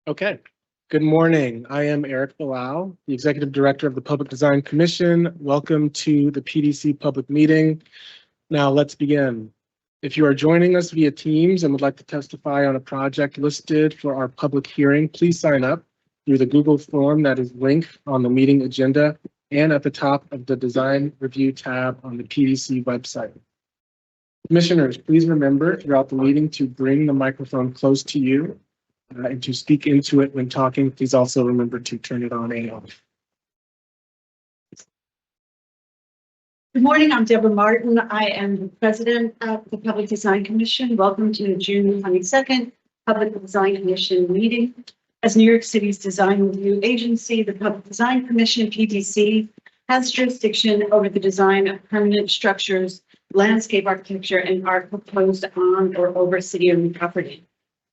Okay. Good morning. I am Eric Bilal, the Executive Director of the Public Design Commission. Welcome to the PDC public meeting. Now let's begin. If you are joining us via Teams and would like to testify on a project listed for our public hearing, please sign up through the Google form that is linked on the meeting agenda and at the top of the Design Review tab on the PDC website. Commissioners, please remember throughout the meeting to bring the microphone close to you and to speak into it when talking. Please also remember to turn it on and off. Good morning, I'm Deborah Martin. I am the president of the Public Design Commission. Welcome to the June 22nd Public Design Commission meeting. As New York City's design review agency, the Public Design Commission, PDC, has jurisdiction over the design of permanent structures, landscape architecture, and art proposed on or over city-owned property.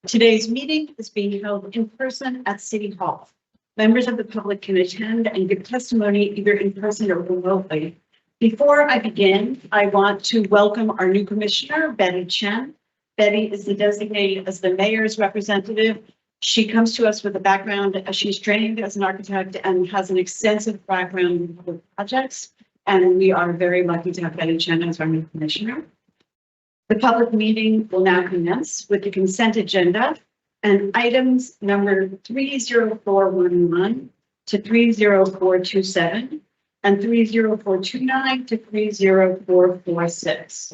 Today's meeting is being held in person at City Hall. Members of the public can attend and give testimony either in person or remotely. Before I begin, I want to welcome our new commissioner, Betty Chen. Betty is the designated as the mayor's representative. She comes to us with a background as she's trained as an architect and has an extensive background in public projects. And we are very lucky to have Betty Chen as our new commissioner. The public meeting will now commence with the consent agenda and items number 30411 to 30427 and 30429 to 30446.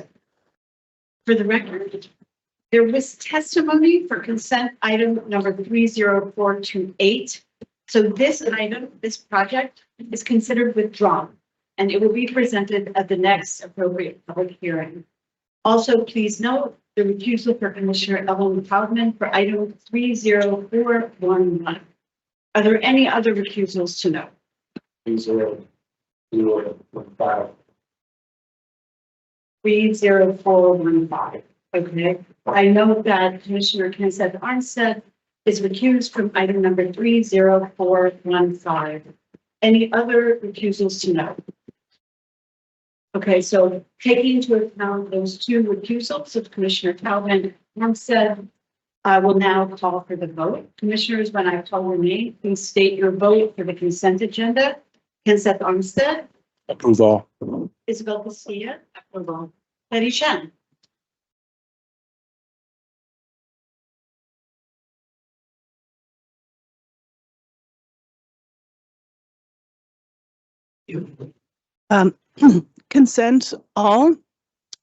For the record, there was testimony for consent item number 30428. So this item, this project is considered withdrawn and it will be presented at the next appropriate public hearing. Also, please note the recusal for Commissioner Ellen Taubman for item 30411. Are there any other recusals to note? 30415. Okay. I note that Commissioner Kenneth Armstead is recused from item number 30415. Any other recusals to note? Okay, so taking into account those two recusals of Commissioner Taubman and Armstead, I will now call for the vote. Commissioners, when I call your name, please state your vote for the consent agenda. Kenneth Armstead. Approval. Isabel Castilla. Approval. Betty Chen. Consent all,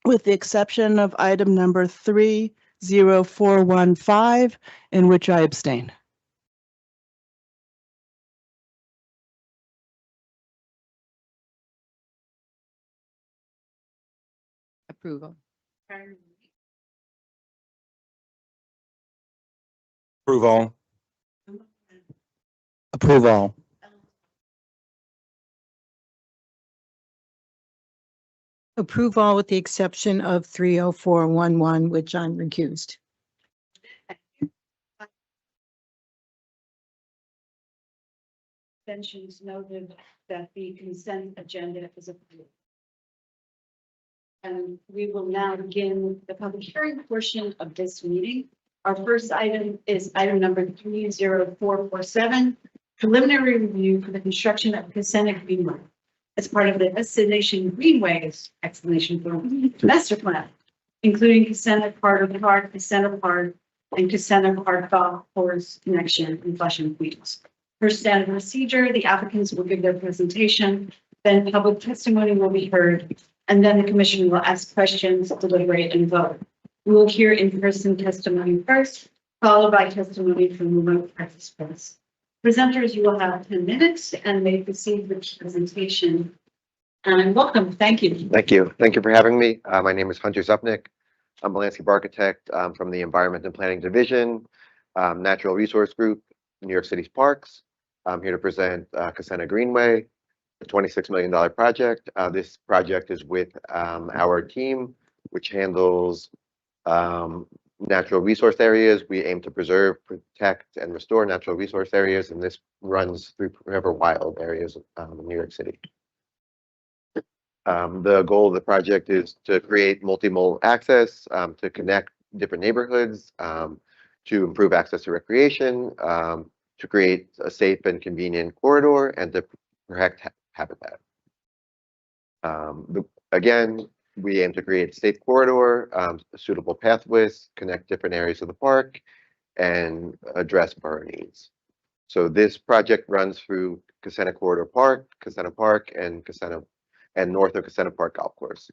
with the exception of item number 30415, in which I abstain. Approval. Approval. Approval. Approval with the exception of 30411, which I'm recused. Abstentions noted that the consent agenda is approved. And we will now begin the public hearing portion of this meeting. Our first item is item number 30447, preliminary review for the construction of Kasena Greenway as part of the Destination Greenways master plan, including Kasena Carter Park, Kasena Park, and Kasena Park Golf Course connection in Flushing, Queens. Per standard procedure, the applicants will give their presentation, then public testimony will be heard, and then the commission will ask questions, deliberate, and vote. We will hear in-person testimony first, followed by testimony from remote participants. Presenters, you will have 10 minutes and may proceed with the presentation. And welcome. Thank you. Thank you. Thank you for having me. My name is Hunter Zupnik. I'm a landscape architect from the Environment and Planning Division, Natural Resource Group, New York City's Parks. I'm here to present Kasena Greenway, a $26 million project. This project is with our team, which handles natural resource areas. We aim to preserve, protect, and restore natural resource areas, and this runs through forever wild areas in New York City. The goal of the project is to create multimodal access, to connect different neighborhoods, to improve access to recreation, to create a safe and convenient corridor, and to protect habitat. Again, we aim to create a safe corridor, suitable pathways, connect different areas of the park, and address borough needs. So this project runs through Casena Corridor Park, Casena Park, and north of Casena Park Golf Course.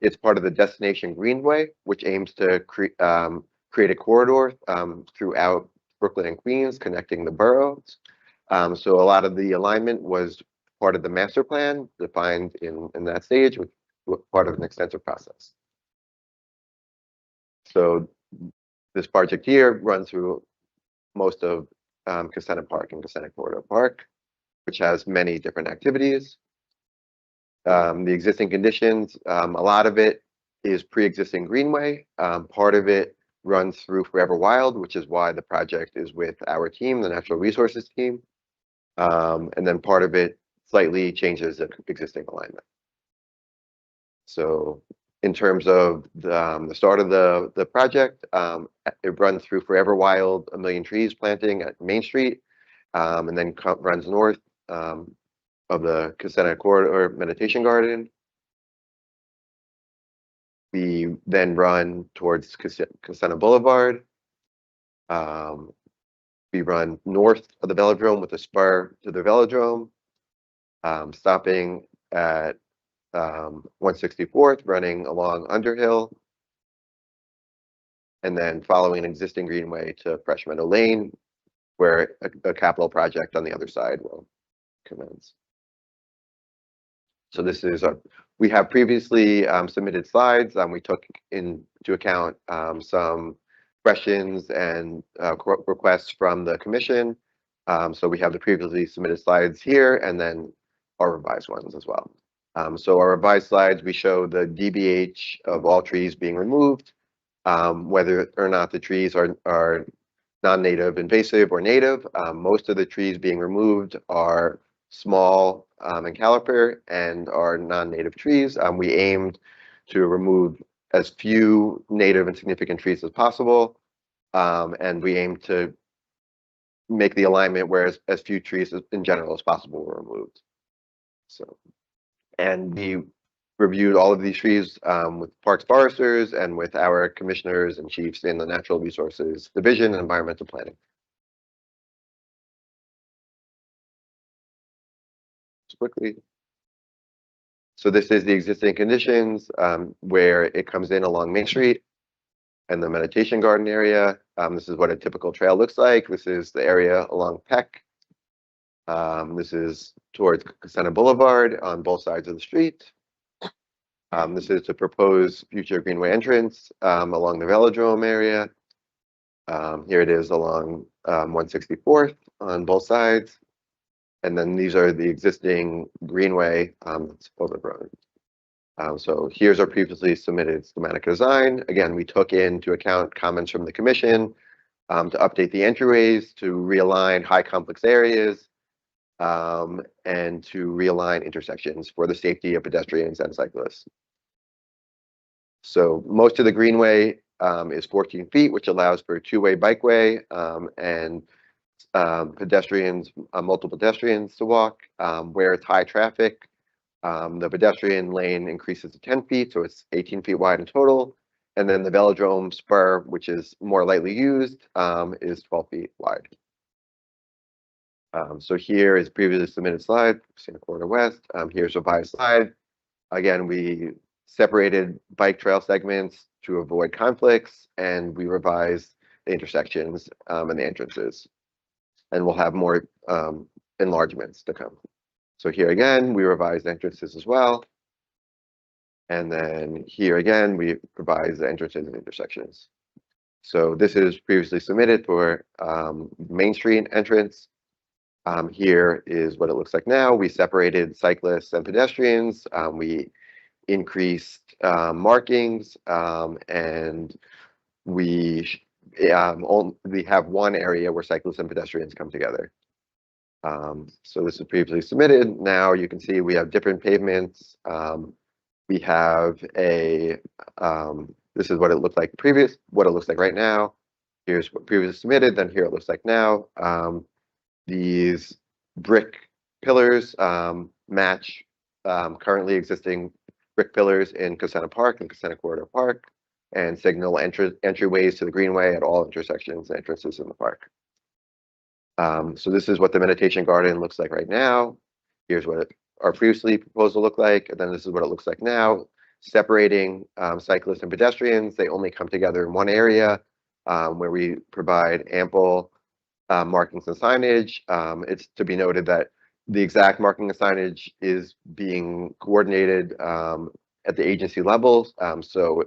It's part of the Destination Greenway, which aims to create a corridor throughout Brooklyn and Queens, connecting the boroughs. So a lot of the alignment was part of the master plan defined in that stage, which was part of an extensive process. So this project here runs through most of Casena Park and Casena Corridor Park, which has many different activities. The existing conditions, a lot of it is pre-existing greenway. Part of it runs through Forever Wild, which is why the project is with our team, the Natural Resources team. And then part of it slightly changes the existing alignment. So in terms of the start of the project, it runs through Forever Wild, 1 Million Trees planting at Main Street, and then runs north of the Casena Corridor Meditation Garden. We then run towards Casena Boulevard. We run north of the Velodrome with a spur to the Velodrome, stopping at 164th, running along Underhill, and then following an existing greenway to Fresh Meadow Lane, where a capital project on the other side will commence. So this is we have previously submitted slides. We took into account some questions and requests from the commission. So we have the previously submitted slides here, and then our revised ones as well. So our revised slides, we show the DBH of all trees being removed, whether or not the trees are non-native invasive or native. Most of the trees being removed are small and caliper and are non-native trees. We aimed to remove as few native and significant trees as possible, and we aim to make the alignment where as few trees in general as possible were removed. So, and we reviewed all of these trees with parks foresters and with our commissioners and chiefs in the Natural Resources Division and Environmental Planning. Just quickly. So this is the existing conditions where it comes in along Main Street and the meditation garden area. This is what a typical trail looks like. This is the area along Peck. This is towards Casena Boulevard on both sides of the street. This is the proposed future greenway entrance along the Velodrome area. Here it is along 164th on both sides. And then these are the existing greenway that's overgrown. So here's our previously submitted schematic design. Again, we took into account comments from the commission to update the entryways, to realign high complex areas, and to realign intersections for the safety of pedestrians and cyclists. So most of the greenway is 14 feet, which allows for a two-way bikeway and pedestrians, multiple pedestrians to walk. Where it's high traffic, the pedestrian lane increases to 10 feet, so it's 18 feet wide in total. And then the Velodrome spur, which is more lightly used, is 12 feet wide. So here is previously submitted slide, Casena Corridor West. Here's a revised slide. Again, we separated bike trail segments to avoid conflicts, and we revised the intersections and the entrances. And we'll have more enlargements to come. So here again, we revised entrances as well. And then here again, we revised the entrances and intersections. So this is previously submitted for Main Street entrance. Here is what it looks like now. We separated cyclists and pedestrians. We increased markings, and we have one area where cyclists and pedestrians come together. So this is previously submitted. Now you can see we have different pavements. We have a, this is what it looked like what it looks like right now. Here's what previously submitted, then here it looks like now. These brick pillars match currently existing brick pillars in Cosena Park and Cosena Corridor Park, and signal entryways to the greenway at all intersections and entrances in the park. So this is what the meditation garden looks like right now. Here's what our previously proposal looked like, and then this is what it looks like now. Separating cyclists and pedestrians, they only come together in one area where we provide ample markings and signage. It's to be noted that the exact marking and signage is being coordinated at the agency levels. So,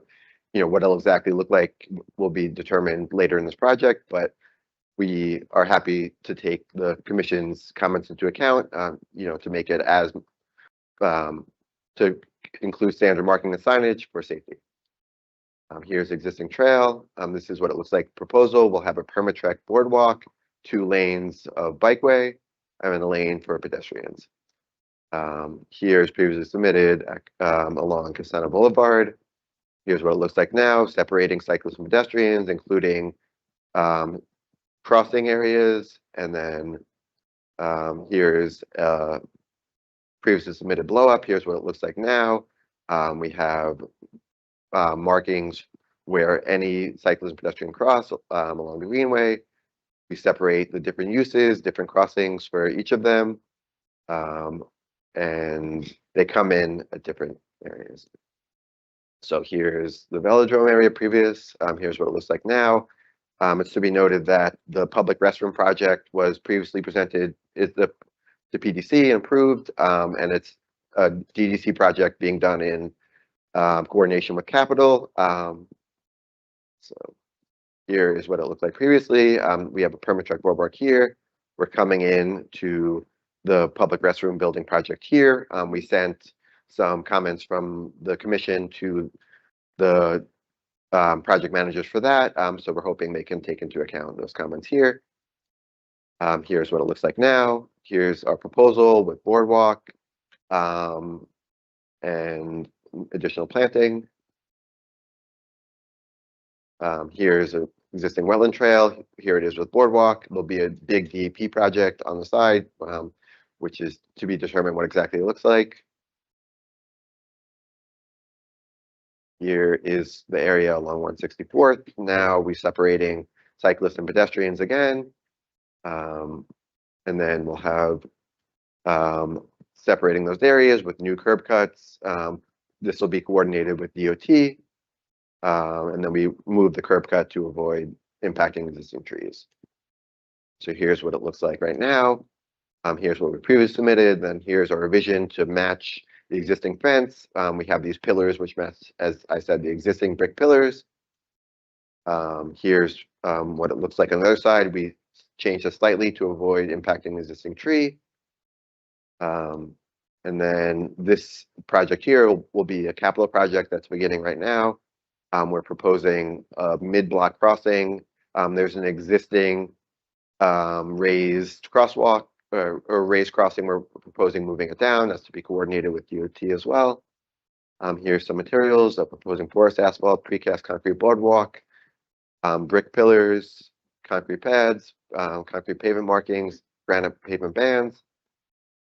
what it'll exactly look like will be determined later in this project, but we are happy to take the commission's comments into account, to make it as to include standard marking and signage for safety. Here's existing trail. This is what it looks like proposal. We'll have a perma-trek boardwalk, 2 lanes of bikeway, and a lane for pedestrians. Here's previously submitted along Cosena Boulevard. Here's what it looks like now, separating cyclists and pedestrians, including crossing areas, and then here's previously submitted blow up. Here's what it looks like now. We have markings where any cyclist and pedestrian cross along the greenway. We separate the different uses, different crossings for each of them, and they come in at different areas. So here's the velodrome area previous. Here's what it looks like now. It's to be noted that the public restroom project was previously presented is the PDC and approved, and it's a DDC project being done in coordination with Capital. So here is what it looked like previously. We have a perma-trek boardwalk here. We're coming in to the public restroom building project here. We sent some comments from the commission to the project managers for that. So we're hoping they can take into account those comments here. Here's what it looks like now. Here's our proposal with boardwalk and additional planting. Here's an existing wetland trail. Here it is with boardwalk. There'll be a big DEP project on the side, which is to be determined what exactly it looks like. Here is the area along 164th. Now we're separating cyclists and pedestrians again. And then we'll have separating those areas with new curb cuts. This will be coordinated with DOT. And then we move the curb cut to avoid impacting existing trees. So here's what it looks like right now. Here's what we previously submitted. Then here's our revision to match the existing fence. We have these pillars which match, as I said, the existing brick pillars. Here's what it looks like on the other side. We changed this slightly to avoid impacting the existing tree. And then this project here will be a capital project that's beginning right now. We're proposing a mid-block crossing. There's an existing raised crosswalk or raised crossing. We're proposing moving it down. That's to be coordinated with DOT as well. Here's some materials. I'm proposing porous asphalt, precast concrete boardwalk, brick pillars, concrete pads, concrete pavement markings, granite pavement bands.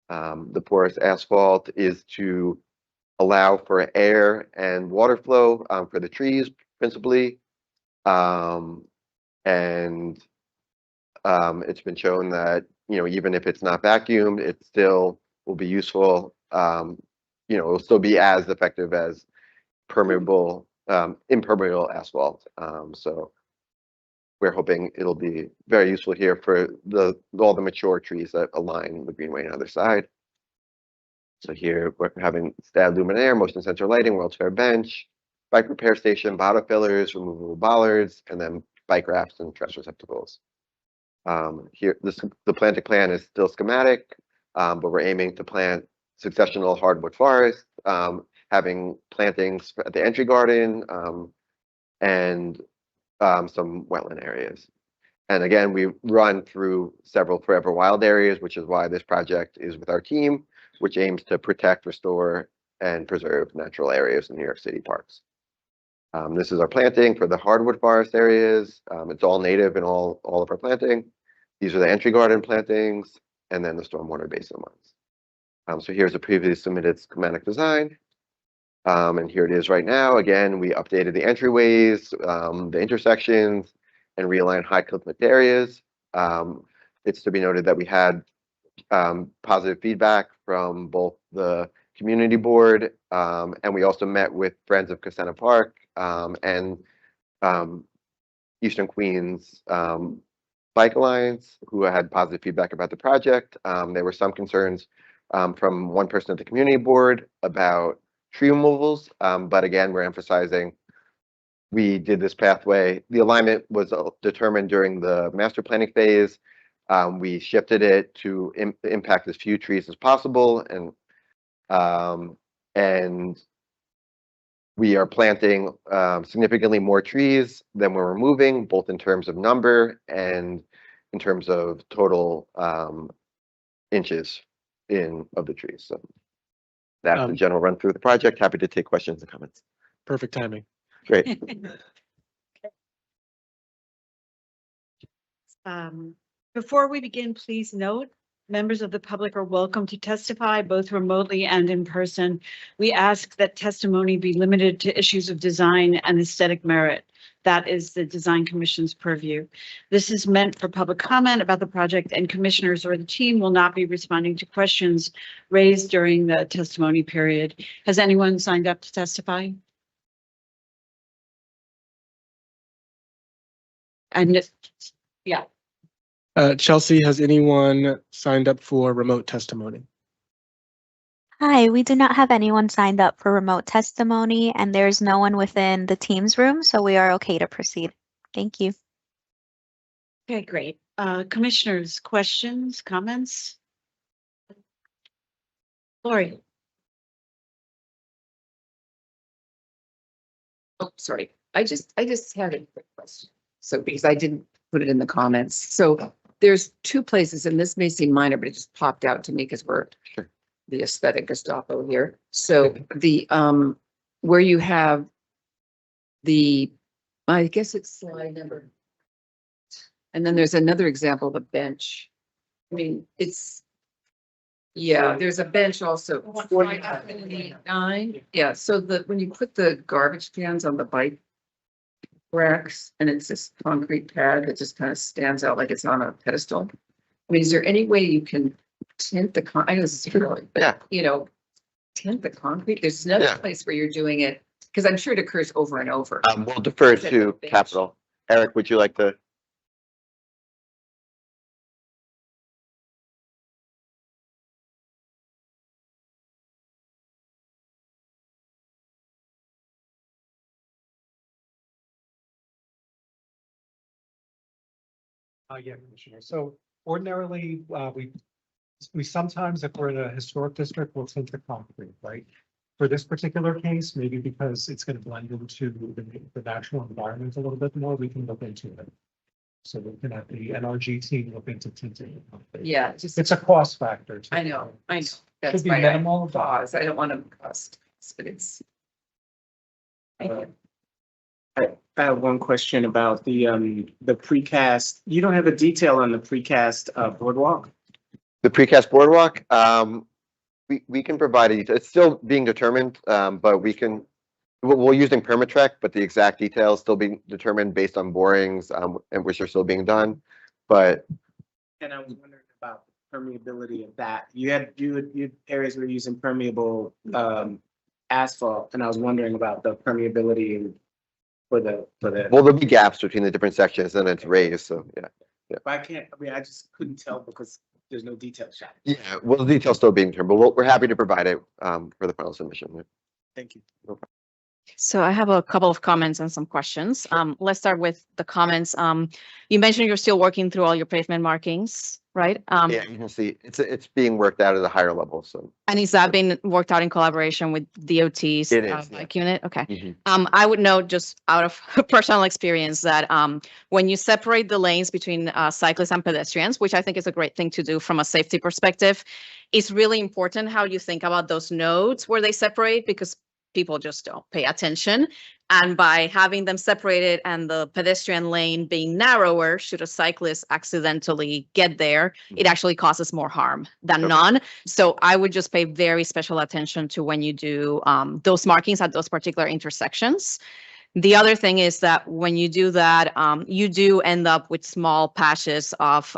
The porous asphalt is to allow for air and water flow for the trees principally. And it's been shown that, even if it's not vacuumed, it still will be useful. It'll still be as effective as permeable, impermeable asphalt. So we're hoping it'll be very useful here for all the mature trees that align the greenway on the other side. So here we're having STAD luminaire, motion sensor lighting, World's Fair bench, bike repair station, bottom fillers, removable bollards, and then bike rafts and trash receptacles. Here, the planting plan is still schematic, but we're aiming to plant successional hardwood forest, having plantings at the entry garden, and some wetland areas. And again, we run through several forever wild areas, which is why this project is with our team, which aims to protect, restore, and preserve natural areas in New York City parks. This is our planting for the hardwood forest areas. It's all native in all of our planting. These are the entry garden plantings and then the stormwater basin ones. So here's a previously submitted schematic design. And here it is right now. Again, we updated the entryways, the intersections, and realigned high cliff areas. It's to be noted that we had positive feedback from both the community board, and we also met with Friends of Cassena Park and Eastern Queens Bike Alliance, who had positive feedback about the project. There were some concerns from one person at the community board about tree removals, but again, we're emphasizing we did this pathway. The alignment was determined during the master planning phase. We shifted it to impact as few trees as possible, and we are planting significantly more trees than we're removing, both in terms of number and in terms of total inches of the trees. So that's the general run through the project. Happy to take questions and comments. Perfect timing. Great. Before we begin, please note, members of the public are welcome to testify both remotely and in person. We ask that testimony be limited to issues of design and aesthetic merit. That is the Design Commission's purview. This is meant for public comment about the project, and commissioners or the team will not be responding to questions raised during the testimony period. Has anyone signed up to testify? And yeah. Chelsea, has anyone signed up for remote testimony? Hi, we do not have anyone signed up for remote testimony, and there's no one within the Teams room, so we are okay to proceed. Thank you. Okay, great. Commissioners, questions, comments? Lori. Oh, sorry. I just had a quick question. So because I didn't put it in the comments. So there's two places, and this may seem minor, but it just popped out to me because we're the aesthetic Gestapo here. So the where you have the, I guess it's slide number, and then there's another example of a bench. I mean, it's, yeah, there's a bench also. 49. Yeah, so when you put the garbage cans on the bike racks and it's this concrete pad that just kind of stands out like it's on a pedestal. I mean, is there any way you can tint the I know this is really, but Yeah. you know, tint the concrete? There's another Yeah. place where you're doing it, because I'm sure it occurs over and over. We'll defer Is it to the bench? Capital. Eric, would you like to? Yeah, Commissioner. So ordinarily, we sometimes, if we're in a historic district, we'll tint the concrete, right? For this particular case, maybe because it's going to blend into the natural environment a little bit more, we can look into it. So we can have the NRG team look into tinting the concrete. Yeah, just, It's a cost factor. I know. That's Should be why I minimal, but- pause. I don't want to cost, but it's. Thank you. I have one question about the precast. You don't have a detail on the precast boardwalk? The precast boardwalk, we can provide it. It's still being determined, but we're using Permatrek, but the exact details still being determined based on borings, and which are still being done. But And I was wondering about the permeability of that. You had areas where you're using permeable asphalt, and I was wondering about the permeability for the. well, there'll be gaps between the different sections and it's raised, so yeah. I just couldn't tell because there's no detail shot. Yeah, well, the details still being determined, but we're happy to provide it for the final submission. Thank you. So I have a couple of comments and some questions. Let's start with the comments. You mentioned you're still working through all your pavement markings, right? Yeah, you can see it's being worked out at a higher level, so. And is that being worked out in collaboration with DOT's It is, bike unit? Okay. Mhm. I would note just out of personal experience that when you separate the lanes between cyclists and pedestrians, which I think is a great thing to do from a safety perspective, it's really important how you think about those nodes where they separate, because people just don't pay attention. And by having them separated and the pedestrian lane being narrower, should a cyclist accidentally get there, it actually causes more harm than Okay. none. So I would just pay very special attention to when you do those markings at those particular intersections. The other thing is that when you do that, you do end up with small patches of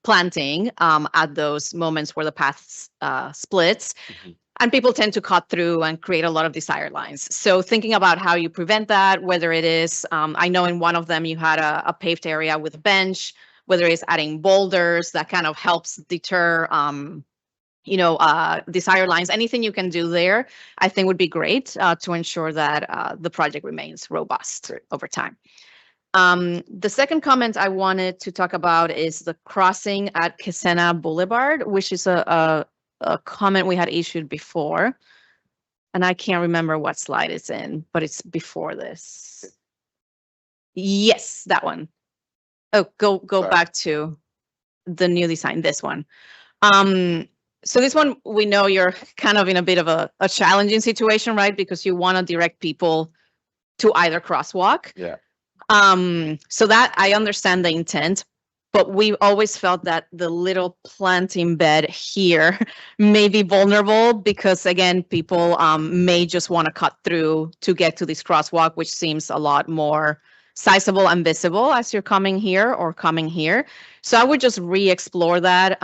planting at those moments where the path splits. Mhm. And people tend to cut through and create a lot of desired lines. So thinking about how you prevent that, whether it is, I know in one of them you had a paved area with a bench, whether it's adding boulders that kind of helps deter desired lines, anything you can do there, I think would be great to ensure that the project remains robust over time. The second comment I wanted to talk about is the crossing at Kesena Boulevard, which is a comment we had issued before. And I can't remember what slide it's in, but it's before this. Yes, that one. Oh, go Sorry. back to the new design, this one. So this one, we know you're kind of in a bit of a challenging situation, right? Because you want to direct people to either crosswalk. Yeah. So that I understand the intent, but we always felt that the little planting bed here may be vulnerable because again, people may just want to cut through to get to this crosswalk, which seems a lot more sizable and visible as you're coming here or coming here. So I would just re-explore that.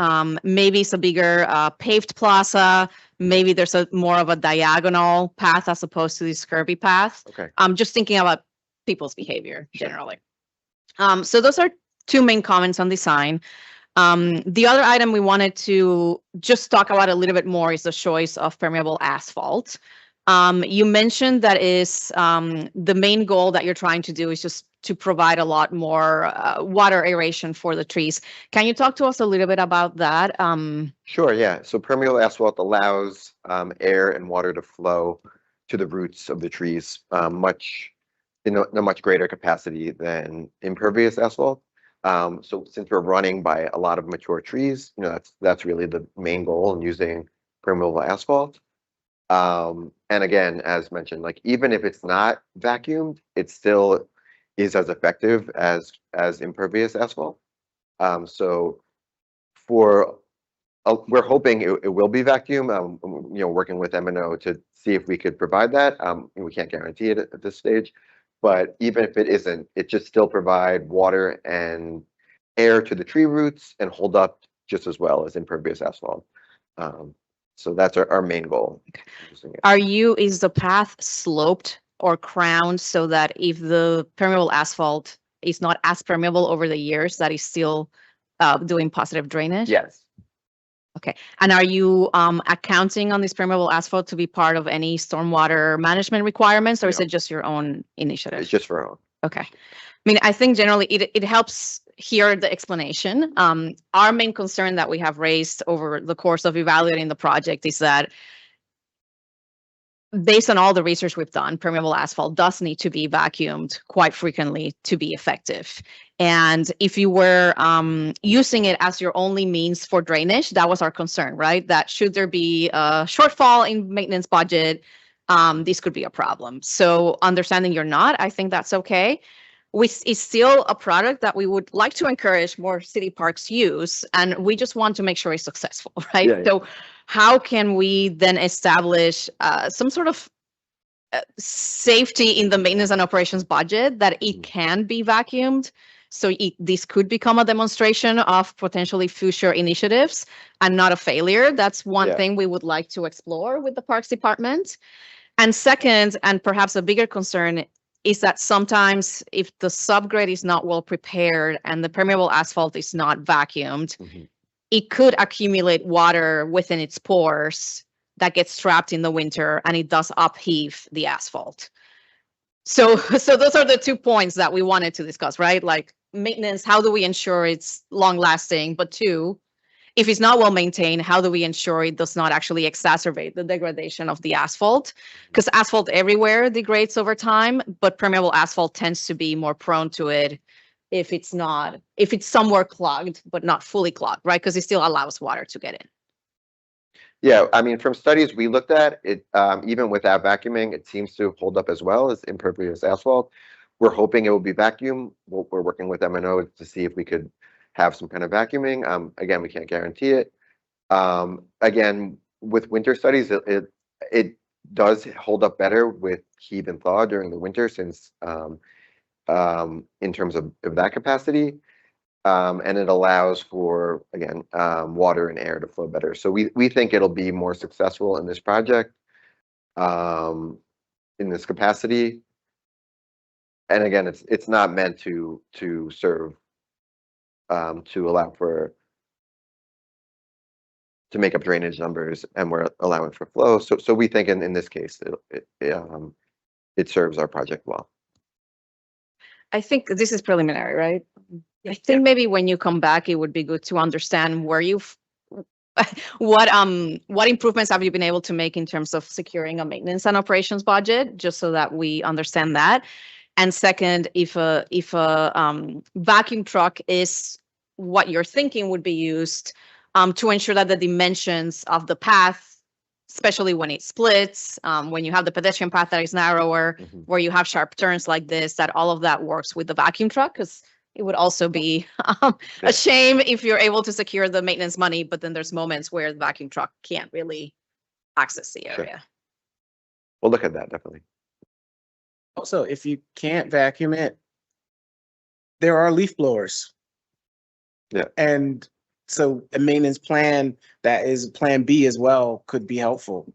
Maybe it's a bigger paved plaza. Maybe there's more of a diagonal path as opposed to this curvy path. Okay. Just thinking about people's behavior generally. So those are two main comments on design. The other item we wanted to just talk about a little bit more is the choice of permeable asphalt. You mentioned that is the main goal that you're trying to do is just to provide a lot more water aeration for the trees. Can you talk to us a little bit about that? Sure, yeah. So permeable asphalt allows air and water to flow to the roots of the trees in a much greater capacity than impervious asphalt. So since we're running by a lot of mature trees, that's really the main goal in using permeable asphalt. And again, as mentioned, like even if it's not vacuumed, it still is as effective as impervious asphalt. So we're hoping it will be vacuum. Working with M&O to see if we could provide that. We can't guarantee it at this stage, but even if it isn't, it just still provide water and air to the tree roots and hold up just as well as impervious asphalt. So that's our main goal. Is the path sloped or crowned so that if the permeable asphalt is not as permeable over the years, that is still doing positive drainage? Yes. Okay. And are you accounting on this permeable asphalt to be part of any stormwater management requirements, or is it just your own initiative? It's just for our own. Okay. I mean, I think generally it helps hear the explanation. Our main concern that we have raised over the course of evaluating the project is that based on all the research we've done, permeable asphalt does need to be vacuumed quite frequently to be effective. And if you were using it as your only means for drainage, that was our concern, right? That should there be a shortfall in maintenance budget, this could be a problem. So understanding you're not, I think that's okay. It's still a product that we would like to encourage more city parks use, and we just want to make sure it's successful, right? Yeah, yeah. So how can we then establish some sort of safety in the maintenance and operations budget that it can be vacuumed? So this could become a demonstration of potentially future initiatives and not a failure. That's one thing we would like to explore with the Parks Department. And second, and perhaps a bigger concern, is that sometimes if the subgrade is not well prepared and the permeable asphalt is not vacuumed, it could accumulate water within its pores that gets trapped in the winter, and it does upheave the asphalt. So those are the 2 points that we wanted to discuss, right? Like maintenance, how do we ensure it's long lasting? But 2, if it's not well maintained, how do we ensure it does not actually exacerbate the degradation of the asphalt? Because asphalt everywhere degrades over time, but permeable asphalt tends to be more prone to it if it's somewhere clogged, but not fully clogged, right? Because it still allows water to get in. Yeah, I mean, from studies we looked at, it, even without vacuuming, it seems to hold up as well as impervious asphalt. We're hoping it will be vacuum. We're working with M&O to see if we could have some kind of vacuuming. Again, we can't guarantee it. Again, with winter studies, it does hold up better with heave and thaw during the winter since in terms of that capacity. And it allows for, again, water and air to flow better. So we think it'll be more successful in this project, in this capacity. And again, it's not meant to serve, to allow for, to make up drainage numbers, and we're allowing for flow. So we think in this case, it serves our project well. I think this is preliminary, right? I think maybe when you come back, it would be good to understand where what improvements have you been able to make in terms of securing a maintenance and operations budget, just so that we understand that. And second, if a vacuum truck is what you're thinking would be used, to ensure that the dimensions of the path, especially when it splits, when you have the pedestrian path that is narrower, where you have sharp turns like this, that all of that works with the vacuum truck, because it would also be a shame if you're able to secure the maintenance money, but then there's moments where the vacuum truck can't really access the area. Sure. We'll look at that, definitely. Also, if you can't vacuum it, there are leaf blowers. Yeah. And so a maintenance plan that is plan B as well could be helpful.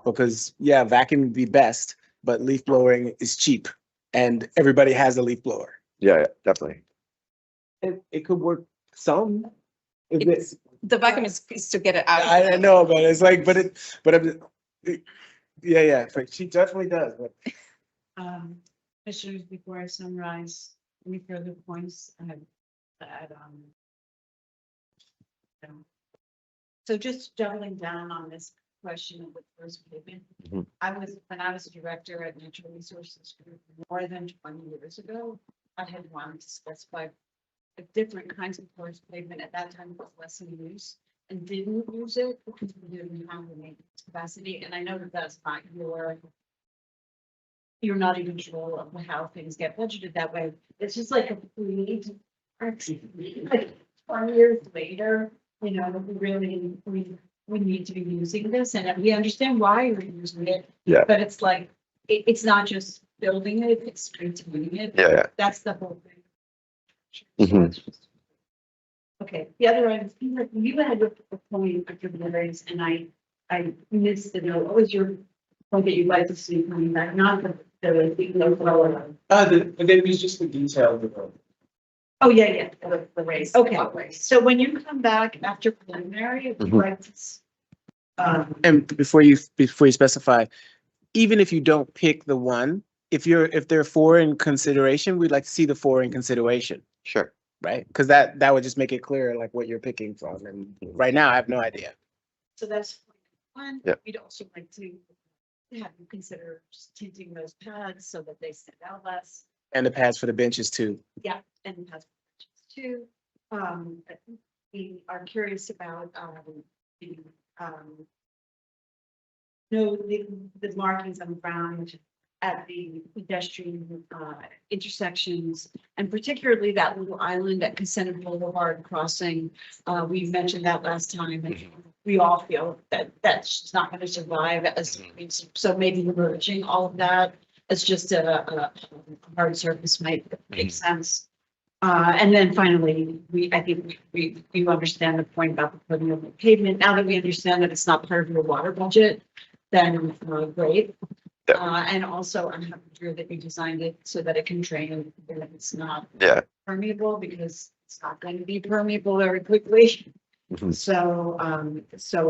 Because yeah, vacuum would be best, but leaf blowing is cheap and everybody has a leaf blower. Yeah, definitely. It could work some. If It's- The vacuum is to get it out. I know, but it's like, yeah, but she definitely does, but. Commissioners, before I summarize, any further points I have to add on? So just doubling down on this question of the first payment. Mhm. When I was a director at Natural Resources Group more than 20 years ago, I had wanted to specify different kinds of forest pavement. At that time, it was less in use and didn't use it because we didn't have the maintenance capacity. And I know that that's not you're not in control of how things get budgeted that way. It's just like if we need to, like 20 years later, we really, we need to be using this, and we understand why we're using it. Yeah. But it's like, it's not just building it, it's maintaining it. Yeah. That's the whole thing. Mhm. Okay, the other items, you had a point of your raise, and I missed the note. What was your point that you'd like to see coming back? Not the lower. It was just the detail of the vote. Oh, yeah, the raise. Okay, so when you come back after preliminary, if you'd like to, And before you specify, even if you don't pick the one, if there are four in consideration, we'd like to see the four in consideration, Sure. right? Because that would just make it clear like what you're picking from. And right now I have no idea. so that's point one. Yeah. We'd also like to have you consider just tinting those pads so that they stand out less. And the pads for the benches too. Yeah, and has too. We are curious about the markings on the ground at the pedestrian intersections, and particularly that little island at Casenta Boulevard crossing. We mentioned that last time, and we all feel that that's not going to survive as, so maybe merging all of that as just a hard surface might make sense. And then finally, I think we understand the point about the permeable pavement. Now that we understand that it's not part of your water budget, then great. And also, I'm happy to hear that you designed it so that it can drain and that it's not permeable, because it's not going to be permeable very quickly. Mhm. So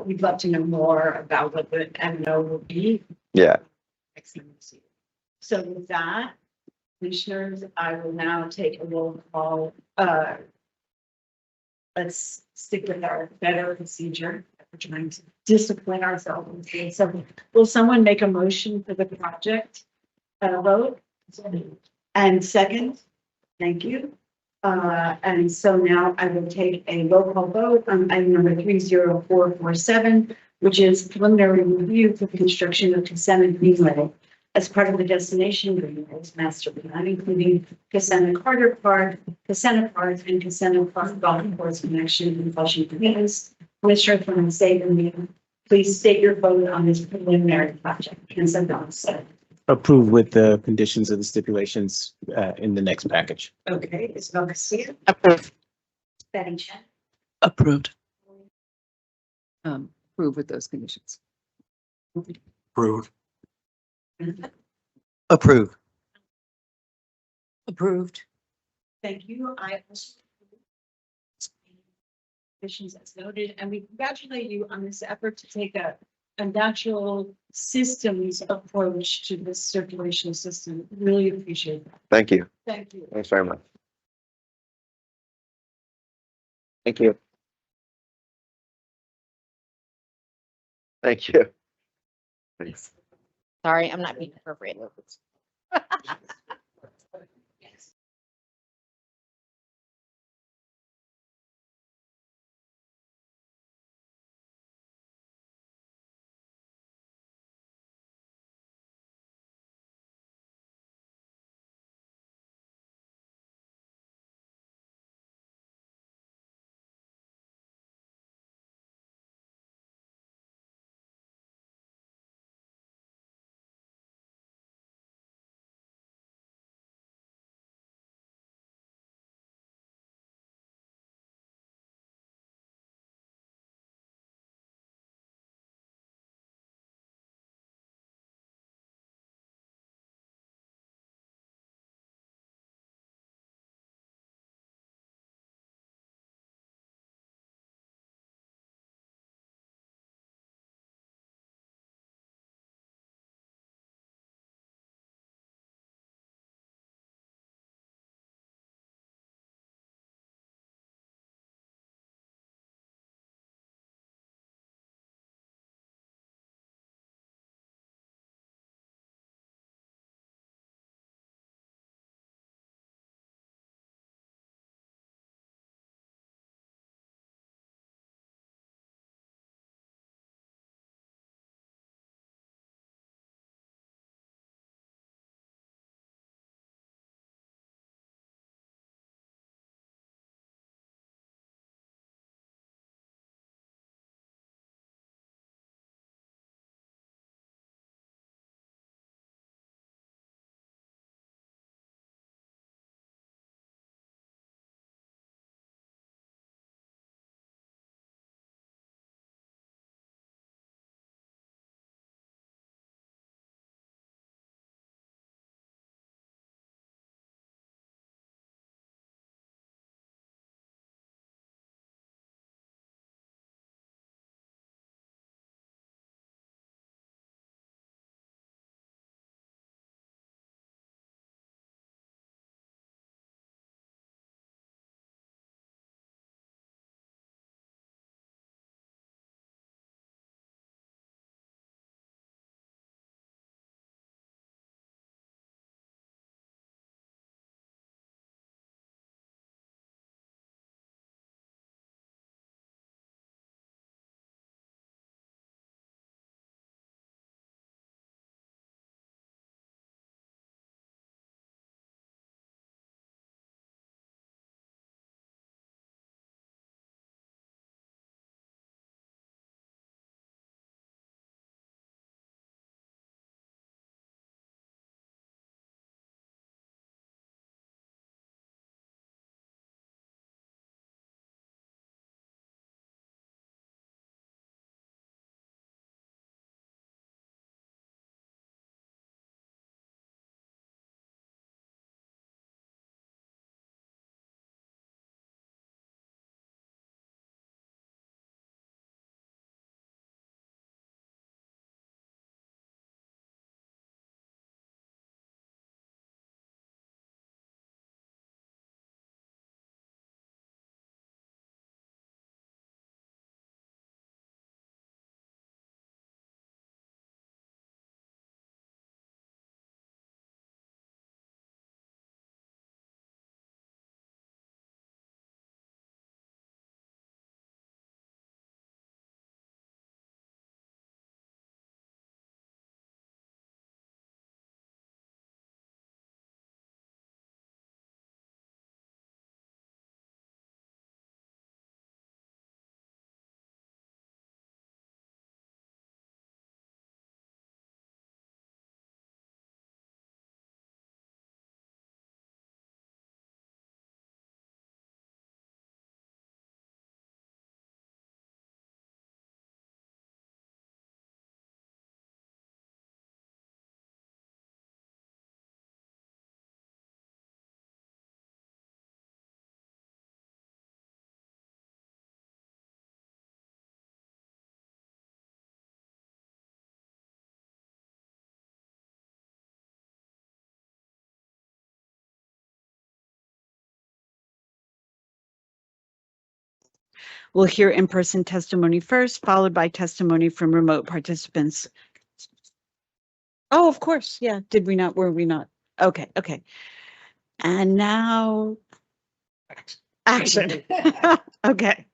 we'd love to know more about what the M&O will be. Yeah. So with that, commissioners, I will now take a roll call. Let's stick with our better procedure. We're trying to discipline ourselves. So will someone make a motion for the project? Vote? And second? Thank you. And so now I will take a roll call vote on item number 30447, which is preliminary review for the construction of Casana Greenway as part of the Destination Greenways Master Plan, including Casana Carter Park, Casana Park, and Casana Park Golf Course connection in Flushing Meadows. Commissioner from the state of Maine, please state your vote on this preliminary project. Consent on set. Approved with the conditions of the stipulations in the next package. Okay, Isabel Castillo, Approved. Betty Chen, Approved. Approve with those conditions. Approved. Approve. approved. Thank you. I also conditions as noted, and we congratulate you on this effort to take a natural systems approach to this circulation system. Really appreciate that. Thank you. Thank you. Thanks very much. Thank you. Thank you. Thanks. Sorry, I'm not being appropriate. We'll hear in-person testimony first, followed by testimony from remote participants. Oh, of course. Yeah. Did we not? Were we not? Okay. Okay. And now action. Okay.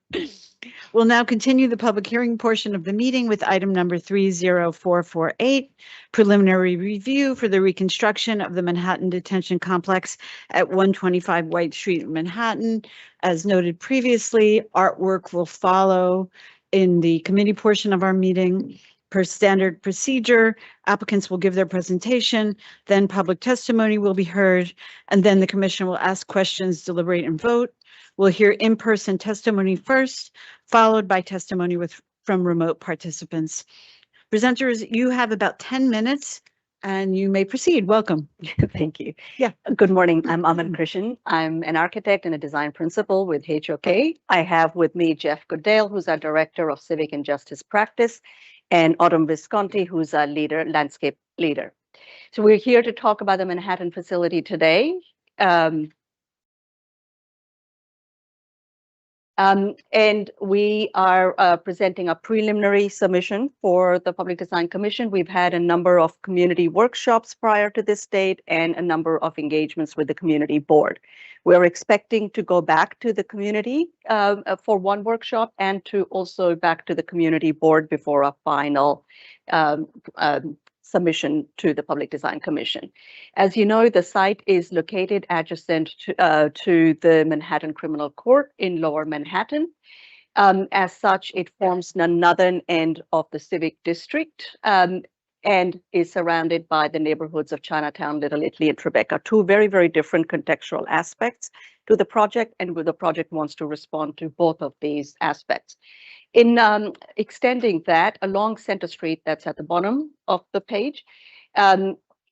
We'll now continue the public hearing portion of the meeting with item number 30448, preliminary review for the reconstruction of the Manhattan Detention Complex at 125 White Street, Manhattan. As noted previously, artwork will follow in the committee portion of our meeting. Per standard procedure, applicants will give their presentation, then public testimony will be heard, and then the commission will ask questions, deliberate, and vote. We'll hear in-person testimony first, followed by testimony from remote participants. Presenters, you have about 10 minutes and you may proceed. Welcome. Thank you. Yeah. Good morning. I'm Aman Krishan. I'm an architect and a design principal with HOK. I have with me Jeff Goodale, who's our Director of Civic and Justice Practice, and Autumn Visconti, who's our landscape leader. So we're here to talk about the Manhattan facility today. And we are presenting a preliminary submission for the Public Design Commission. We've had a number of community workshops prior to this date and a number of engagements with the community board. We're expecting to go back to the community for one workshop and to also back to the community board before a final submission to the Public Design Commission. As you know, the site is located adjacent to the Manhattan Criminal Court in Lower Manhattan. As such, it forms the northern end of the Civic District and is surrounded by the neighborhoods of Chinatown, Little Italy, and Tribeca, two very, very different contextual aspects to the project, and the project wants to respond to both of these aspects. In extending that along Center Street, that's at the bottom of the page,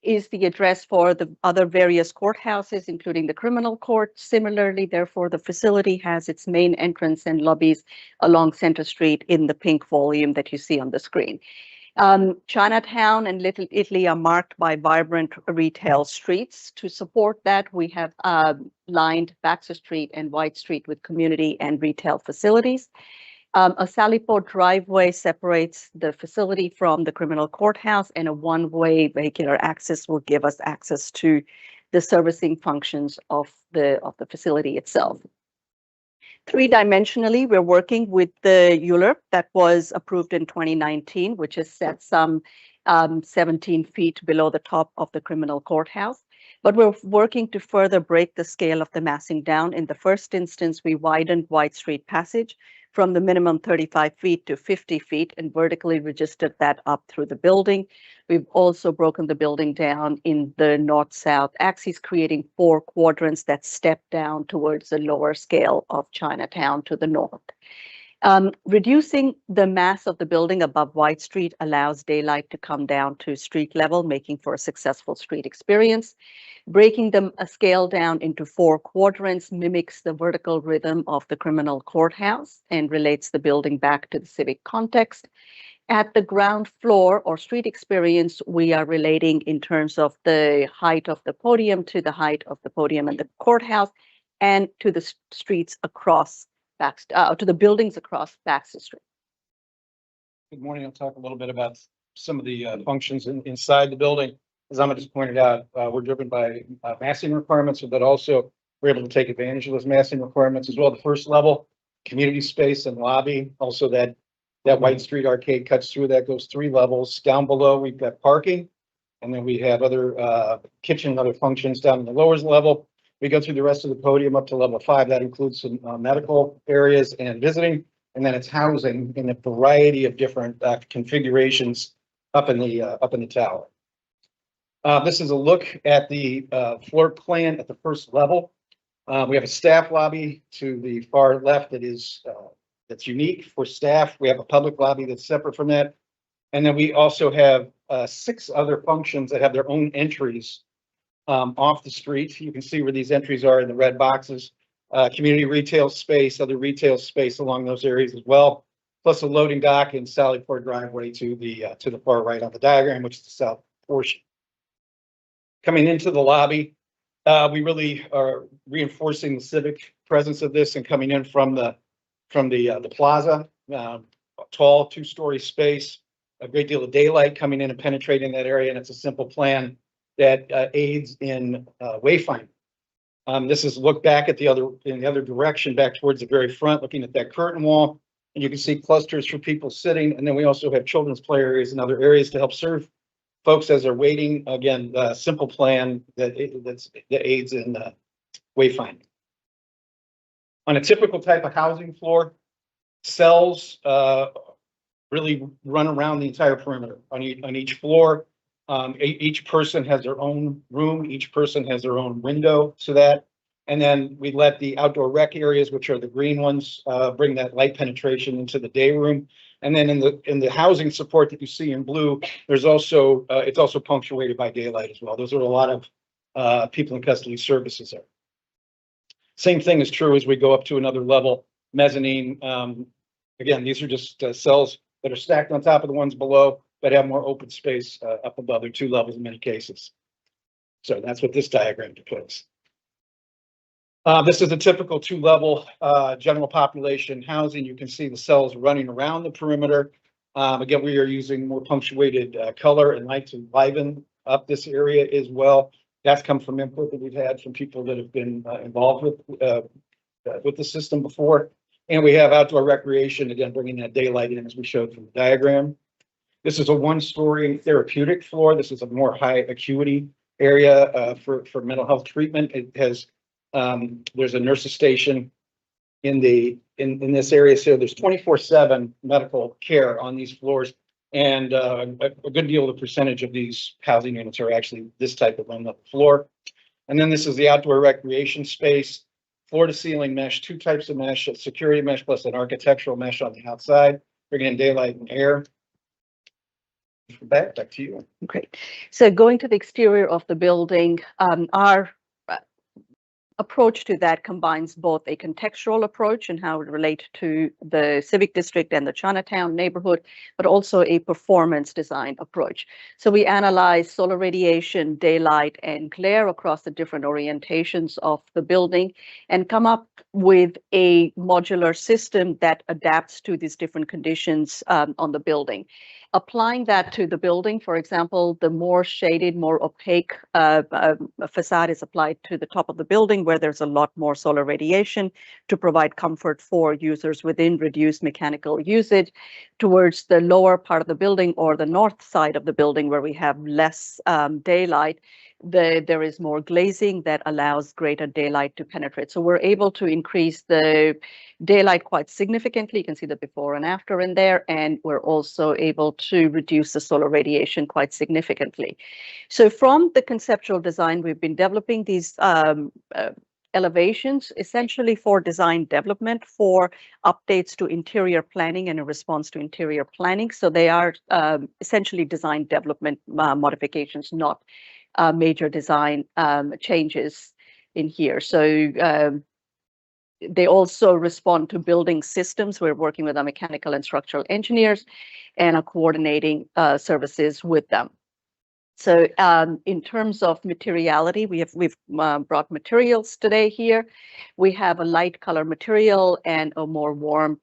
is the address for the other various courthouses, including the criminal court. Similarly, therefore, the facility has its main entrance and lobbies along Center Street in the pink volume that you see on the screen. Chinatown and Little Italy are marked by vibrant retail streets. To support that, we have lined Baxter Street and White Street with community and retail facilities. A Sallyport driveway separates the facility from the criminal courthouse, and a one-way vehicular access will give us access to the servicing functions of the facility itself. Three-dimensionally, we're working with the ULURP that was approved in 2019, which is set some 17 feet below the top of the criminal courthouse. But we're working to further break the scale of the massing down. In the first instance, we widened White Street Passage from the minimum 35 feet to 50 feet and vertically registered that up through the building. We've also broken the building down in the north-south axis, creating 4 quadrants that step down towards the lower scale of Chinatown to the north. Reducing the mass of the building above White Street allows daylight to come down to street level, making for a successful street experience. Breaking them a scale down into 4 quadrants mimics the vertical rhythm of the criminal courthouse and relates the building back to the civic context. At the ground floor or street experience, we are relating in terms of the height of the podium to the height of the podium and the courthouse and to the streets across to the buildings across Baxter Street. Good morning. I'll talk a little bit about some of the functions inside the building. As Amma just pointed out, we're driven by massing requirements, but also we're able to take advantage of those massing requirements as well. The first level, community space and lobby. Also that White Street arcade cuts through that, goes 3 levels. Down below, we've got parking, and then we have other kitchen and other functions down in the lower level. We go through the rest of the podium up to level 5. That includes some medical areas and visiting, and then it's housing in a variety of different configurations up in the tower. This is a look at the floor plan at the first level. We have a staff lobby to the far left that is that's unique for staff. We have a public lobby that's separate from that, and then we also have 6 other functions that have their own entries off the street. You can see where these entries are in the red boxes. Community retail space, other retail space along those areas as well, plus a loading dock and Sallyport driveway to the far right on the diagram, which is the south portion. Coming into the lobby, we really are reinforcing the civic presence of this and coming in from the from the plaza, tall two-story space, a great deal of daylight coming in and penetrating that area, and it's a simple plan that aids in wayfinding. This is look back at in the other direction, back towards the very front, looking at that curtain wall, and you can see clusters for people sitting, and then we also have children's play areas and other areas to help serve folks as they're waiting. Again, a simple plan that aids in wayfinding. On a typical type of housing floor, cells really run around the entire perimeter on each floor. Each person has their own room. Each person has their own window to that. And then we let the outdoor rec areas, which are the green ones, bring that light penetration into the day room. And then in the housing support that you see in blue, there's also it's also punctuated by daylight as well. Those are a lot of people in custody services there. Same thing is true as we go up to another level, mezzanine. Again, these are just cells that are stacked on top of the ones below, but have more open space up above. They're 2 levels in many cases. So that's what this diagram depicts. This is a typical 2-level general population housing. You can see the cells running around the perimeter. Again, we are using more punctuated color and light to liven up this area as well. That's come from input that we've had from people that have been involved with the system before. And we have outdoor recreation, again, bringing that daylight in as we showed from the diagram. This is a 1-story therapeutic floor. This is a more high acuity area for mental health treatment. It has there's a nurse's station in this area. So there's 24/7 medical care on these floors, and a good deal of the percentage of these housing units are actually this type of one-level floor. And then this is the outdoor recreation space, floor to ceiling mesh, 2 types of mesh, a security mesh plus an architectural mesh on the outside, bringing in daylight and air. Back to you. Great. So going to the exterior of the building, our approach to that combines both a contextual approach and how it relates to the Civic District and the Chinatown neighborhood, but also a performance design approach. So we analyze solar radiation, daylight, and glare across the different orientations of the building and come up with a modular system that adapts to these different conditions on the building. Applying that to the building, for example, the more shaded, more opaque facade is applied to the top of the building where there's a lot more solar radiation to provide comfort for users within reduced mechanical usage. Towards the lower part of the building or the north side of the building where we have less daylight, there is more glazing that allows greater daylight to penetrate. So we're able to increase the daylight quite significantly. You can see the before and after in there, and we're also able to reduce the solar radiation quite significantly. So from the conceptual design, we've been developing these elevations essentially for design development, for updates to interior planning and a response to interior planning. So they are essentially design development modifications, not major design changes in here. So they also respond to building systems. We're working with our mechanical and structural engineers and are coordinating services with them. So in terms of materiality, we've brought materials today here. We have a light color material and a more warm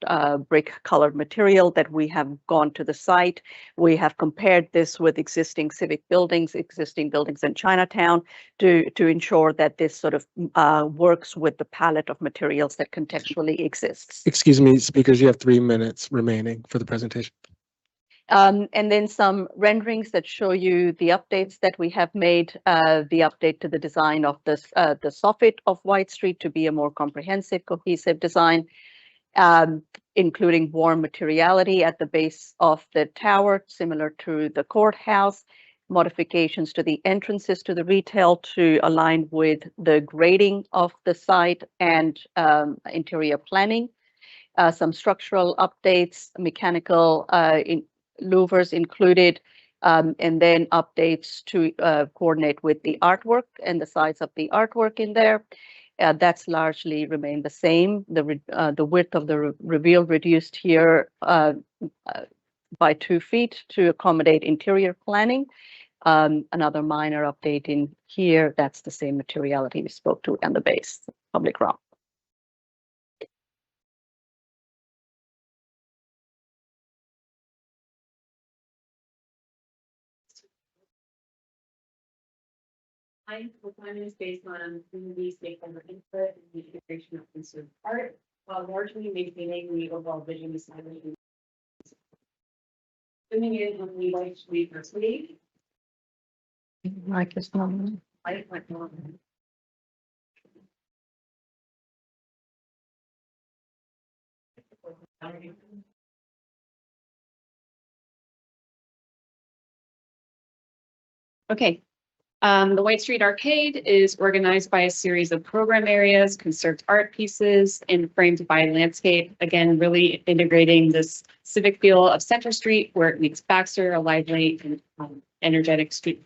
brick colored material that we have gone to the site. We have compared this with existing civic buildings, existing buildings in Chinatown to ensure that this sort of works with the palette of materials that contextually exists. Excuse me, speakers, you have 3 minutes remaining for the presentation. And then some renderings that show you the updates that we have made, the update to the design of this, the soffit of White Street to be a more comprehensive, cohesive design, including warm materiality at the base of the tower, similar to the courthouse, modifications to the entrances to the retail to align with the grading of the site and interior planning, some structural updates, mechanical louvers included, and then updates to coordinate with the artwork and the size of the artwork in there. That's largely remained the same. The width of the reveal reduced here by 2 feet to accommodate interior planning. Another minor update in here, that's the same materiality we spoke to on the base, public realm. The plan is based on community stakeholder input and the integration of conserved art, while largely maintaining the overall vision established. Zooming in on the White Street University. Mike is not. I went on. Okay. The White Street Arcade is organized by a series of program areas, conserved art pieces, and framed by landscape. Again, really integrating this civic feel of Center Street, where it meets Baxter, a lively and energetic street.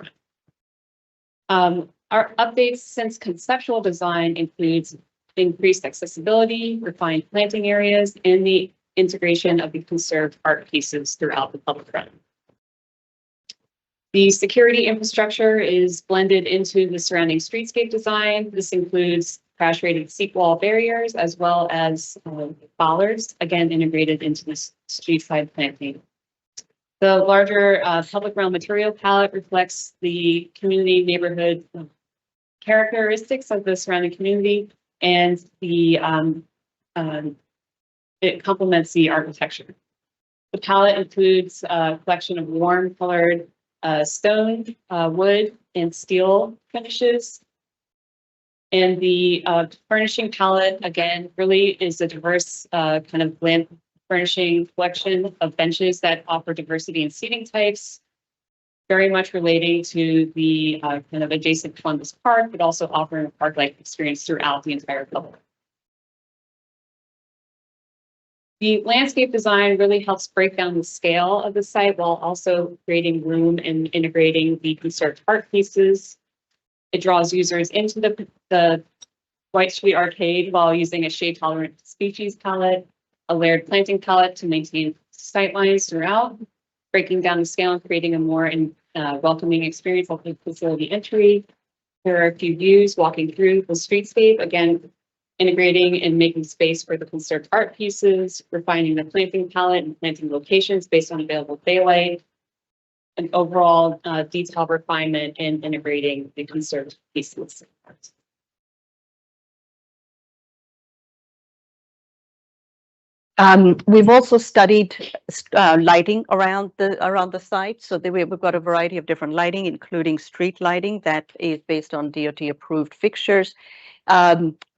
Our updates since conceptual design includes increased accessibility, refined planting areas, and the integration of the conserved art pieces throughout the public realm. The security infrastructure is blended into the surrounding streetscape design. This includes crash-rated seat wall barriers as well as bollards, again integrated into the street side planting. The larger public realm material palette reflects the community neighborhood characteristics of the surrounding community, and it complements the architecture. The palette includes a collection of warm colored stone, wood, and steel finishes. And the furnishing palette, again, really is a diverse kind of land furnishing collection of benches that offer diversity in seating types, very much relating to the kind of adjacent Columbus Park, but also offering a park-like experience throughout the entire building. The landscape design really helps break down the scale of the site while also creating room and integrating the conserved art pieces. It draws users into the White Street Arcade while using a shade-tolerant species palette, a layered planting palette to maintain sight lines throughout, breaking down the scale and creating a more welcoming experience of the facility entry. There are a few views walking through the streetscape, again, integrating and making space for the conserved art pieces, refining the planting palette and planting locations based on available daylight, and overall detail refinement and integrating the conserved pieces. We've also studied lighting around the site. So we've got a variety of different lighting, including street lighting that is based on DOT approved fixtures,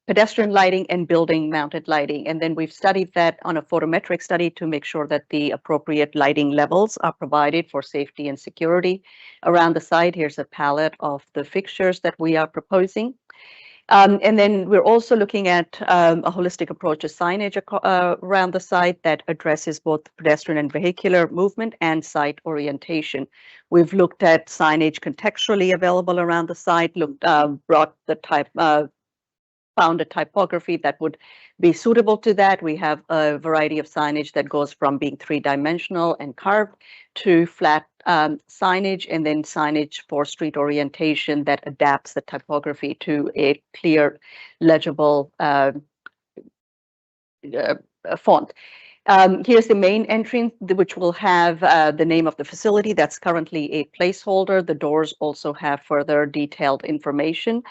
pedestrian lighting, and building mounted lighting. And then we've studied that on a photometric study to make sure that the appropriate lighting levels are provided for safety and security around the site. Here's a palette of the fixtures that we are proposing. And then we're also looking at a holistic approach to signage around the site that addresses both pedestrian and vehicular movement and site orientation. We've looked at signage contextually available around the site, brought the found a typography that would be suitable to that. We have a variety of signage that goes from being three-dimensional and carved to flat signage, and then signage for street orientation that adapts the typography to a clear, legible font. Here's the main entrance, which will have the name of the facility. That's currently a placeholder. The doors also have further detailed information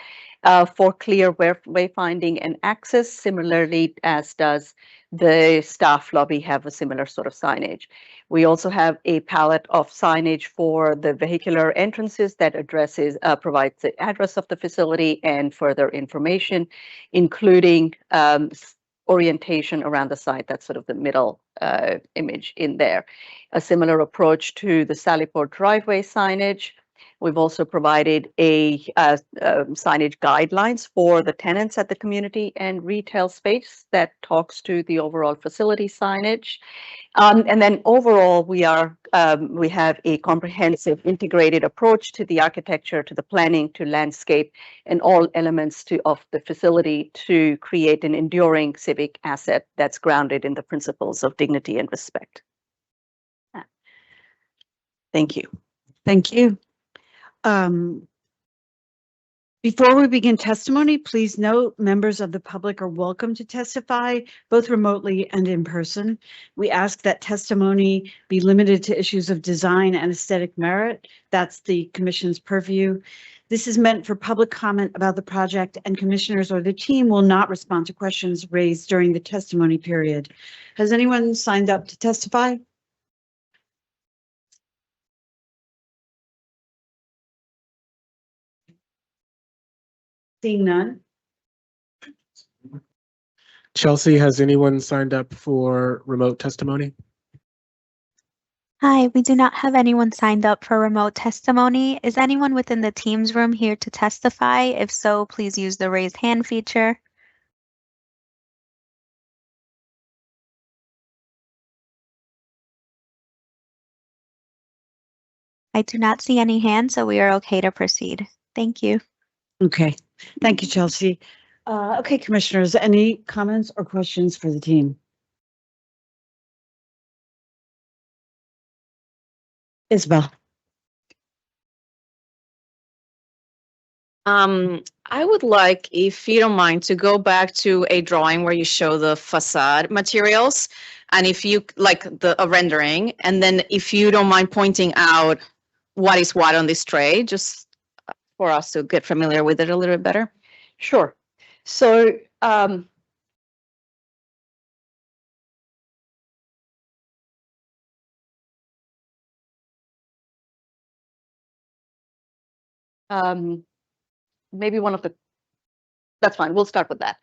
for clear wayfinding and access, similarly as does the staff lobby have a similar sort of signage. We also have a palette of signage for the vehicular entrances that provides the address of the facility and further information, including orientation around the site. That's sort of the middle image in there. A similar approach to the Sallyport driveway signage. We've also provided a signage guidelines for the tenants at the community and retail space that talks to the overall facility signage. And then overall, we have a comprehensive integrated approach to the architecture, to the planning, to landscape, and all elements of the facility to create an enduring civic asset that's grounded in the principles of dignity and respect. Thank you. Thank you. Before we begin testimony, please note members of the public are welcome to testify both remotely and in person. We ask that testimony be limited to issues of design and aesthetic merit. That's the commission's purview. This is meant for public comment about the project, and commissioners or the team will not respond to questions raised during the testimony period. Has anyone signed up to testify? Seeing none. Chelsea, has anyone signed up for remote testimony? Hi, we do not have anyone signed up for remote testimony. Is anyone within the Teams room here to testify? If so, please use the raise hand feature. I do not see any hands, so we are okay to proceed. Thank you. Okay, thank you, Chelsea. Okay, commissioners, any comments or questions for the team? Isabel. I would like, if you don't mind, to go back to a drawing where you show the facade materials, and if you like a rendering, and then if you don't mind pointing out what is what on this tray, just for us to get familiar with it a little bit better. Sure. So maybe one of the, that's fine, we'll start with that.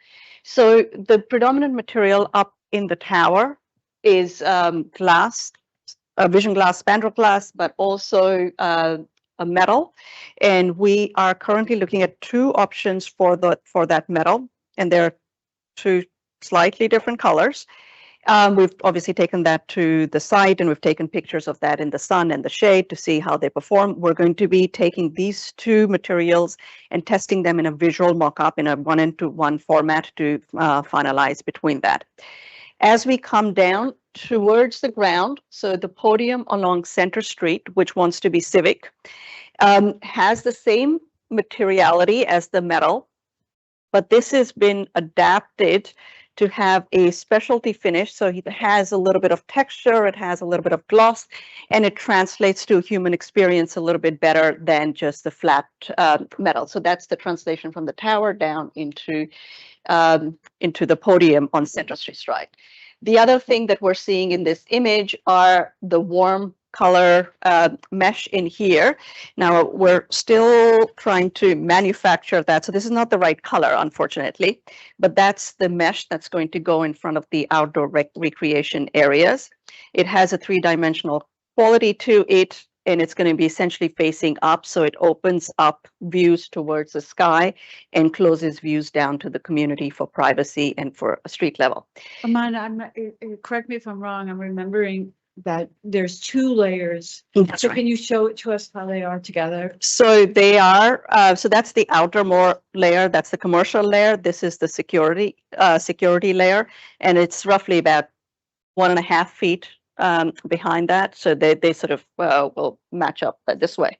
So the predominant material up in the tower is glass, vision glass, spandrel glass, but also a metal. And we are currently looking at two options for that metal, and they're two slightly different colors. We've obviously taken that to the site, and we've taken pictures of that in the sun and the shade to see how they perform. We're going to be taking these two materials and testing them in a visual mock-up in a 1:1 format to finalize between that. As we come down towards the ground, so the podium along Center Street, which wants to be civic, has the same materiality as the metal, but this has been adapted to have a specialty finish. So it has a little bit of texture, it has a little bit of gloss, and it translates to a human experience a little bit better than just the flat metal. So that's the translation from the tower down into the podium on Center Street, right? The other thing that we're seeing in this image are the warm color mesh in here. Now we're still trying to manufacture that. So this is not the right color, unfortunately, but that's the mesh that's going to go in front of the outdoor recreation areas. It has a three-dimensional quality to it, and it's going to be essentially facing up. So it opens up views towards the sky and closes views down to the community for privacy and for a street level. Amanda, correct me if I'm wrong, I'm remembering that there's two layers. That's So right. can you show it to us how they are together? So they are, so that's the outermost layer, that's the commercial layer. This is the security layer, and it's roughly about 1.5 feet behind that. So they sort of will match up this way.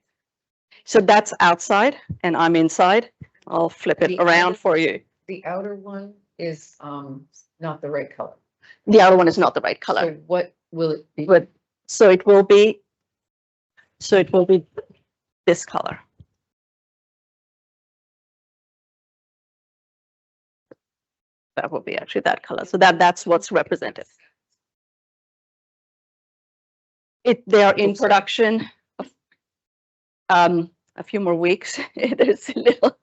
So that's outside and I'm inside. I'll flip it The around outer- for you. The outer one is not the right color. The outer one is not the right color. So what will it be? But so it will be this color. That will be actually that color. So that's what's represented. They are in production a few more weeks. There's a little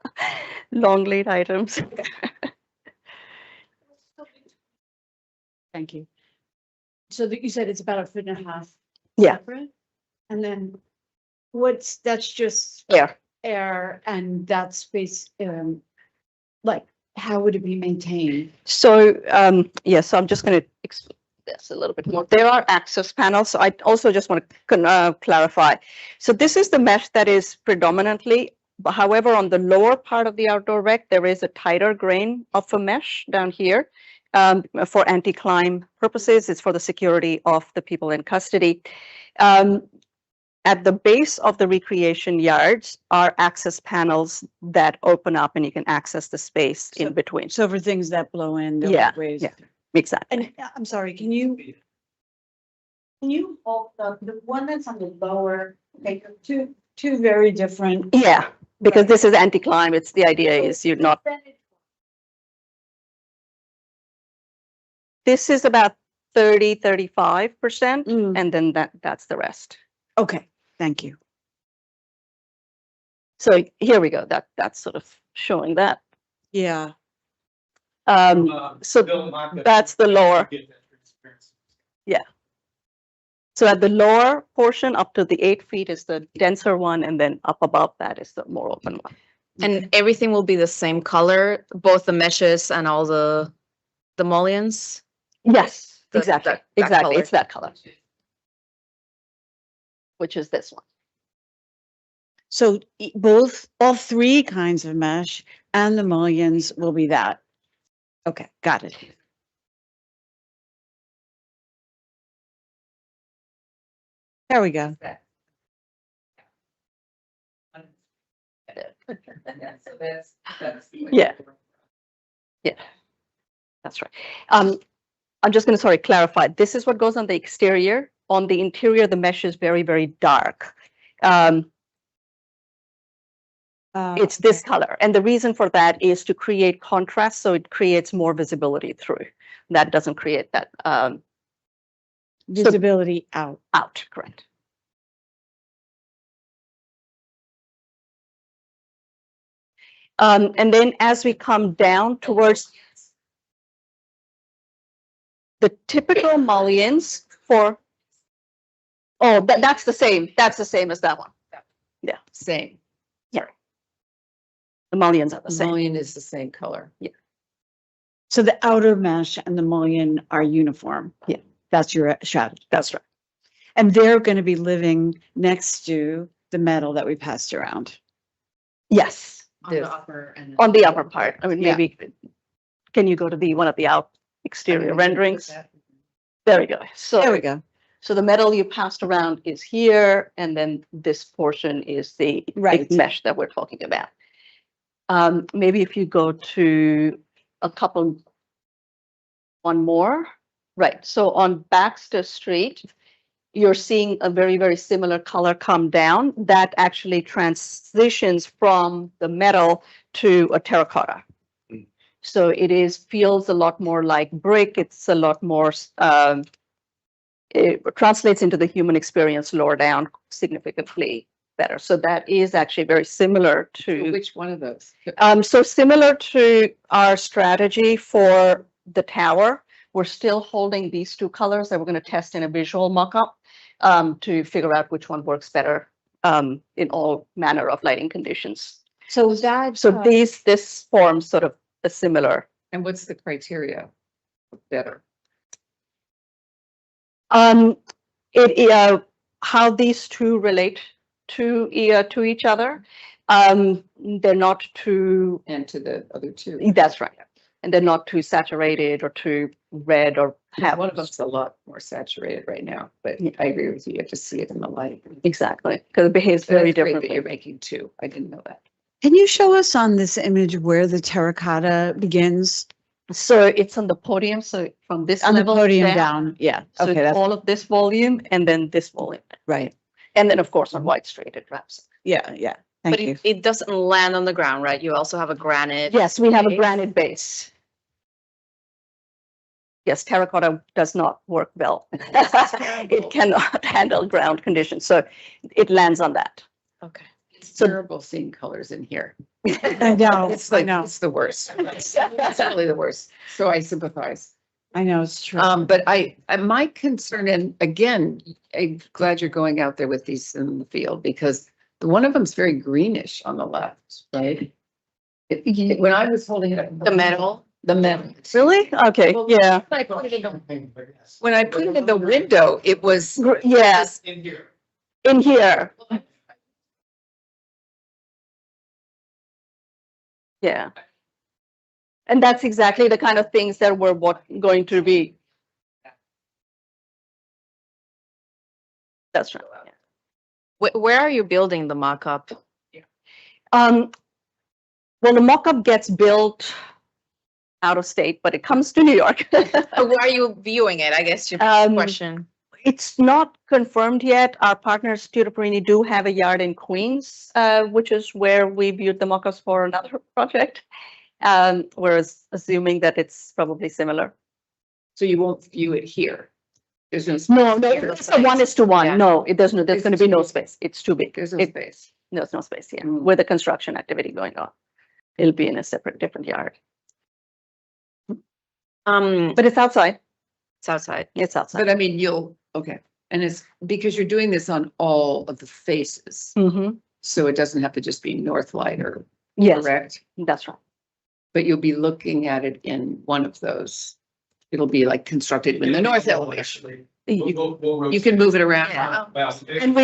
long lead items. Thank you. So that you said it's about 1.5 feet. Yeah. separate? And then that's just air and that space, like, how would it be maintained? So, so I'm just going to explain this a little bit more. There are access panels. So I also just want to clarify. So this is the mesh that is predominantly, however, on the lower part of the outdoor rec, there is a tighter grain of a mesh down here for anti-climb purposes. It's for the security of the people in custody. at the base of the recreation yards are access panels that open up and you can access the space in between. So for things that blow in. the Yeah, ways. yeah. Exactly. And I'm sorry, can you hold the one that's on the lower, okay, Two very different. Yeah, because this is anti-climb. It's the idea is you're not, this is about 35%, and then that's the rest. Okay, thank you. So here we go. That's sort of showing that. Yeah. So that's the lower. Yeah. So at the lower portion, up to the 8 feet is the denser one, and then up above that is the more open one. And everything will be the same color, both the meshes and all the mullions? Yes, The- exactly, that exactly. color. It's that color. Which is this one. So all three kinds of mesh and the mullions will be that. Okay, got it. There we go. Yeah. Yeah, that's right. I'm just going to clarify. This is what goes on the exterior. On the interior, the mesh is very, very dark. It's this color. And the reason for that is to create contrast, so it creates more visibility through. That doesn't create that Visibility out. out, correct. And then as we come down towards the typical mullions for, oh, that's the same. That's the same as that one. Yeah, Same. the mullions are the The same. mullion is the same color. So the outer mesh and the mullion are uniform. Yeah. That's your strategy. That's right. And they're going to be living next to the metal that we passed around. Yes, On the upper and. on the upper part. I mean, Yeah. maybe, can you go to the one of the out exterior renderings? There we go. There we So, go. so the metal you passed around is here, and then this portion is the Right. mesh that we're talking about. Maybe if you go to a couple, one more, right? So on Baxter Street, you're seeing a very, very similar color come down that actually transitions from the metal to a terracotta. So it feels a lot more like brick. It's a lot more, it translates into the human experience lower down significantly better. So that is actually very similar to. Which one of those? So similar to our strategy for the tower, we're still holding these two colors that we're going to test in a visual mock-up to figure out which one works better in all manner of lighting conditions. So that. So this forms sort of a similar. And what's the criteria? Better. How these two relate to each other. They're not too. And to the other two. That's right. And they're not too saturated or too red or have. One of them's a lot more saturated right now, but I agree with you. You have to see it in the light. Exactly, because it behaves So very that's great that differently. you're making two. I didn't know that. Can you show us on this image where the terracotta begins? So it's on the podium, so from this On the level podium down, yeah. So Okay, it's that's all of this volume and then this volume. right. And then, of course, on White Street, it wraps. Yeah, yeah. But Thank you. it doesn't land on the ground, right? You also have a granite. Yes, we have a base. granite base. Yes, terracotta does not work well. It cannot handle ground conditions, so it lands on that. Okay. It's So- terrible seeing colors in here. I know, It's I like, know, it's the worst. It's really the worst. So I sympathize. I know, it's true. But my concern, and again, I'm glad you're going out there with these in the field because the one of them's very greenish on the left, right? When I was holding it up. The metal? The metal. Really? Okay, Well, yeah. When I put it in the window, it was. Yes, In here. in here. Yeah. And that's exactly the kind of things that we're going to be. That's right. Yeah. Where are you building the mock-up? Well, the mock-up gets built out of state, but it comes to New York. Where are you viewing it? I guess your question. It's not confirmed yet. Our partners, Tutor Perini, do have a yard in Queens, which is where we viewed the mock-ups for another project. Whereas assuming that it's probably similar. So you won't view it here? There's no. No, it's a 1:1. Yeah. No, there's It's going to be too no big. space. It's too big. There's no It- space. There's no space here Mm. with the construction activity going on. It'll be in a different yard, but it's outside. It's outside. It's outside. But I mean, okay. And it's because you're doing this on all of the faces. Mhm. So it doesn't have to just be north light or Yes, correct, that's right. but you'll be looking at it in one of those. It'll be like constructed in the north elevation. You can move it around. And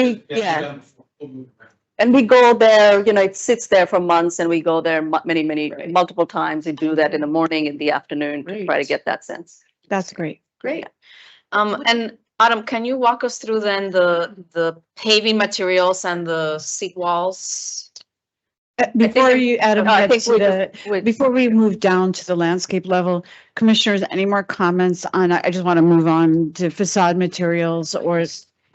and we go there, it sits there for months and we go there many, Right. multiple times. We do that in the morning, in the afternoon to try to Great. get that sense. That's great. Great. And Adam, can you walk us through then the paving materials and the seat walls? Before you, Adam, I get think to the, before we move down to the landscape level, commissioners, any more comments on, I just want to move on to facade materials or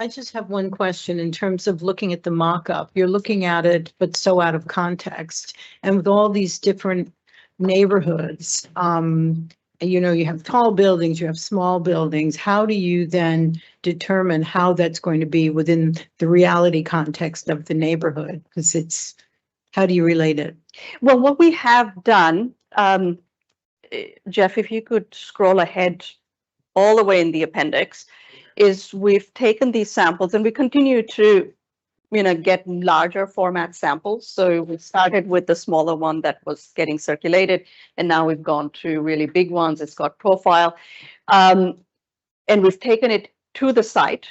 I just have one question in terms of looking at the mock-up. You're looking at it, but so out of context. And with all these different neighborhoods, you have tall buildings, you have small buildings. How do you then determine how that's going to be within the reality context of the neighborhood? Because how do you relate it? Well, what we have done, Jeff, if you could scroll ahead all the way in the appendix, is we've taken these samples and we continue to, get larger format samples. So we started with the smaller one that was getting circulated, and now we've gone to really big ones. It's got profile. And we've taken it to the site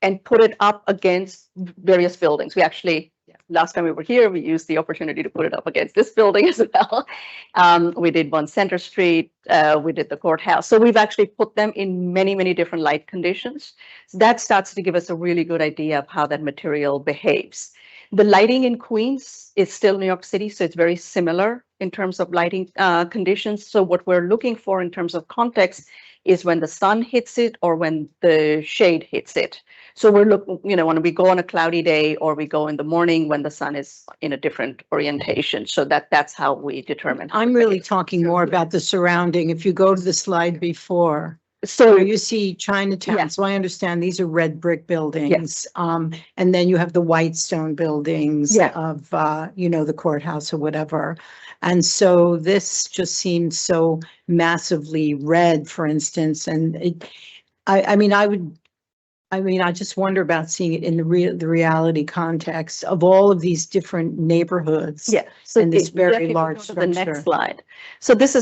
and put it up against various buildings. We actually, last time we were here, we used the opportunity to put it up against this building as well. We did one Center Street, we did the courthouse. So we've actually put them in many, many different light conditions. So that starts to give us a really good idea of how that material behaves. The lighting in Queens is still New York City, so it's very similar in terms of lighting conditions. So what we're looking for in terms of context is when the sun hits it or when the shade hits it. So we're looking, when we go on a cloudy day or we go in the morning when the sun is in a different orientation. So that's how we determine. I'm really talking more about the surrounding. If you go to the slide before, So you see Chinatown. Yeah. So I understand these are red brick buildings. And then you have the white stone buildings Yeah. of, the courthouse or whatever. And so this just seems so massively red, for instance, and I just wonder about seeing it in the reality context of all of these different neighborhoods. yeah. So in this Jeff, very if you large go to the next structure. slide. So this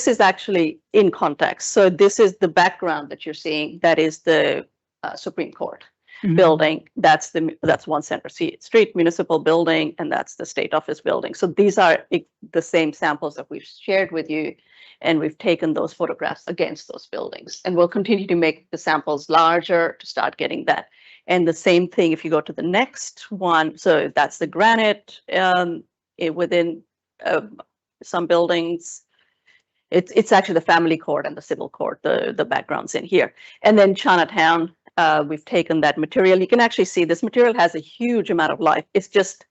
is actually in context. So this is the background that you're seeing. That is the Supreme Court Mhm. building. That's One Center Street Municipal Building, and that's the State Office Building. So these are the same samples that we've shared with you, and we've taken those photographs against those buildings. And we'll continue to make the samples larger to start getting that. And the same thing if you go to the next one. So that's the granite within some buildings. It's actually the family court and the civil court, the backgrounds in here. And then Chinatown, we've taken that material. You can actually see this material has a huge amount of life. It's just,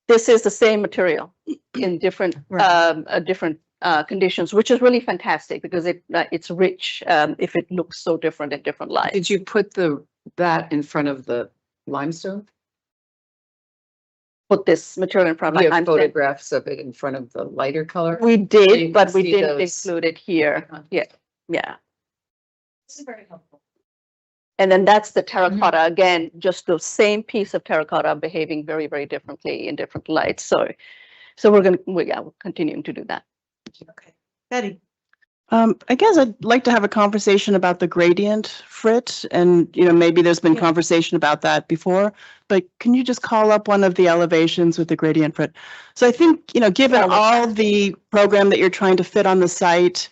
this is the same material in different different conditions, which is really fantastic because it's rich if it looks so different in different lights. Did you put that in front of the limestone? Put this material in front of You my have photographs of it in front of the lighter color? We you did, can but we see didn't those. include it here. Uh-huh. Yeah. This is very helpful. And then that's the terracotta, again, just the same piece of terracotta behaving very, very differently in different lights. So we're continuing to do that. Okay. Betty. I guess I'd like to have a conversation about the gradient, Frit, and maybe there's been conversation about that before, but can you just call up one of the elevations with the gradient, Frit? So I think, given all the program that you're trying to fit on the site,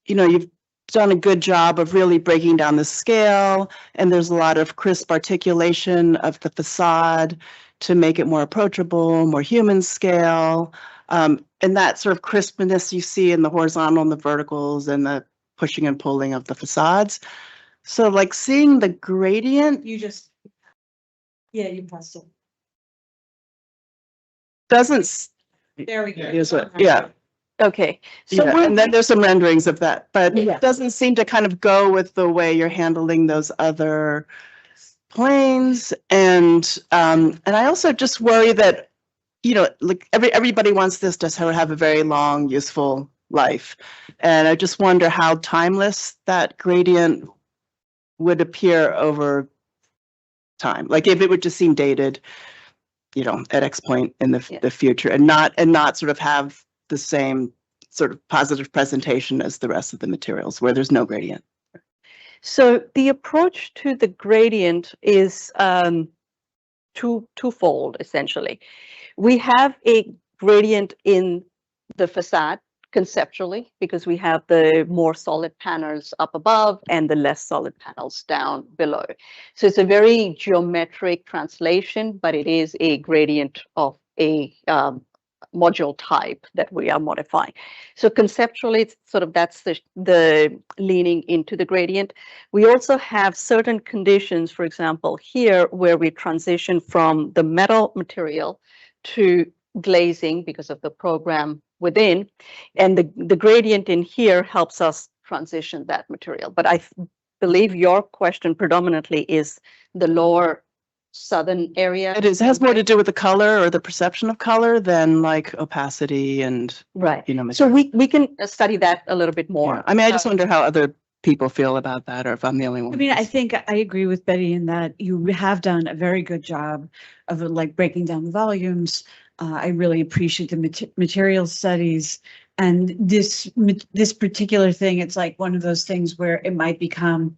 you've done a good job of really breaking down the scale, and there's a lot of crisp articulation of the facade to make it more approachable, more human scale. And that sort of crispness you see in the horizontal and the verticals and the pushing and pulling of the facades. So like seeing the gradient You just, yeah, you pressed it. doesn't, There we go. is it? Yeah. Okay, so Yeah, we're- and then there's some renderings of that, but Yeah. it doesn't seem to kind of go with the way you're handling those other planes. And I also just worry that, you know, like everybody wants this to have a very long, useful life. And I just wonder how timeless that gradient would appear over time. Like if it would just seem dated, you know, at X point in the future and not sort of have the same sort of positive presentation as the rest of the materials where there's no gradient. So the approach to the gradient is twofold, essentially. We have a gradient in the facade conceptually because we have the more solid panels up above and the less solid panels down below. So it's a very geometric translation, but it is a gradient of a module type that we are modifying. So conceptually, it's sort of that's the leaning into the gradient. We also have certain conditions, for example, here where we transition from the metal material to glazing because of the program within, and the gradient in here helps us transition that material. But I believe your question predominantly is the lower southern area. It has more to do with the color or the perception of color than like opacity and, Right. you know. So we can study that a little bit more. Yeah. I mean, I just wonder how other people feel about that or if I'm the only one. I mean, I think I agree with Betty in that you have done a very good job of like breaking down the volumes. I really appreciate the material studies, and this particular thing. It's like one of those things where it might become,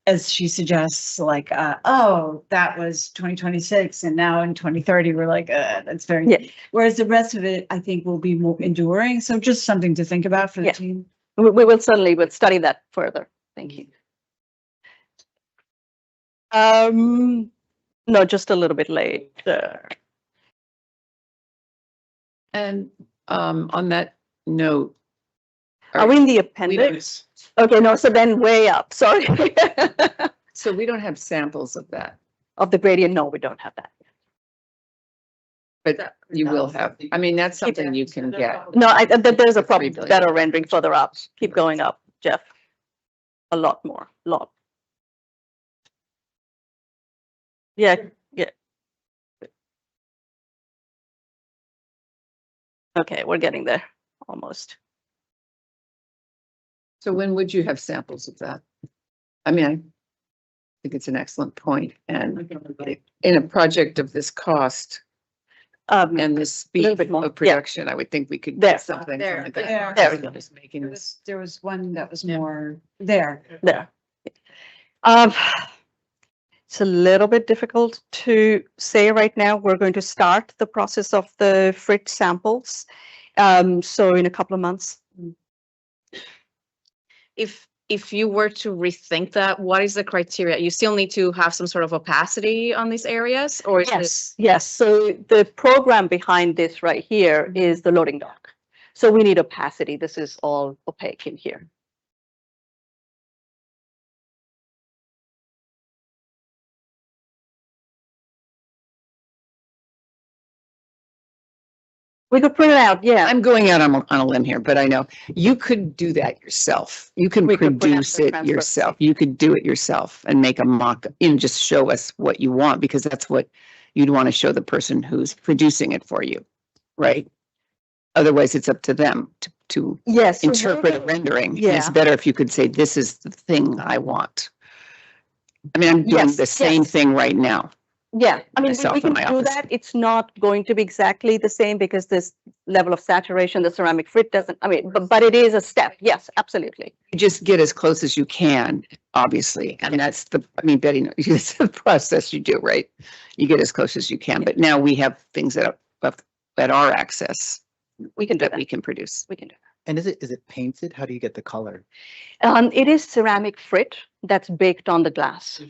as she suggests, like, oh, that was 2026, and now in 2030 we're like, that's very. Yeah. Whereas the rest of it, I think, will be more enduring. So just something to think about for the team. We will certainly study that further. Thank you. No, just a little bit later. And on that note. Are we in the appendix? Okay, no, so then way up, sorry. So we don't have samples of that, Of the gradient, no, we don't have that. but you will have. I mean, that's something you can get. No, there's a probably 3 billion. better rendering further up. Keep going up, Jeff. A lot more, lot. Yeah, yeah. Okay, we're getting there, almost. So when would you have samples of that? I mean, I think it's an excellent point. And in a project of this cost and this speed bit more, of production, I would think we could There. get something There, from there. that. There we go. Just making this. There was one that was more there. There. It's a little bit difficult to say right now. We're going to start the process of the Frit samples. So in a couple of months. If you were to rethink that, what is the criteria? You still need to have some sort of opacity on these areas, or is this? Yes. So the program behind this right here is the loading dock. So we need opacity. This is all opaque in here. We could print it out, yeah. I'm going out on a limb here, but I know you could do that yourself. You can We could print out produce the it transfer. yourself. You could do it yourself and make a mock and just show us what you want, because that's what you'd want to show the person who's producing it for you, right? Otherwise, it's up to them to Yes. so interpret a we're- rendering. And Yeah. it's better if you could say, this is the thing I want. I mean, I'm doing Yes, the same yes. thing right now. Yeah, I mean, myself we in can my do office. that. It's not going to be exactly the same because this level of saturation, the ceramic frit doesn't, I mean, but it is a step. Yes, absolutely. You just get as close as you can, obviously. And that's I mean, Betty, knows, it's the process you do, right? You get as close as you can, but now we have things that are at our access We can do that that. we can produce. We can do And is it painted? How do you get the color? It is ceramic frit that's baked on the glass.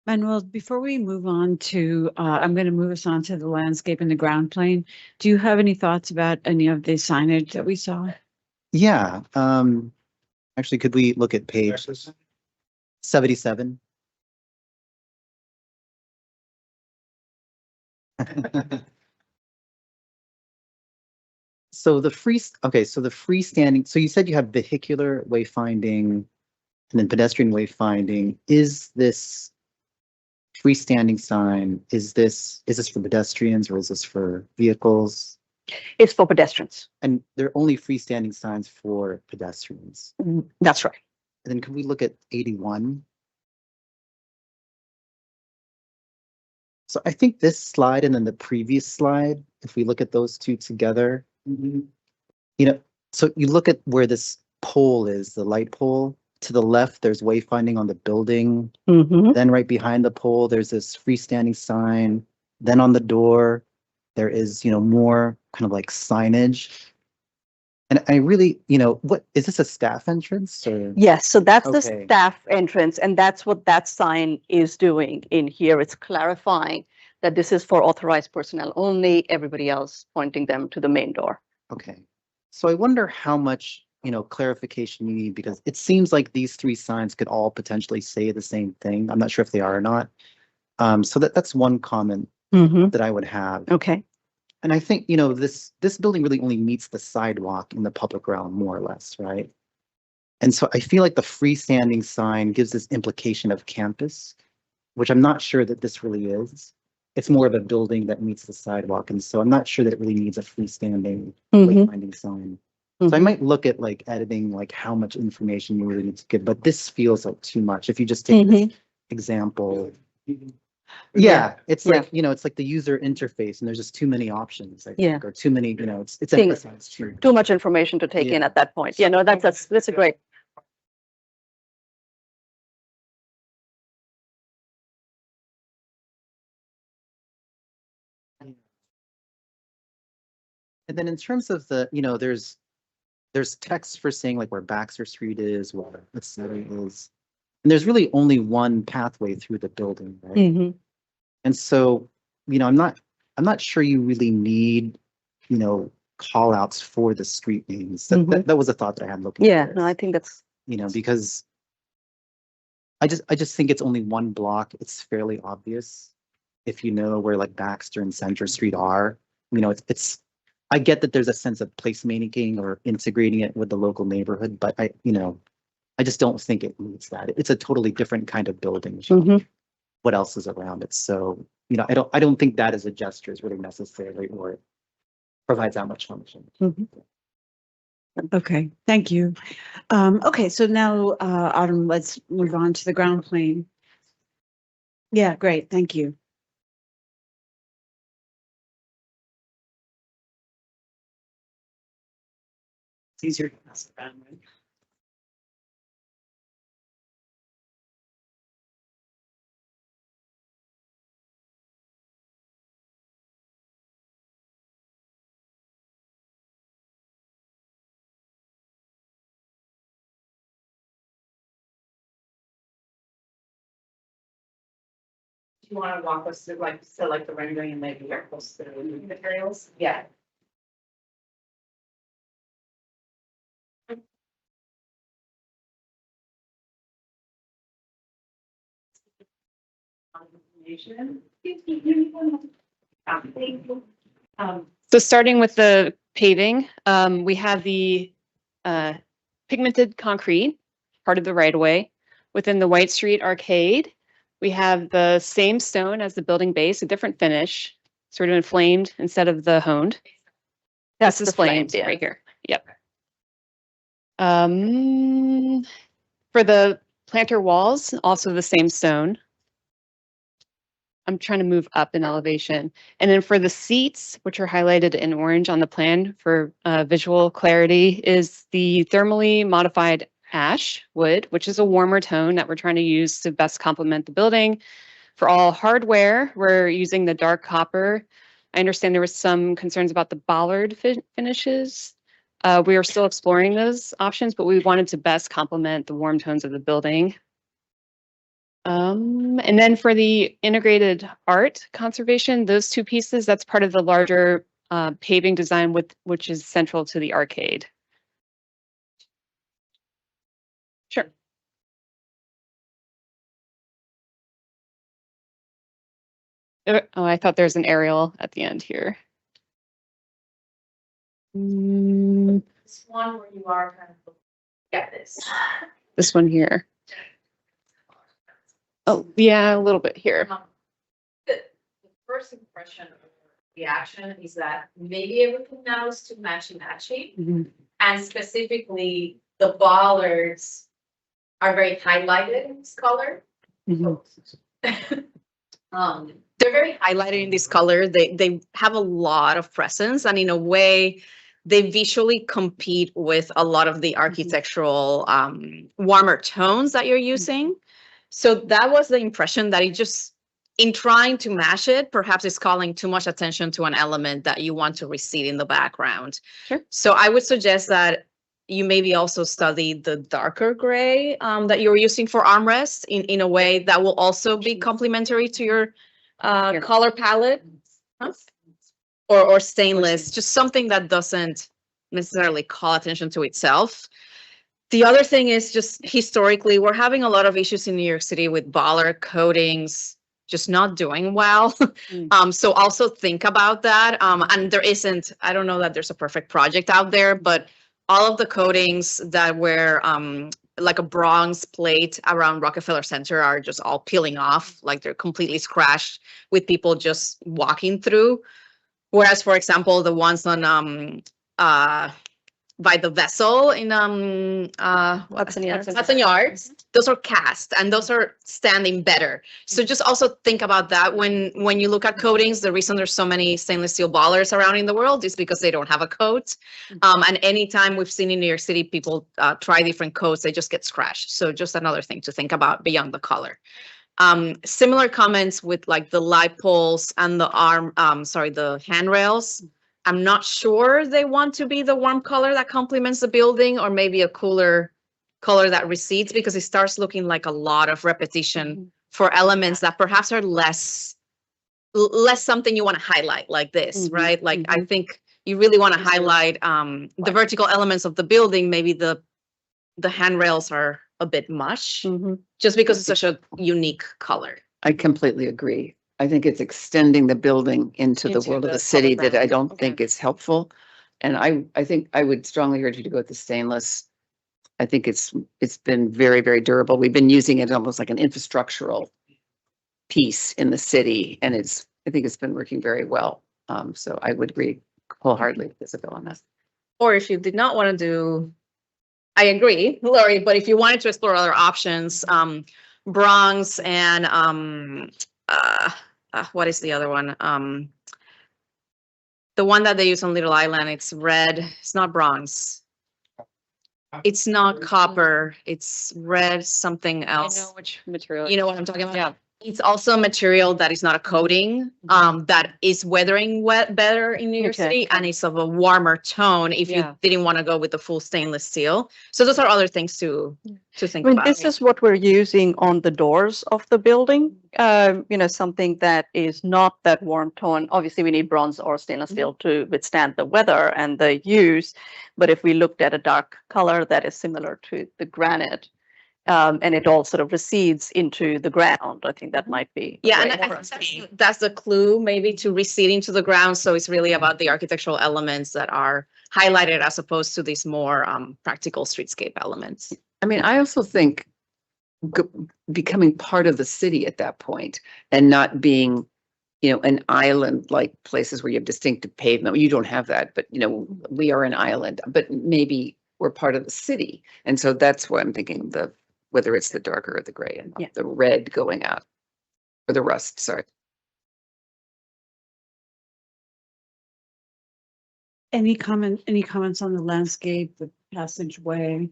Manuel, before we move on to, I'm going to move us on to the landscape and the ground plane. Do you have any thoughts about any of the signage that we saw? Yeah, actually, could we look at page 77? So the freestanding, so you said you have vehicular wayfinding and then pedestrian wayfinding. Is this freestanding sign, is this for pedestrians or is this for vehicles? It's for pedestrians. And there are only freestanding signs for pedestrians. That's right. And then can we look at 81? So I think this slide and then the previous slide, if we look at those two together, you know, so you look at where this pole is, the light pole. To the left, there's wayfinding on the building. Then right behind the pole, there's this freestanding sign. Then on the door, there is, more kind of like signage. And I really, what is this, a staff entrance or? Yes, so that's the Okay. staff entrance, and that's what that sign is doing in here. It's clarifying that this is for authorized personnel only, everybody else pointing them to the main door. Okay. So I wonder how much, clarification you need, because it seems like these three signs could all potentially say the same thing. I'm not sure if they are or not. So that's one comment that I would have. Okay. And I think, this building really only meets the sidewalk in the public realm, more or less, right? And so I feel like the freestanding sign gives this implication of campus, which I'm not sure that this really is. It's more of a building that meets the sidewalk. And so I'm not sure that it really needs a freestanding wayfinding sign. So I might look at like editing, like how much information you really need to give, but this feels like too much. If you just take this example. Yeah, it's like, it's like the user interface and there's just too many options, I think, or too many, it's emphasized too. Too much information to take in at that point. Yeah, no, that's a great. And then in terms of the, there's text for saying like where Baxter Street is, where the city is. And there's really only one pathway through the building, right? And so, I'm not sure you really need, call outs for the street names. That was a thought that I had looking. Yeah, at no, this, I think that's. Because I just think it's only one block. It's fairly obvious if you know where like Baxter and Center Street are. It's I get that there's a sense of placemaking or integrating it with the local neighborhood, but I just don't think it needs that. It's a totally different kind of building. What else is around it? So, I don't think that as a gesture is really necessary or provides that much function. Okay, thank you. Okay, so now, Autumn, let's move on to the ground plane. Yeah, great, thank you. It's easier to pass it around, right? Do you want to walk us through like the rendering and maybe walk us through the materials? Yeah. So starting with the paving, we have the pigmented concrete, part of the right of way. Within the White Street Arcade, we have the same stone as the building base, a different finish, sort of inflamed instead of the honed. That's This the is flamed flames, yeah. right here. Yep. For the planter walls, also the same stone. I'm trying to move up in elevation. And then for the seats, which are highlighted in orange on the plan for visual clarity, is the thermally modified ash wood, which is a warmer tone that we're trying to use to best complement the building. For all hardware, we're using the dark copper I understand there was some concerns about the bollard finishes. We are still exploring those options, but we wanted to best complement the warm tones of the building. And then for the integrated art conservation, those two pieces, that's part of the larger paving design which is central to the arcade. Sure. Oh, I thought there's an aerial at the end here. This one where you are kind of looking at this. This one here. Oh, yeah, a little bit here. The first impression of reaction is that maybe everything now is too matchy, and specifically the bollards are very highlighted in this color. They're very highlighted in this color. They have a lot of presence, and in a way, they visually compete with a lot of the architectural warmer tones that you're using. So that was the impression that it just, in trying to match it, perhaps it's calling too much attention to an element that you want to recede in the background. Sure. So I would suggest that you maybe also study the darker gray that you're using for armrests in a way that will also be complementary to your color palette. Or stainless, just something that doesn't necessarily call attention to itself. The other thing is just historically, we're having a lot of issues in New York City with bollard coatings just not doing well. So also think about that. And there isn't, I don't know that there's a perfect project out there, but all of the coatings that were like a bronze plate around Rockefeller Center are just all peeling off, like they're completely scratched with people just walking through. Whereas, for example, the ones on by the vessel in Hudson Yards, those are cast and those are standing better. So just also think about that when you look at coatings. The reason there's so many stainless steel bollards around in the world is because they don't have a coat. And anytime we've seen in New York City people try different coats, they just get scratched. So just another thing to think about beyond the color. Similar comments with like the light poles and the the handrails. I'm not sure they want to be the warm color that complements the building, or maybe a cooler color that recedes, because it starts looking like a lot of repetition for elements that perhaps are less something you want to highlight like this, right? Like I think you really want to highlight the vertical elements of the building. Maybe the handrails are a bit much, just because it's such a unique color. I completely agree. I think it's extending the building into the world of the city that I don't think is helpful. And I think I would strongly urge you to go with the stainless. I think it's been very, very durable. We've been using it almost like an infrastructural piece in the city, and I think it's been working very well. So I would agree wholeheartedly with Isabel on that. Or if you did not want to do, I agree, Lori, but if you wanted to explore other options, bronze and what is the other one? The one that they use on Little Island, it's red. It's not bronze. It's not copper. It's red something else. I know which material. You know what I'm talking about? Yeah. It's also a material that is not a coating, that is weathering better in New York City, and it's of a warmer tone if you didn't want to go with the full stainless steel. So those are other things to think about. This is what we're using on the doors of the building. Something that is not that warm tone. Obviously, we need bronze or stainless steel to withstand the weather and the use. But if we looked at a dark color that is similar to the granite, and it all sort of recedes into the ground, I think that might be. Yeah, and I think that's the clue, maybe, to receding to the ground. So it's really about the architectural elements that are highlighted as opposed to these more practical streetscape elements. I mean, I also think becoming part of the city at that point and not being, an island, like places where you have distinctive pavement. You don't have that, but we are an island, but maybe we're part of the city. And so that's why I'm thinking whether it's the darker or the gray and the red going out, or the rust, sorry. Any comments on the landscape, the passageway?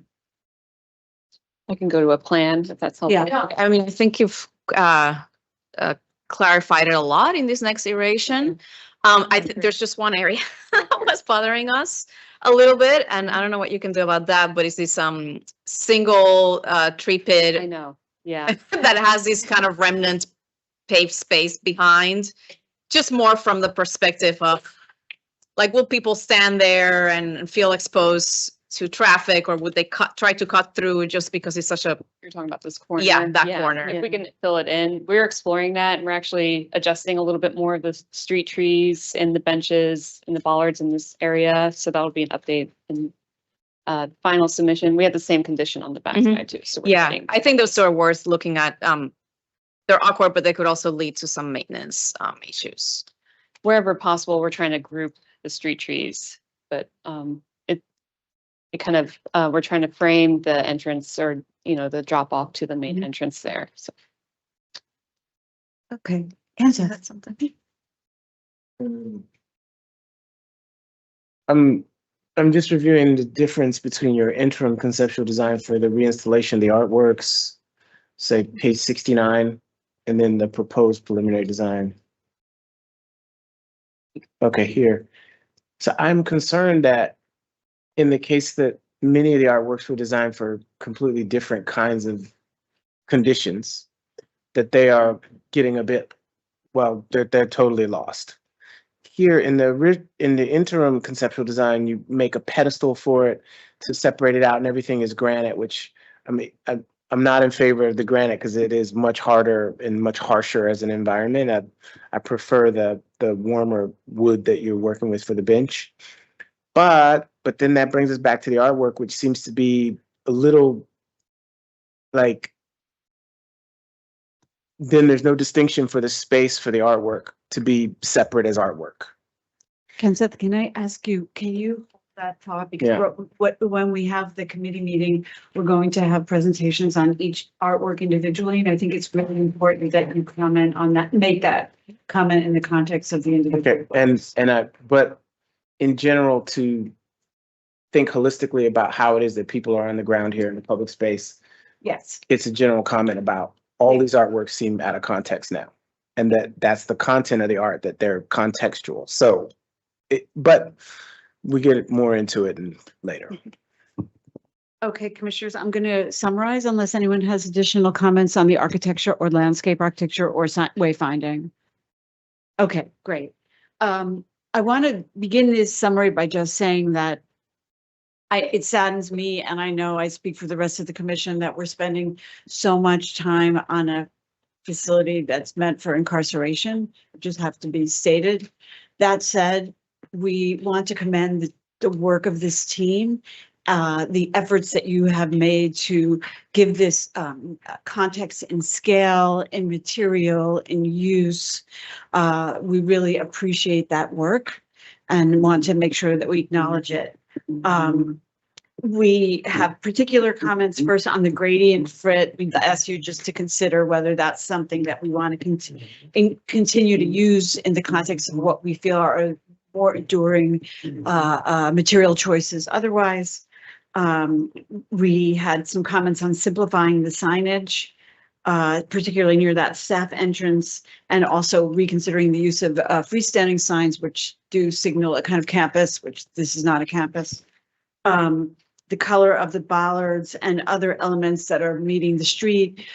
I can go to a plan if that's helpful. Yeah, I mean, I think you've clarified it a lot in this next iteration. There's just one area that was bothering us a little bit, and I don't know what you can do about that, but it's this single tree I pit know, yeah. that has this kind of remnant paved space behind, just more from the perspective of like, will people stand there and feel exposed to traffic, or would they try to cut through just because it's such a, You're talking about this corner. Yeah, that corner. If we can fill it in, we're exploring that and we're actually adjusting a little bit more of the street trees and the benches and the bollards in this area. So that'll be an update in final submission. We have the same condition on the backside too. So we're yeah, getting- I think those are worth looking at. They're awkward, but they could also lead to some maintenance issues. wherever possible, we're trying to group the street trees, but it kind of, we're trying to frame the entrance or, the drop off to the main entrance there. So Okay. Kansas. That's something. I'm just reviewing the difference between your interim conceptual design for the reinstallation of the artworks, say page 69, and then the proposed preliminary design. Okay, here. So I'm concerned that in the case that many of the artworks were designed for completely different kinds of conditions, that they are getting a bit, well, they're totally lost. Here in the interim conceptual design, you make a pedestal for it to separate it out, and everything is granite, which I mean, I'm not in favor of the granite because it is much harder and much harsher as an environment. I prefer the warmer wood that you're working with for the bench. But then that brings us back to the artwork, which seems to be a little like, then there's no distinction for the space for the artwork to be separate as artwork. Kenseth, can I ask you, can you hold that thought? Because Yeah. when we have the committee meeting, we're going to have presentations on each artwork individually. And I think it's really important that you comment on that, make that comment in the context of the individual. Okay, but in general, to think holistically about how it is that people are on the ground here in the public space, Yes. it's a general comment about all these artworks seem out of context now. And that's the content of the art, that they're contextual. So, but we get more into it later. Okay, commissioners, I'm going to summarize unless anyone has additional comments on the architecture or landscape architecture or wayfinding. Okay, great. I want to begin this summary by just saying that it saddens me, and I know I speak for the rest of the commission, that we're spending so much time on a facility that's meant for incarceration. It just have to be stated. That said, we want to commend the work of this team, the efforts that you have made to give this context and scale and material and use. We really appreciate that work and want to make sure that we acknowledge it. We have particular comments first on the gradient frit. We've asked you just to consider whether that's something that we want to continue to use in the context of what we feel are more enduring material choices. Otherwise, we had some comments on simplifying the signage, particularly near that staff entrance, and also reconsidering the use of freestanding signs, which do signal a kind of campus, which this is not a campus. The color of the bollards and other elements that are meeting the street,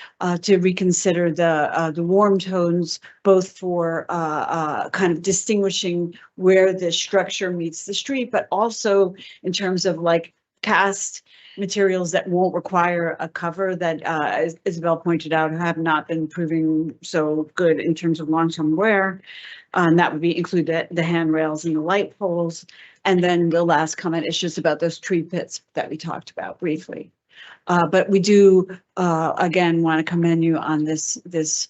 to reconsider the warm tones, both for kind of distinguishing where the structure meets the street, but also in terms of like cast materials that won't require a cover that, as Isabel pointed out, have not been proving so good in terms of long-term wear. That would include the handrails and the light poles. And then the last comment is just about those tree pits that we talked about briefly. But we do, again, want to commend you on this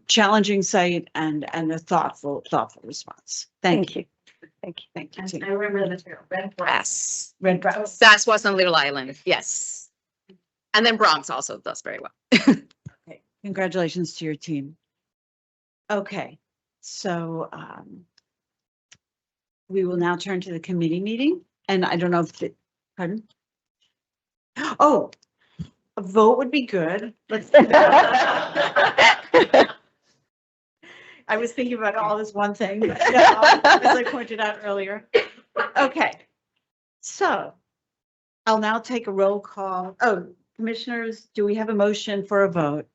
challenging site and a thoughtful response. Thank you. Thank you. Thank you. I remember the material, red brass. Yes. Red Brass. That was on Little Island. Yes. And then Bronx also does very well. Okay. Congratulations to your team. Okay, so we will now turn to the committee meeting, and I don't know if pardon? Oh, a vote would be good. Let's do that. I was thinking about all as one thing, but no, as I pointed out earlier. Okay. So I'll now take a roll call. Oh, commissioners, do we have a motion for a vote?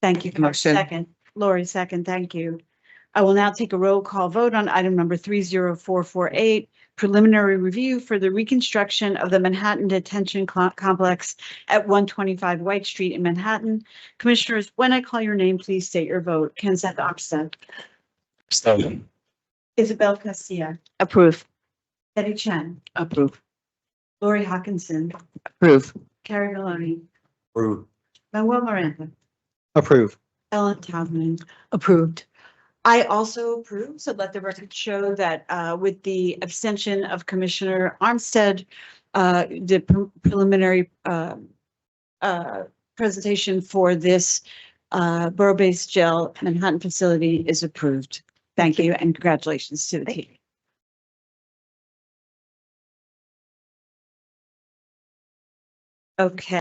Thank you. Motion. Second, Lori, second, thank you. I will now take a roll call vote on item number 30448, preliminary review for the reconstruction of the Manhattan Detention Complex at 125 White Street in Manhattan. Commissioners, when I call your name, please state your vote. Kenseth Armstead. Isabel Casilla. Approve. Betty Chen. Approve. Lori Hawkinson. Approve. Carrie Maloney. Approve. Manuel Miranda. Approve. Ellen Taubman. Approved. I also approve, so let the record show that with the abstention of Commissioner Armstead, the preliminary presentation for this borough-based jail Manhattan facility is approved. Thank you and congratulations to the team. Okay.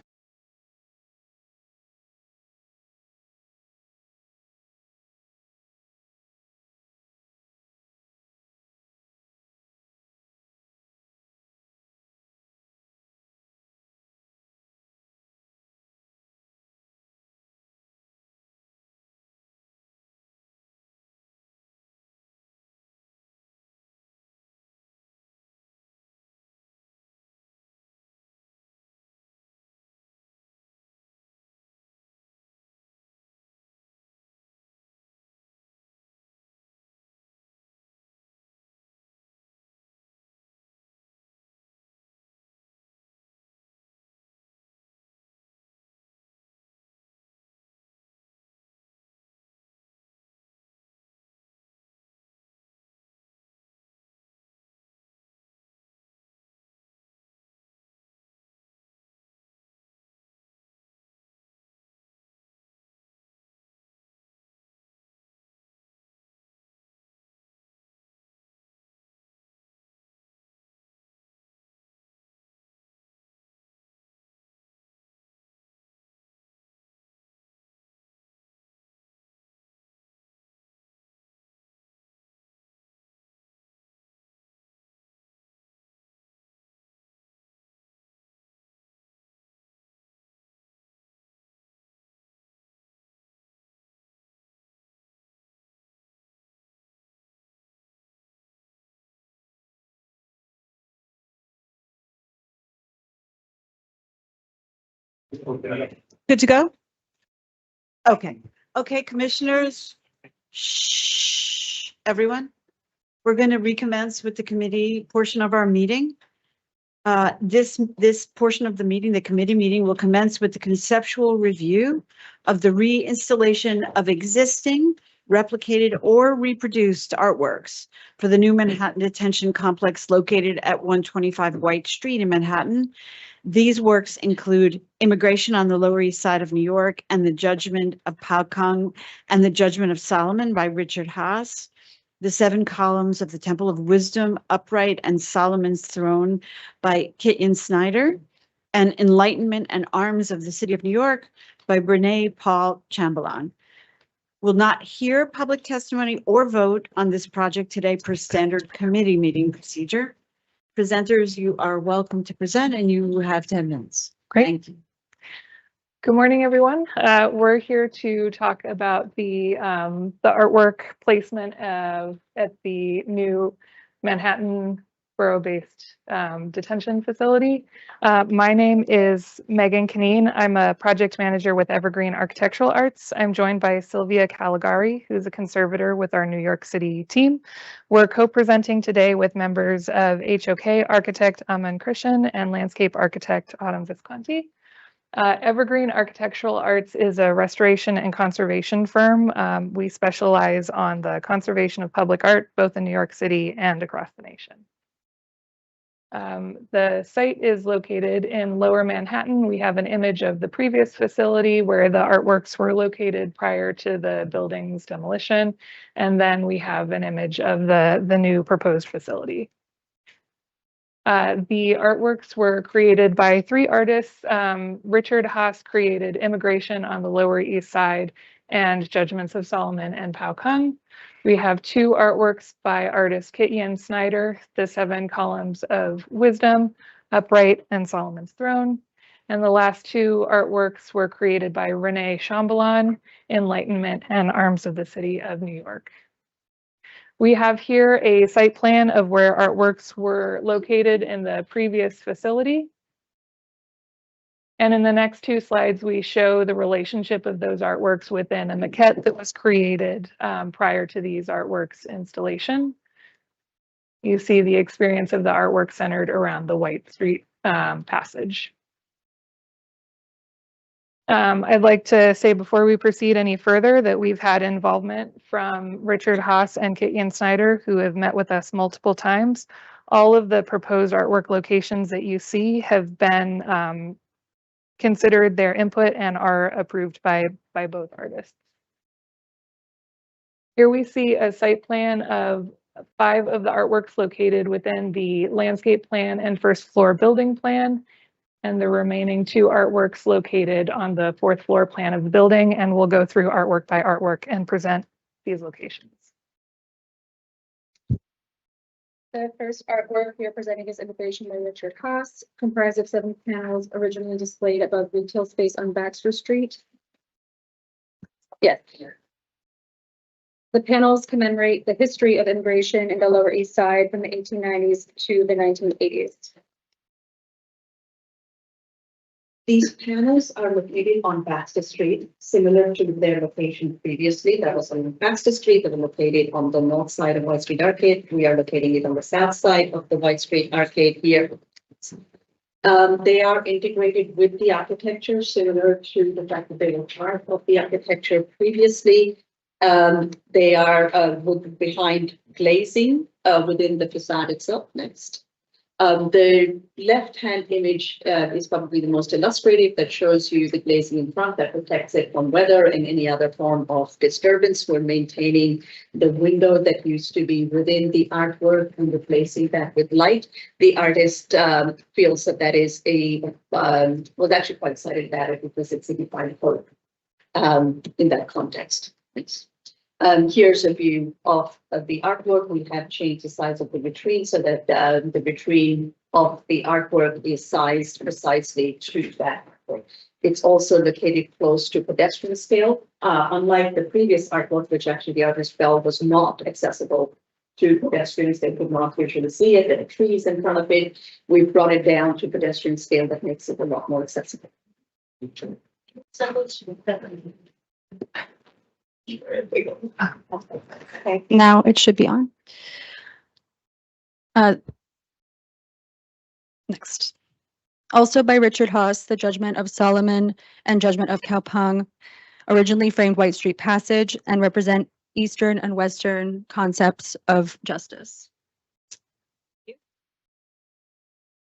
Good to go? Okay. Okay, commissioners. Shh, everyone. We're going to recommence with the committee portion of our meeting. This portion of the meeting, the committee meeting, will commence with the conceptual review of the reinstallation of existing, replicated, or reproduced artworks for the new Manhattan Detention Complex located at 125 White Street in Manhattan. These works include Immigration on the Lower East Side of New York and the Judgment of Pao Kang and the Judgment of Solomon by Richard Haas, The Seven Columns of the Temple of Wisdom, Upright, and Solomon's Throne by Kityan Snyder, and Enlightenment and Arms of the City of New York by Brene Paul Chamberlain. Will not hear public testimony or vote on this project today per standard committee meeting procedure. Presenters, you are welcome to present and you have 10 minutes. Great. Thank you. Good morning, everyone. We're here to talk about the artwork placement at the new Manhattan Borough-based detention facility. My name is Megan Canine. I'm a project manager with Evergreen Architectural Arts. I'm joined by Sylvia Caligari, who's a conservator with our New York City team. We're co-presenting today with members of HOK architect Aman Krishan and landscape architect Autumn Visconti. Evergreen Architectural Arts is a restoration and conservation firm. We specialize on the conservation of public art, both in New York City and across the nation. The site is located in Lower Manhattan. We have an image of the previous facility where the artworks were located prior to the building's demolition. And then we have an image of the new proposed facility. The artworks were created by 3 artists. Richard Haas created Immigration on the Lower East Side, and Judgments of Solomon and Pao Kung. We have 2 artworks by artist Kit Yen Snyder, The 7 Columns of Wisdom, Upright, and Solomon's Throne. And the last 2 artworks were created by Renee Chambellan, Enlightenment and Arms of the City of New York. We have here a site plan of where artworks were located in the previous facility. And in the next 2 slides, we show the relationship of those artworks within a maquette that was created prior to these artworks installation. You see the experience of the artwork centered around the White Street passage. I'd like to say before we proceed any further that we've had involvement from Richard Haas and Kit Yen Snyder, who have met with us multiple times. All of the proposed artwork locations that you see have been considered their input and are approved by both artists. Here we see a site plan of 5 of the artworks located within the landscape plan and first floor building plan, and the remaining 2 artworks located on the 4th floor plan of the building, and we'll go through artwork by artwork and present these locations. The first artwork we are presenting is Immigration by Richard Haas, comprised of 7 panels originally displayed above retail space on Baxter Street. Yes. The panels commemorate the history of immigration in the Lower East Side from the 1890s to the 1980s. These panels are located on Baxter Street, similar to their location previously. That was on Baxter Street. They were located on the north side of White Street Arcade. We are locating it on the south side of the White Street Arcade here. They are integrated with the architecture, similar to the fact that they were part of the architecture previously. They are behind glazing within the facade itself. Next. The left-hand image is probably the most illustrative, that shows you the glazing in front that protects it from weather and any other form of disturbance. We're maintaining the window that used to be within the artwork and replacing that with light. The artist feels that that is was actually quite excited about it because it signified hope in that context. Thanks. Here's a view of the artwork. We have changed the size of the vitrine so that the vitrine of the artwork is sized precisely to that artwork. It's also located close to pedestrian scale, unlike the previous artwork, which actually the artist felt was not accessible to pedestrians. They could not visually see it. There are trees in front of it. We've brought it down to pedestrian scale that makes it a lot more accessible. Okay, now it should be on. Next. Also by Richard Haas, The Judgment of Solomon and Judgment of Pao Kung originally framed White Street Passage and represent Eastern and Western concepts of justice.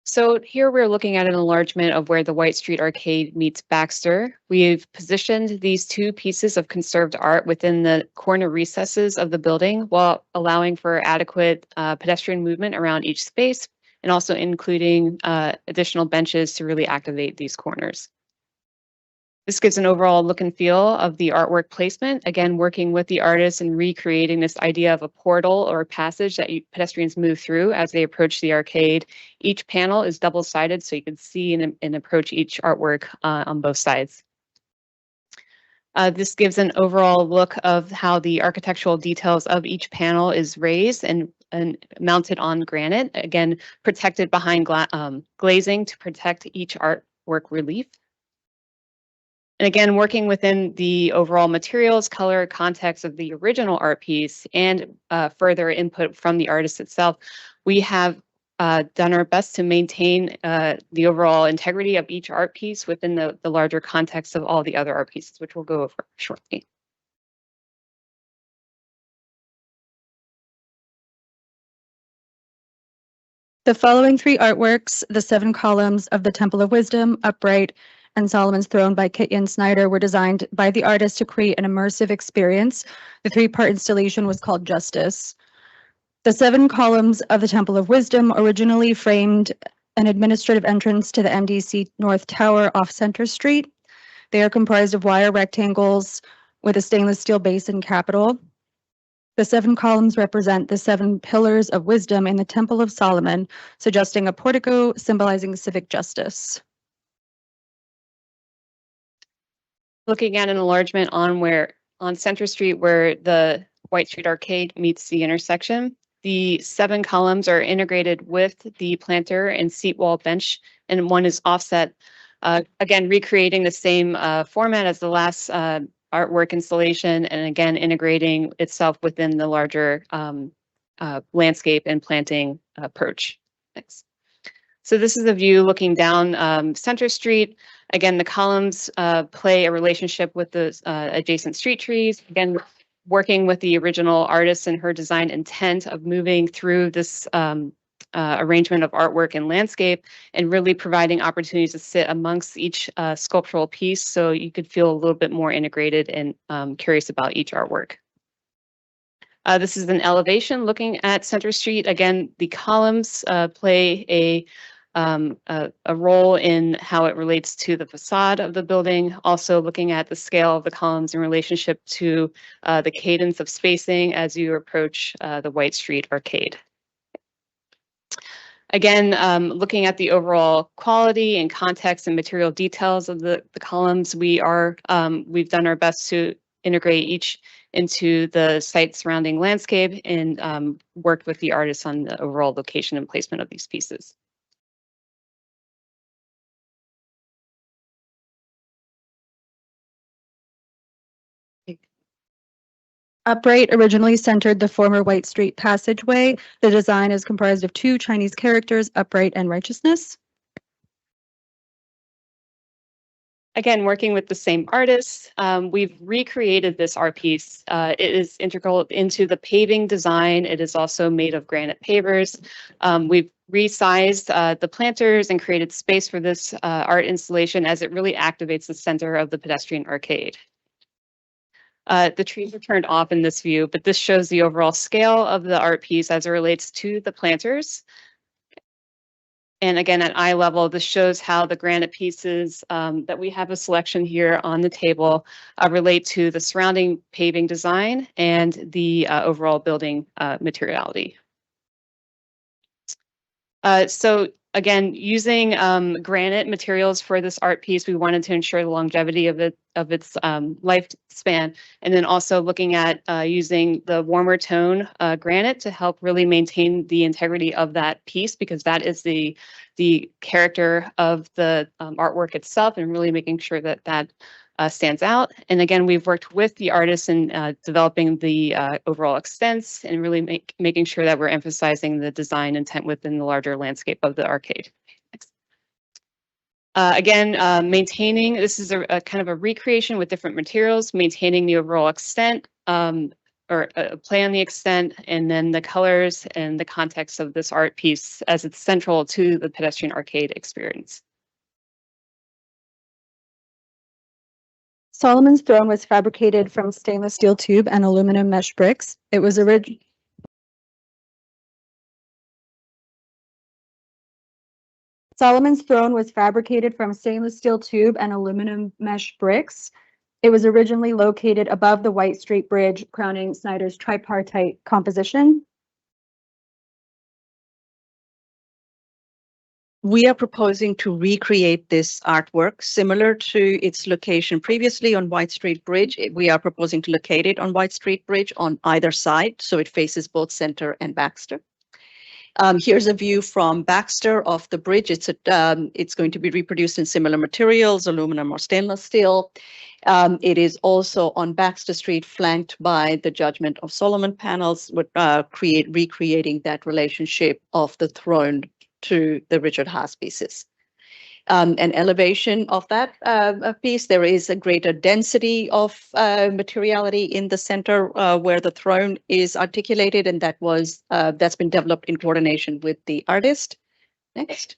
So here we're looking at an enlargement of where the White Street Arcade meets Baxter. We've positioned these 2 pieces of conserved art within the corner recesses of the building while allowing for adequate pedestrian movement around each space, and also including additional benches to really activate these corners. This gives an overall look and feel of the artwork placement, again, working with the artists and recreating this idea of a portal or a passage that pedestrians move through as they approach the arcade. Each panel is double-sided, so you can see and approach each artwork on both sides. This gives an overall look of how the architectural details of each panel is raised and mounted on granite, again, protected behind glazing to protect each artwork relief. And again, working within the overall materials, color, context of the original art piece and further input from the artist itself, we have done our best to maintain the overall integrity of each art piece within the larger context of all the other art pieces, which we'll go over shortly. The following 3 artworks, The 7 Columns of the Temple of Wisdom, Upright, and Solomon's Throne by Kit Yen Snyder were designed by the artist to create an immersive experience. The 3-part installation was called Justice. The 7 Columns of the Temple of Wisdom originally framed an administrative entrance to the MDC North Tower off Center Street. They are comprised of wire rectangles with a stainless steel base and capital. The 7 columns represent the 7 pillars of wisdom in the Temple of Solomon, suggesting a portico symbolizing civic justice. Looking at an enlargement on Center Street where the White Street Arcade meets the intersection. The 7 columns are integrated with the planter and seat wall bench, and one is offset. Again, recreating the same format as the last artwork installation, and again, integrating itself within the larger landscape and planting approach. Next. So this is a view looking down Center Street. Again, the columns play a relationship with the adjacent street trees. Again, working with the original artist and her design intent of moving through this arrangement of artwork and landscape, and really providing opportunities to sit amongst each sculptural piece so you could feel a little bit more integrated and curious about each artwork. This is an elevation looking at Center Street. Again, the columns play a role in how it relates to the facade of the building. Also looking at the scale of the columns in relationship to the cadence of spacing as you approach the White Street Arcade. Again, looking at the overall quality and context and material details of the columns, we've done our best to integrate each into the site surrounding landscape and worked with the artists on the overall location and placement of these pieces. Upright originally centered the former White Street passageway. The design is comprised of 2 Chinese characters, upright and righteousness. Again, working with the same artists, we've recreated this art piece. It is integral into the paving design. It is also made of granite pavers. We've resized the planters and created space for this art installation as it really activates the center of the pedestrian arcade. The trees are turned off in this view, but this shows the overall scale of the art piece as it relates to the planters. And again, at eye level, this shows how the granite pieces that we have a selection here on the table relate to the surrounding paving design and the overall building materiality. So again, using granite materials for this art piece, we wanted to ensure the longevity of its lifespan, and then also looking at using the warmer tone granite to help really maintain the integrity of that piece, because that is the character of the artwork itself, and really making sure that that stands out. And again, we've worked with the artists in developing the overall extents and really making sure that we're emphasizing the design intent within the larger landscape of the arcade. Again, maintaining, this is a kind of a recreation with different materials, maintaining the overall extent or play on the extent, and then the colors and the context of this art piece as it's central to the pedestrian arcade experience. Solomon's throne was fabricated from stainless steel tube and aluminum mesh bricks. It was Solomon's throne was fabricated from stainless steel tube and aluminum mesh bricks. It was originally located above the White Street Bridge, crowning Snyder's tripartite composition. We are proposing to recreate this artwork similar to its location previously on White Street Bridge. We are proposing to locate it on White Street Bridge on either side, so it faces both Center and Baxter. Here's a view from Baxter of the bridge. It's going to be reproduced in similar materials, aluminum or stainless steel. It is also on Baxter Street, flanked by the Judgment of Solomon panels, recreating that relationship of the throne to the Richard Haas pieces. An elevation of that piece, there is a greater density of materiality in the center where the throne is articulated, and that's been developed in coordination with the artist. Next.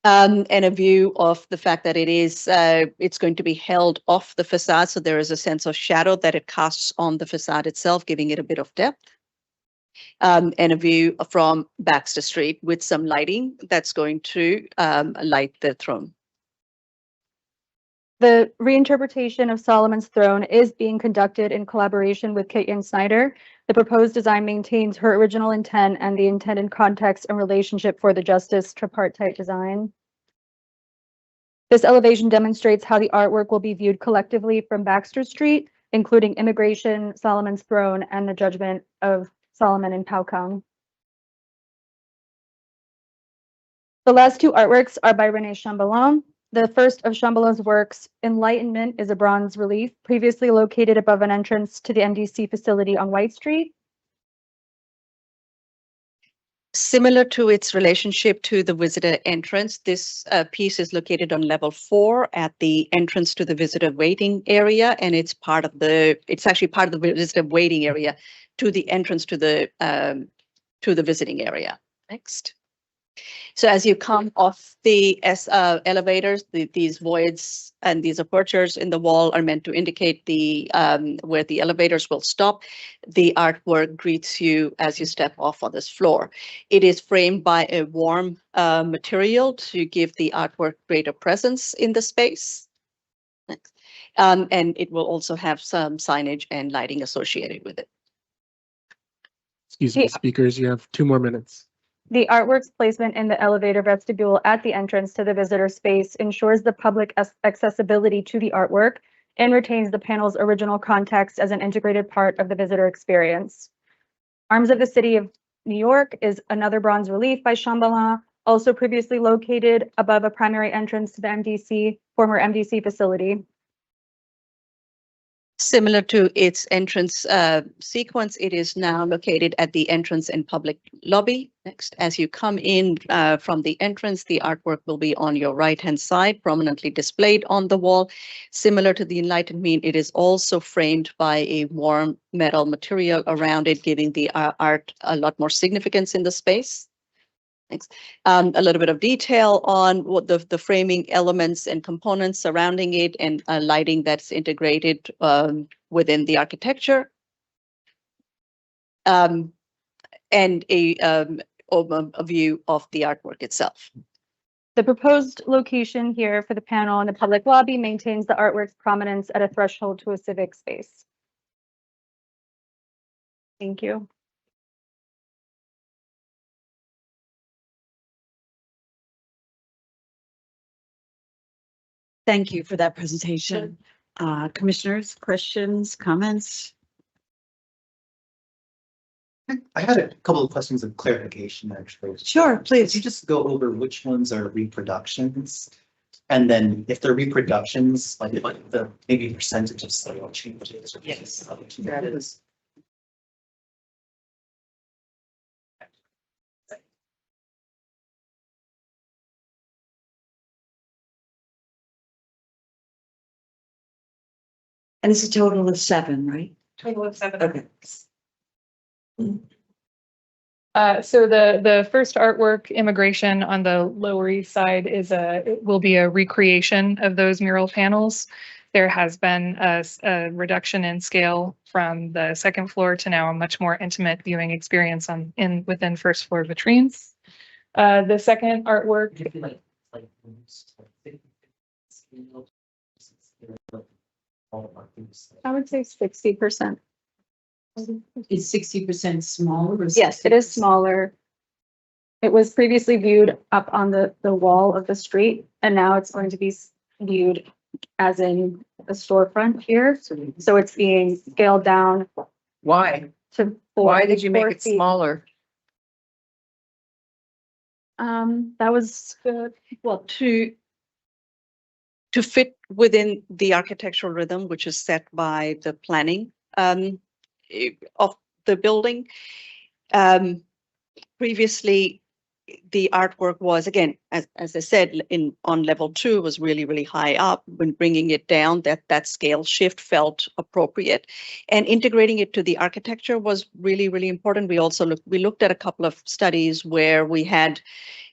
And a view of the fact that it's going to be held off the facade, so there is a sense of shadow that it casts on the facade itself, giving it a bit of depth. And a view from Baxter Street with some lighting that's going to light the throne. The reinterpretation of Solomon's Throne is being conducted in collaboration with Kate Snyder. The proposed design maintains her original intent and the intended context and relationship for the Justice tripartite design. This elevation demonstrates how the artwork will be viewed collectively from Baxter Street, including immigration, Solomon's Throne, and the judgment of Solomon and Paucong. The last two artworks are by René Chambellan. The first of Chambellan's works, Enlightenment, is a bronze relief previously located above an entrance to the MDC facility on White Street. Similar to its relationship to the visitor entrance, this piece is located on level 4 at the entrance to the visitor waiting area, and it's actually part of the visitor waiting area to the entrance to the visiting area. Next. So as you come off the elevators, these voids and these apertures in the wall are meant to indicate where the elevators will stop. The artwork greets you as you step off on this floor. It is framed by a warm material to give the artwork greater presence in the space. Next. And it will also have some signage and lighting associated with it. Excuse me, speakers, you have 2 more minutes. The artwork's placement in the elevator vestibule at the entrance to the visitor space ensures the public accessibility to the artwork and retains the panel's original context as an integrated part of the visitor experience. Arms of the City of New York is another bronze relief by Chambellan, also previously located above a primary entrance to the former MDC facility. Similar to its entrance sequence, it is now located at the entrance and public lobby. Next, as you come in from the entrance, the artwork will be on your right-hand side, prominently displayed on the wall. Similar to the Enlightenment, it is also framed by a warm metal material around it, giving the art a lot more significance in the space. Next. A little bit of detail on what the framing elements and components surrounding it, and lighting that's integrated within the architecture. And a view of the artwork itself. The proposed location here for the panel in the public lobby maintains the artwork's prominence at a threshold to a civic space. Thank you. Thank you for that presentation. Commissioners, questions, comments? I had a couple of questions of clarification, actually. Sure, please. Could you just go over which ones are reproductions? And then if they're reproductions, like the maybe percentage of scale changes? Yes, that that is. And it's a total of 7, right? Total of 7. Okay. So the first artwork, Immigration, on the Lower East Side it will be a recreation of those mural panels. There has been a reduction in scale from the second floor to now a much more intimate viewing experience within first floor vitrines. The second artwork. I would say 60%. Is 60% smaller? Yes, it is smaller. It was previously viewed up on the wall of the street, and now it's going to be viewed as in the storefront here. So it's being scaled down. Why? Why did you make it smaller? That was good. Well, to fit within the architectural rhythm, which is set by the planning of the building. Previously, the artwork was, again, as I said, on level 2 was really, really high up. When bringing it down, that scale shift felt appropriate, and integrating it to the architecture was really, really important. We also looked at a couple of studies where we had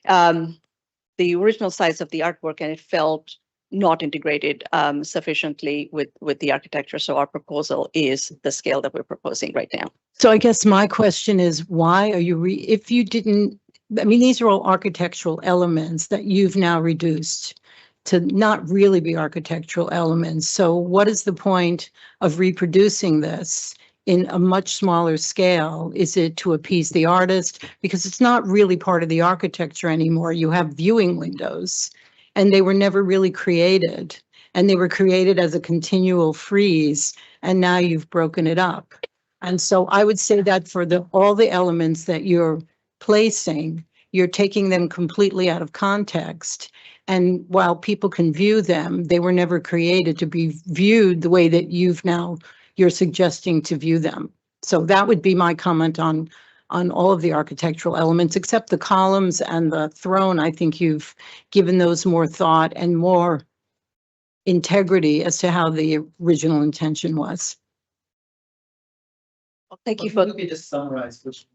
the original size of the artwork, and it felt not integrated sufficiently with the architecture. So our proposal is the scale that we're proposing right now. So I guess my question is, why are you, if you didn't, I mean, these are all architectural elements that you've now reduced to not really be architectural elements. So what is the point of reproducing this in a much smaller scale? Is it to appease the artist? Because it's not really part of the architecture anymore. You have viewing windows, and they were never really created. And they were created as a continual freeze, and now you've broken it up. And so I would say that for all the elements that you're placing, you're taking them completely out of context. And while people can view them, they were never created to be viewed the way that you're suggesting to view them. So that would be my comment on all of the architectural elements, except the columns and the throne. I think you've given those more thought and more integrity as to how the original intention was. Thank you for, Let me just summarize which.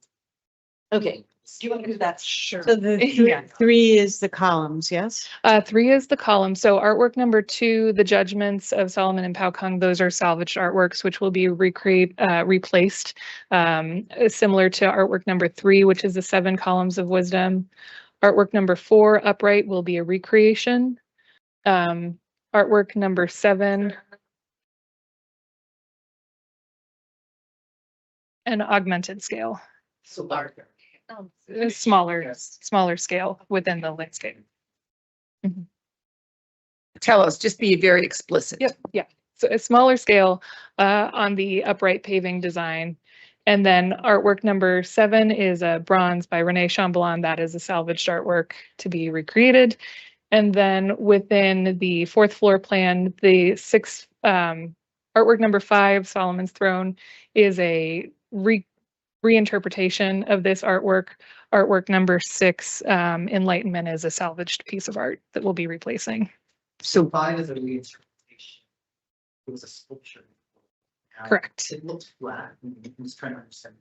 okay, do you want to do that? Sure. So the three is the columns, yes? 3 is the column. So artwork number 2, the judgments of Solomon and Pao Kung, those are salvaged artworks, which will be replaced, similar to artwork number 3, which is the 7 columns of wisdom. Artwork number 4, upright, will be a recreation. Artwork number 7, an augmented scale. So larger. Smaller scale within the landscape. Tell us, just be very explicit. Yep, yeah. So a smaller scale on the upright paving design. And then artwork number 7 is a bronze by Renee Chambellan. That is a salvaged artwork to be recreated. And then within the 4th floor plan, the 6th artwork number 5, Solomon's Throne, is a reinterpretation of this artwork. Artwork number 6, Enlightenment, is a salvaged piece of art that we'll be replacing. So 5 is a reinterpretation. It was a sculpture. Correct. It looked flat. I'm just trying to understand.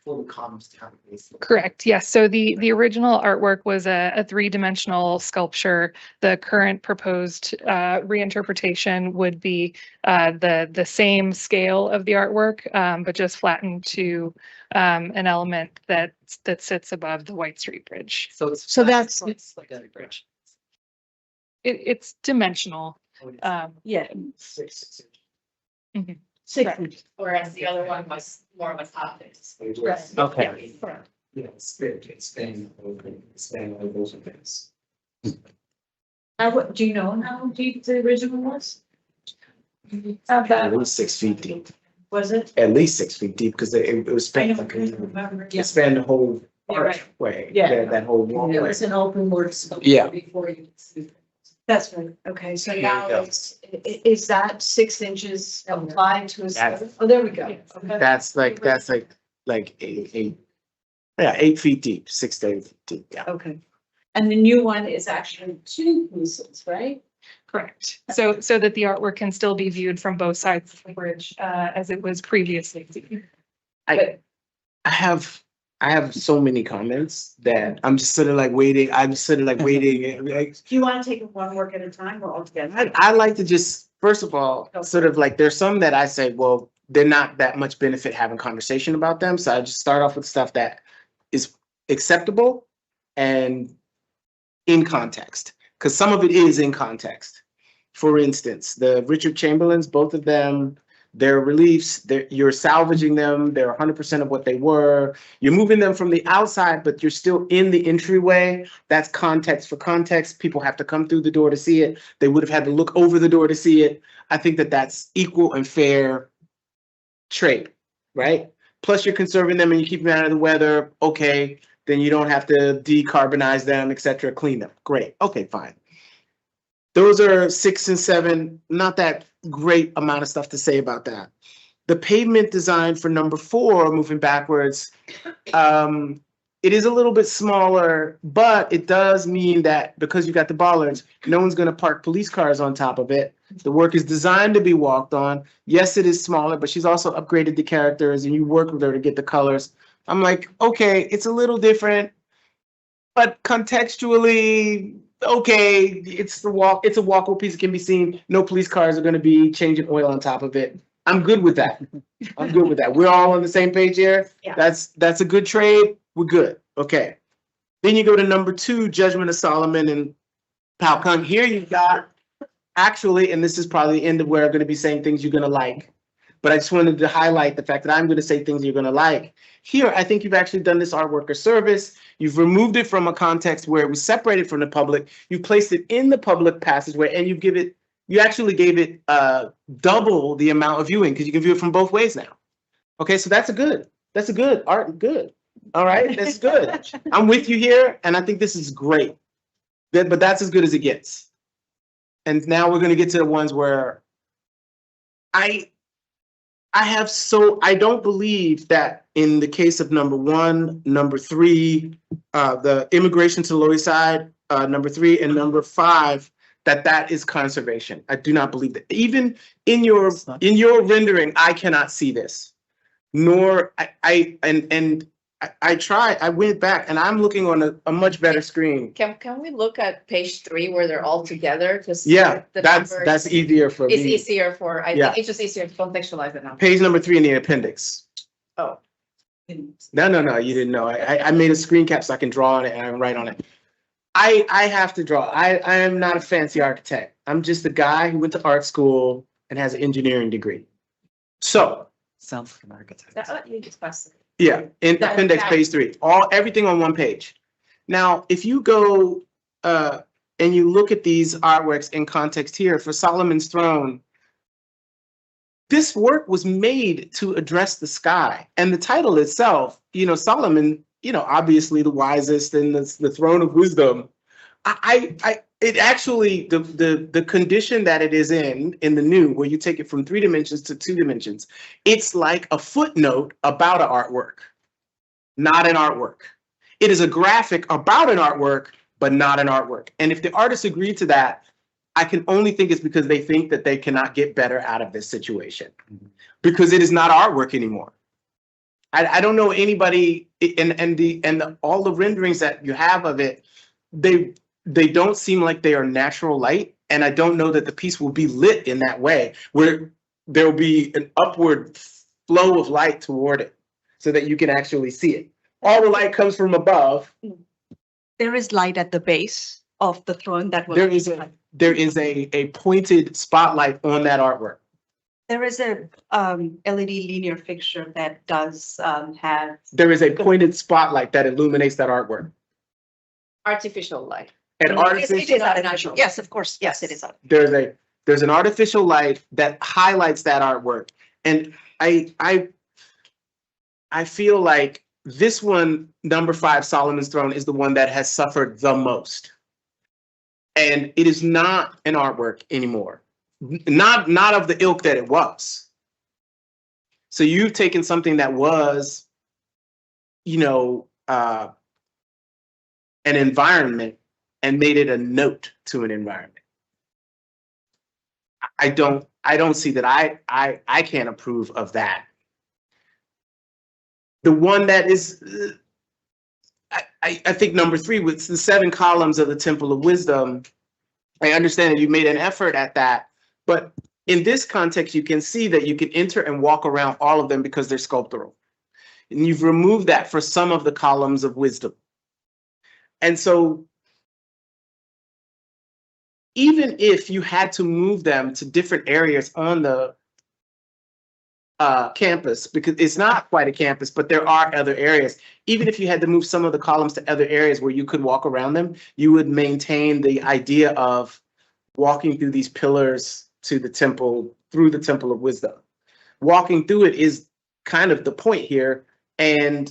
Full columns to have a base. Correct. Yes. So the original artwork was a 3-dimensional sculpture. The current proposed reinterpretation would be the same scale of the artwork, but just flattened to an element that sits above the White Street Bridge. So that's It's like a bridge. It's dimensional. Yeah. 6 Mhm. 6. Whereas the other one was more of a optics. Okay. Yeah, expand over those events. Do you know how deep the original was? At least 6 feet deep, Was it? at least 6 feet deep, because it was I spanned know, I like, couldn't remember. it spanned the whole Yeah, right. archway, Yeah. that whole It walkway. was an open work sculpture. Yeah. Before you. That's right. Okay, so There you now go. is that 6 inches applied to a? That's- Oh, there we go. Okay. That's like 8 feet deep, 6 to 8 feet deep, yeah. Okay. And the new one is actually 2 pieces, right? Correct. So that the artwork can still be viewed from both sides of the bridge as it was previously seen. I have so many comments that I'm just sort of like waiting, like, Do you want to take it one work at a time or all together? I like to just, first of all, sort of like, there's some that I say, well, they're not that much benefit having conversation about them. So I just start off with stuff that is acceptable and in context, because some of it is in context. For instance, the Richard Chamberlains, both of them, their reliefs, you're salvaging them. They're 100% of what they were. You're moving them from the outside, but you're still in the entryway. That's context for context. People have to come through the door to see it. They would have had to look over the door to see it. I think that that's equal and fair trade, right? Plus you're conserving them and you keep them out of the weather. Okay, then you don't have to decarbonize them, etc. Clean them. Great. Okay, fine. Those are 6 and 7, not that great amount of stuff to say about that. The pavement design for number 4, moving backwards, it is a little bit smaller, but it does mean that because you got the bollards, no one's going to park police cars on top of it. The work is designed to be walked on. Yes, it is smaller, but she's also upgraded the characters and you work with her to get the colors. I'm like, okay, it's a little different, but contextually, okay, it's a walkable piece. It can be seen. No police cars are going to be changing oil on top of it. I'm good with that. I'm good with that. We're all on the same page here. Yeah. That's a good trade. We're good. Okay. Then you go to number 2, Judgment of Solomon, and Falcon, here you've got, actually, and this is probably the end of where I'm gonna be saying things you're gonna like. But I just wanted to highlight the fact that I'm gonna say things you're gonna like. Here, I think you've actually done this artwork a service. You've removed it from a context where it was separated from the public. You placed it in the public passageway and you actually gave it double the amount of viewing because you can view it from both ways now. Okay, so that's a good art, good. All right, that's good. I'm with you here, and I think this is great. But that's as good as it gets. And now we're gonna get to the ones where I don't believe that in the case of number 1, number 3, the immigration to the Lower East Side, number 3 and number 5, that is conservation. I do not believe that. Even in your rendering, I cannot see this. Nor I tried, I went back and I'm looking on a much better screen. Can we look at page 3 where they're all together? Just Yeah, the that's numbers. easier for It's me. easier for, I Yeah. think it's just easier to contextualize it now. Page number 3 in the appendix. Oh. No, you didn't know. I made a screen cap so I can draw on it and I can write on it. I have to draw. I am not a fancy architect. I'm just a guy who went to art school and has an engineering degree. So, Sounds like an architect. You just pass it. yeah, in appendix page 3, everything on one page. Now, if you go and you look at these artworks in context here for Solomon's Throne, this work was made to address the sky. And the title itself, Solomon, obviously the wisest and the throne of wisdom. It actually, the condition that it is in the new, where you take it from 3 dimensions to 2 dimensions, it's like a footnote about an artwork, not an artwork. It is a graphic about an artwork, but not an artwork. And if the artists agreed to that, I can only think it's because they think that they cannot get better out of this situation, because it is not artwork anymore. I don't know anybody, and all the renderings that you have of it, they don't seem like they are natural light, and I don't know that the piece will be lit in that way, where there will be an upward flow of light toward it, so that you can actually see it. All the light comes from above. There is light at the base of the throne that will. There is a pointed spotlight on that artwork. There is a LED linear fixture that does have. There is a pointed spotlight that illuminates that artwork. Artificial light. An It artificial. is artificial. Yes, of course. Yes, it is. There's an artificial light that highlights that artwork, and I feel like this one, number 5, Solomon's Throne, is the one that has suffered the most, and it is not an artwork anymore. Not of the ilk that it was. So you've taken something that was, an environment and made it a note to an environment. I don't see that. I can't approve of that. The one that is, I think number 3, with the 7 columns of the Temple of Wisdom, I understand that you made an effort at that, but in this context, you can see that you can enter and walk around all of them because they're sculptural. And you've removed that for some of the columns of wisdom. And so even if you had to move them to different areas on the campus, because it's not quite a campus, but there are other areas. Even if you had to move some of the columns to other areas where you could walk around them, you would maintain the idea of walking through these pillars to the temple, through the Temple of Wisdom. Walking through it is kind of the point here. And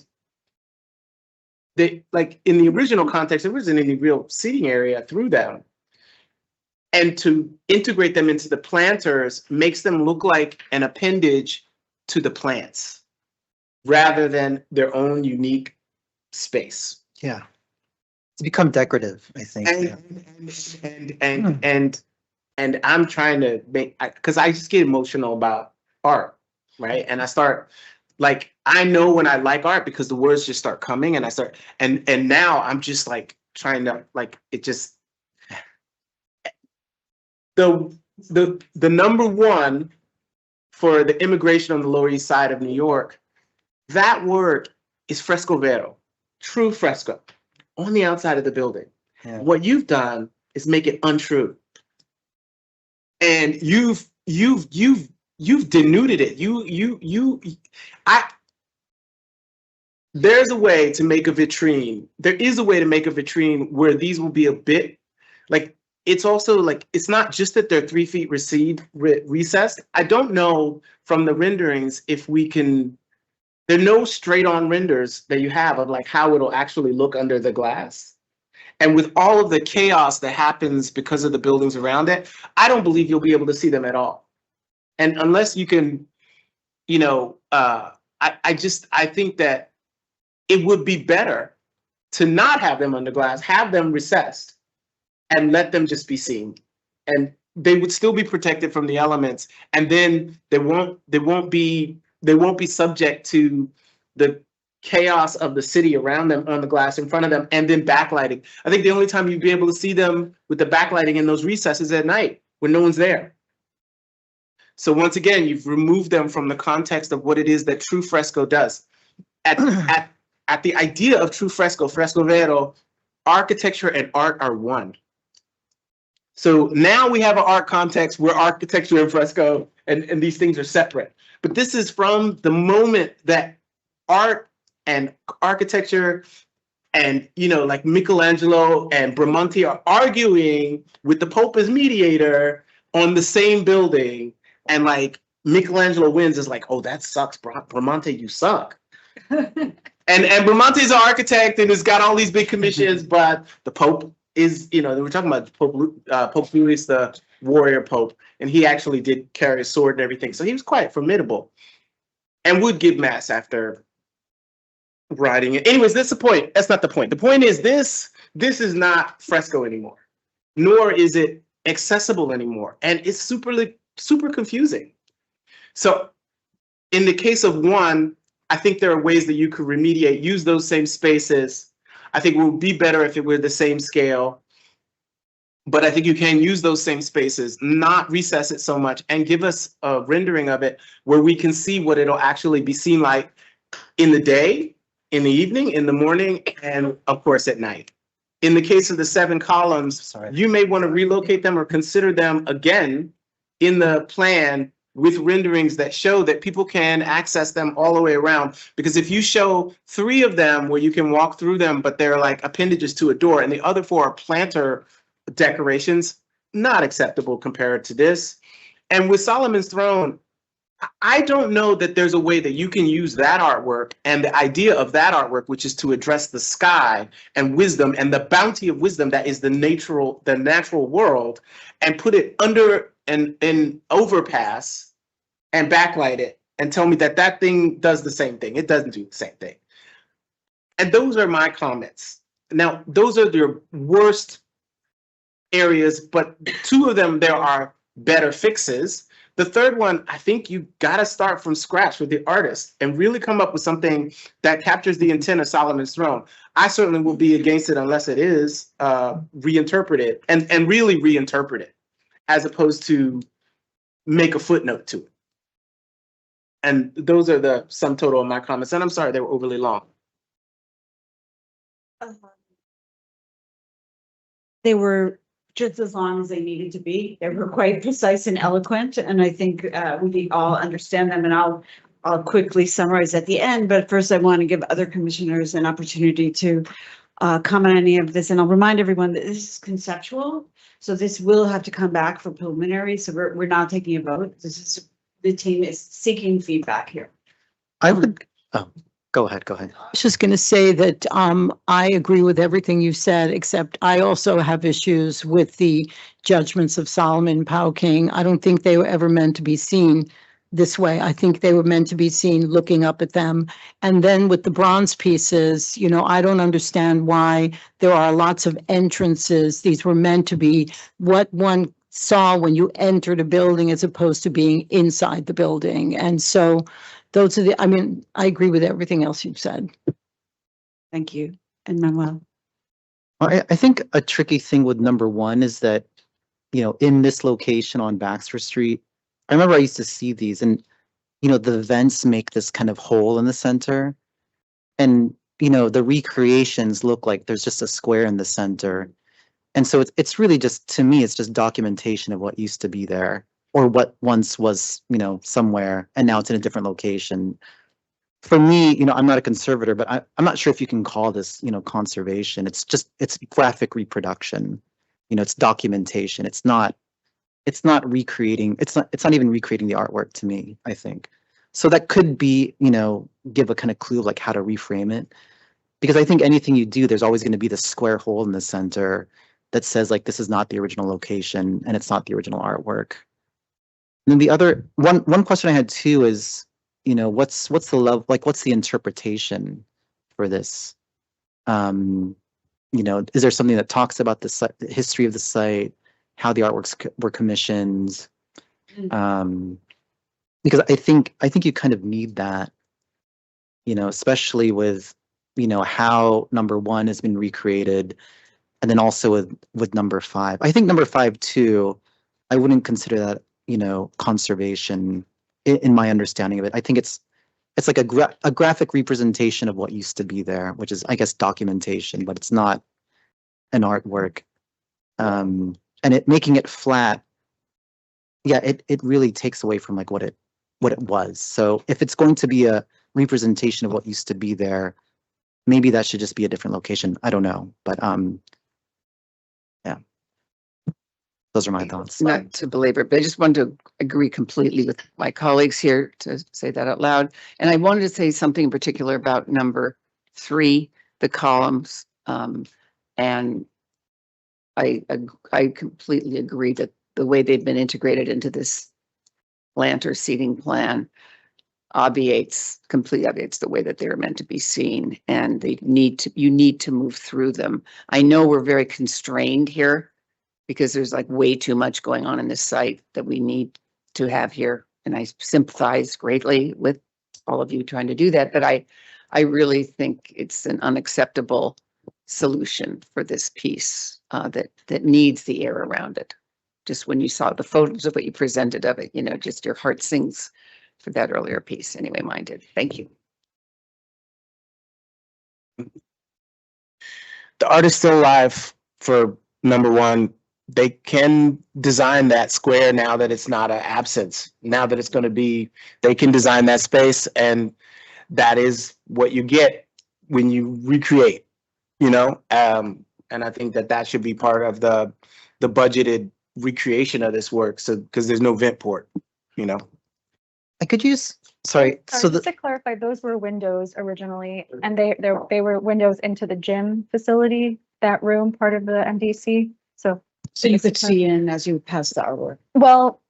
like in the original context, there wasn't any real seating area through them. And to integrate them into the planters makes them look like an appendage to the plants rather than their own unique space. Yeah. It's become decorative, I think. And I'm trying to make, because I just get emotional about art, right? And I start, like, I know when I like art because the words just start coming, and I start, and now I'm just like trying to, like, it just, the number 1 for the immigration on the Lower East Side of New York, that word is fresco vero, true fresco, on the outside of the building. Yeah. What you've done is make it untrue. And you've denuded it. There's a way to make a vitrine. There is a way to make a vitrine where these will be a bit like, it's also like, it's not just that they're 3 feet recessed. I don't know from the renderings if we can, there are no straight on renders that you have of like how it'll actually look under the glass. And with all of the chaos that happens because of the buildings around it, I don't believe you'll be able to see them at all. And unless you can, you know, I think that it would be better to not have them under glass, have them recessed, and let them just be seen. And they would still be protected from the elements. And then they won't be subject to the chaos of the city around them on the glass in front of them, and then backlighting. I think the only time you'd be able to see them with the backlighting in those recesses at night when no one's there. So once again, you've removed them from the context of what it is that true fresco does. At the idea of true fresco, fresco vero, architecture and art are one. So now we have an art context where architecture and fresco and these things are separate. But this is from the moment that art and architecture and, you know, like Michelangelo and Bramante are arguing with the Pope as mediator on the same building. And like Michelangelo wins is like, oh, that sucks, Bramante, you suck. And Bramante is an architect and has got all these big commissions, but the Pope is, you know, they were talking about Pope Julius, the warrior Pope, and he actually did carry a sword and everything. So he was quite formidable and would give mass after riding it. Anyways, that's the point. That's not the point. The point is this is not fresco anymore, nor is it accessible anymore. And it's super confusing. So in the case of one, I think there are ways that you could remediate, use those same spaces. I think it would be better if it were the same scale. But I think you can use those same spaces, not recess it so much, and give us a rendering of it where we can see what it'll actually be seen like in the day, in the evening, in the morning, and of course at night. In the case of the 7 columns, you may want to relocate them or consider them again in the plan with renderings that show that people can access them all the way around. Because if you show 3 of them where you can walk through them, but they're like appendages to a door, and the other 4 are planter decorations, not acceptable compared to this. And with Solomon's Throne, I don't know that there's a way that you can use that artwork and the idea of that artwork, which is to address the sky and wisdom and the bounty of wisdom that is the natural world, and put it under an overpass and backlight it and tell me that that thing does the same thing. It doesn't do the same thing. And those are my comments. Now, those are your worst areas, but 2 of them, there are better fixes. The third one, I think you got to start from scratch with the artist and really come up with something that captures the intent of Solomon's Throne. I certainly will be against it unless it is reinterpreted and really reinterpret it, as opposed to make a footnote to it. And those are the sum total of my comments. And I'm sorry they were overly long. They were just as long as they needed to be. They were quite precise and eloquent, and I think we all understand them. And I'll quickly summarize at the end. But first, I want to give other commissioners an opportunity to comment on any of this. And I'll remind everyone that this is conceptual, so this will have to come back for preliminary. So we're not taking a vote. This is, the team is seeking feedback here. I would, go ahead. I was just going to say that I agree with everything you said, except I also have issues with the judgments of Solomon and Pao King. I don't think they were ever meant to be seen this way. I think they were meant to be seen looking up at them. And then with the bronze pieces, you know, I don't understand why there are lots of entrances. These were meant to be what one saw when you entered a building as opposed to being inside the building. And so those are I mean, I agree with everything else you've said. Thank you. And Manuel. I think a tricky thing with number 1 is that, you know, in this location on Baxter Street, I remember I used to see these and, you know, the vents make this kind of hole in the center. And, you know, the recreations look like there's just a square in the center. And so it's really just, to me, it's just documentation of what used to be there or what once was, you know, somewhere and now it's in a different location. For me, you know, I'm not a conservator, but I'm not sure if you can call this, you know, conservation. It's just, it's graphic reproduction. You know, it's documentation. It's not recreating, it's not even recreating the artwork to me, I think. So that could be, you know, give a kind of clue of like how to reframe it. Because I think anything you do, there's always going to be the square hole in the center that says like this is not the original location and it's not the original artwork. And then the other one question I had too is, you know, what's the love, like what's the interpretation for this? You know, is there something that talks about the history of the site, how the artworks were commissioned? Because I think you kind of need that, you know, especially with, you know, how number 1 has been recreated, and then also with number 5. I think number 5 too, I wouldn't consider that, you know, conservation in my understanding of it. I think it's like a graphic representation of what used to be there, which is, I guess, documentation, but it's not an artwork. And making it flat, yeah, it really takes away from like what it was. So if it's going to be a representation of what used to be there, maybe that should just be a different location. I don't know, but yeah, those are my thoughts. Not to belabor, but I just wanted to agree completely with my colleagues here to say that out loud. And I wanted to say something in particular about number 3, the columns. And I completely agree that the way they've been integrated into this planter seating plan completely obviates the way that they're meant to be seen, and you need to move through them. I know we're very constrained here because there's like way too much going on in this site that we need to have here. And I sympathize greatly with all of you trying to do that, but I really think it's an unacceptable solution for this piece that needs the air around it. Just when you saw the photos of what you presented of it, you know, just your heart sings for that earlier piece. Anyway, mine did. Thank you. The art is still alive for number 1. They can design that square now that it's not an absence. Now that it's going to be, they can design that space, and that is what you get when you recreate, you know? And I think that should be part of the budgeted recreation of this work. So, because there's no vent port, you know? I could use, sorry. So Just to clarify, those were windows originally, and they were windows into the gym facility, that room, part of the MDC. So you could see in as you pass the artwork. Well,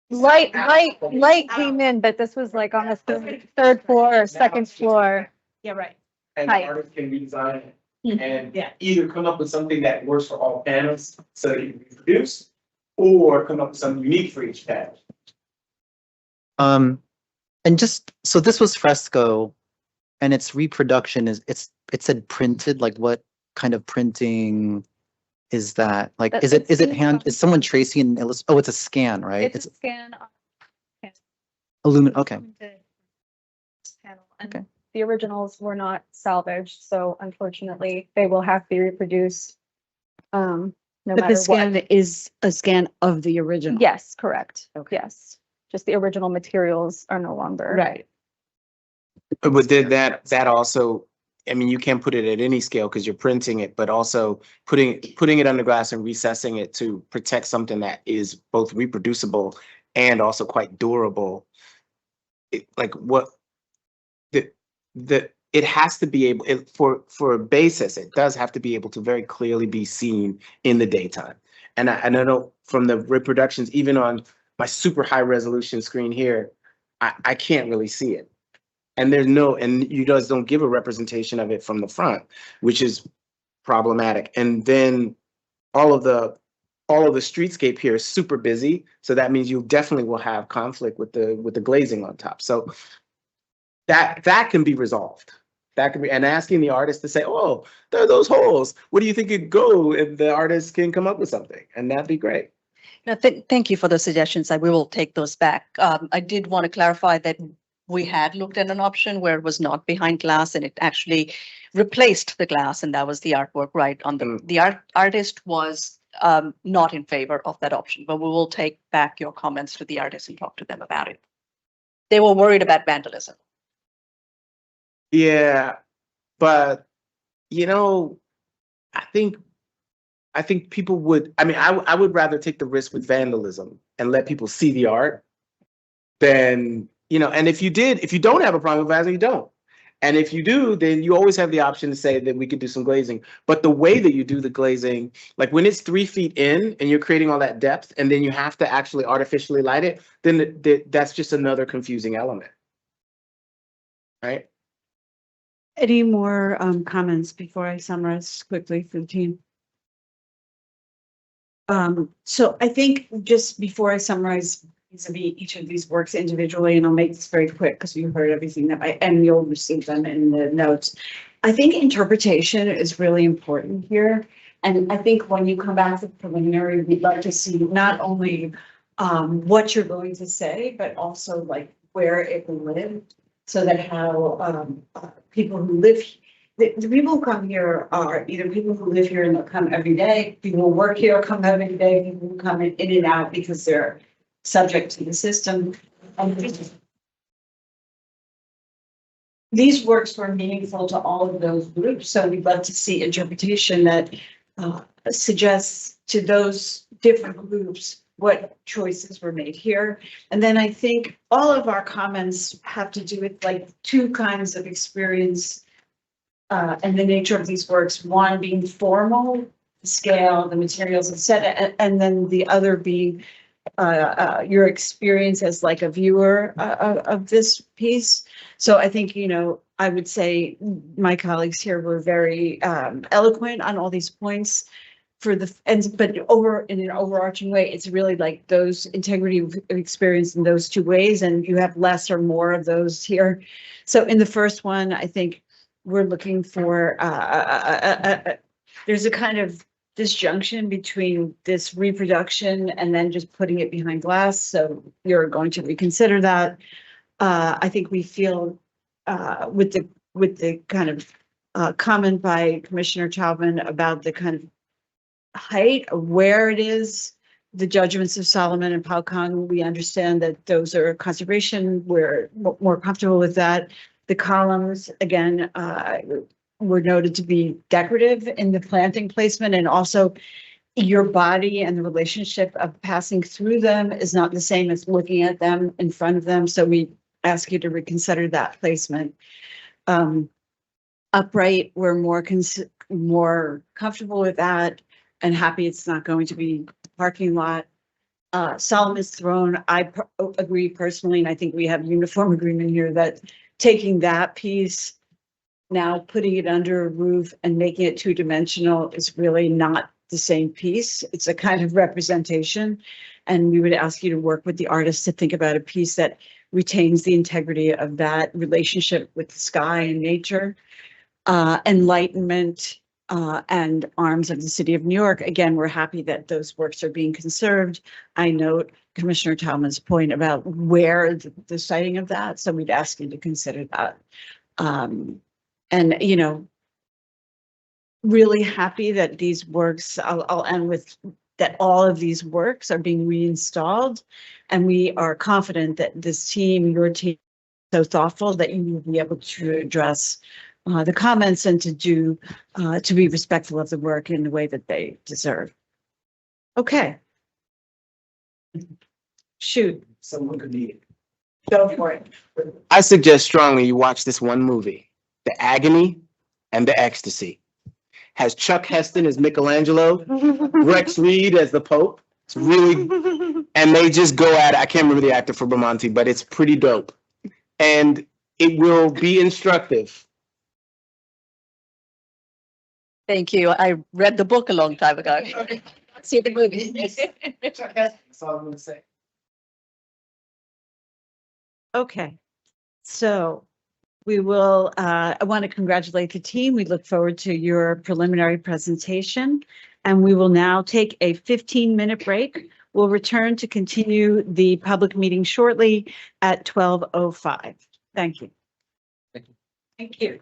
light came in, but this was like on a third floor or second floor. Yeah, right. And Hi. artists can redesign it and either come up with something that works for all panels so that you can reproduce, or come up with something unique for each panel. And just, so this was fresco, and its reproduction is, it said printed, like what kind of printing is that? Like, is it is someone tracing an oh, it's a scan, right? It's a scan. Okay. Panel. And the originals were not salvaged, so unfortunately, they will have to be reproduced. No But matter the scan what. is a scan of the original. Yes, correct. Okay. Yes, just the original materials are no longer. Right. But then that also, I mean, you can't put it at any scale because you're printing it, but also putting it under glass and recessing it to protect something that is both reproducible and also quite durable. It has to be able, for a basis, it does have to be able to very clearly be seen in the daytime. And I know from the reproductions, even on my super high resolution screen here, I can't really see it. And and you guys don't give a representation of it from the front, which is problematic. And then all of the streetscape here is super busy. So that means you definitely will have conflict with the glazing on top. So that can be resolved. That can be, and asking the artist to say, oh, there are those holes. What do you think it'd go if the artist can come up with something? And that'd be great. No, thank you for the suggestions. We will take those back. I did want to clarify that we had looked at an option where it was not behind glass and it actually replaced the glass, and that was the artwork right on the artist was not in favor of that option, but we will take back your comments to the artist and talk to them about it. They were worried about vandalism. Yeah, but I think people would, I would rather take the risk with vandalism and let people see the art than, and if you don't have a problem with vandalism, you don't. And if you do, then you always have the option to say that we could do some glazing. But the way that you do the glazing, like when it's 3 feet in and you're creating all that depth and then you have to actually artificially light it, then that's just another confusing element. Right? Any more comments before I summarize quickly for the team? So I think just before I summarize each of these works individually, and I'll make this very quick because you heard everything and you'll receive them in the notes. I think interpretation is really important here. And I think when you come back to preliminary, we'd like to see not only what you're going to say, but also like where it will live, so that how people who live, the people who come here are either people who live here and they'll come every day, people who work here come every day, people who come in and out because they're subject to the system. These works were meaningful to all of those groups, so we'd love to see interpretation that suggests to those different groups what choices were made here. And then I think all of our comments have to do with like two kinds of experience and the nature of these works. One being formal, the scale, the materials, etc., and then the other being your experience as like a viewer of this piece. So I think, I would say my colleagues here were very eloquent on all these points but in an overarching way, it's really like those integrity of experience in those two ways, and you have less or more of those here. So in the first one, I think we're looking for, there's a kind of disjunction between this reproduction and then just putting it behind glass. So you're going to reconsider that. I think we feel with the kind of comment by Commissioner Taubman about the kind of height of where it is, the judgments of Solomon and Paukang, we understand that those are conservation. We're more comfortable with that. The columns, again, were noted to be decorative in the planting placement, and also your body and the relationship of passing through them is not the same as looking at them in front of them. So we ask you to reconsider that placement. Upright, we're more comfortable with that and happy it's not going to be parking lot. Solomon's Throne, I agree personally, and I think we have uniform agreement here that taking that piece, now putting it under a roof and making it two-dimensional is really not the same piece. It's a kind of representation. And we would ask you to work with the artist to think about a piece that retains the integrity of that relationship with the sky and nature. Enlightenment and Arms of the City of New York. Again, we're happy that those works are being conserved. I note Commissioner Taubman's point about where the siting of that. So we'd ask you to consider that. And, really happy that these works, I'll end with that all of these works are being reinstalled. And we are confident that this team, your team, is so thoughtful that you will be able to address the comments and to be respectful of the work in the way that they deserve. Okay. Shoot. Someone could need it. Go for it. I suggest strongly you watch this one movie, The Agony and the Ecstasy. Has Chuck Heston as Michelangelo, Rex Reed as the Pope. It's really, and they just go at it. I can't remember the actor for Bramante, but it's pretty dope. And it will be instructive. Thank you. I read the book a long time ago. See the movie. That's all I'm going to say. Okay, so we will, I want to congratulate the team. We look forward to your preliminary presentation, and we will now take a 15-minute break. We'll return to continue the public meeting shortly at 12:05. Thank you. Thank you.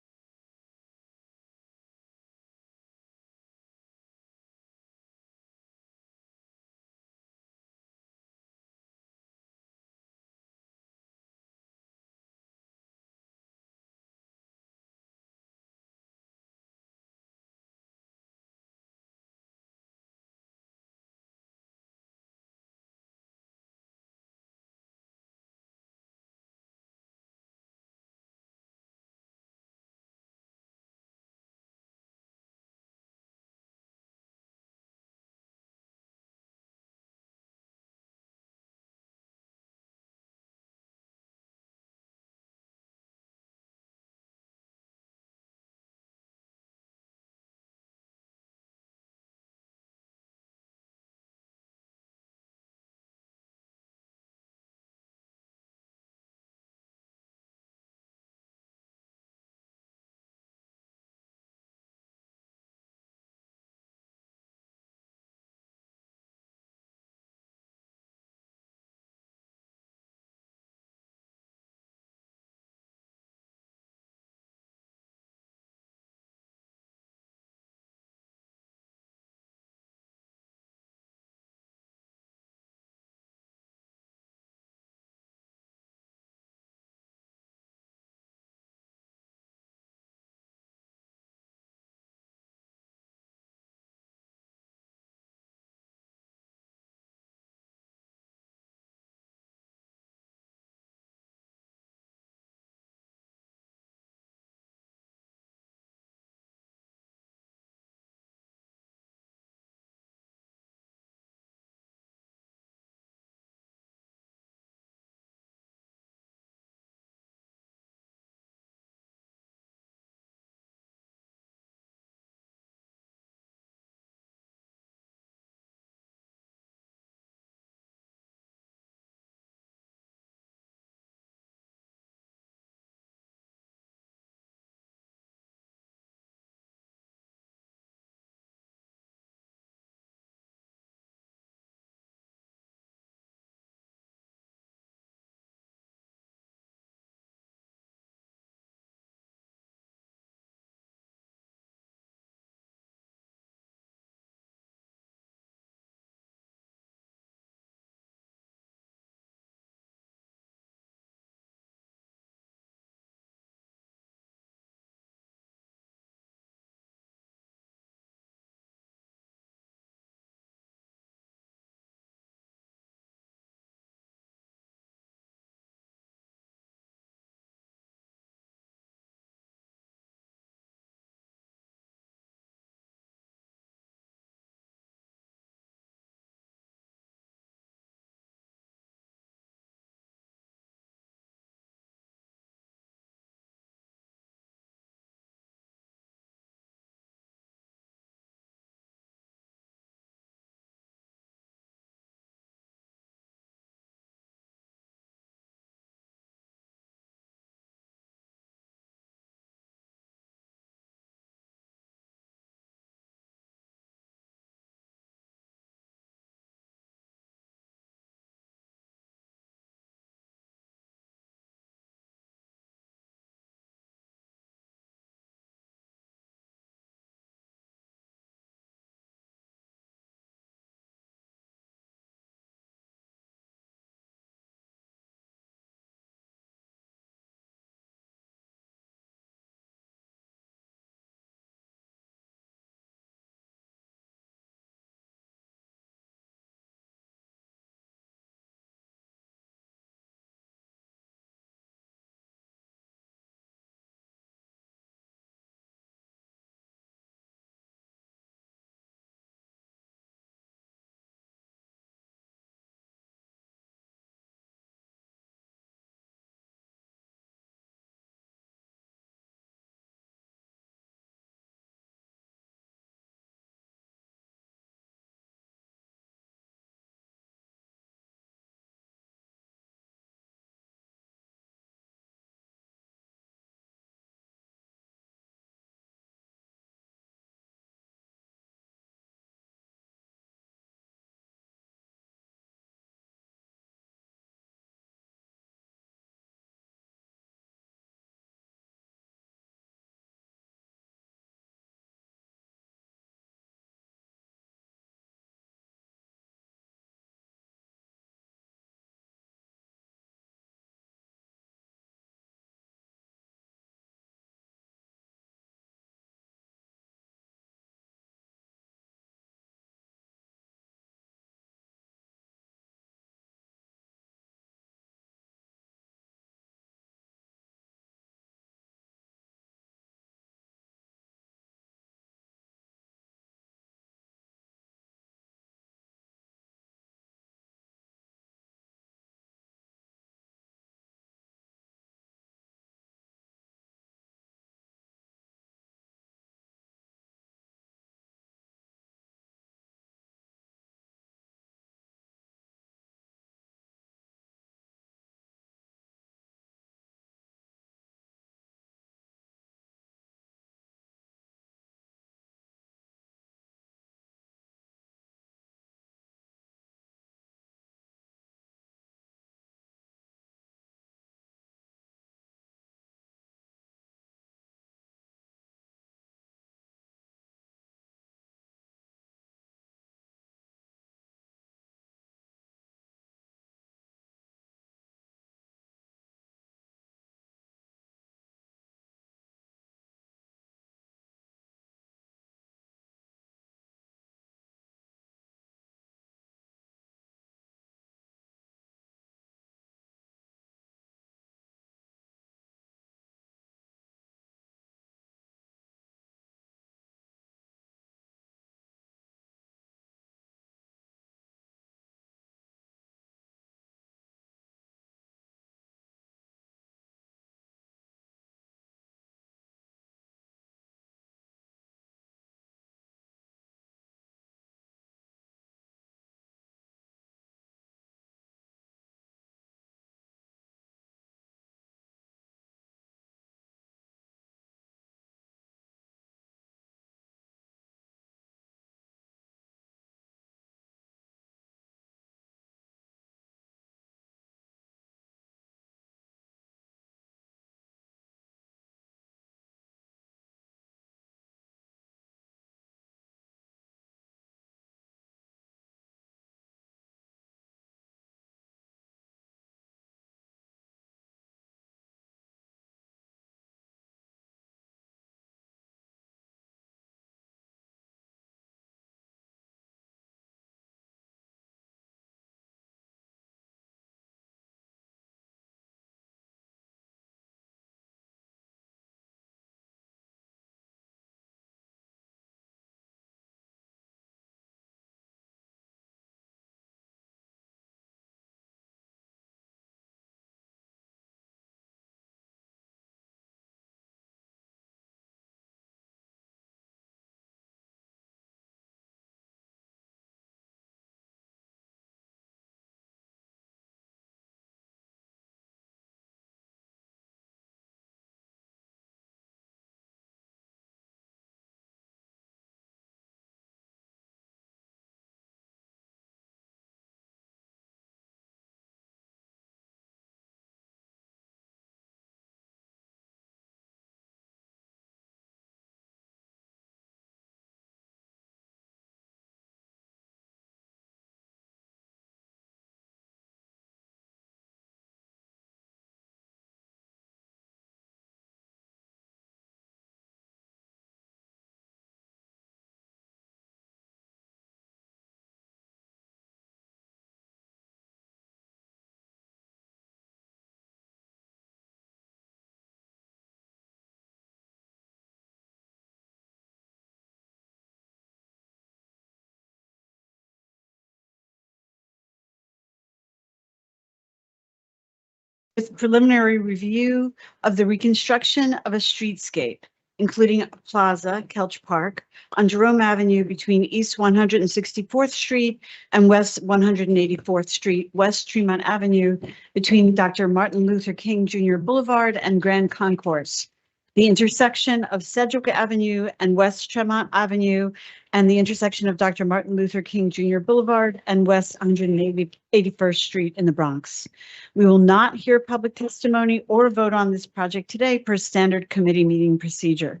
with preliminary review of the reconstruction of a streetscape, including a plaza, Kelch Park, on Jerome Avenue between East 164th Street and West 184th Street, West Tremont Avenue, between Dr. Martin Luther King Jr. Boulevard and Grand Concourse, the intersection of Sedgwick Avenue and West Tremont Avenue, and the intersection of Dr. Martin Luther King Jr. Boulevard and West 181st Street in the Bronx. We will not hear public testimony or vote on this project today per standard committee meeting procedure.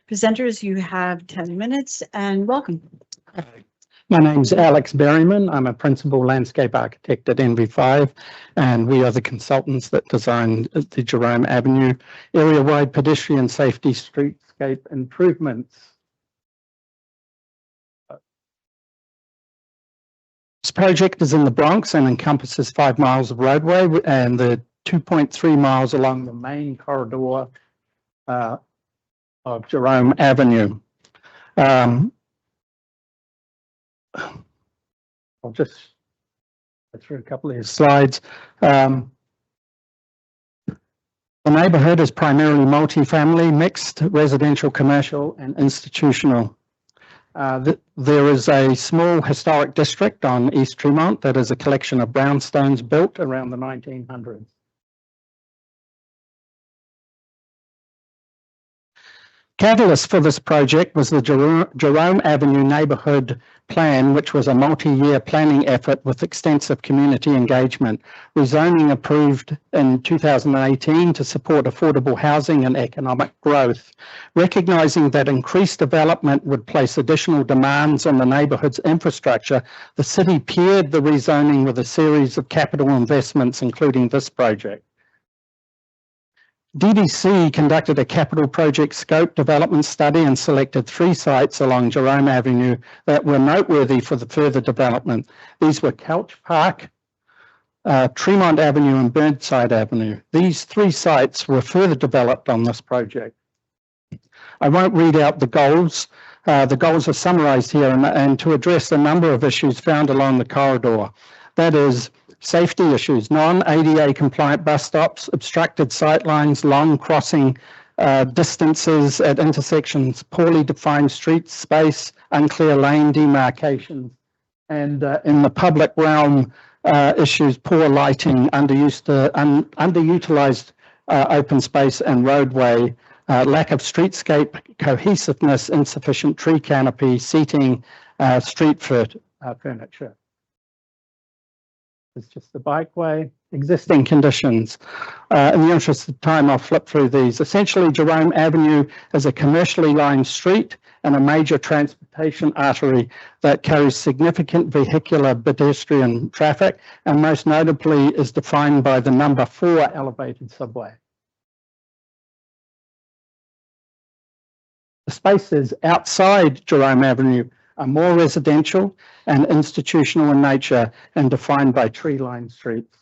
Presenters, you have 10 minutes and welcome. My name's Alex Berryman. I'm a principal landscape architect at NV5, and we are the consultants that designed the Jerome Avenue area-wide pedestrian safety streetscape improvements. This project is in the Bronx and encompasses 5 miles of roadway and the 2.3 miles along the main corridor of Jerome Avenue. I'll just go through a couple of these slides. The neighborhood is primarily multifamily, mixed, residential, commercial, and institutional. There is a small historic district on East Tremont that is a collection of brownstones built around the 1900s. Catalyst for this project was the Jerome Avenue Neighborhood Plan, which was a multi-year planning effort with extensive community engagement. Rezoning approved in 2018 to support affordable housing and economic growth. Recognizing that increased development would place additional demands on the neighborhood's infrastructure, the city paired the rezoning with a series of capital investments, including this project. DDC conducted a capital project scope development study and selected 3 sites along Jerome Avenue that were noteworthy for the further development. These were Kelch Park, Tremont Avenue, and Burnside Avenue. These 3 sites were further developed on this project. I won't read out the goals. The goals are summarized here and to address a number of issues found along the corridor. That is, safety issues, non-ADA compliant bus stops, obstructed sightlines, long crossing distances at intersections, poorly defined street space, unclear lane demarcations, and in the public realm, issues, poor lighting, underutilized open space and roadway, lack of streetscape cohesiveness, insufficient tree canopy, seating, street furniture. It's just the bikeway, existing conditions. In the interest of time, I'll flip through these. Essentially, Jerome Avenue is a commercially lined street and a major transportation artery that carries significant vehicular pedestrian traffic, and most notably is defined by the number 4 elevated subway. The spaces outside Jerome Avenue are more residential and institutional in nature and defined by tree-lined streets.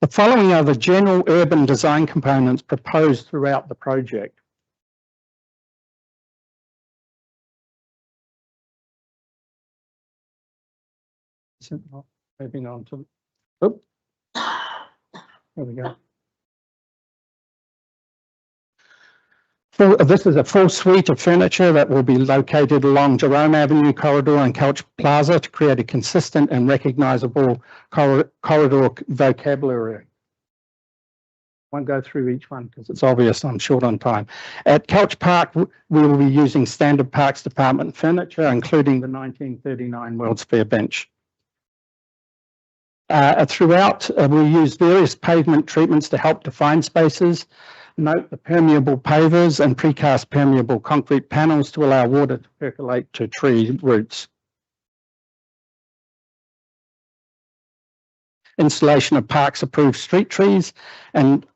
The following are the general urban design components proposed throughout the project. Moving on to, oops, there we go. This is a full suite of furniture that will be located along Jerome Avenue corridor and Kelch Plaza to create a consistent and recognizable corridor vocabulary. I won't go through each one because it's obvious I'm short on time. At Kelch Park, we will be using standard Parks Department furniture, including the 1939 World's Fair bench. Throughout, we use various pavement treatments to help define spaces. Note the permeable pavers and precast permeable concrete panels to allow water to percolate to tree roots. Installation of parks approved street trees and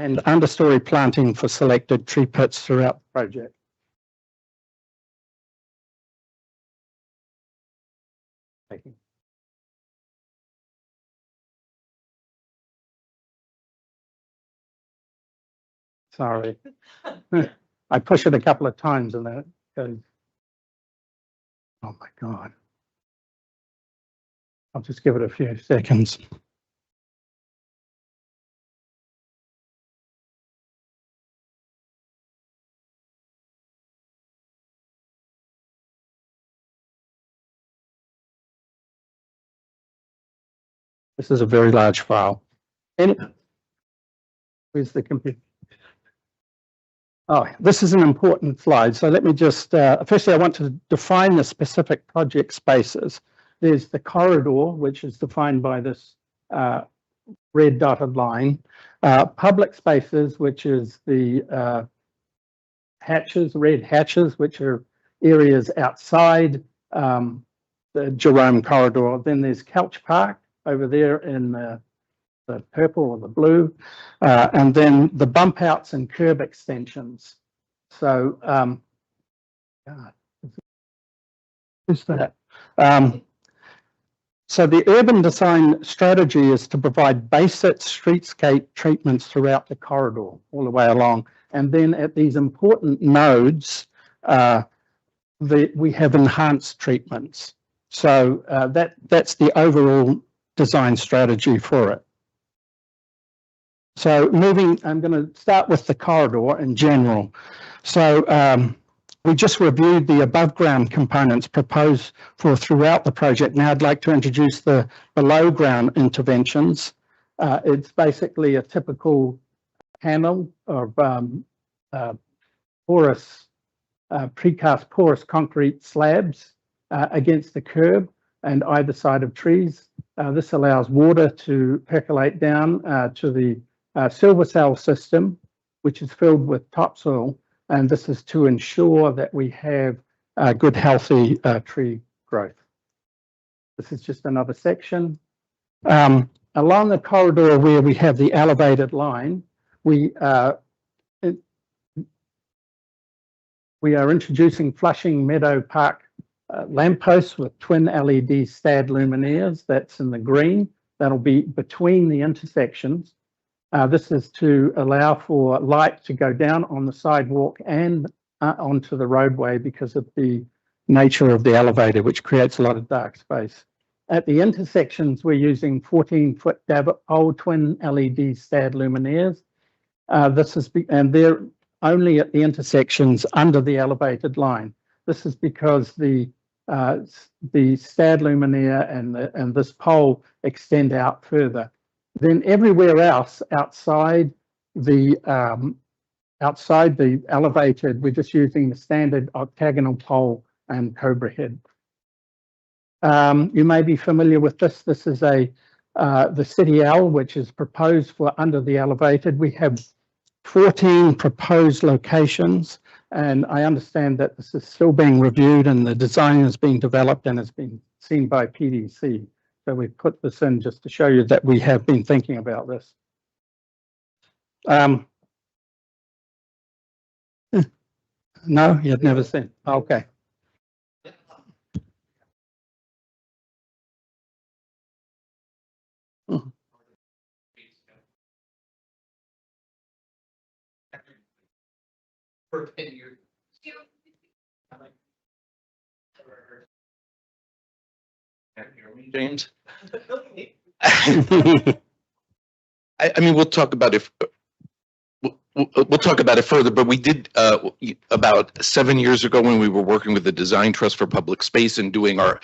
understory planting for selected tree pits throughout the project. Thank you. Sorry, I push it a couple of times and then it goes, oh my God. I'll just give it a few seconds. This is a very large file. Where's the computer? Oh, this is an important slide. So let me just, firstly, I want to define the specific project spaces. There's the corridor, which is defined by this red dotted line. Public spaces, which is the hatches, red hatches, which are areas outside the Jerome corridor. Then there's Couch Park over there in the purple or the blue, and then the bump outs and curb extensions. So, who's that? So the urban design strategy is to provide basic streetscape treatments throughout the corridor, all the way along. And then at these important nodes, we have enhanced treatments. So that's the overall design strategy for it. So I'm going to start with the corridor in general. So we just reviewed the above ground components proposed for throughout the project. Now I'd like to introduce the below ground interventions. It's basically a typical panel of porous, precast porous concrete slabs against the curb and either side of trees. This allows water to percolate down to the silver cell system, which is filled with topsoil, and this is to ensure that we have good, healthy tree growth. This is just another section. Along the corridor where we have the elevated line, we are introducing Flushing Meadow Park lampposts with twin LED STAD luminaires. That's in the green. That'll be between the intersections. This is to allow for light to go down on the sidewalk and onto the roadway because of the nature of the elevator, which creates a lot of dark space. At the intersections, we're using 14-foot Dapole twin LED STAD luminaires. And they're only at the intersections under the elevated line. This is because the STAD luminaire and this pole extend out further. Then everywhere else outside the elevated, we're just using the standard octagonal pole and cobra head. You may be familiar with this. This is the City L, which is proposed for under the elevated. We have 14 proposed locations, and I understand that this is still being reviewed and the design is being developed and has been seen by PDC. So we put this in just to show you that we have been thinking about this. No, you've never seen. Okay. For 10 years. James. I mean, we'll talk about it. We'll talk about it further, but we did about 7 years ago when we were working with the Design Trust for Public Space and doing our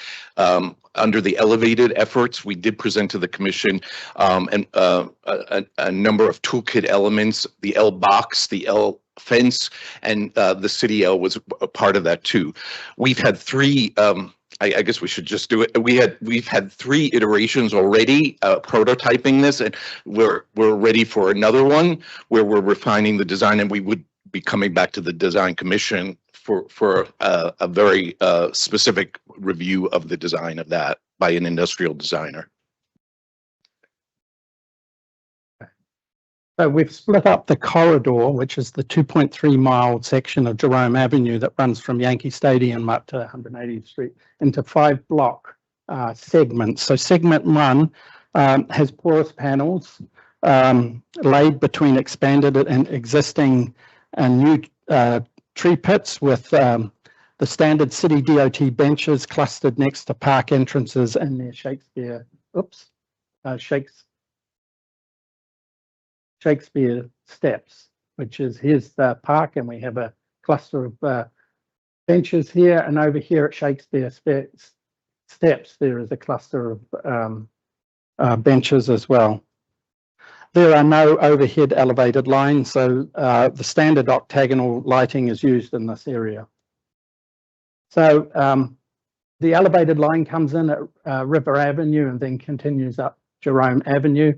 under the elevated efforts, we did present to the commission and a number of toolkit elements, the L box, the L fence, and the City L was a part of that too. We've had three. I guess we should just do it. We've had 3 iterations already prototyping this, and we're ready for another one where we're refining the design, and we would be coming back to the Design Commission for a very specific review of the design of that by an industrial designer. So we've split up the corridor, which is the 2.3 mile section of Jerome Avenue that runs from Yankee Stadium up to 180th Street, into 5 block segments. So segment 1 has porous panels laid between expanded and existing and new tree pits with the the standard city DOT benches clustered next to park entrances and near Shakespeare steps, which is here's the park, and we have a cluster of benches here, and over here at Shakespeare steps there is a cluster of benches as well. There are no overhead elevated lines, so the standard octagonal lighting is used in this area. So the elevated line comes in at River Avenue and then continues up Jerome Avenue.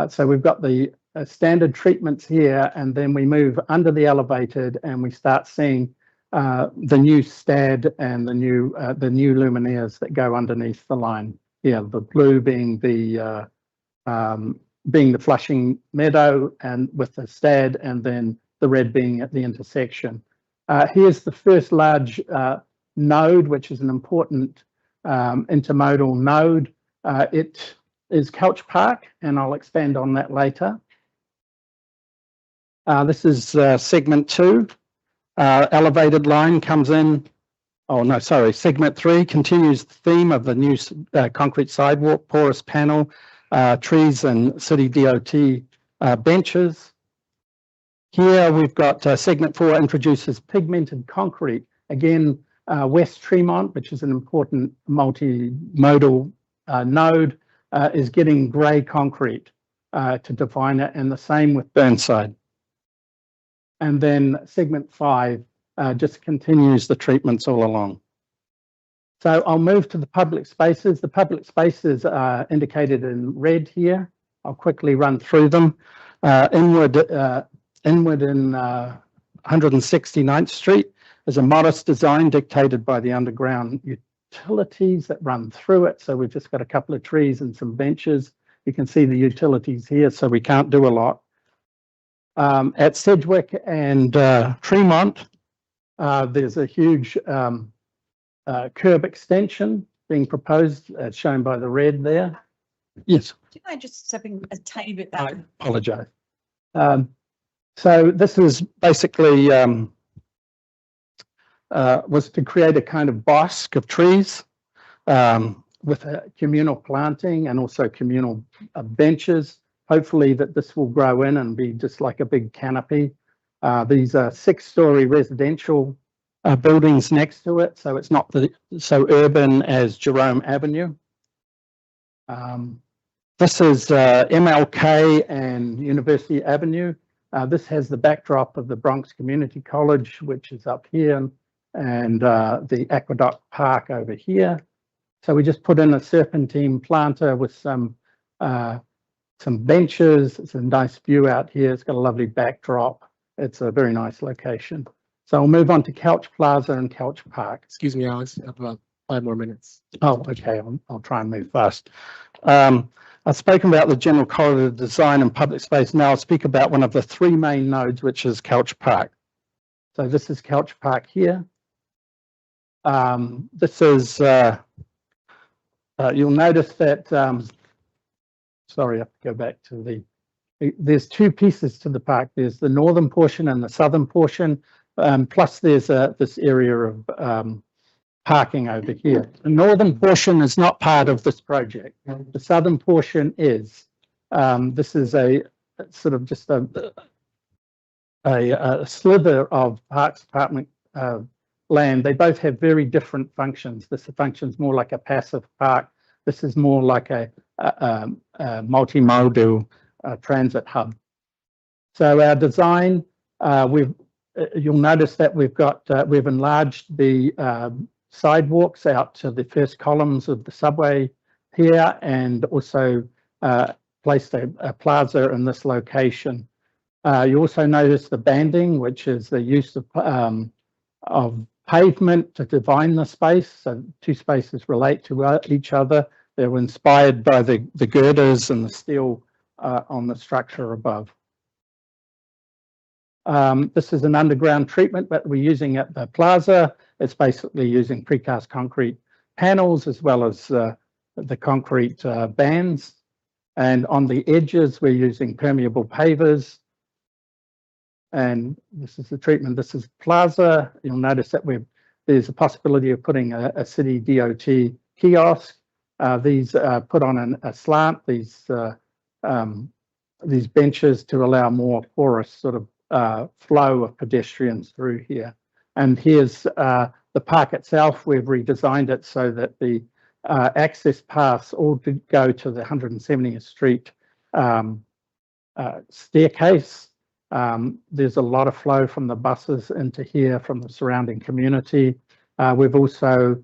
So we've got the standard treatments here, and then we move under the elevated and we start seeing the new STAD and the new luminaires that go underneath the line. Yeah, the blue being the Flushing Meadow and with the STAD, and then the red being at the intersection. Here's the first large node, which is an important intermodal node. It is Couch Park, and I'll expand on that later. This is segment 2. Elevated line comes in. Oh, no, sorry. Segment 3 continues the theme of the new concrete sidewalk, porous panel, trees and city DOT benches. Here we've got segment 4 introduces pigmented concrete. Again, West Tremont, which is an important multimodal node, is getting grey concrete to define it, and the same with Burnside. And then segment 5 just continues the treatments all along. So I'll move to the public spaces. The public spaces are indicated in red here. I'll quickly run through them. Inward in 169th Street is a modest design dictated by the underground utilities that run through it. So we've just got a couple of trees and some benches. You can see the utilities here, so we can't do a lot. At Sedgwick and Tremont, there's a huge curb extension being proposed, as shown by the red there. Yes. Do you mind just stepping a tiny bit back? I apologize. So this is basically was to create a kind of bosque of trees with a communal planting and also communal benches. Hopefully that this will grow in and be just like a big canopy. These are 6-story residential buildings next to it, so it's not so urban as Jerome Avenue. This is MLK and University Avenue. This has the backdrop of the Bronx Community College, which is up here, and the Aqueduct Park over here. So we just put in a serpentine planter with some benches. It's a nice view out here. It's got a lovely backdrop. It's a very nice location. So I'll move on to Couch Plaza and Couch Park. Excuse me, Alex, I have about 5 more minutes. Oh, okay. I'll try and move fast. I've spoken about the general corridor design and public space. Now I'll speak about one of the 3 main nodes, which is Couch Park. So this is Couch Park here. This is, you'll notice that, sorry, I have to go back to there's 2 pieces to the park. There's the northern portion and the southern portion, plus there's this area of parking over here. The northern portion is not part of this project. The southern portion is. This is a sort of just a slither of Parks Department land. They both have very different functions. This functions more like a passive park. This is more like a multimodal transit hub. So our design, you'll notice that we've enlarged the sidewalks out to the first columns of the subway here, and also placed a plaza in this location. You also notice the banding, which is the use of pavement to define the space. So 2 spaces relate to each other. They were inspired by the girders and the steel on the structure above. This is an underground treatment that we're using at the plaza. It's basically using precast concrete panels as well as the concrete bands. And on the edges, we're using permeable pavers. And this is the treatment. This is plaza. You'll notice that there's a possibility of putting a city DOT kiosk. These are put on a slant, these benches to allow more porous sort of flow of pedestrians through here. And here's the park itself. We've redesigned it so that the access paths all go to the 170th Street staircase. There's a lot of flow from the buses into here from the surrounding community. We've also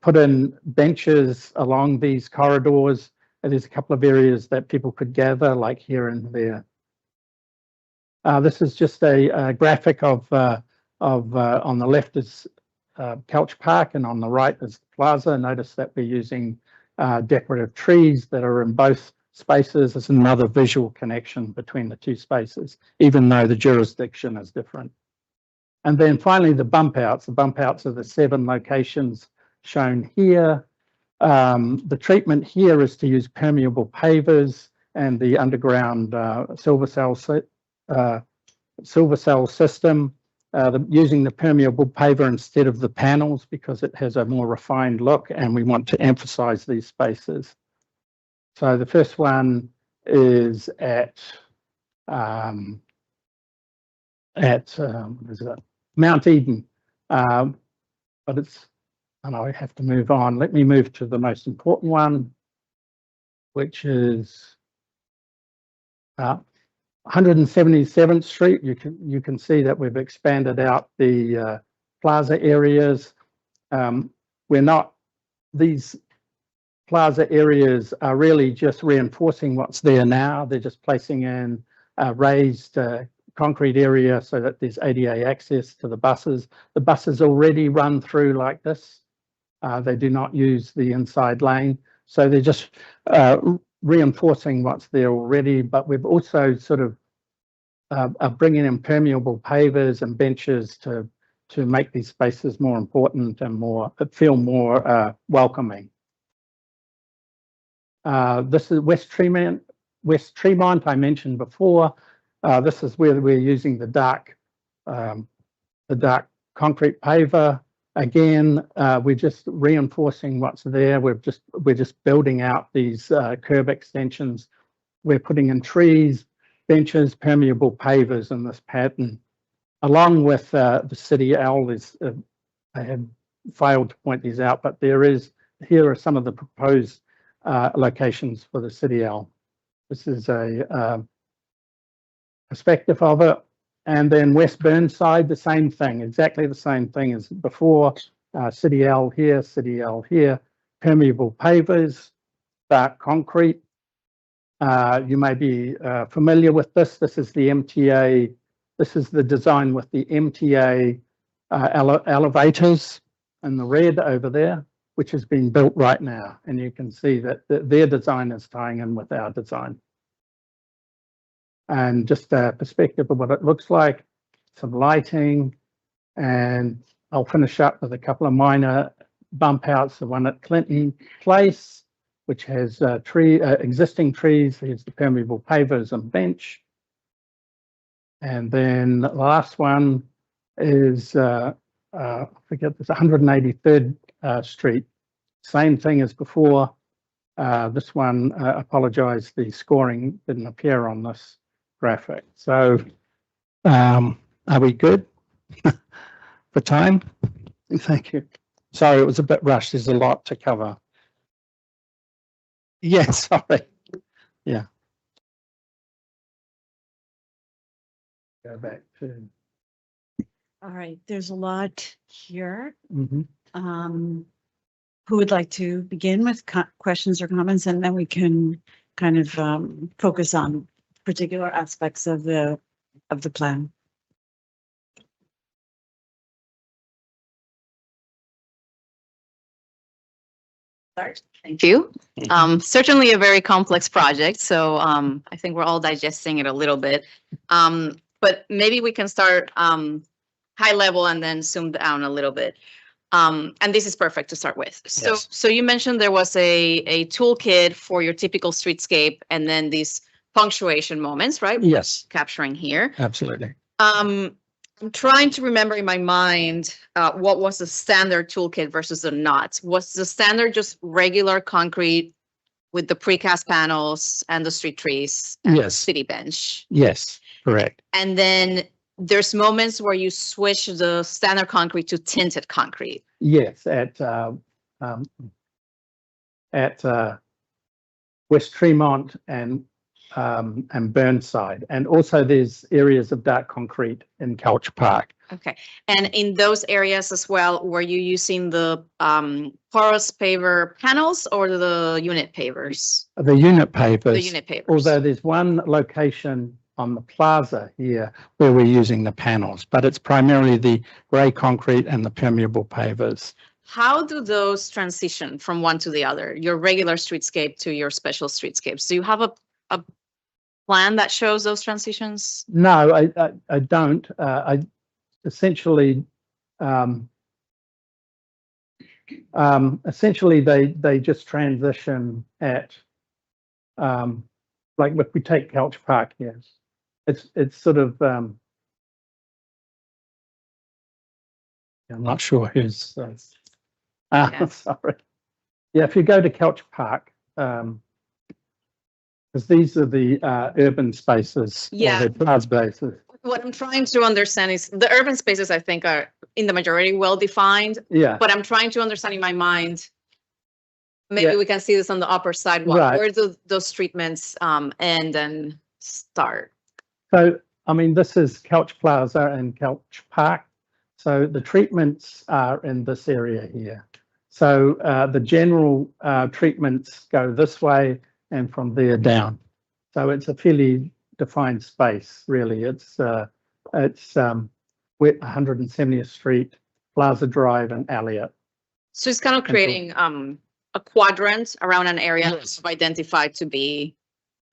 put in benches along these corridors. There's a couple of areas that people could gather, like here and there. This is just a graphic of on the left is Couch Park and on the right is the plaza. Notice that we're using decorative trees that are in both spaces. There's another visual connection between the two spaces, even though the jurisdiction is different. And then finally, the bump outs. The bump outs are the 7 locations shown here. The treatment here is to use permeable pavers and the underground silver cell system, using the permeable paver instead of the panels because it has a more refined look, and we want to emphasize these spaces. So the first one is at what is it? Mount Eden, but it's, and I have to move on. Let me move to the most important one, which is 177th Street. You can see that we've expanded out the plaza areas. These plaza areas are really just reinforcing what's there now. They're just placing in a raised concrete area so that there's ADA access to the buses. The buses already run through like this. They do not use the inside lane. So they're just reinforcing what's there already, but we've also sort of bringing in permeable pavers and benches to make these spaces more important and feel more welcoming. This is West Tremont, I mentioned before. This is where we're using the dark concrete paver. Again, we're just reinforcing what's there. We're just building out these curb extensions. We're putting in trees, benches, permeable pavers in this pattern, along with the City L. I have failed to point these out, but here are some of the proposed locations for the City L. This is a perspective of it. And then West Burnside, the same thing, exactly the same thing as before. City L here, City L here, permeable pavers, dark concrete. You may be familiar with this. This is the MTA. This is the design with the MTA elevators in the red over there, which is being built right now. And you can see that their design is tying in with our design. And just a perspective of what it looks like, some lighting, and I'll finish up with a couple of minor bump outs. The one at Clinton Place, which has existing trees. Here's the permeable pavers and bench. And then the last one is, I forget, this 183rd Street. Same thing as before. This one, apologize, the scoring didn't appear on this graphic. So are we good for time? Thank you. Sorry, it was a bit rushed. There's a lot to cover. Yes, sorry. Yeah. Go back to. All right, there's a lot here. Mm-hmm. Who would like to begin with questions or comments, and then we can kind of focus on particular aspects of the plan. Thank you. Certainly a very complex project, so I think we're all digesting it a little bit. But maybe we can start high level and then zoom down a little bit. And this is perfect to start with. So, Yes. so you mentioned there was a toolkit for your typical streetscape, and then these punctuation moments, right? Yes. Capturing here. Absolutely. I'm trying to remember in my mind, what was the standard toolkit versus the not. Was the standard just regular concrete with the precast panels and the street trees? And Yes. city bench. Yes, correct. And then there's moments where you switch the standard concrete to tinted concrete. Yes, at West Tremont and Burnside. And also there's areas of dark concrete in Couch Park. Okay. And in those areas as well, were you using the porous paver panels or the unit pavers? The unit pavers. The unit pavers. Although there's one location on the plaza here where we're using the panels, but it's primarily the grey concrete and the permeable pavers. How do those transition from one to the other? Your regular streetscape to your special streetscapes? Do you have a plan that shows those transitions? No, I don't. I essentially, they just transition at, like if we take Couch Park, yes, it's sort of, I'm not sure who's, sorry. Yeah, if you go to Couch Park, because these are the urban spaces. Yeah. Or the plaza spaces. What I'm trying to understand is the urban spaces, I think, are in the majority well defined. Yeah. But I'm trying to understand in my mind, maybe Yeah. we can see this on the upper sidewalk. Right. Where do those treatments end and start? So, I mean, this is Couch Plaza and Couch Park. So the treatments are in this area here. So the general treatments go this way and from there down. So it's a fairly defined space, really. It's 170th Street, Plaza Drive, and Elliott. So it's kind of creating a quadrant around an area that's identified to be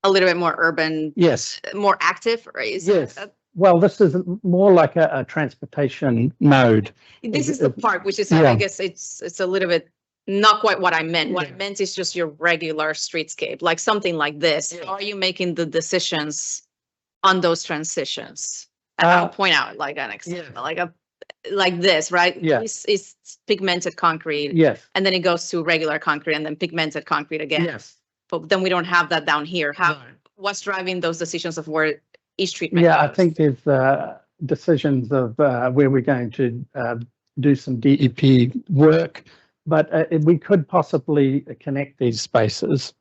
a little bit more urban. Yes. More active, right? Yes. Well, this is more like a transportation node. This is the park, which is, Yeah. I guess it's a little bit not quite what I meant. What I meant is just your regular streetscape, like something like this. How are you making the decisions on those transitions? And I'll point out like an example, like this, right? Yeah. This is pigmented concrete. Yes. And then it goes to regular concrete and then pigmented concrete again. Yes. But then we don't have that down here. What's driving those decisions of where each treatment Yeah, I goes? think there's decisions of where we're going to do some DEP work, but we could possibly connect these spaces.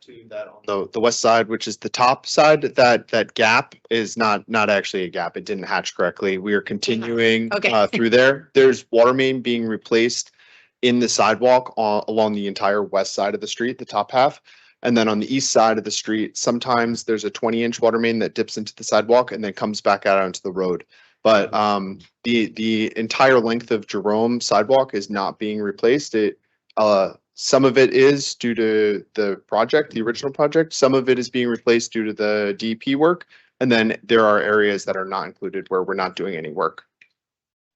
To that on the west side, which is the top side, that gap is not actually a gap. It didn't hatch correctly. We are continuing through there. There's water main being replaced in the sidewalk along the entire west side of the street, the top half. And then on the east side of the street, sometimes there's a 20-inch water main that dips into the sidewalk and then comes back out onto the road. But the entire length of Jerome sidewalk is not being replaced. Some of it is due to the project, the original project. Some of it is being replaced due to the DEP work. And then there are areas that are not included where we're not doing any work.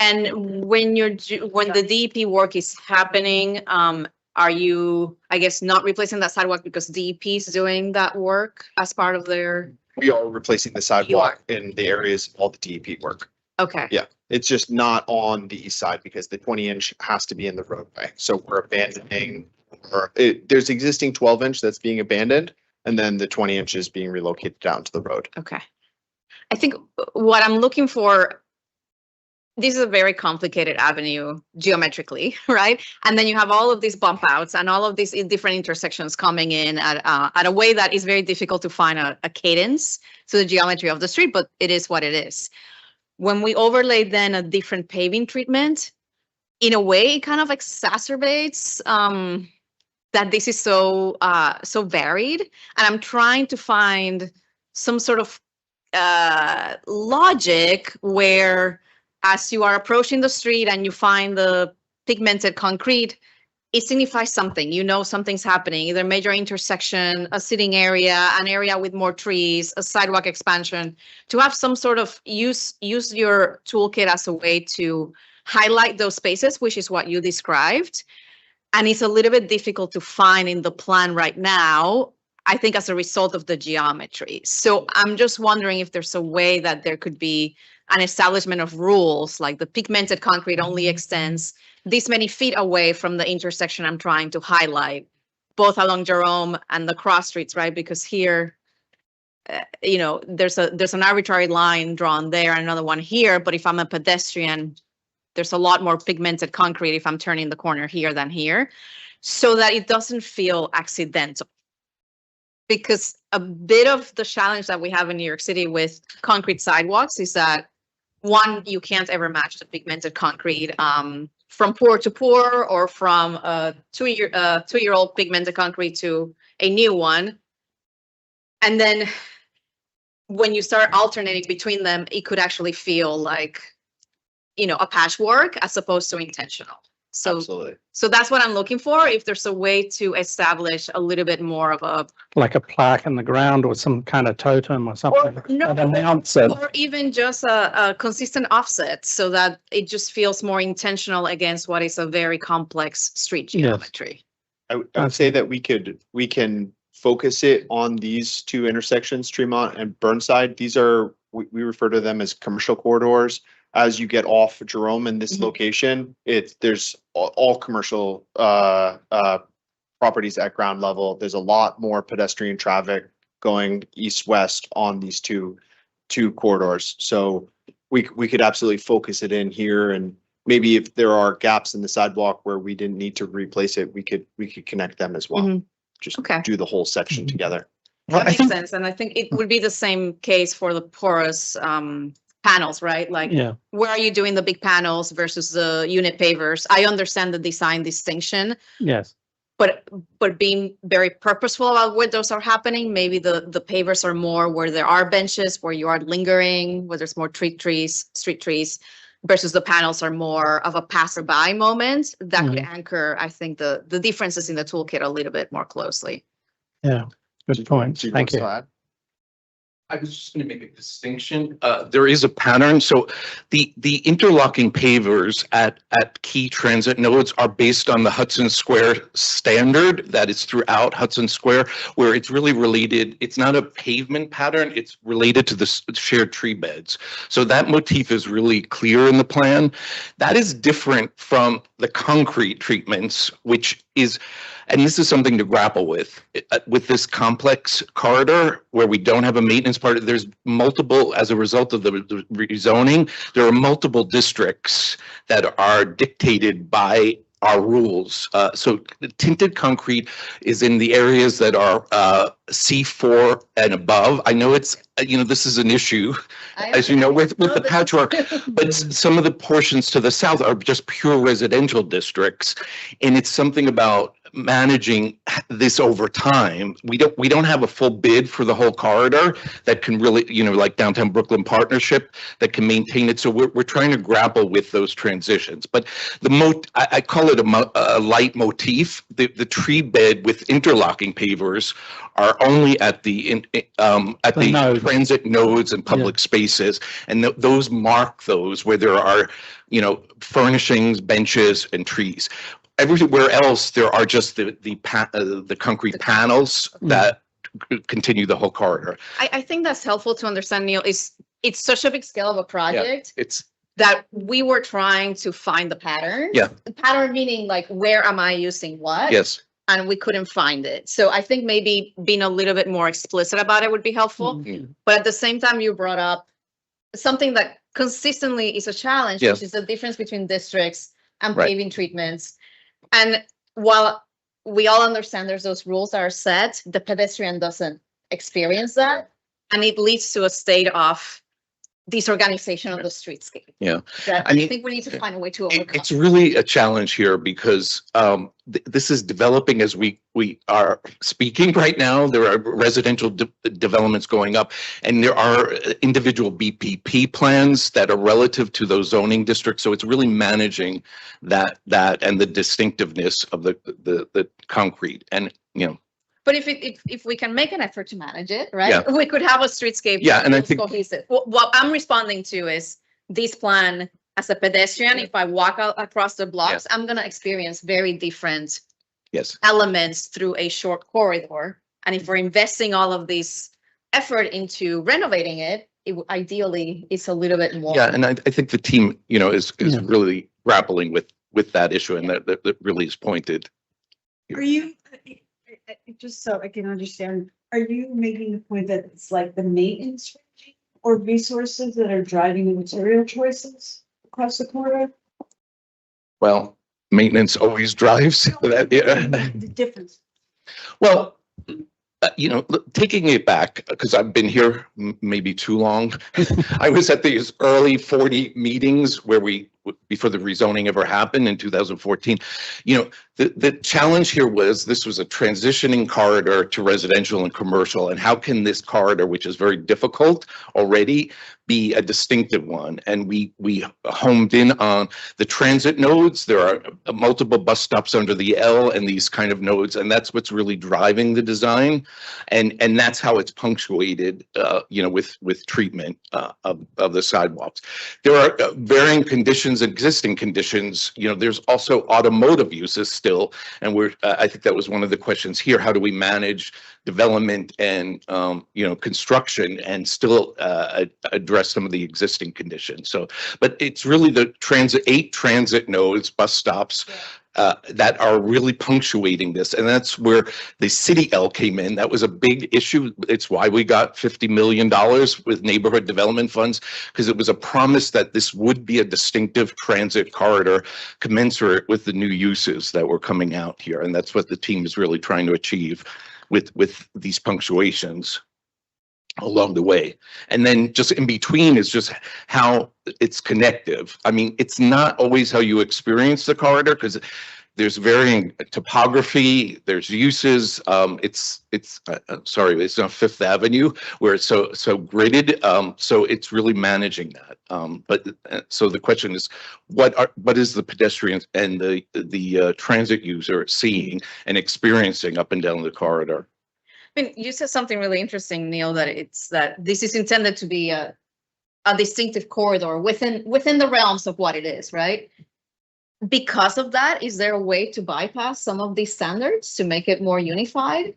And when the DEP work is happening, are you, I guess, not replacing that sidewalk because DEP is doing that work as part of their? We are replacing the sidewalk in the areas of all the DEP work. Okay. Yeah, it's just not on the east side because the 20-inch has to be in the roadway. So we're abandoning, there's existing 12-inch that's being abandoned, and then the 20-inch is being relocated down to the road. Okay. I think what I'm looking for, this is a very complicated avenue geometrically, right? And then you have all of these bump outs and all of these different intersections coming in at a way that is very difficult to find a cadence to the geometry of the street, but it is what it is. When we overlay then a different paving treatment, in a way, it kind of exacerbates that this is so varied. And I'm trying to find some sort of logic where as you are approaching the street and you find the pigmented concrete, it signifies something. You know something's happening, either major intersection, a sitting area, an area with more trees, a sidewalk expansion, to have some sort of use your toolkit as a way to highlight those spaces, which is what you described. And it's a little bit difficult to find in the plan right now, I think as a result of the geometry. So I'm just wondering if there's a way that there could be an establishment of rules, like the pigmented concrete only extends this many feet away from the intersection I'm trying to highlight, both along Jerome and the cross streets, right? Because here, you know, there's an arbitrary line drawn there and another one here, but if I'm a pedestrian, there's a lot more pigmented concrete if I'm turning the corner here than here, so that it doesn't feel accidental. Because a bit of the challenge that we have in New York City with concrete sidewalks is that, one, you can't ever match the pigmented concrete from pour to pour, or from a two-year-old pigmented concrete to a new one. And then when you start alternating between them, it could actually feel like, you know, a patchwork as opposed to intentional. So, Absolutely. So that's what I'm looking for. If there's a way to establish a little bit more of a, Like a plaque in the ground or some kind of totem or something. no, that announce it. or even just a consistent offset, so that it just feels more intentional against what is a very complex street geometry. I would say that we can focus it on these two intersections, Tremont and Burnside. These are, we refer to them as commercial corridors. As you get off Jerome in this location, there's all commercial properties at ground level. There's a lot more pedestrian traffic going east-west on these two corridors. So we could absolutely focus it in here, and maybe if there are gaps in the sidewalk where we didn't need to replace it, we could connect them as well. Just do the whole section together. That makes sense. And I think it would be the same case for the porous panels, right? Like, where are you doing the big panels versus the unit pavers? I understand the design distinction. Yes. But being very purposeful about where those are happening, maybe the pavers are more where there are benches, where you are lingering, where there's more street trees, versus the panels are more of a passerby moment that could anchor, I think, the differences in the toolkit a little bit more closely. Yeah, good point. Thank you. I was just going to make a distinction. There is a pattern. So the interlocking pavers at key transit nodes are based on the Hudson Square standard that is throughout Hudson Square, where it's really related. It's not a pavement pattern. It's related to the shared tree beds. So that motif is really clear in the plan. That is different from the concrete treatments, which is, and this is something to grapple with this complex corridor where we don't have a maintenance part. There's multiple, as a result of the rezoning, there are multiple districts that are dictated by our rules. So tinted concrete is in the areas that are C4 and above. I know it's, this is an issue, as you know, with the patchwork, but some of the portions to the south are just pure residential districts. And it's something about managing this over time. We don't have a full bid for the whole corridor that can really, like Downtown Brooklyn Partnership, that can maintain it. So we're trying to grapple with those transitions. But I call it a light motif. The tree bed with interlocking pavers are only at the transit nodes and public spaces, and those mark those where there are, furnishings, benches, and trees. Everywhere else, there are just the concrete panels that continue the whole corridor. I think that's helpful to understand, Neil. It's such a big scale of a project. Yeah, it's that we were trying to find the pattern. Yeah. The pattern meaning like, where am I using what? Yes. And we couldn't find it. So I think maybe being a little bit more explicit about it would be helpful. But at the same time, you brought up something that consistently is a challenge, which is the difference between districts and paving treatments. And while we all understand there's those rules that are set, the pedestrian doesn't experience that. And it leads to a state of disorganization of the streetscape. Yeah. That I think we need to find a way to overcome. It's really a challenge here because this is developing as we are speaking right now. There are residential developments going up, and there are individual BPP plans that are relative to those zoning districts. So it's really managing that and the distinctiveness of the concrete, and But if we can make an effort to manage it, right? We could have a streetscape. Yeah, and I think cohesive. What I'm responding to is this plan as a pedestrian, if I walk out across the blocks, I'm gonna experience very different Yes. elements through a short corridor. And if we're investing all of this effort into renovating it, ideally it's a little bit more. Yeah, and I think the team, is really grappling with that issue, and that really is pointed. Are you, just so I can understand, are you making the point that it's like the maintenance or resources that are driving the material choices across the corridor? Well, maintenance always drives that. The difference. Well, taking it back, because I've been here maybe too long. I was at these early 40 meetings where before the rezoning ever happened in 2014. The challenge here was this was a transitioning corridor to residential and commercial. And how can this corridor, which is very difficult already, be a distinctive one? And we homed in on the transit nodes. There are multiple bus stops under the L and these kind of nodes, and that's what's really driving the design. And that's how it's punctuated, with treatment of the sidewalks. There are varying conditions, existing conditions. There's also automotive uses still, and I think that was one of the questions here. How do we manage development and construction and still address some of the existing conditions? So, but it's really the 8 transit nodes, bus stops, that are really punctuating this. And that's where the City L came in. That was a big issue. It's why we got $50 million with neighborhood development funds, because it was a promise that this would be a distinctive transit corridor commensurate with the new uses that were coming out here. And that's what the team is really trying to achieve with these punctuations along the way. And then just in between is just how it's connective. I mean, it's not always how you experience the corridor, because there's varying topography, there's uses. Sorry, it's not Fifth Avenue where it's so gridded. So it's really managing that. So the question is, what is the pedestrian and the transit user seeing and experiencing up and down the corridor? I mean, you said something really interesting, Neil, that this is intended to be a distinctive corridor within the realms of what it is, right? Because of that, is there a way to bypass some of these standards to make it more unified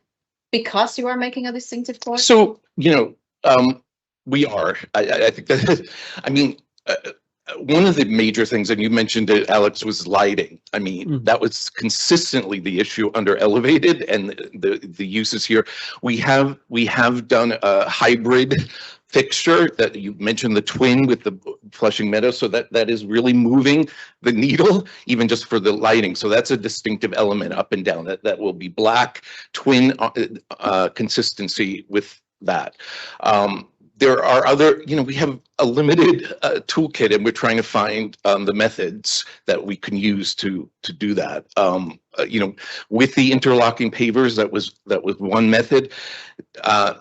because you are making a distinctive corridor? So, we are. I think that, one of the major things, and you mentioned it, Alex, was lighting. I mean, that was consistently the issue under elevated and the uses here. We have done a hybrid fixture that you mentioned, the twin with the Flushing Meadow. So that is really moving the needle, even just for the lighting. So that's a distinctive element up and down. That will be black, twin consistency with that. There are other, we have a limited toolkit, and we're trying to find the methods that we can use to do that. With the interlocking pavers, that was one method.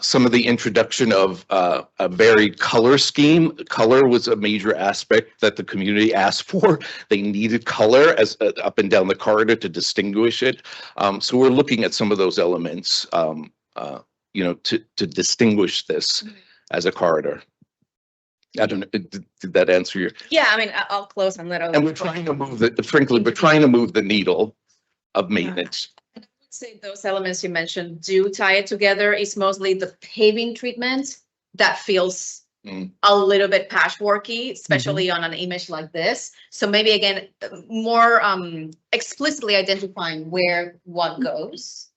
Some of the introduction of a varied color scheme. Color was a major aspect that the community asked for. They needed color as up and down the corridor to distinguish it. So we're looking at some of those elements, to distinguish this as a corridor. I don't know, did that answer your? Yeah, I mean, I'll close and let others. And we're trying to move we're trying to move the needle of maintenance. I would say those elements you mentioned do tie it together. It's mostly the paving treatment that feels a little bit patchworky, especially on an image like this. So maybe again, more explicitly identifying where what goes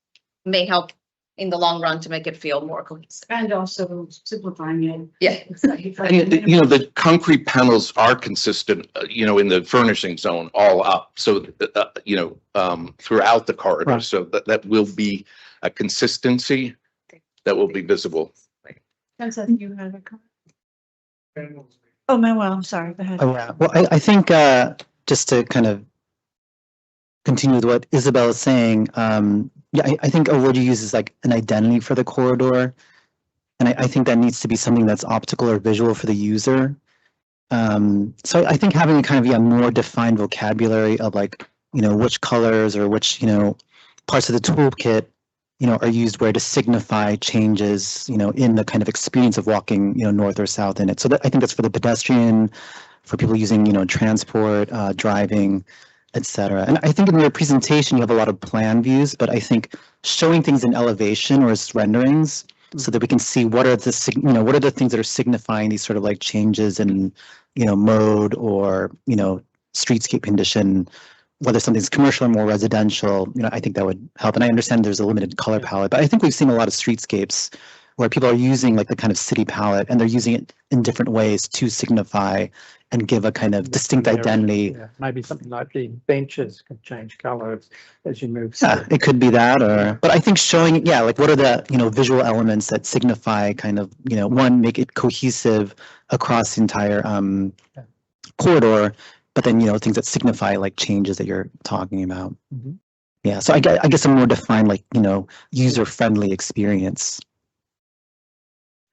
may help in the long run to make it feel more cohesive. And also simplifying it. Yeah. And, the concrete panels are consistent, in the furnishing zone all up. So, throughout the corridor. Right. So that will be a consistency that will be visible. You had a comment? Oh, Manuel, I'm sorry. Go ahead. Oh, yeah. Well, I think just to kind of continue with what Isabel is saying, I think a word you use is like an identity for the corridor. And I think that needs to be something that's optical or visual for the user. So I think having a kind of a more defined vocabulary of which colors or which, parts of the toolkit, are used where to signify changes, in the kind of experience of walking, north or south in it. So I think that's for the pedestrian, for people using, transport, driving, et cetera. And I think in your presentation, you have a lot of plan views, but I think showing things in elevation or as renderings so that we can see what are the things that are signifying these sort of like changes in, mode or, streetscape condition, whether something's commercial or more residential, I think that would help. And I understand there's a limited color palette, but I think we've seen a lot of streetscapes where people are using like the kind of city palette and they're using it in different ways to signify and give a kind of distinct identity. Yeah, maybe something like the benches can change colors as you move. Yeah, it could be that, but I think showing, like what are the, visual elements that signify kind of, one, make it cohesive across the entire corridor, but then, things that signify like changes that you're talking about. Mm-hmm. Yeah, so I guess a more defined, like, user-friendly experience.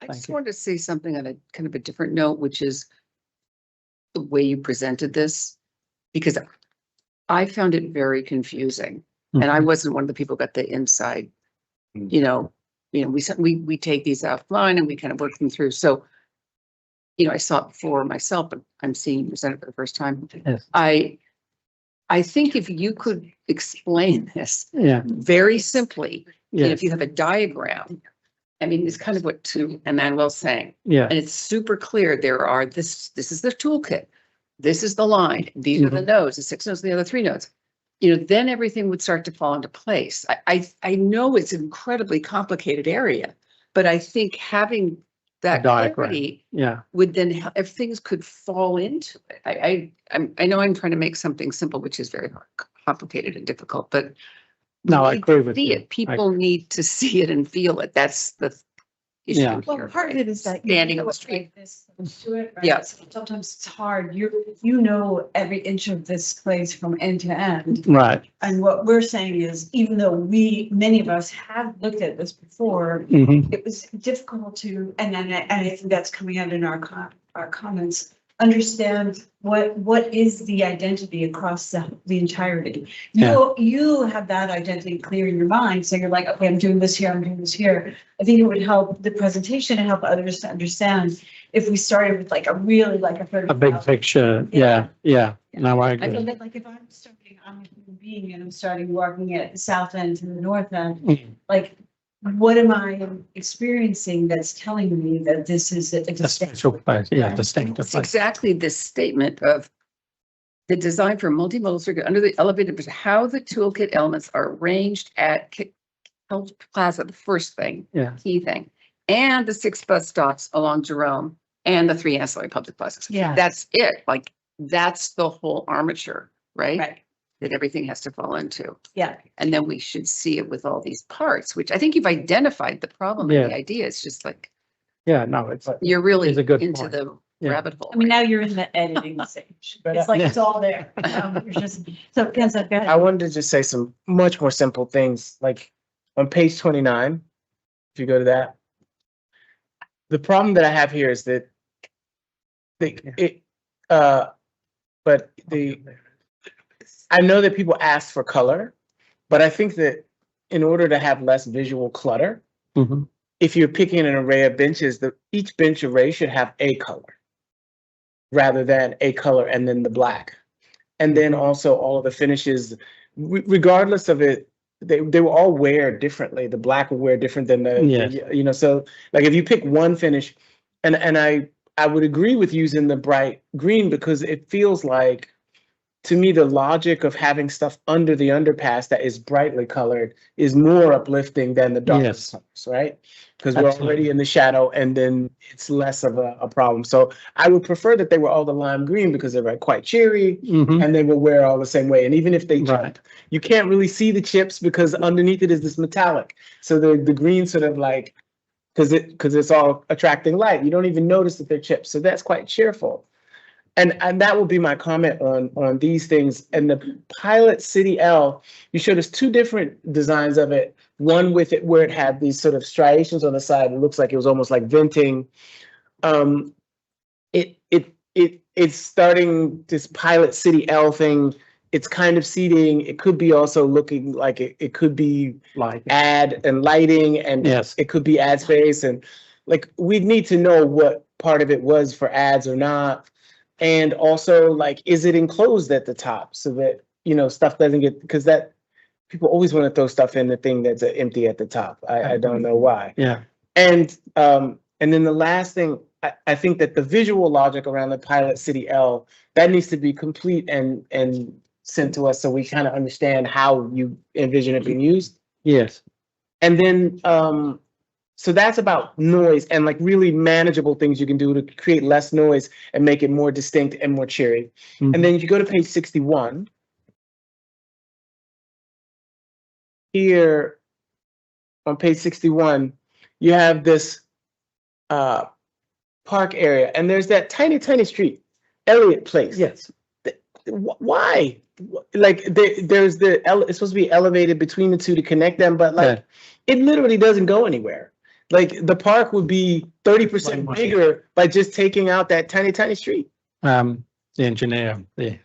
I just wanted to say something on a kind of a different note, which is the way you presented this, because I found it very confusing. And I wasn't one of the people who got the inside, we take these offline and we kind of work them through. So, I saw it for myself, but I'm seeing you present it for the first time. Yes. I think if you could explain this very simply, and if you have a diagram, I mean, it's kind of what Emmanuel's saying. Yeah. And it's super clear. There are this is the toolkit. This is the line. These are the nodes, the 6 nodes, the other 3 nodes. Then everything would start to fall into place. I know it's an incredibly complicated area, but I think having that clarity would then help if things could fall into it. I know I'm trying to make something simple, which is very complicated and difficult, but no, I agree with you. People need to see it and feel it. That's the issue. Yeah. Well, part of it is that standing on the street. To it, right? Yeah. So sometimes it's hard. You know every inch of this place from end to end. Right. And what we're saying is, even though many of us have looked at this before, it was difficult to, and I think that's coming out in our comments. Understand what is the identity across the entirety. You have that identity clear in your mind, so you're like, okay, I'm doing this here, I'm doing this here. I think it would help the presentation and help others to understand if we started with like a big picture. Yeah. No, I I agree. feel like if I'm a human being and I'm starting working at the south end to the north end, like, what am I experiencing that's telling me that this is A special place. Yeah, distinctive It's place. exactly this statement of the design for multimodal circuit under the elevated, how the toolkit elements are arranged at Health Plaza, the first thing, key thing, and the 6 bus stops along Jerome and the 3 ancillary public plazas. Yeah. That's it. Like, that's the whole armature, right? That everything has to fall into. Yeah. And then we should see it with all these parts, which I think you've identified the problem and the idea. It's just like, Yeah, no, it's you're really it's a good into point. the Yeah. rabbit hole. I mean, now you're in the editing stage. It's like it's all there. You're just so Kenza, go ahead. I wanted to just say some much more simple things, like on page 29, if you go to that. The problem that I have here is that I know that people ask for color, but I think that in order to have less visual clutter, if you're picking an array of benches, each bench array should have a color rather than a color and then the black. And then also all of the finishes, regardless of it, they will all wear differently. The black will wear different than so like if you pick one finish, and I would agree with using the bright green because it feels like, to me, the logic of having stuff under the underpass that is brightly colored is more uplifting than the dark colors, right? Because we're already in the shadow and then it's less of a problem. So I would prefer that they were all the lime green because they're like quite cheery and they will wear all the same way. And even if they chip, you can't really see the chips because underneath it is this metallic. So the green sort of like, because it's all attracting light, you don't even notice that they're chips. So that's quite cheerful. And that will be my comment on these things. And the Pilot City L, you showed us 2 different designs of it. One with it where it had these sort of striations on the side. It looks like it was almost like venting. It's starting this Pilot City L thing. It's kind of seating. It could be also looking like it could be ad and lighting, and it could be ad space. And like, we need to know what part of it was for ads or not. And also like, is it enclosed at the top so that, you know, stuff doesn't get, because that people always want to throw stuff in the thing that's empty at the top. I don't know why. Yeah. And then the last thing, I think that the visual logic around the Pilot City L, that needs to be complete and sent to us so we kind of understand how you envision it being used. Yes. And then, so that's about noise and like really manageable things you can do to create less noise and make it more distinct and more cheery. And then if you go to page 61, here on page 61, you have this park area, and there's that tiny street, Elliott Place. Yes. Why? Like there's it's supposed to be elevated between the two to connect them, but like it literally doesn't go anywhere. Like the park would be 30% bigger by just taking out that tiny street. The engineer, the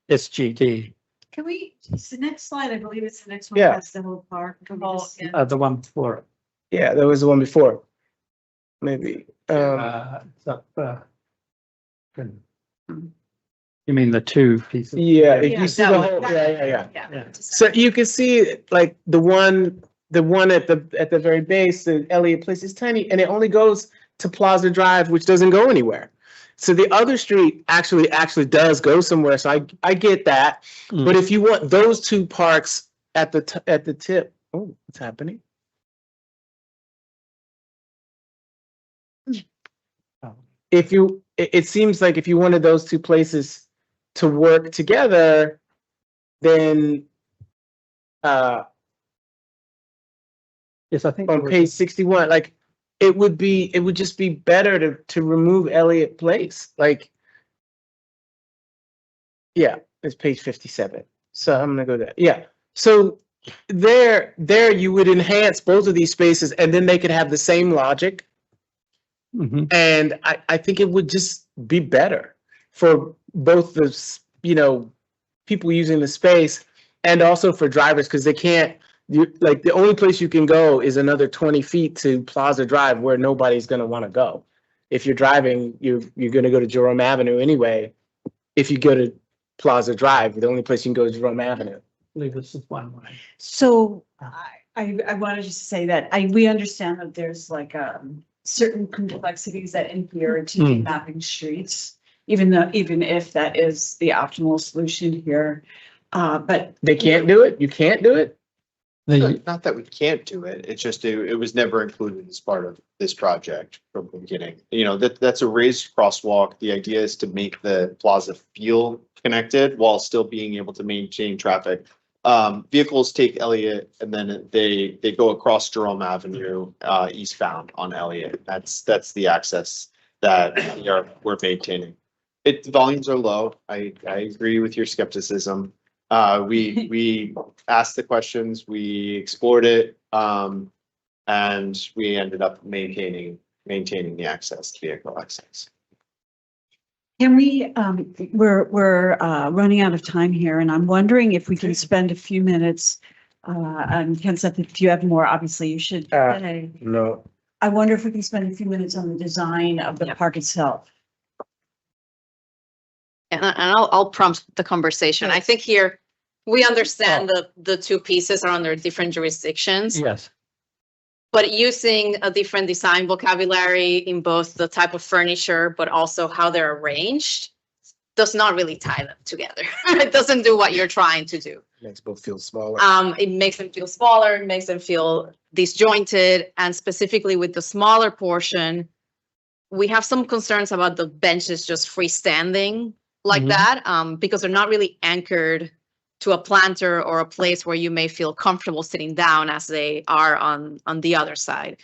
SGD, Can we, it's the next slide, I believe it's the next one, Yeah. that's the whole park. Can we just- the one before it. Yeah, there was the one before. Maybe. It's up, you mean the two pieces? Yeah, if Yeah, you see that the one. whole, yeah. Yeah. So you can see like the one at the very base, the Elliott Place is tiny, and it only goes to Plaza Drive, which doesn't go anywhere. So the other street actually does go somewhere. So I get that. But if you want those two parks at the tip, oh, what's happening? If you, it seems like if you wanted those two places to work together, then Yes, I think on page 61, like it would just be better to remove Elliott Place. Like, yeah, it's page 57. So I'm gonna go there. Yeah. So there you would enhance both of these spaces, and then they could have the same logic. And I think it would just be better for both the, you know, people using the space and also for drivers, because they can't, like the only place you can go is another 20 feet to Plaza Drive, where nobody's going to want to go. If you're driving, you're going to go to Jerome Avenue anyway. If you go to Plaza Drive, the only place you can go is Jerome Avenue. I believe this is one way. So I wanted just to say that we understand that there's like certain complexities that inhere to mapping streets, even if that is the optimal solution here. But they can't do it. You can't do it. Not that we can't do it, it's just it was never included as part of this project from the beginning. You know, that's a raised crosswalk. The idea is to make the plaza feel connected while still being able to maintain traffic. Vehicles take Elliott and then they go across Jerome Avenue eastbound on Elliott. That's the access that we're maintaining. Volumes are low. I agree with your skepticism. We asked the questions, we explored it, and we ended up maintaining the access, vehicle access. can we, we're running out of time here, and I'm wondering if we can spend a few minutes, and Ken said that if you have more, obviously you should say. No. I wonder if we can spend a few minutes on the design of the park itself. And I'll prompt the conversation. I think here we understand the two pieces are under different jurisdictions. Yes. But using a different design vocabulary in both the type of furniture, but also how they're arranged, does not really tie them together. It doesn't do what you're trying to do. Makes both feel smaller. It makes them feel smaller, it makes them feel disjointed, and specifically with the smaller portion, we have some concerns about the benches just freestanding like that, because they're not really anchored to a planter or a place where you may feel comfortable sitting down as they are on the other side.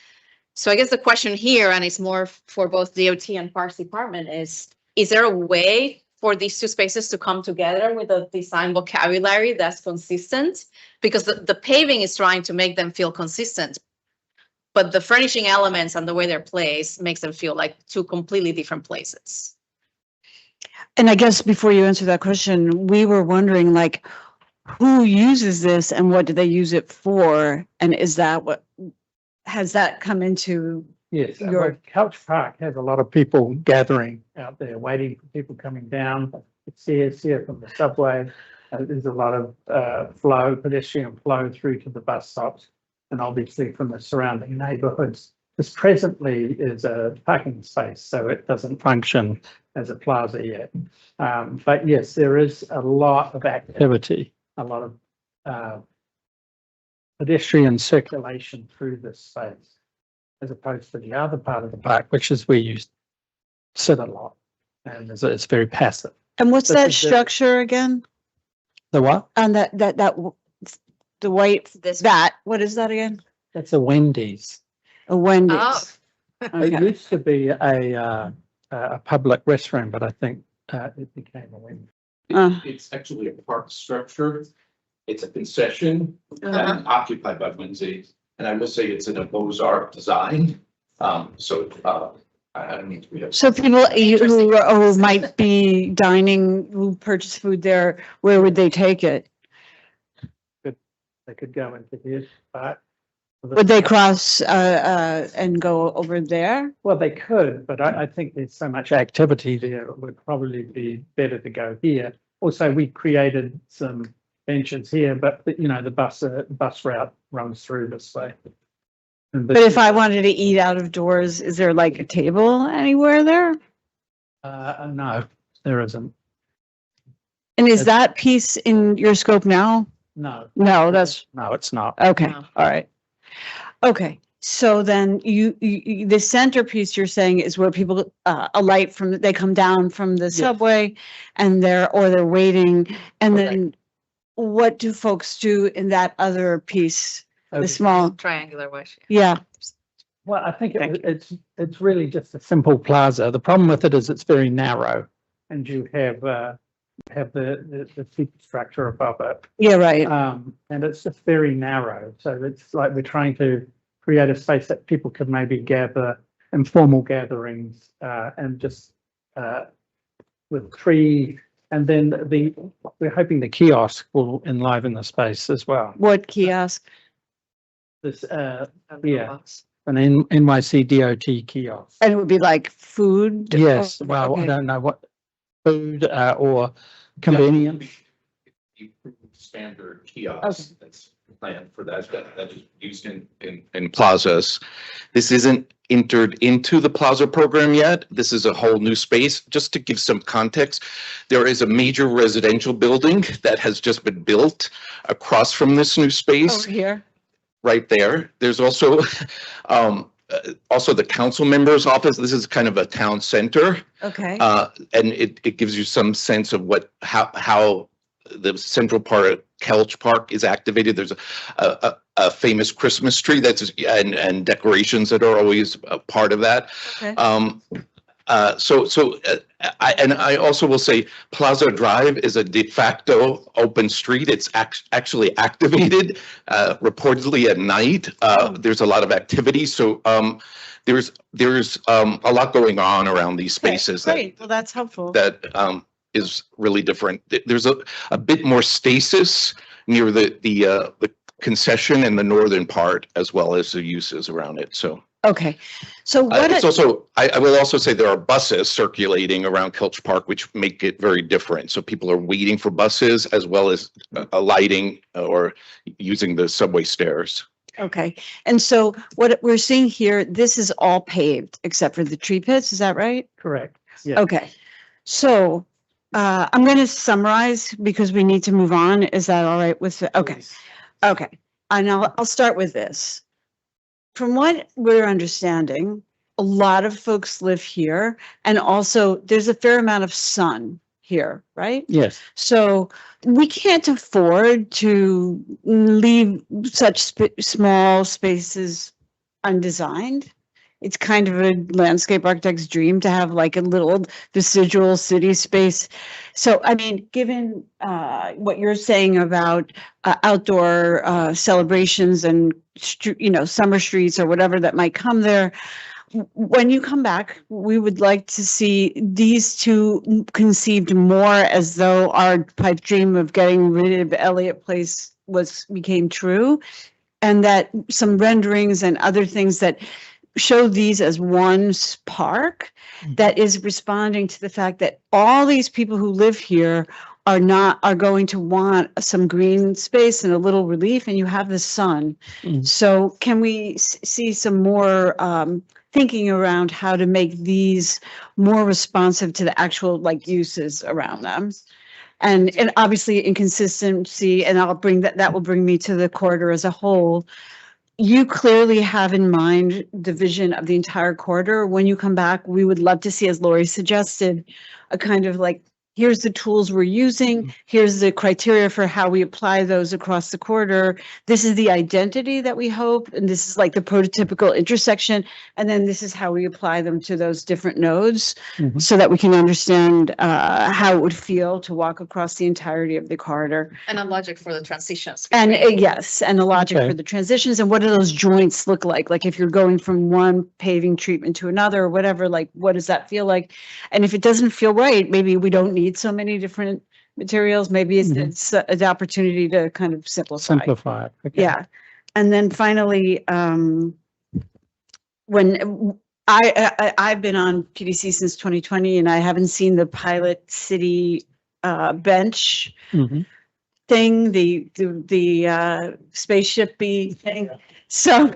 So I guess the question here, and it's more for both DOT and Parks Department, is there a way for these two spaces to come together with a design vocabulary that's consistent? Because the paving is trying to make them feel consistent, but the furnishing elements and the way they're placed makes them feel like two completely different places. And I guess before you answer that question, we were wondering, like, who uses this and what do they use it for? And is that what, has that come into Yes, Your- well, Couch Park has a lot of people gathering out there, waiting for people coming down. It's here from the subway. There's a lot of flow, pedestrian flow through to the bus stops, and obviously from the surrounding neighborhoods. This presently is a parking space, so it doesn't function as a plaza yet. But yes, there is a lot of activity, a lot of pedestrian circulation through this space, as opposed to the other part of the park, which is where you sit a lot, and it's very passive. And what's This that is the- structure again? The what? On the white, what is that again? That's a Wendy's. A Wendy's. It Okay. used to be a public restroom, but I think it became a Wendy's. It's actually a park structure. It's a concession Uh-huh. occupied by Wednesdays. And I will say it's in a Beaux-Arts design. I don't need to be. So people who might be dining, who purchase food there, where would they take it? They could go into his park. Would they cross and go over there? Well, they could, but I think there's so much activity there, it would probably be better to go here. Also, we created some benches here, but you know, the bus route runs through this way. And But if I wanted to eat out of doors, is there like a table anywhere there? No, there isn't. And is that piece in your scope now? No. No, that's, No, it's not. okay, all right. Okay, so then the centerpiece you're saying is where people alight from, they come down from the subway and they're waiting. And then what do folks do in that other piece? The small, Triangular wish. yeah. Well, I think it's really just a simple plaza. The problem with it is it's very narrow, and you have the seat structure above it. Yeah, right. And it's just very narrow. So it's like we're trying to create a space that people could maybe gather, informal gatherings, and just with tree. And then we're hoping the kiosk will enliven the space as well. What kiosk? This, yeah, an NYC DOT kiosk. And it would be like food? Yes, or- well, I okay. don't know what food or convenience. Standard kiosk that's planned for that is used in plazas. This isn't entered into the plaza program yet. This is a whole new space. Just to give some context, there is a major residential building that has just been built across from this new space. Over here? Right there. There's also also the council member's office. This is kind of a town center. Okay. And it gives you some sense of how the central part of Couch Park is activated. There's a famous Christmas tree and decorations that are always a part of that. Okay. I also will say Plaza Drive is a de facto open street. It's actually activated reportedly at night. There's a lot of activity. So there's a lot going on around these spaces Great, well, that's helpful. that is really different. There's a bit more stasis near the concession in the northern part, as well as the uses around it. So. Okay, so what? It's also, I will also say there are buses circulating around Couch Park, which make it very different. So people are waiting for buses as well as alighting or using the subway stairs. Okay, and so what we're seeing here, this is all paved except for the tree pits, is that right? Correct. Yeah. Okay, so I'm going to summarize because we need to move on. Is that all right with, okay, okay. And I'll start with this. From what we're understanding, a lot of folks live here, and also there's a fair amount of sun here, right? Yes. So we can't afford to leave such small spaces undesigned. It's kind of a landscape architect's dream to have like a little vestigial city space. So, I mean, given what you're saying about outdoor celebrations and, summer streets or whatever that might come there, when you come back, we would like to see these two conceived more as though our pipe dream of getting rid of Elliott Place became true, and that some renderings and other things that show these as one park that is responding to the fact that all these people who live here are going to want some green space and a little relief, and you have the sun. So can we see some more thinking around how to make these more responsive to the actual like uses around them? And obviously inconsistency, and that will bring me to the corridor as a whole. You clearly have in mind the vision of the entire corridor. When you come back, we would love to see, as Lori suggested, a kind of like, here's the tools we're using, here's the criteria for how we apply those across the corridor. This is the identity that we hope, and this is like the prototypical intersection. And then this is how we apply them to those different nodes so that we can understand how it would feel to walk across the entirety of the corridor. And a logic for the transitions. And yes, and the logic for the transitions, and what do those joints look like? Like if you're going from one paving treatment to another or whatever, like what does that feel like? And if it doesn't feel right, maybe we don't need so many different materials. Maybe it's an opportunity to kind of simplify. Okay. Yeah. And then finally, when I've been on PDC since 2020, and I haven't seen the pilot city bench thing, the spaceship-y thing. So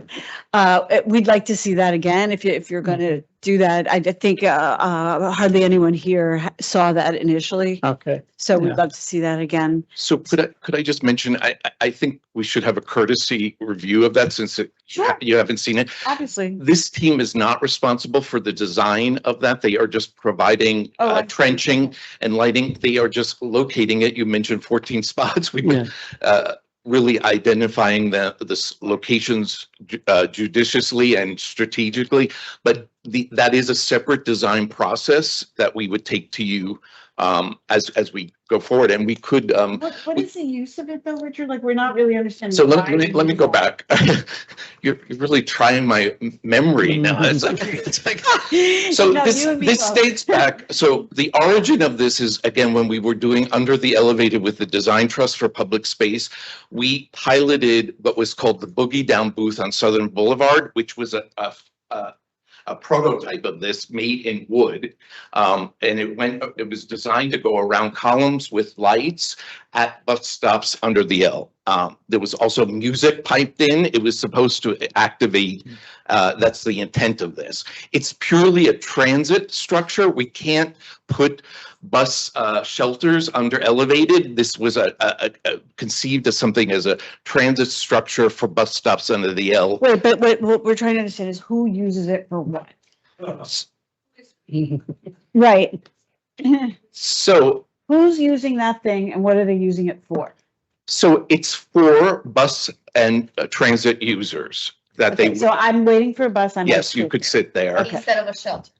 we'd like to see that again. If you're going to do that, I think hardly anyone here saw that initially. Okay. So we'd love to see that again. So could I just mention, I think we should have a courtesy review of that since you haven't seen it. Obviously. This team is not responsible for the design of that. They are just providing trenching and lighting. They are just locating it. You mentioned 14 spots. We've been really identifying the locations judiciously and strategically, but that is a separate design process that we would take to you as we go forward, and we could. What is the use of it though, Richard? Like we're not really understanding. So let me go back. You're really trying my memory now. It's like so No, this dates back. So the origin of this is again when we were doing Under the Elevated with the Design Trust for Public Space. We piloted what was called the Boogie Down booth on Southern Boulevard, which was a prototype of this made in wood. And it was designed to go around columns with lights at bus stops under the L. There was also music piped in. It was supposed to activate, that's the intent of this. It's purely a transit structure. We can't put bus shelters under elevated. This was conceived as something as a transit structure for bus stops under the L. Wait, but what we're trying to understand is who uses it for what? Right. So who's using that thing and what are they using it for? So it's for bus and transit users that they. So I'm waiting for a bus. Yes, you could sit there. Instead of a shelter.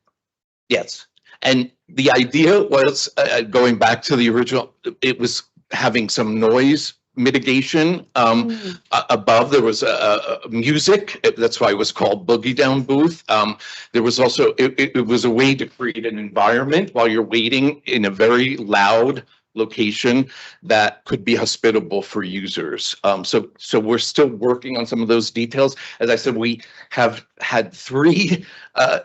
Yes. And the idea was, going back to the original, it was having some noise mitigation. Above there was music. That's why it was called Boogie Down booth. There was also, it was a way to create an environment while you're waiting in a very loud location that could be hospitable for users. So we're still working on some of those details. As I said, we have had 3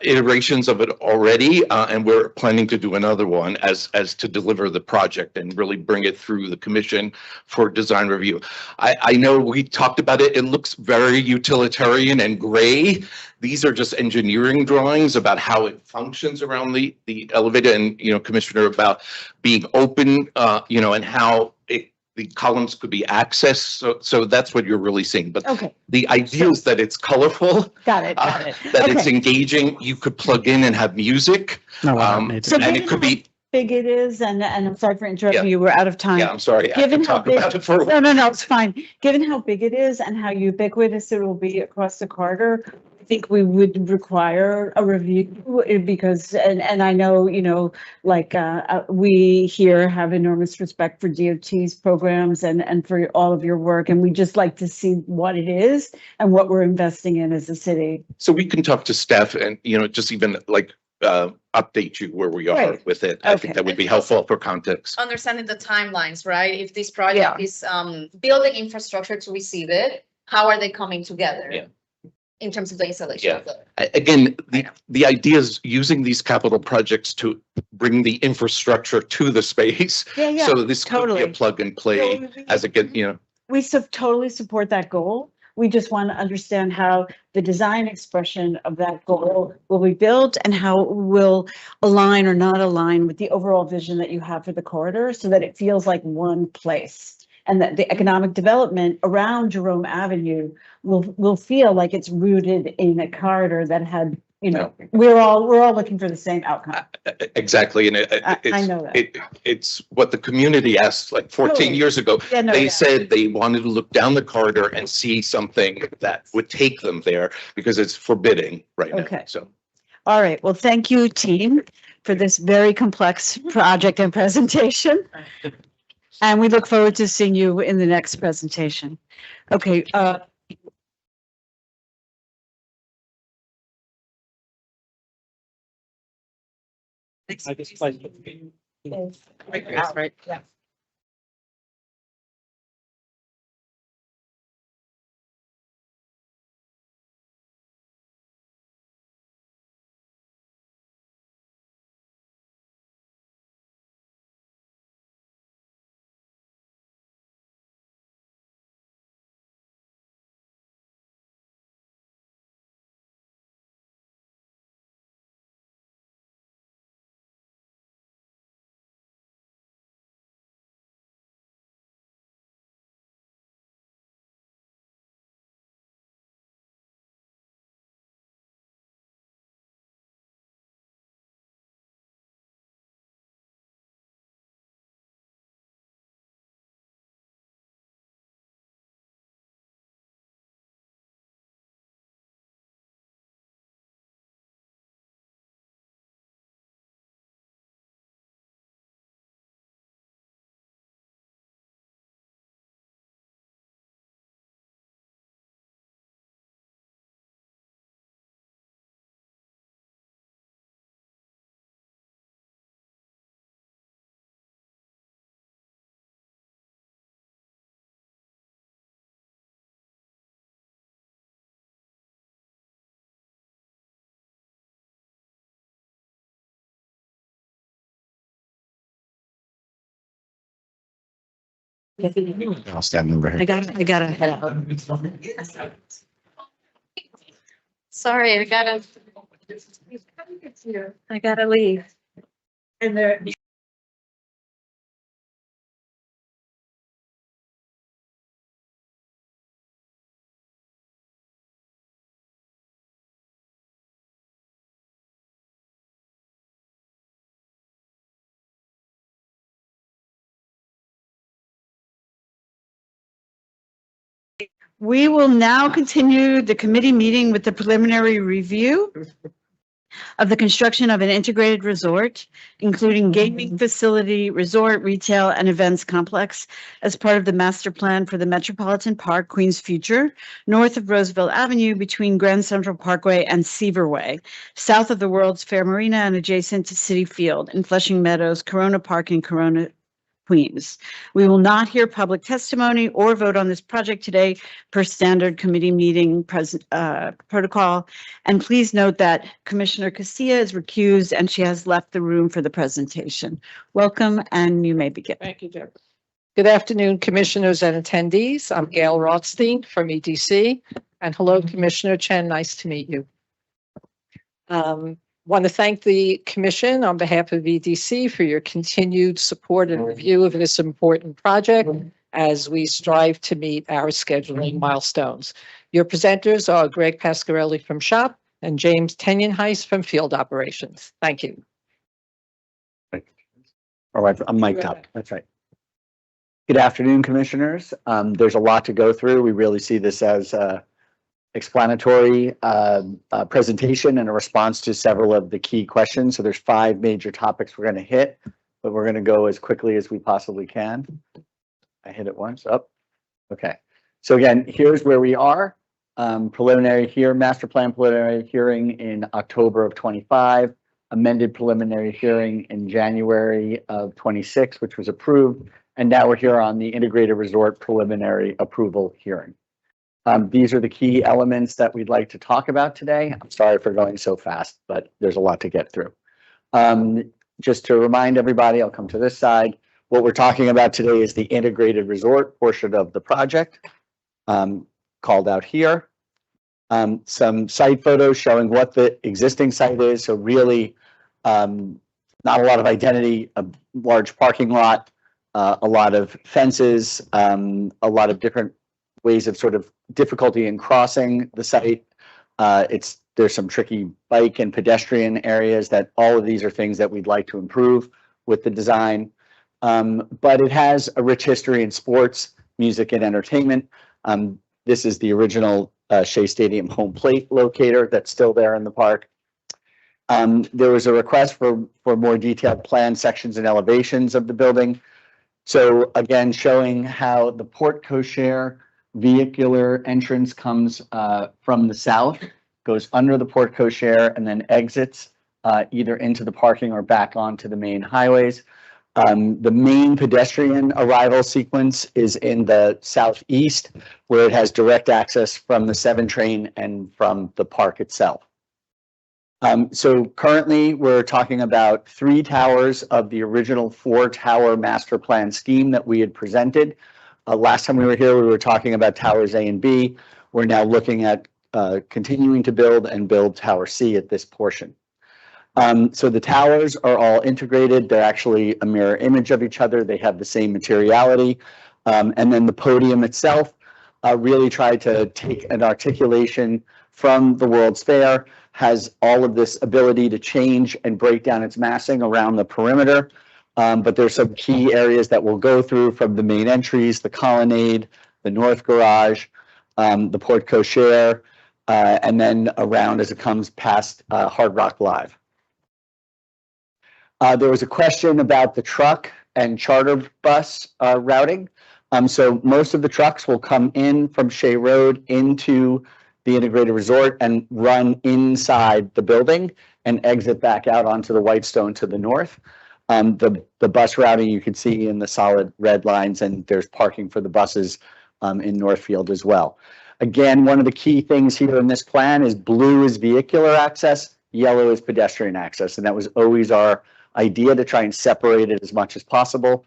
iterations of it already, and we're planning to do another one as to deliver the project and really bring it through the commission for design review. I know we talked about it. It looks very utilitarian and gray. These are just engineering drawings about how it functions around the elevator, and, Commissioner, about being open, and how the columns could be accessed. So that's what you're really seeing. But the idea is that it's colorful. Got it. That it's engaging. You could plug in and have music. And it could be. Big it is, and I'm sorry for interrupting you. We're out of time. Yeah, I'm sorry. Given how big, about it for no, it's fine. Given how big it is and how ubiquitous it will be across the corridor, I think we would require a review because, and I know, we here have enormous respect for DOT's programs and for all of your work, and we just like to see what it is and what we're investing in as a city. So we can talk to staff and, just even update you where we are with it. I think that would be helpful for context. Understanding the timelines, right? If this project is building infrastructure to receive it, how are they coming together? Yeah. In terms of the installation. Yeah. Again, the idea is using these capital projects to bring the infrastructure to the space. Yeah, yeah, So this could be a totally. plug and play as it gets, We totally support that goal. We just want to understand how the design expression of that goal will be built and how it will align or not align with the overall vision that you have for the corridor so that it feels like one place. And that the economic development around Jerome Avenue will feel like it's rooted in a corridor that had, we're all looking for the same outcome. Exactly. And I know that. It's what the community asked like 14 Totally. years ago. Yeah, no, They yeah. said they wanted to look down the corridor and see something that would take them there because it's forbidding right now. Okay. So. All right. Well, thank you, team, for this very complex project and presentation. And we look forward to seeing you in the next presentation. Okay. I just like. Right. Yeah. I'll stand over here. I gotta head out. Sorry, I gotta leave. And there. We will now continue the committee meeting with the preliminary review of the construction of an integrated resort, including gaming facility, resort, retail, and events complex as part of the master plan for the Metropolitan Park Queens Future, north of Roosevelt Avenue between Grand Central Parkway and Seaver Way, south of the World's Fair Marina and adjacent to City Field in Flushing Meadows, Corona Park, and Corona, Queens. We will not hear public testimony or vote on this project today per standard committee meeting protocol. And please note that Commissioner Castilla is recused and she has left the room for the presentation. Welcome, and you may begin. Thank you, Deborah. Good afternoon, commissioners and attendees. I'm Gail Rothstein from EDC. And hello, Commissioner Chen. Nice to meet you. Want to thank the commission on behalf of EDC for your continued support and review of this important project as we strive to meet our scheduling milestones. Your presenters are Greg Pasquarelli from SHOP and James Tenyenheis from Field Operations. Thank you. All right, I'm mic'd up. That's right. Good afternoon, commissioners. There's a lot to go through. We really see this as explanatory presentation and a response to several of the key questions. So there's 5 major topics we're going to hit, but we're going to go as quickly as we possibly can. I hit it once up. Okay. So again, here's where we are. Master plan preliminary hearing in October of 25, amended preliminary hearing in January of 26, which was approved. And now we're here on the integrated resort preliminary approval hearing. These are the key elements that we'd like to talk about today. I'm sorry for going so fast, but there's a lot to get through. Just to remind everybody, I'll come to this side. What we're talking about today is the integrated resort portion of the project, called out here. Some site photos showing what the existing site is. So really, not a lot of identity, a large parking lot, a lot of fences, a lot of different ways of sort of difficulty in crossing the site. There's some tricky bike and pedestrian areas that all of these are things that we'd like to improve with the design. But it has a rich history in sports, music, and entertainment. This is the original Shea Stadium home plate locator that's still there in the park. There was a request for more detailed plan sections and elevations of the building. So again, showing how the Porte Cochere vehicular entrance comes from the south, goes under the Porte Cochere, and then exits either into the parking or back onto the main highways. The main pedestrian arrival sequence is in the southeast, where it has direct access from the 7 train and from the park itself. So currently we're talking about 3 towers of the original 4-tower master plan scheme that we had presented. Last time we were here, we were talking about towers A and B. We're now looking at continuing to build Tower C at this portion. So the towers are all integrated. They're actually a mirror image of each other. They have the same materiality. And then the podium itself really tried to take an articulation from the World's Fair, has all of this ability to change and break down its massing around the perimeter. But there's some key areas that we'll go through, from the main entries, the colonnade, the north garage, the Porte Cochere, and then around as it comes past Hard Rock Live. There was a question about the truck and charter bus routing. So most of the trucks will come in from Shea Road into the integrated resort and run inside the building and exit back out onto the Whitestone to the north. The bus routing you can see in the solid red lines, and there's parking for the buses in Northfield as well. Again, one of the key things here in this plan is blue is vehicular access, yellow is pedestrian access, and that was always our idea, to try and separate it as much as possible,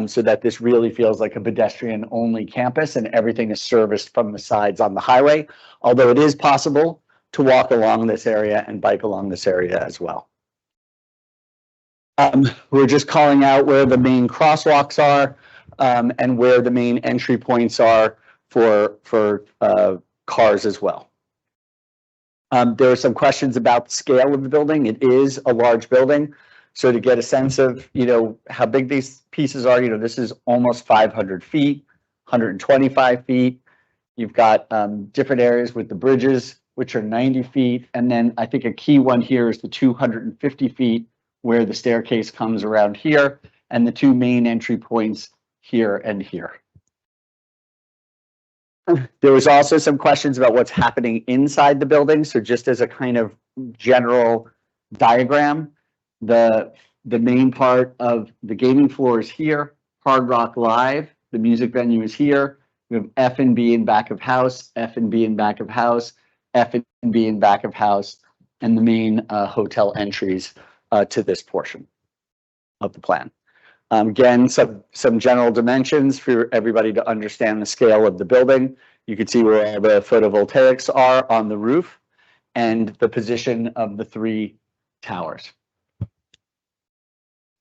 so that this really feels like a pedestrian-only campus and everything is serviced from the sides on the highway, although it is possible to walk along this area and bike along this area as well. We're just calling out where the main crosswalks are and where the main entry points are for cars as well. There are some questions about the scale of the building. It is a large building. So to get a sense of, how big these pieces are, this is almost 500 feet, 125 feet. You've got different areas with the bridges, which are 90 feet. And then I think a key one here is the 250 feet, where the staircase comes around here, and the 2 main entry points here and here. There was also some questions about what's happening inside the building. So just as a kind of general diagram, the main part of the gaming floor is here, Hard Rock Live, the music venue is here. We have F&B in back of house, F&B in back of house, F&B in back of house, and the main hotel entries to this portion of the plan. Again, some general dimensions for everybody to understand the scale of the building. You can see where all the photovoltaics are on the roof and the position of the 3 towers.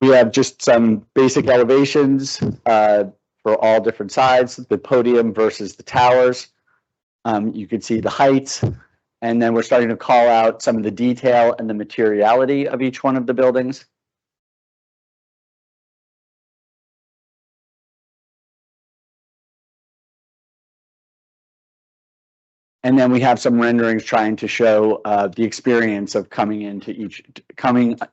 We have just some basic elevations for all different sides, the podium versus the towers. You can see the heights, and then we're starting to call out some of the detail and the materiality of each one of the buildings. And then we have some renderings trying to show the experience of coming in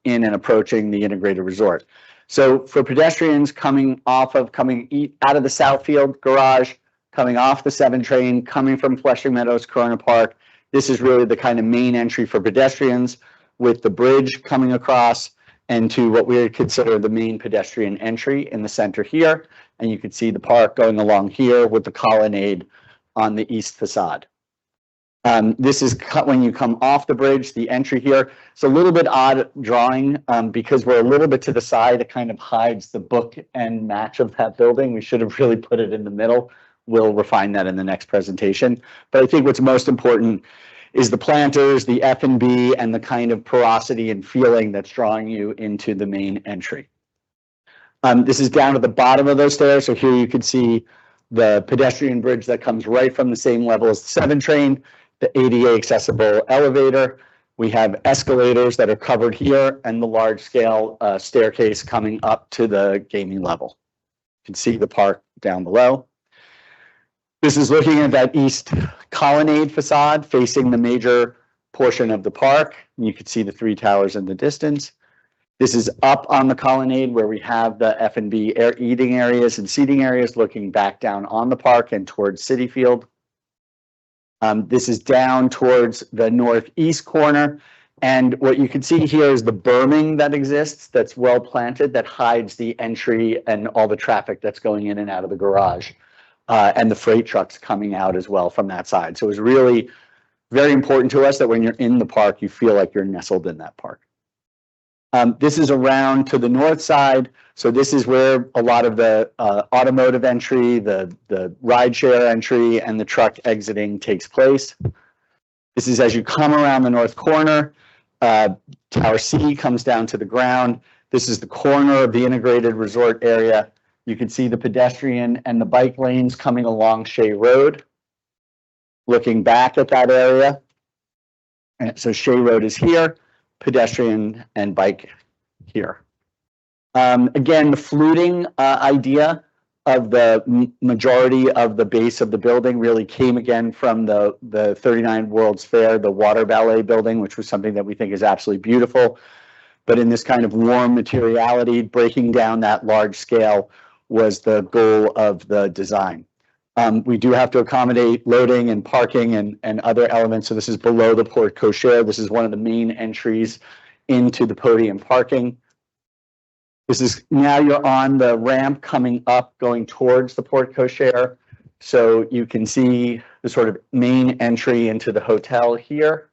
and approaching the integrated resort. So for pedestrians coming out of the Southfield garage, coming off the 7 train, coming from Flushing Meadows, Corona Park, this is really the kind of main entry for pedestrians, with the bridge coming across and to what we would consider the main pedestrian entry in the center here. And you can see the park going along here with the colonnade on the east facade. This is cut when you come off the bridge, the entry here. It's a little bit odd drawing because we're a little bit to the side. It kind of hides the book and match of that building. We should have really put it in the middle. We'll refine that in the next presentation. But I think what's most important is the planters, the F&B, and the kind of porosity and feeling that's drawing you into the main entry. This is down at the bottom of those stairs. So here you can see the pedestrian bridge that comes right from the same level as the 7 train, the ADA accessible elevator. We have escalators that are covered here and the large scale staircase coming up to the gaming level. You can see the park down below. This is looking at that east colonnade facade facing the major portion of the park. You can see the 3 towers in the distance. This is up on the colonnade where we have the F&B eating areas and seating areas looking back down on the park and towards Citi Field. This is down towards the northeast corner. And what you can see here is the berming that exists that's well planted that hides the entry and all the traffic that's going in and out of the garage and the freight trucks coming out as well from that side. So it's really very important to us that when you're in the park, you feel like you're nestled in that park. This is around to the north side. So this is where a lot of the automotive entry, the rideshare entry, and the truck exiting takes place. This is as you come around the north corner. Tower C comes down to the ground. This is the corner of the integrated resort area. You can see the pedestrian and the bike lanes coming along Shea Road. Looking back at that area. And so Shea Road is here. Pedestrian and bike here. Again, the fluting idea of the majority of the base of the building really came again from the 39 World's Fair, the water ballet building, which was something that we think is absolutely beautiful. But in this kind of warm materiality, breaking down that large scale was the goal of the design. We do have to accommodate loading and parking and other elements. So this is below the porte cochere. This is one of the main entries into the podium parking. This is now you're on the ramp coming up, going towards the porte cochere. So you can see the sort of main entry into the hotel here.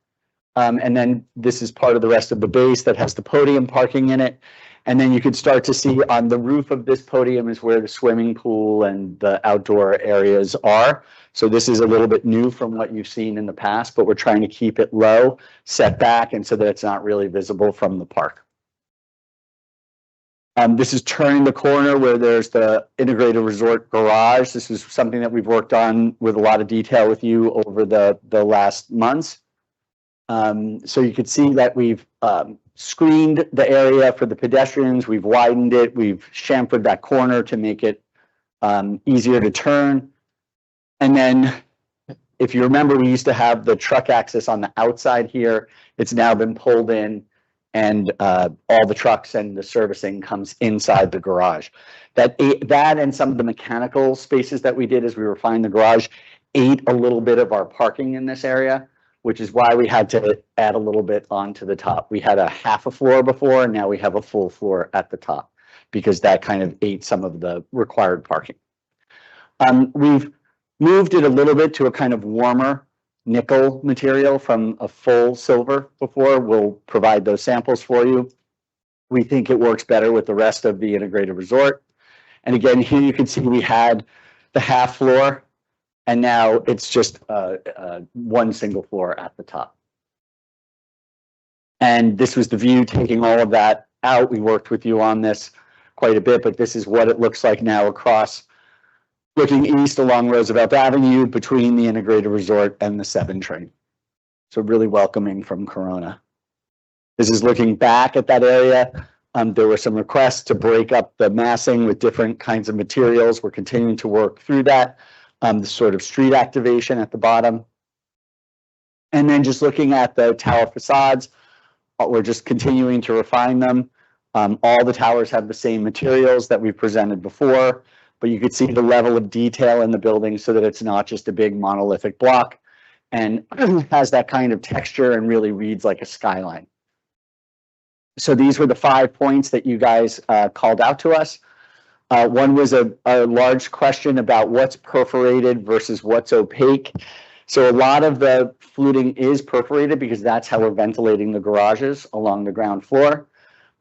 And then this is part of the rest of the base that has the podium parking in it. And then you could start to see on the roof of this podium is where the swimming pool and the outdoor areas are. So this is a little bit new from what you've seen in the past, but we're trying to keep it low, set back, and so that it's not really visible from the park. This is turning the corner where there's the integrated resort garage. This is something that we've worked on with a lot of detail with you over the last months. So you could see that we've screened the area for the pedestrians. We've widened it. We've chamfered that corner to make it easier to turn. And then if you remember, we used to have the truck access on the outside here. It's now been pulled in and all the trucks and the servicing comes inside the garage. That and some of the mechanical spaces that we did as we refined the garage ate a little bit of our parking in this area, which is why we had to add a little bit onto the top. We had a half a floor before, and now we have a full floor at the top because that kind of ate some of the required parking. We've moved it a little bit to a kind of warmer nickel material from a full silver before. We'll provide those samples for you. We think it works better with the rest of the integrated resort. And again, here you can see we had the half floor, and now it's just one single floor at the top. And this was the view taking all of that out. We worked with you on this quite a bit, but this is what it looks like now across, looking east along Roosevelt Avenue between the integrated resort and the 7 train. So really welcoming from Corona. This is looking back at that area. There were some requests to break up the massing with different kinds of materials. We're continuing to work through that. The sort of street activation at the bottom. And then just looking at the tower facades, we're just continuing to refine them. All the towers have the same materials that we've presented before, but you could see the level of detail in the building so that it's not just a big monolithic block and has that kind of texture and really reads like a skyline. So these were the 5 points that you guys called out to us. One was a large question about what's perforated versus what's opaque. So a lot of the fluting is perforated because that's how we're ventilating the garages along the ground floor.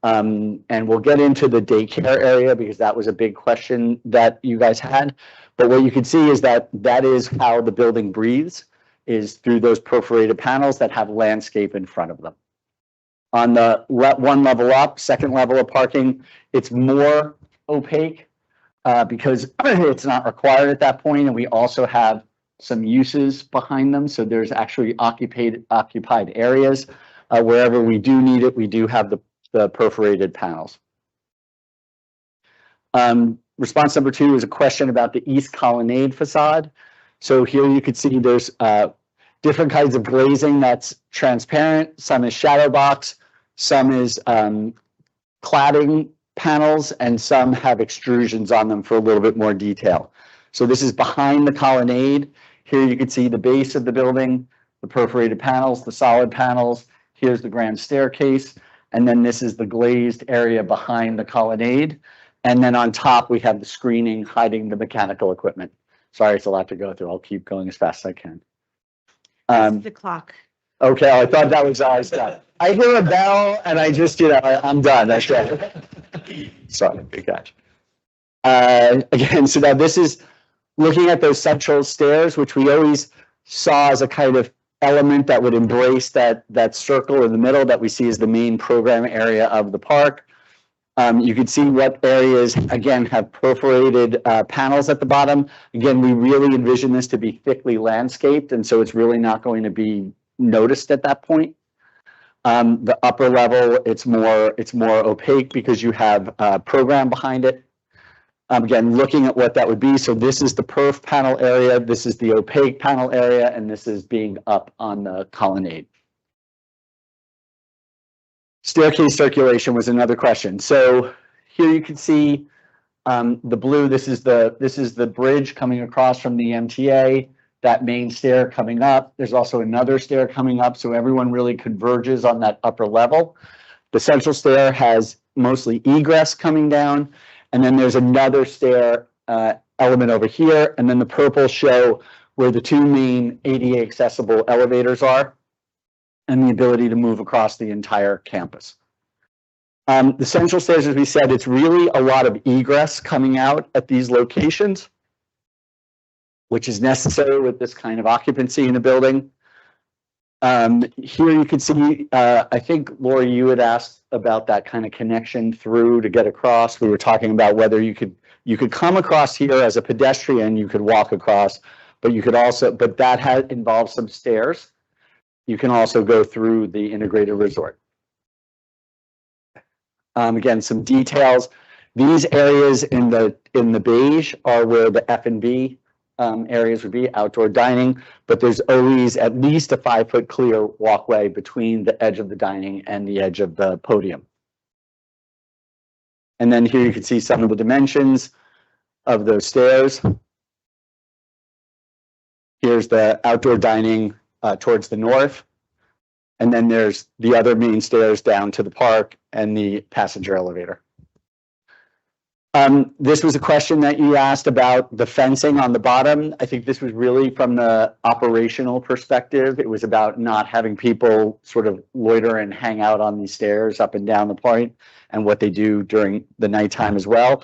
And we'll get into the daycare area because that was a big question that you guys had. But what you can see is that that is how the building breathes, is through those perforated panels that have landscape in front of them. On the one level up, second level of parking, it's more opaque because it's not required at that point, and we also have some uses behind them. So there's actually occupied areas. Wherever we do need it, we do have the perforated panels. Response number 2 is a question about the East Colonnade facade. So here you can see there's different kinds of glazing that's transparent. Some is shadow box, some is cladding panels, and some have extrusions on them for a little bit more detail. So this is behind the colonnade. Here you can see the base of the building, the perforated panels, the solid panels. Here's the grand staircase. And then this is the glazed area behind the colonnade. And then on top, we have the screening hiding the mechanical equipment. Sorry, it's a lot to go through. I'll keep going as fast as I can. The clock. Okay, I thought that was done. I hear a bell and I just, I'm done. That's right. Sorry, good catch. Again, so now this is looking at those central stairs, which we always saw as a kind of element that would embrace that circle in the middle that we see as the main program area of the park. You can see what areas, again, have perforated panels at the bottom. Again, we really envision this to be thickly landscaped, and so it's really not going to be noticed at that point. The upper level, it's more opaque because you have a program behind it. Again, looking at what that would be. So this is the perf panel area, this is the opaque panel area, and this is being up on the colonnade. Staircase circulation was another question. So here you can see the blue. This is the bridge coming across from the MTA. That main stair coming up. There's also another stair coming up, so everyone really converges on that upper level. The central stair has mostly egress coming down, and then there's another stair element over here, and then the purple show where the 2 main ADA accessible elevators are, and the ability to move across the entire campus. The central stairs, as we said, it's really a lot of egress coming out at these locations, which is necessary with this kind of occupancy in the building. Here you can see, I think, Lori, you had asked about that kind of connection through to get across. We were talking about whether you could come across here as a pedestrian, you could walk across, but you could also, but that involves some stairs. You can also go through the integrated resort. Again, some details. These areas in the beige are where the F&B areas would be, outdoor dining, but there's always at least a 5-foot clear walkway between the edge of the dining and the edge of the podium. And then here you can see some of the dimensions of those stairs. Here's the outdoor dining towards the north. And then there's the other main stairs down to the park and the passenger elevator. This was a question that you asked about the fencing on the bottom. I think this was really from the operational perspective. It was about not having people sort of loiter and hang out on these stairs up and down the point, and what they do during the nighttime as well.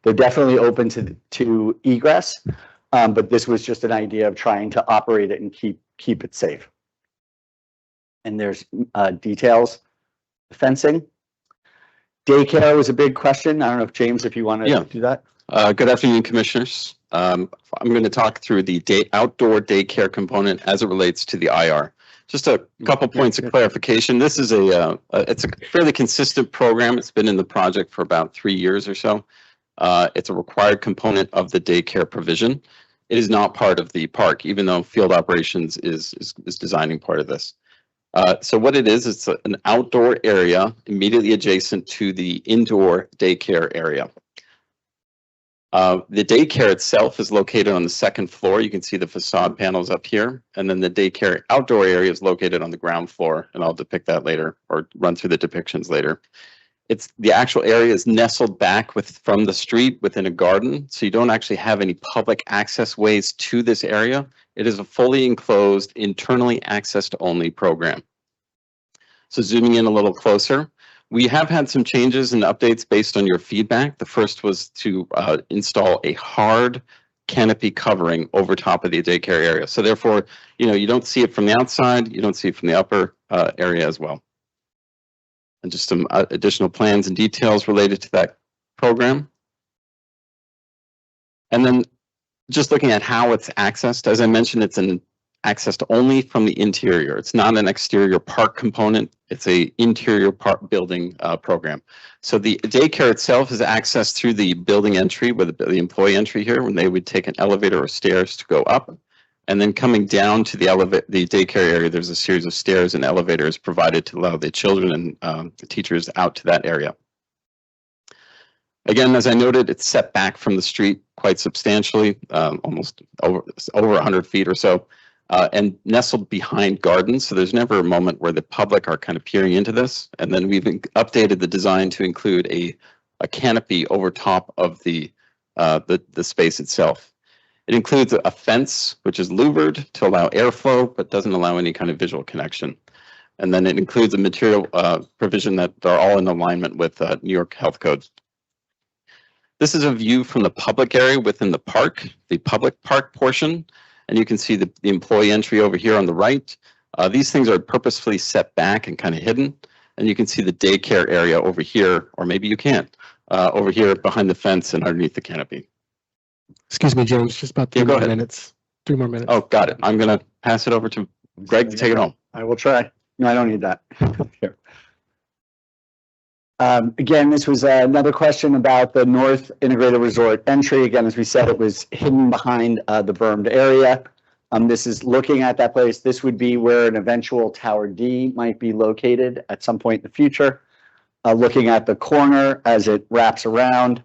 They're definitely open to egress, but this was just an idea of trying to operate it and keep it safe. And there's details, fencing. Daycare was a big question. I don't know if James, if you want to do that. Good afternoon, commissioners. I'm going to talk through the outdoor daycare component as it relates to the IR. Just a couple points of clarification. This is it's a fairly consistent program. It's been in the project for about 3 years or so. It's a required component of the daycare provision. It is not part of the park, even though field operations is designing part of this. So what it is, it's an outdoor area immediately adjacent to the indoor daycare area. The daycare itself is located on the 2nd floor. You can see the facade panels up here. And then the daycare outdoor area is located on the ground floor. And I'll depict that later, or run through the depictions later. It's the actual area is nestled back from the street within a garden. So you don't actually have any public access ways to this area. It is a fully enclosed, internally accessed only program. So zooming in a little closer, we have had some changes and updates based on your feedback. The first was to install a hard canopy covering over top of the daycare area. So therefore, you don't see it from the outside, you don't see it from the upper area as well. And just some additional plans and details related to that program. And then just looking at how it's accessed, as I mentioned, it's an accessed only from the interior. It's not an exterior park component. It's a interior park building program. So the daycare itself is accessed through the building entry with the employee entry here, when they would take an elevator or stairs to go up. And then coming down to the daycare area, there's a series of stairs and elevators provided to allow the children and the teachers out to that area. Again, as I noted, it's set back from the street quite substantially, almost over 100 feet or so, and nestled behind gardens. So there's never a moment where the public are kind of peering into this. And then we've updated the design to include a canopy over top of the space itself. It includes a fence, which is louvered to allow airflow, but doesn't allow any kind of visual connection. And then it includes a material provision that are all in alignment with New York Health Code. This is a view from the public area within the park, the public park portion. And you can see the employee entry over here on the right. These things are purposefully set back and kind of hidden. And you can see the daycare area over here, or maybe you can't, over here behind the fence and underneath the canopy. Excuse me, James, just about 3 more minutes. 3 more minutes. Oh, got it. I'm going to pass it over to Greg to take it home. I will try. No, I don't need that. Here. Again, this was another question about the North Integrated Resort entry. Again, as we said, it was hidden behind the bermed area. This is looking at that place. This would be where an eventual Tower D might be located at some point in the future. Looking at the corner as it wraps around.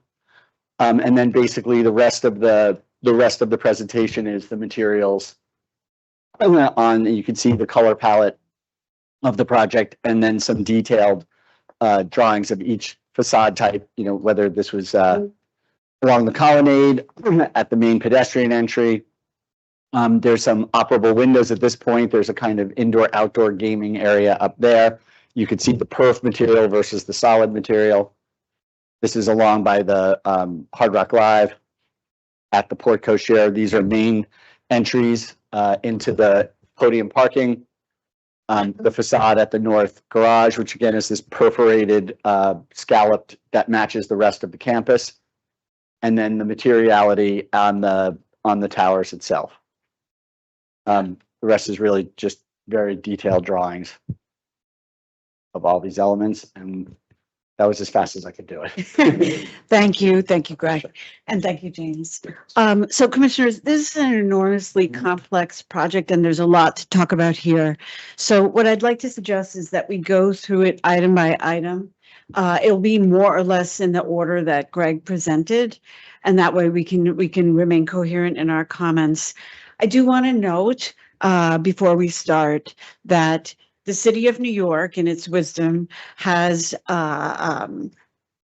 And then basically the rest of the presentation is the materials on, you can see the color palette of the project, and then some detailed drawings of each facade type, whether this was along the colonnade, at the main pedestrian entry. There's some operable windows at this point. There's a kind of indoor-outdoor gaming area up there. You could see the perf material versus the solid material. This is along by the Hard Rock Live at the Port Cochere. These are main entries into the podium parking. The facade at the north garage, which again is this perforated scalloped that matches the rest of the campus. And then the materiality on the towers itself. The rest is really just very detailed drawings of all these elements, and that was as fast as I could do it. Thank you, Greg, and thank you, James. So commissioners, this is an enormously complex project and there's a lot to talk about here. So what I'd like to suggest is that we go through it item by item. It'll be more or less in the order that Greg presented, and that way we can remain coherent in our comments. I do want to note before we start that the city of New York, in its wisdom, has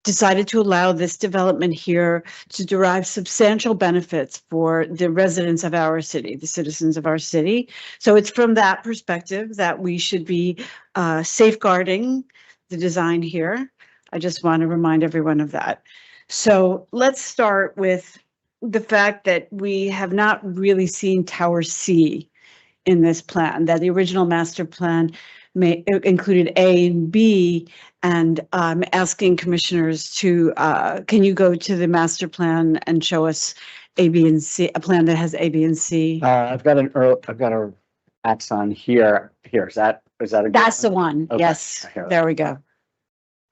decided to allow this development here to derive substantial benefits for the residents of our city, the citizens of our city. So it's from that perspective that we should be safeguarding the design here. I just want to remind everyone of that. So let's start with the fact that we have not really seen Tower C in this plan, that the original master plan included A and B, and asking commissioners to, can you go to the master plan and show us A, B, and C, a plan that has A, B, and C? I've got a axon here. Is that a? That's the one. Okay. Yes, there we go.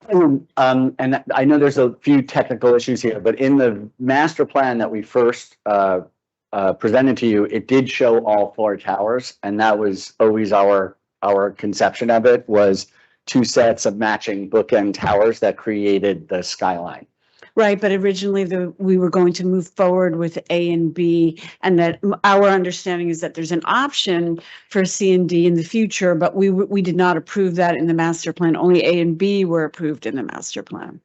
And I know there's a few technical issues here, but in the master plan that we first presented to you, it did show all 4 towers, and that was always our conception of it, was 2 sets of matching bookend towers that created the skyline. Right, but originally we were going to move forward with A and B, and that our understanding is that there's an option for C and D in the future, but we did not approve that in the master plan. Only A and B were approved in the master plan.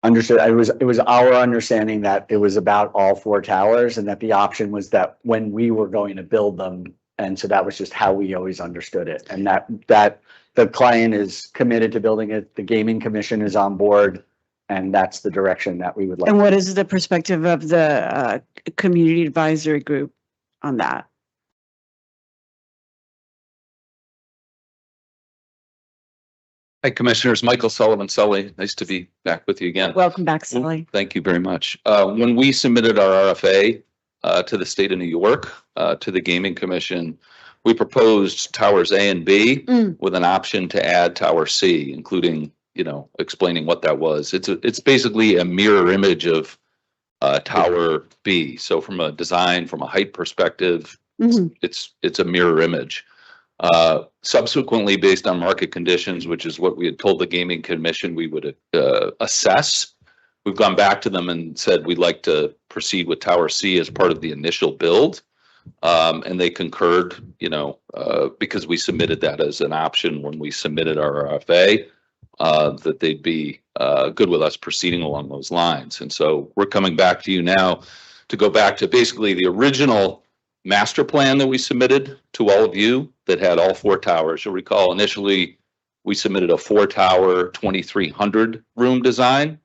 Understood. It was our understanding that it was about all four towers and that the option was that when we were going to build them. And so that was just how we always understood it. And that the client is committed to building it. The gaming commission is on board. And that's the direction that we would like. And what is the perspective of the community advisory group on that? Hi, Commissioners. Michael Sullivan, Sully. Nice to be back with you again. Welcome back, Sully. Thank you very much. When we submitted our RFA to the state of New York, to the Gaming Commission, we proposed towers A and B with an option to add tower C, including, you know, explaining what that was. It's basically a mirror image of tower B. So from a design, from a height perspective, it's a mirror image. Subsequently, based on market conditions, which is what we had told the Gaming Commission we would assess, we've gone back to them and said we'd like to proceed with Tower C as part of the initial build. And they concurred, you know, because we submitted that as an option when we submitted our RFA, that they'd be good with us proceeding along those lines. And so we're coming back to you now to go back to basically the original master plan that we submitted to all of you that had all four towers. You'll recall initially we submitted a 4-tower, 2,300 room design.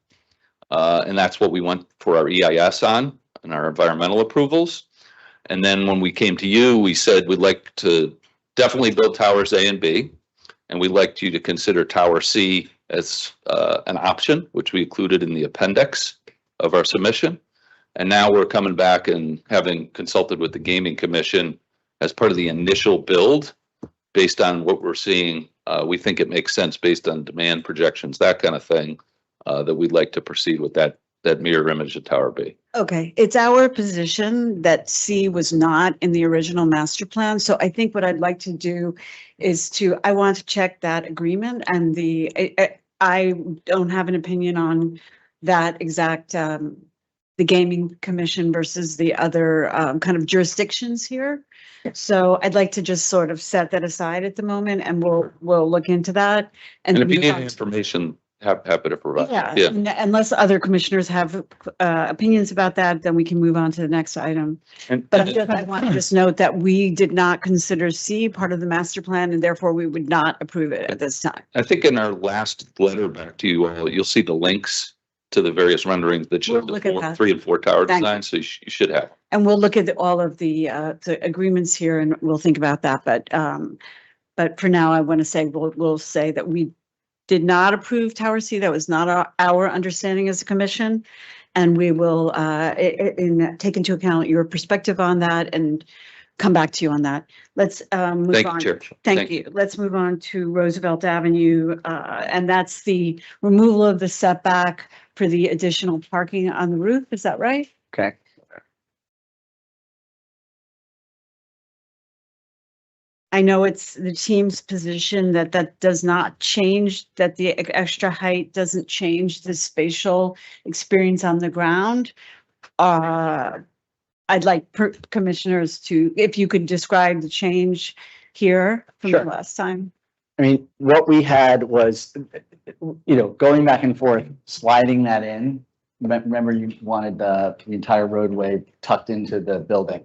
And that's what we went for our EIS on and our environmental approvals. And then when we came to you, we said we'd like to definitely build towers A and B. And we'd like you to consider Tower C as an option, which we included in the appendix of our submission. And now we're coming back and having consulted with the Gaming Commission as part of the initial build, based on what we're seeing. We think it makes sense based on demand projections, that kind of thing, that we'd like to proceed with that mirror image of Tower B. Okay, it's our position that C was not in the original master plan. So I think what I'd like to do is I want to check that agreement, and I don't have an opinion on that exact, the Gaming Commission versus the other kind of jurisdictions here. So I'd like to just sort of set that aside at the moment, and we'll look into that. And if you need information, happy to provide. Yeah, unless other commissioners have opinions about that, then we can move on to the next item. But I want to just note that we did not consider C part of the master plan, and therefore we would not approve it at this time. I think in our last letter back to you all, you'll see the links to the various renderings that show the 3 and 4 tower design. So you should have. And we'll look at all of the agreements here, and we'll think about that. But for now, I want to say we'll say that we did not approve Tower C. That was not our understanding as a commission. And we will take into account your perspective on that and come back to you on that. Let's move Thank on. you, Chair. Thank you. Let's move on to Roosevelt Avenue. And that's the removal of the setback for the additional parking on the roof. Is that right? Okay. I know it's the team's position that does not change, that the extra height doesn't change the spatial experience on the ground. I'd like commissioners to, if you could describe the change here from the last time. I mean, what we had was, you know, going back and forth, sliding that in. Remember, you wanted the entire roadway tucked into the building.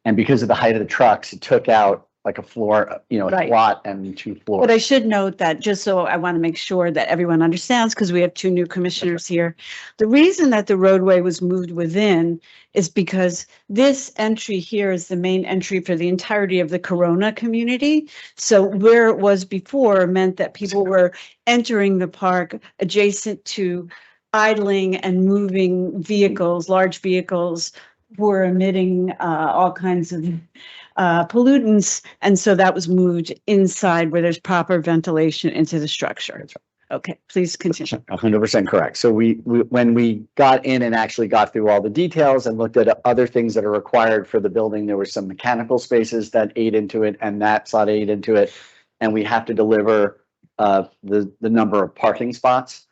And because of the height of the trucks, it took out like a floor, you know, a squat and 2 floors. But I should note that, just so I want to make sure that everyone understands, because we have 2 new commissioners here. The reason that the roadway was moved within is because this entry here is the main entry for the entirety of the Corona community. So where it was before meant that people were entering the park adjacent to idling and moving vehicles, large vehicles who were emitting all kinds of pollutants, and so that was moved inside where there's proper ventilation into the structure. Okay, please continue. 100% correct. So when we got in and actually got through all the details and looked at other things that are required for the building, there were some mechanical spaces that ate into it, and that slot ate into it, and we have to deliver the number of parking spots.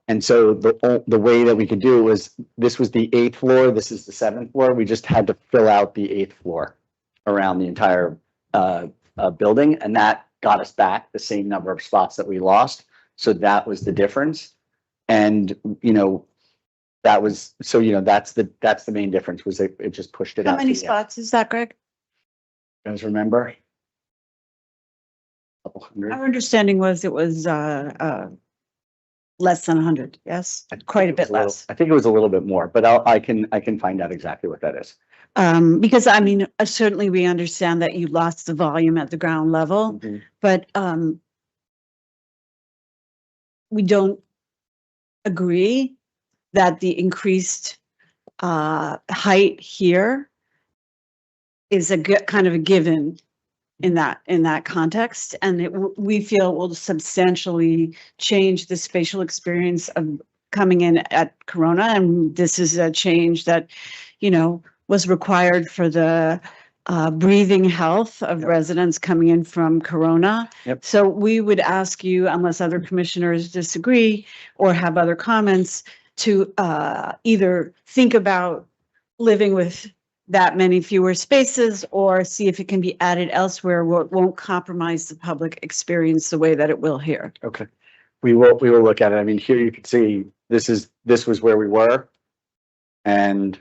And so the way that we could do it was, this was the 8th floor, this is the 7th floor. We just had to fill out the 8th floor around the entire building, and that got us back the same number of spots that we lost. So that was the difference. And, you know, that was, so, you know, that's the main difference, was it just pushed it out. How many to the end. spots is that, Greg? You guys remember? Couple hundred. Our understanding was it was less than 100, yes? Quite a bit less. I think it was a little bit more, but I can find out exactly what that is. Because I mean, certainly we understand that you lost the volume at the ground level, but we don't agree that the increased height here is a kind of a given in that context, and we feel will substantially change the spatial experience of coming in at Corona, and this is a change that, you know, was required for the breathing health of residents coming in from Corona. So we would ask you, unless other commissioners disagree or have other comments, to either think about living with that many fewer spaces or see if it can be added elsewhere where it won't compromise the public experience the way that it will here. Okay. We will look at it. I mean, here you can see this was where we were, and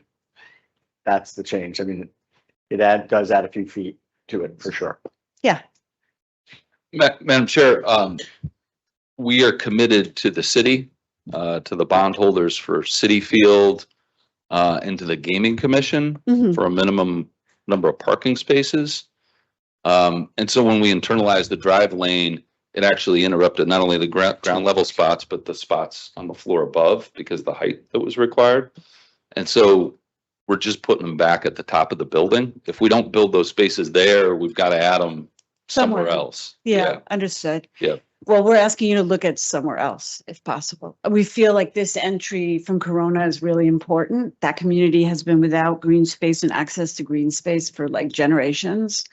that's the change. I mean, it does add a few feet to it for sure. Yeah. Madam Chair, we are committed to the city, to the bondholders for City Field, and to the Gaming Commission for a minimum number of parking spaces. And so when we internalized the drive lane, it actually interrupted not only the ground level spots, but the spots on the floor above because of the height that was required. And so we're just putting them back at the top of the building. If we don't build those spaces there, we've got to add them somewhere else. Yeah, understood. Yeah. Well, we're asking you to look at somewhere else if possible. We feel like this entry from Corona is really important. That community has been without green space and access to green space for like generations.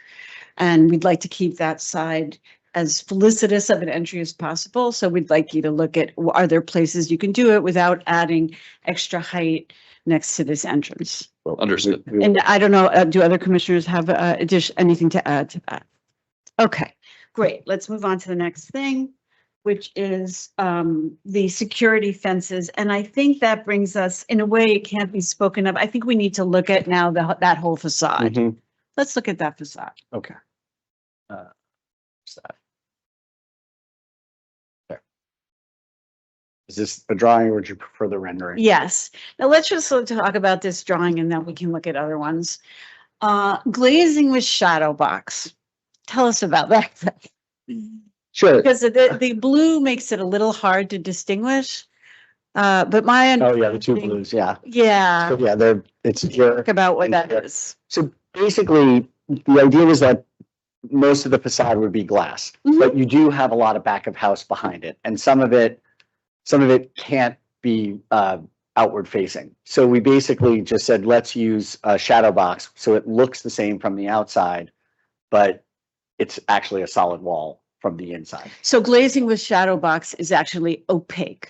And we'd like to keep that side as felicitous of an entry as possible. So we'd like you to look at, are there places you can do it without adding extra height next to this entrance? Understood. And I don't know, do other commissioners have anything to add to that? Okay, great. Let's move on to the next thing, which is the security fences. And I think that brings us, in a way, it can't be spoken of. I think we need to look at now that whole facade. Let's look at that facade. Okay. Facade. There. Is this a drawing or would you prefer the rendering? Yes. Now let's just talk about this drawing and then we can look at other ones. Glazing with shadow box. Tell us about that. Sure. Because the blue makes it a little hard to distinguish. But my Oh yeah, the two blues, yeah. Yeah. So yeah, it's here. Talk about what that is. So basically, the idea was that most of the facade would be glass, but you do have a lot of back of house behind it, and some of it can't be outward facing. So we basically just said, let's use a shadow box so it looks the same from the outside, but it's actually a solid wall from the inside. So glazing with shadow box is actually opaque.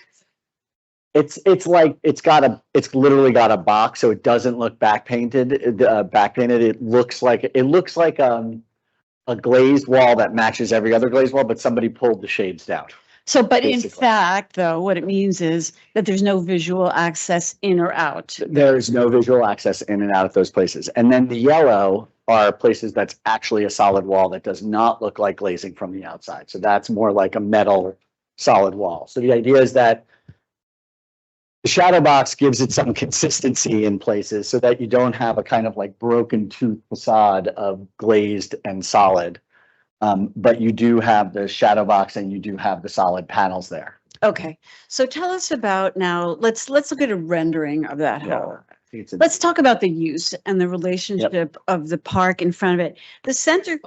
It's literally got a box, so it doesn't look back painted. It looks like a glazed wall that matches every other glazed wall, but somebody pulled the shades down. So, but basically. In fact, though, what it means is that there's no visual access in or out. There's no visual access in and out of those places. And then the yellow are places that's actually a solid wall that does not look like glazing from the outside. So that's more like a metal solid wall. So the idea is that the shadow box gives it some consistency in places so that you don't have a kind of like broken tooth facade of glazed and solid. But you do have the shadow box and you do have the solid panels there. Okay, so tell us about now, let's look at a rendering of that whole. Let's talk about the use and the relationship of the park in front of it. The center.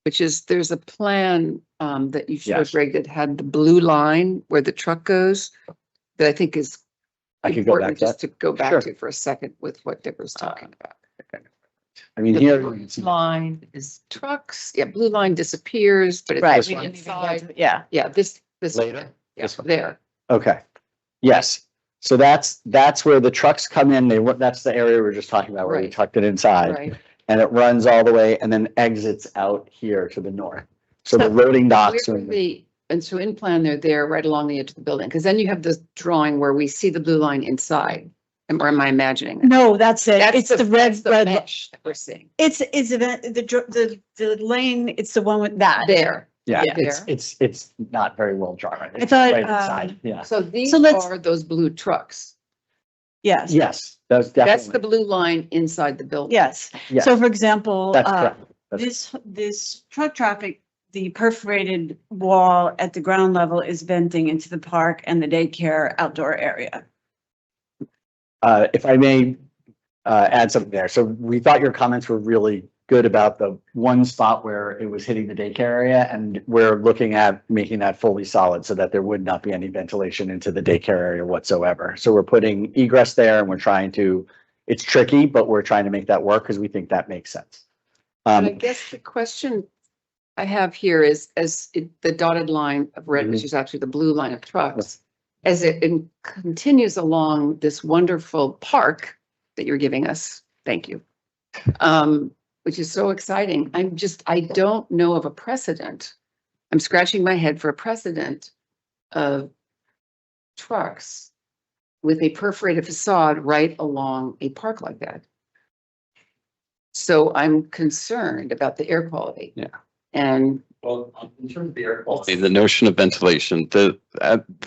Which is, there's a plan that you showed, Greg, that had the blue line where the truck goes, that I think is important just to go back to for a second with what Deborah's talking about. I mean, the here blue line is trucks. Yeah, blue line disappears, but it's right. inside. Yeah. Yeah. This later. Yeah, there. Okay. Yes. So that's where the trucks come in. That's the area we were just talking about where we Right. tucked it inside. Right. And it runs all the way and then exits out here to the north. So the loading docks are Where in are the, the, and so in plan, they're there right along the edge of the building, because then you have this drawing where we see the blue line inside. Or am I imagining that? No, that's it. That's It's the that's red. mesh that we're seeing. It's the lane, it's the one with that. There. yeah, Yeah. it's not very well drawn. Right? It's thought, right inside. Yeah. So these So let's- are those blue trucks. Yes. Yes, that's That's the definitely, blue line inside the building. Yes. yes, So for example, that's correct. That's- this truck traffic, the perforated wall at the ground level is venting into the park and the daycare outdoor area. If I may add something there. So we thought your comments were really good about the one spot where it was hitting the daycare area, and we're looking at making that fully solid so that there would not be any ventilation into the daycare area whatsoever. So we're putting egress there and we're trying to, it's tricky, but we're trying to make that work because we think that makes sense. And I guess the question I have here is, the dotted line of red, which is actually the blue line of trucks, as it continues along this wonderful park that you're giving us, thank you, which is so exciting. I don't know of a precedent. I'm scratching my head for a precedent of trucks with a perforated facade right along a park like that. So I'm concerned about the air quality. Yeah. And Well, in terms of the air quality, the notion of ventilation, the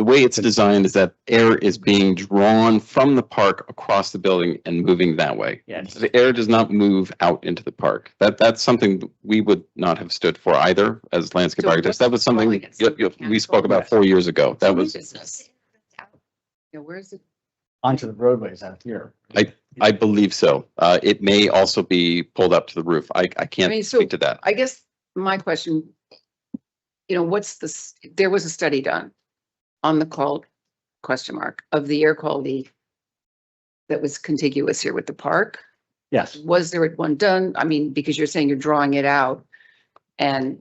way it's designed is that air is being drawn from the park across the building and moving that way. Yes. The air does not move out into the park. That's something we would not have stood for either as landscape So architects. That was what's something wrong? It's we spoke about 4 years ago. That was, business. Yeah, where's it? Onto the roadways out here. I believe so. It may also be pulled up to the roof. I I can't mean, so speak to that. I guess my question, what's this, there was a study done on the question mark of the air quality that was contiguous here with the park. Yes. Was there one done? I mean, because you're saying you're drawing it out and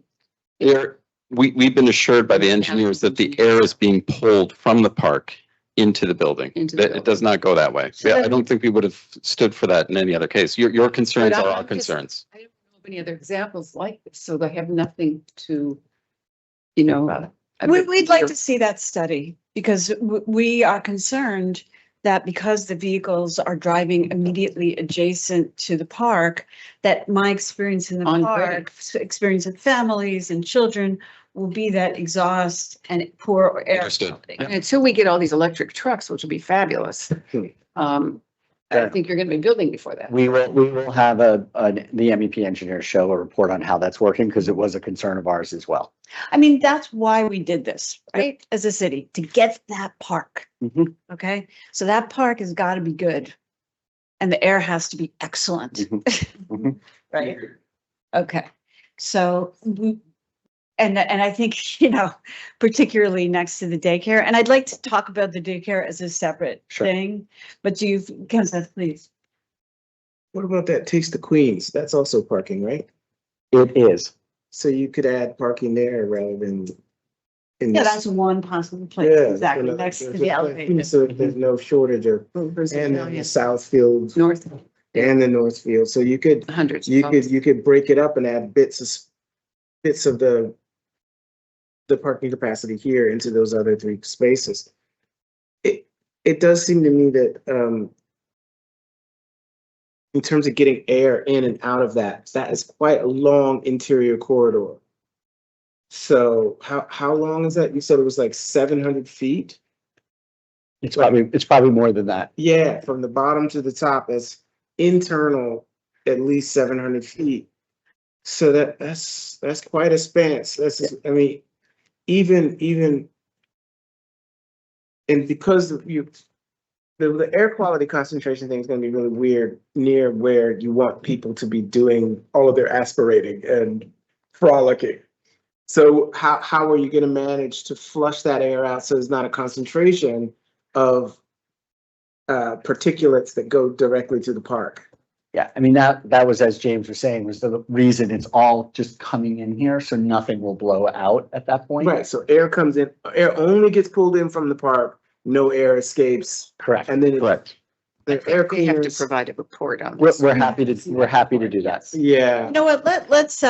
We've been assured by the engineers that the air is being pulled from the park into the building. Into the That it does not go that way. So Yeah, I then- don't think we would have stood for that in any other case. Your concerns But are I'm our just- concerns. I don't know of any other examples like this, so they have nothing to, I mean, We'd like to see that study because we are concerned that because the vehicles are driving immediately adjacent to the park, that my experience in the On park, experience of families and children will be that exhaust and poor air Understood. quality. And until we get all these electric trucks, which will be fabulous, I think you're gonna be building before that. We will have the MEP engineer show a report on how that's working because it was a concern of ours as well. I mean, that's why we did this, right? As a city, to get that park. Mhm. Okay, so that park has got to be good. And the air has to be excellent. Mhm. Right? Okay, so and I think, particularly next to the daycare, and I'd like to talk about the daycare as a separate Sure. thing, but Kenneth, please. What about that Taste of Queens? That's also parking, right? It is. So you could add parking there rather than. in Yeah, this- that's one possible place, Yeah, exactly, so next to there's the a- elevator. So there's no shortage of, and then the Southfield North, and the Northfield. So you could, hundreds. you could break it up and add bits of the parking capacity here into those other three spaces. It does seem to me that, in terms of getting air in and out of that is quite a long interior corridor. So how long is that? You said it was like 700 feet? It's probably more than that. Yeah, from the bottom to the top, that's internal, at least 700 feet. So that's quite a span. I mean, even, and because the air quality concentration thing is going to be really weird near where you want people to be doing all of their aspirating and frolicking. So how are you going to manage to flush that air out so there's not a concentration of particulates that go directly to the park? Yeah, I mean, that was, as James was saying, was the reason it's all just coming in here, so nothing will blow out at that point. Right, so air comes in, air only gets pulled in from the park no air escapes. Correct. And then Correct. the air We have to cleaners. provide a report on We're, this. we're happy to do that. Yeah. You know what, let's,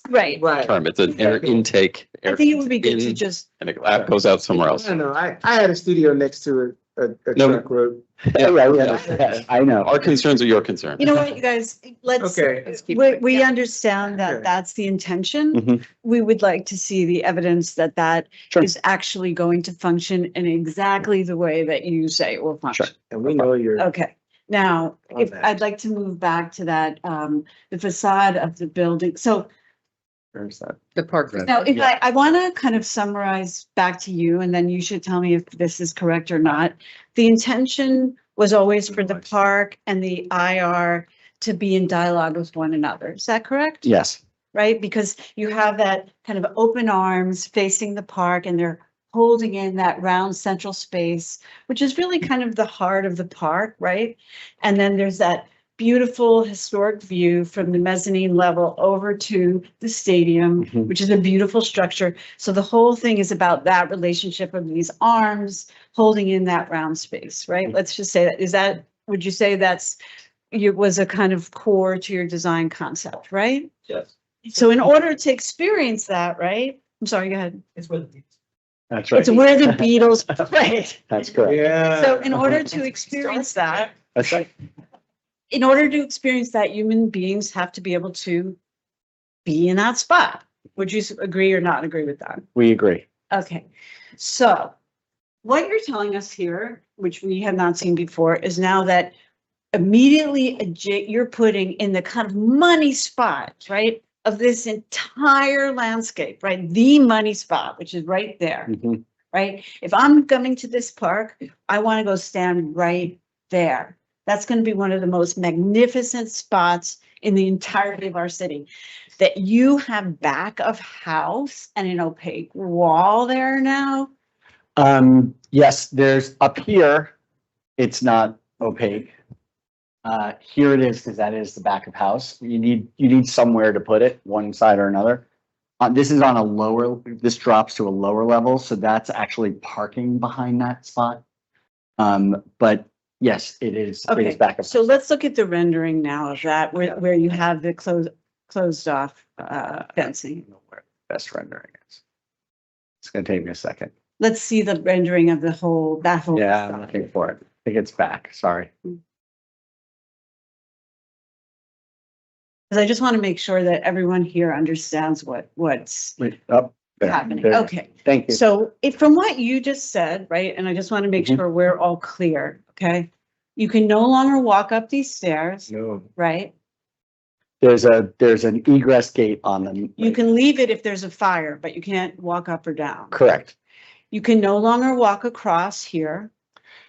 right. Right. Term, it's an air intake. I think it would be good to in, just, And it goes out somewhere else. I don't know. I had a studio next to a No. truck road. Yeah, I know. Our concerns are your concern. you know what, you guys, let's, Okay. we understand that Okay. that's the intention. Mhm. We would like to see the evidence that that Sure. is actually going to function in exactly the way that you say it will function. And we know you're. Okay, now, On if that. I'd like to move back to that, the facade of the building, so There's that. The park. now, if I want to kind of summarize back to you, and then you should tell me if this is correct or not. The intention was always for the park and the IR to be in dialogue with one another. Is that correct? Yes. Right? Because you have that kind of open arms facing the park and they're holding in that round central space, which is really kind of the heart of the park, right? And then there's that beautiful historic view from the mezzanine level over to the stadium, Mhm. which is a beautiful structure. So the whole thing is about that relationship of these arms holding in that round space, right? Let's just say that, would you say that's, it was a kind of core to your design concept, right? Yes. So in order to experience that, right? I'm sorry, go ahead. It's what. That's right. It's where the Beatles played. That's correct. Yeah. So in order to experience that, That's right. in order to experience that, human beings have to be able to be in that spot. Would you agree or not agree with that? We agree. Okay, so what you're telling us here, which we have not seen before, is now that immediately you're putting in the kind of money spot, right, of this entire landscape, right? The money spot, which is right there, Mhm. right? If I'm coming to this park, I want to go stand right there. That's going to be one of the most magnificent spots in the entirety of our city. That you have back of house and an opaque wall there now. Yes, there's up here, it's not opaque. Here it is, because that is the back of house. You need somewhere to put it, one side or another. This is on a lower, this drops to a lower level, so that's actually parking behind that spot. But yes, it is Okay, back of. so let's look at the rendering now of that, where you have the closed off fencing. Best rendering is. It's gonna take me a second. Let's see the rendering of that whole. Yeah, I'm looking for it. I think it's back, sorry. Because I just want to make sure that everyone here understands what's Wait, up there. happening. There. Okay. Thank you. So from what you just said, right, and I just want to make Mhm. sure we're all clear, okay? You can no longer walk up these stairs, No. right? There's an egress gate on them. You can leave it if there's a fire, but you can't walk up or down. Correct. You can no longer walk across here.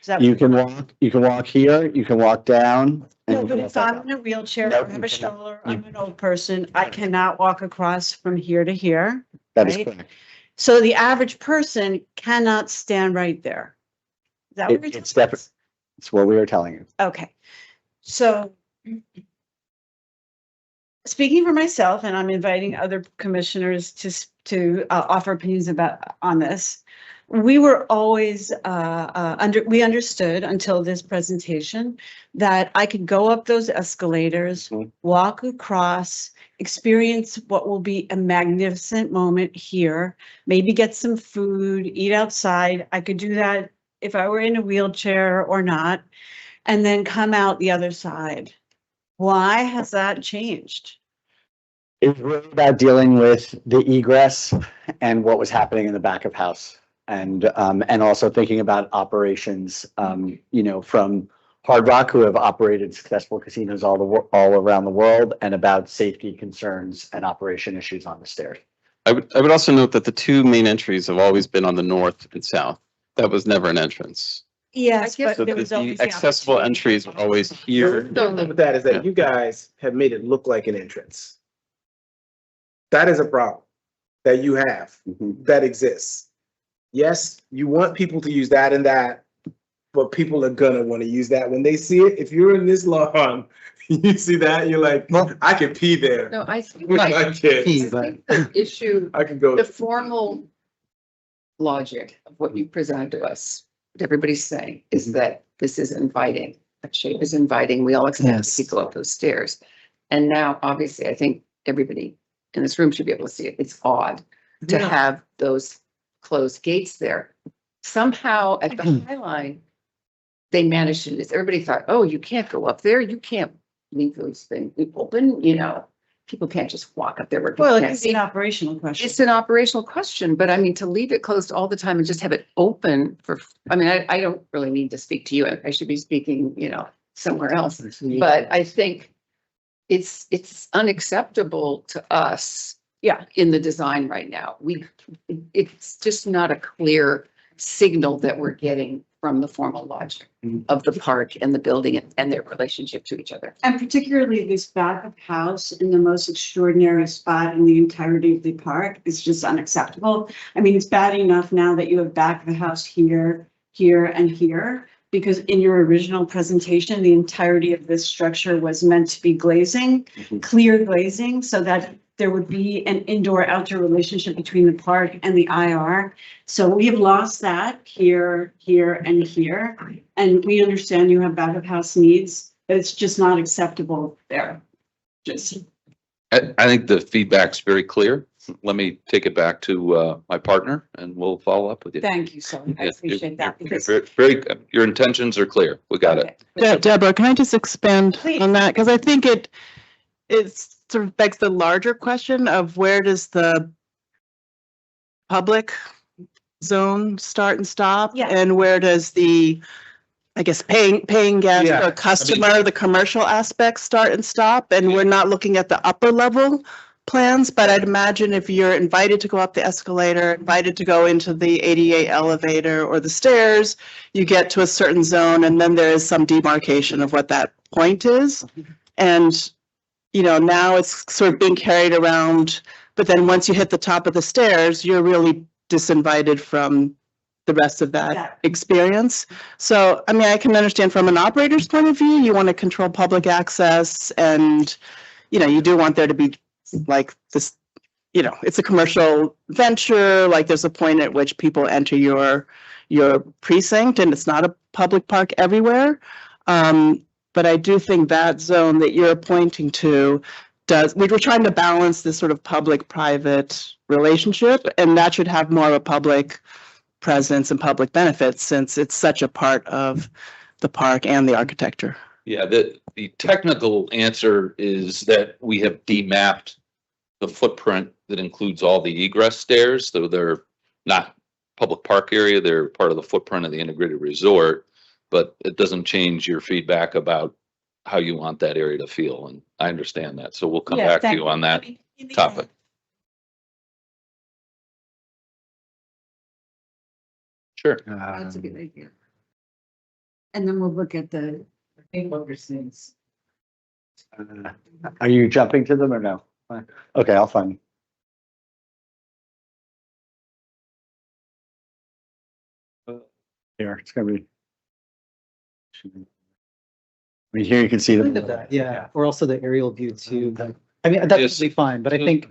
Is that? You can walk here, you can walk down. and No, you but can if walk I'm back in a wheelchair, No, I have you a cannot. stroller, I'm an old person, I cannot walk across from here to here. up. That is right? correct. So the average person cannot stand right there. Is that what you're It's telling definitely, it's what we were telling you. Okay, so speaking for myself, and I'm inviting other commissioners to offer opinions on this. We were always we understood until this presentation that I could go up those escalators, walk across, experience what will be a magnificent moment here, maybe get some food, eat outside. I could do that if I were in a wheelchair or not, and then come out the other side. Why has that changed? It's really about dealing with the egress and what was happening in the back of house. And also thinking about operations, from Hard Rock, who have operated successful casinos all around the world, and about safety concerns and operation issues on the stairs. I would also note that the two main entries have always been on the north and south. That was never an entrance. Yes, So but the there was always the accessible entries are always here. The problem with that is that you guys have made it look like an entrance. That is a problem that you have, that exists. Yes, you want people to use that and that, but people are gonna want to use that when they see it. If you're in this lawn, you see that, you're like, I can pee there. No, I think With my kids. the issue, I can go. the formal logic of what you presented to us, what everybody's saying is that this is inviting. That shape is inviting. We all expect to go up those stairs. And now, obviously, I think everybody in this room should be able to see it. It's odd to have those closed gates there. Somehow at the High Line, they managed to, everybody thought, oh, you can't go up there. You can't leave those things open, you know. People can't just walk up there. Where Well, people it's can't an see. operational question. It's an operational question, but I mean, to leave it closed all the time and just have it open for, I mean, I don't really need to speak to you. I should be speaking, you know, somewhere else. But I think it's unacceptable to us. Yeah, in the design right now. It's just not a clear signal that we're getting from the formal logic of the park and the building and their relationship to each other. And particularly this back of house in the most extraordinary spot in the entirety of the park is just unacceptable. I mean, it's bad enough now that you have back of the house here, here, and here, because in your original presentation, the entirety of this structure was meant to be glazing, clear glazing, so that there would be an indoor-outdoor relationship between the park and the IR. So we have lost that here, here, and here. And we understand you have back of house needs, but it's just not acceptable there. Just. I think the feedback's very clear. Let me take it back to my partner and we'll follow up with you. Thank you, sir. I appreciate that. because- Very, your intentions are clear. We got it. Deborah, can I just expand on that? Because I think it sort of begs the larger question of where does the public zone start and stop? Yeah. And where does the, I guess, paying guest or customer, the commercial aspects start and stop? And we're not looking at the upper level plans, but I'd imagine if you're invited to go up the escalator, invited to go into the ADA elevator or the stairs, you get to a certain zone and then there is some demarcation of what that point is. And, you know, now it's sort of being carried around, but then once you hit the top of the stairs, you're really disinvited from the rest of that experience. So, I mean, I can understand from an operator's point of view, you want to control public access and, you know, you do want there to be like this, you know, it's a commercial venture, like there's a point at which people enter your precinct and it's not a public park everywhere. But I do think that zone that you're pointing to we're trying to balance this sort of public-private relationship, and that should have more of a public presence and public benefits since it's such a part of the park and the architecture. Yeah, the technical answer is that we have demapped the footprint that includes all the egress stairs, so they're not public park area, they're part of the footprint of the integrated resort, but it doesn't change your feedback about how you want that area to feel, and I understand that, so we'll come back to you on that topic. Sure. That's a good idea. And then we'll look at the things. Are you jumping to them or no? Okay, I'll find. Here, it's gonna be. I mean, here you can see them. Yeah, or also the aerial view too. I mean, that's really fine, but I think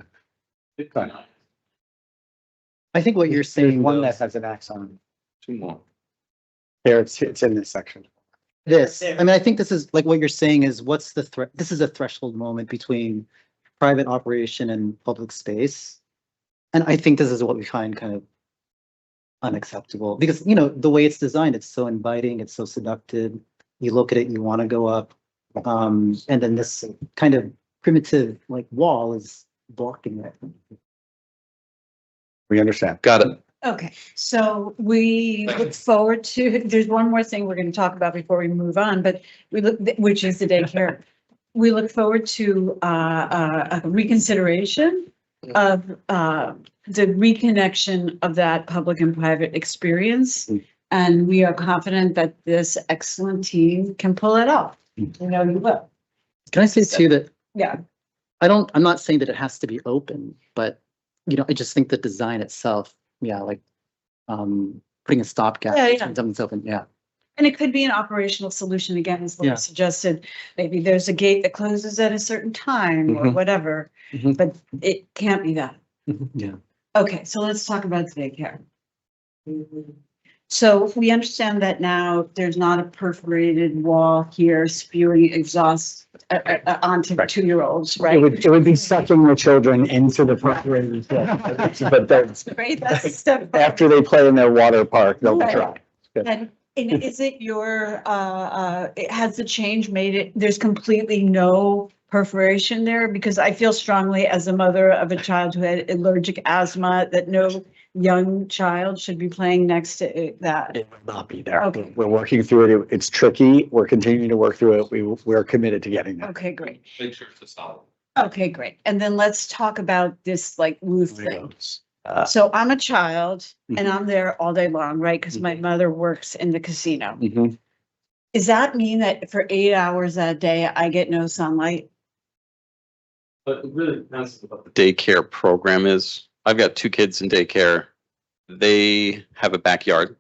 what you're saying. One though, that has an axe on it. Two more. Here, it's in this section. I mean, I think this is like what you're saying is what's the threat? This is a threshold moment between private operation and public space. And I think this is what we find kind of unacceptable because, you know, the way it's designed, it's so inviting, it's so seductive. You look at it, you want to go up. And then this kind of primitive like wall is blocking it. We understand. Got it. Okay, so we look forward to, there's one more thing we're going to talk about before we move on, but we look, which is the daycare. We look forward to a reconsideration of the reconnection of that public and private experience. And we are confident that this excellent team can pull it off. You know, you will. Can I say too that Yeah. I'm not saying that it has to be open, but you know, I just think the design itself, like putting a stopgap. Yeah. Something's open, yeah. And it could be an operational solution, again, as Laura Yeah. suggested. Maybe there's a gate that closes at a certain time or Mhm. whatever, but it can't be that. Yeah. Okay, so let's talk about the daycare. So we understand that now there's not a perforated wall here spewing exhaust onto Right. 2-year-olds, It right? would be sucking the children into the perforated field. But then Great, that's a step. after they play in their water park, they'll be Right. dry. Good. And is it your, has the change made it, there's completely no perforation there? Because I feel strongly as a mother of a child who had allergic asthma, that no young child should be playing next to that. It will not be there. Okay. We're working through it. It's tricky. We're continuing to work through it. We're committed to getting there. Okay, great. Make sure it's a solid. Okay, great. And then let's talk about this like roof thing. Uh, So I'm a child and Mhm. I'm there all day long, right? Because my mother works in the casino. mhm. Does that mean that for 8 hours a day, I get no sunlight? But it really depends on what the daycare program is. I've got 2 kids in daycare. They have a backyard.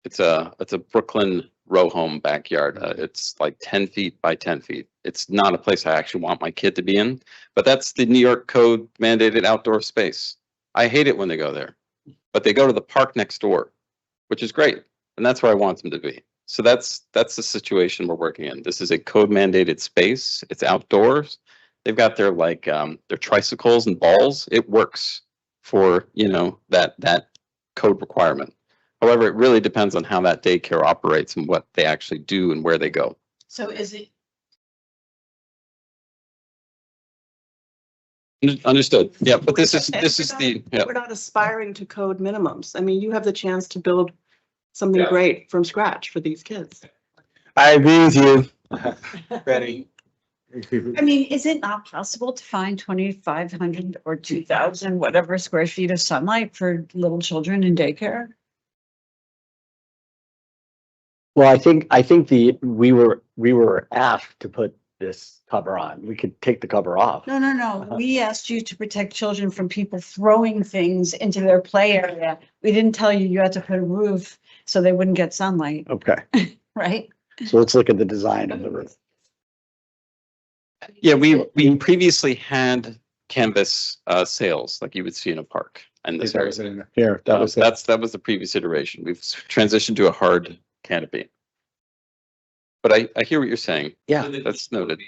It's a Brooklyn row home backyard. It's like 10 feet by 10 feet. It's not a place I actually want my kid to be in, but that's the New York code mandated outdoor space. I hate it when they go there, but they go to the park next door, which is great. And that's where I want them to be. So that's the situation we're working in. This is a code mandated space. It's outdoors. They've got their their tricycles and balls. It works for, that code requirement. However, it really depends on how that daycare operates and what they actually do and where they go. So is it, Understood. Yeah, but this is the, yeah. We're not aspiring to code minimums. I mean, you have the chance to build something Yeah. great from scratch for these kids. I agree with you. Ready? I mean, is it not possible to find 2,500 or 2,000, whatever square feet of sunlight for little children in daycare? Well, I think we were asked to put this cover on. We could take the cover off. No, no, no. We asked you to protect children from people throwing things into their play area. We didn't tell you you had to put a roof so they wouldn't get sunlight, Okay, right? so let's look at the design of the roof. Yeah, we previously had canvas sails like you would see in a park in this area. Here, that was it. That was the previous iteration. We've transitioned to a hard canopy. But I hear what you're saying. Yeah. That's noted.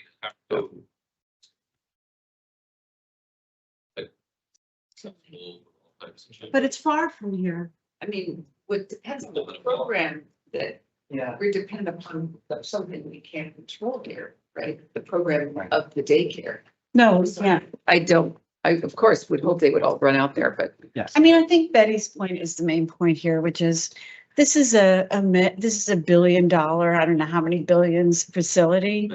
But it's far from here. I mean, what depends on the program that Yeah. we're dependent upon something we can't control here, right? The program of the daycare. No, yeah. I of course would hope they would all run out there, but Yes. I mean, I think Betty's point is the main point here, which is this is a $1 billion, I don't know how many billions facility.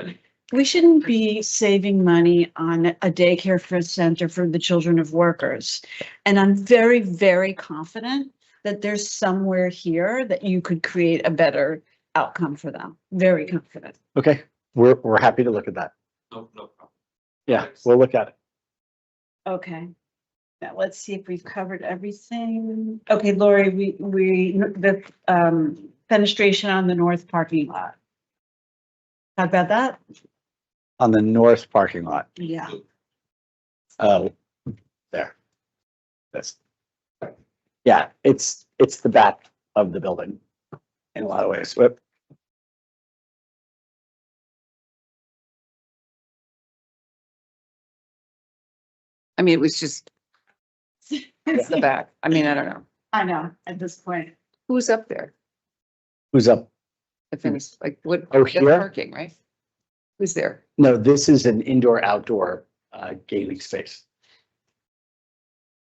We shouldn't be saving money on a daycare center for the children of workers. And I'm very, very confident that there's somewhere here that you could create a better outcome for them. Very confident. Okay, we're happy to look at that. No problem. Yeah, we'll look at it. Okay. Now let's see if we've covered everything. Okay, Lori, the fenestration on the north parking lot. How about that? On the north parking lot. Yeah. Oh, there. That's. Yeah, it's the back of the building in a lot of ways. Whoop. I mean, it was just, it's the back. I mean, I don't know. I know, at this point. Who's up there? Who's up? The finish, like what? Oh, that's here? Parking, right? Who's there? No, this is an indoor outdoor gaming space.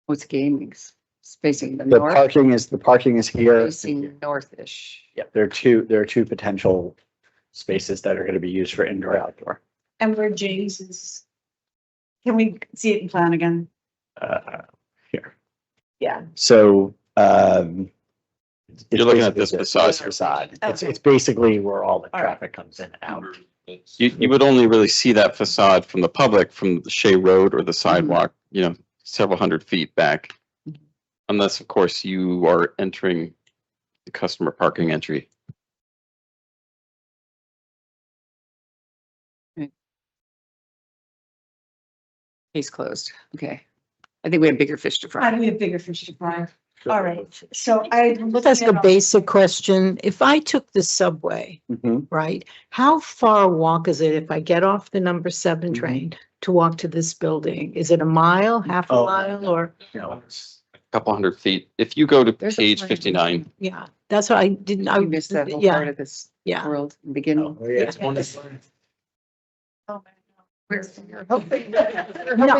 What's gaming? Facing the The north, parking is here. facing northish. Yeah, there are two potential spaces that are going to be used for indoor outdoor. And where James is. Can we see it in plan again? Here. Yeah. So You're looking at this facade. Facade. It's Okay. basically where all the All right. traffic comes in and out. You would only really see that facade from the public, from the Shea Road or the sidewalk, several hundred feet back. Unless, of course, you are entering the customer parking entry. Case closed. Okay. I think we have bigger fish to How fry. do we have bigger fish to fry? All right, so I. That's the basic question. If I took the subway, Mhm. right, how far a walk is it if I get off the number 7 Mhm. train to walk to this building? Is it a mile, half a Oh. mile, or? No. A couple hundred feet. If you go to There's a page plan. 59, Yeah, that's what I didn't, I You missed that whole yeah, part of this yeah. world in the beginning. We're hoping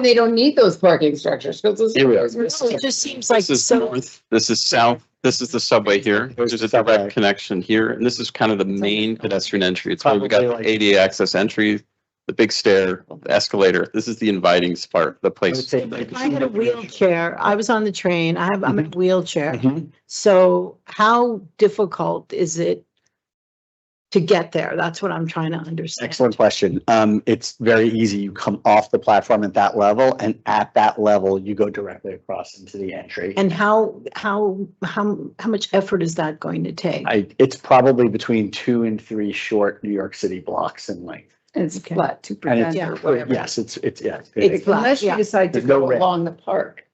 they don't need those parking structures. 'Cause this- Here we are. It just seems like this is so. north, this is south, this is the subway here. There's a direct connection here, and this is kind of the main pedestrian entry. It's where we got Probably the like- ADA access entry, the big stair, the escalator. This is the inviting part, the I would place. say like. If I had a wheelchair, I was on the train, I'm in a wheelchair. Mhm. So how difficult is it to get there? That's what I'm trying to understand. Excellent question. It's very easy. You come off the platform at that level, and at that level, you go directly across into the entry. And how much effort is that going to take? It's probably between 2 and 3 short New York City blocks in length. And it's Okay. flat, And 2% or it's, whatever. yes, it's, yeah. It's flat, Unless you yeah. decide to There's no go ramp. along the park,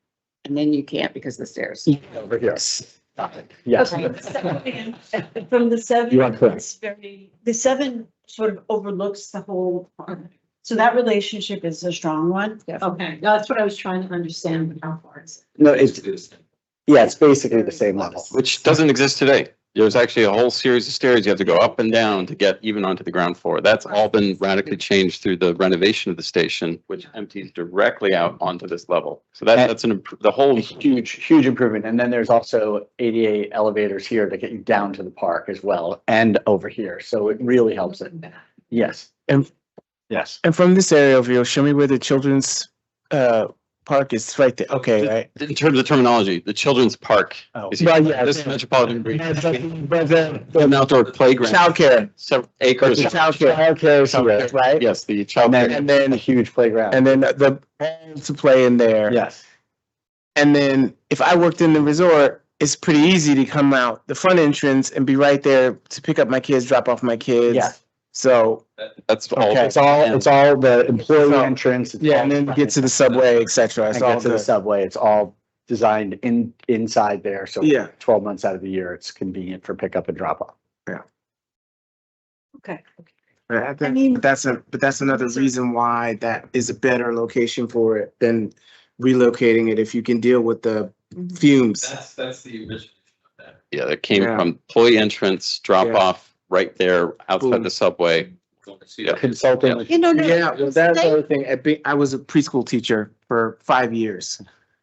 and then you can't because the stairs. Over here. Yes. Okay. From the 7, You are correct. it's very, the 7 sort of overlooks the whole park. So that relationship is a strong one. Okay, that's what I was trying to understand, but how far is it? No, yeah, it's basically the same level. Which doesn't exist today. There's actually a whole series of stairs you have to go up and down to get even onto the ground floor. That's all been radically changed through the renovation of the station, which empties directly out onto this level. So that's the whole. Huge improvement. And then there's also ADA elevators here to get you down to the park as well, and over here. So it really helps it. Yes. And Yes. and from this aerial view, show me where the children's park is right there. Okay, right. In terms of terminology, the children's park Oh. is here. Well, yeah, This yeah. metropolitan region. But An outdoor playground. childcare, Several acres. the childcare, Childcare is here, right? Yes, the And child. then a huge playground. and then the ball to play in there. Yes. And then if I worked in the resort, it's pretty easy to come out the front entrance and be right there to pick up my kids, drop off my kids. Yeah. So, That's all. Okay. It's all the employee So, entrance. it's yeah, all and then front get to the entrance. subway, et cetera. And It's all get to the good. subway. It's all designed inside there. So Yeah. 12 months out of the year, it's convenient for pickup and drop off. Okay. But I think- mean- but that's another reason why that is a better location for it than relocating it if you can deal with the fumes. That's the original. Yeah, that came Yeah. from employee entrance, drop Yeah. off right there outside Boom. the subway. Yeah. Consulting with You know, no. Yeah, well, that's the other thing. I was a preschool teacher for 5 years.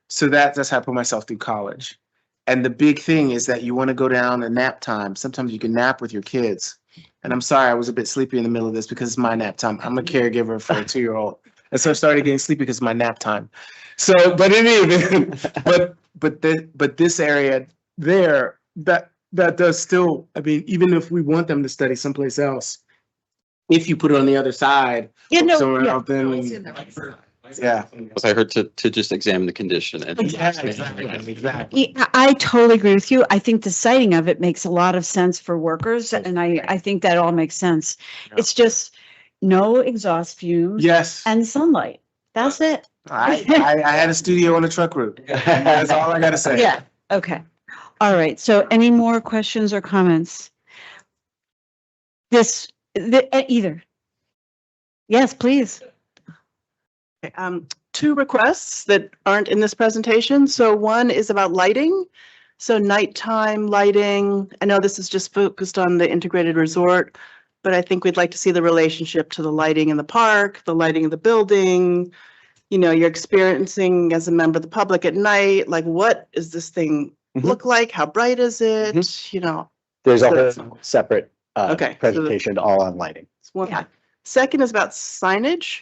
So that's how I put myself through college. And the big thing is that you want to go down at nap time. Sometimes you can nap with your kids. And I'm sorry, I was a bit sleepy in the middle of this because it's my nap time. I'm a caregiver for a 2-year-old. And so I started getting sleepy because it's my nap time. So, but in any event, but this area there, that does still, I mean, even if we want them to study someplace else, if you put it on the other side, You know, somewhere yeah. else, then, yeah. Was I heard to just examine the condition and. Yeah, exactly. I totally agree with you. I think the siting of it makes a lot of sense for workers, and I think that all makes sense. It's just no exhaust fumes. Yes. And sunlight. That's it. I had a studio on a truck route. That's all I gotta say. Yeah, okay. All right, so any more questions or comments? Either. Yes, please. Two requests that aren't in this presentation. So one is about lighting. So nighttime lighting. I know this is just focused on the integrated resort, but I think we'd like to see the relationship to the lighting in the park, the lighting of the building. You know, you're experiencing as a member of the public at night, like what is this thing look like? How bright is it? You know. There's So- a whole separate Okay, so presentation all on lighting. It's one. Second is about signage.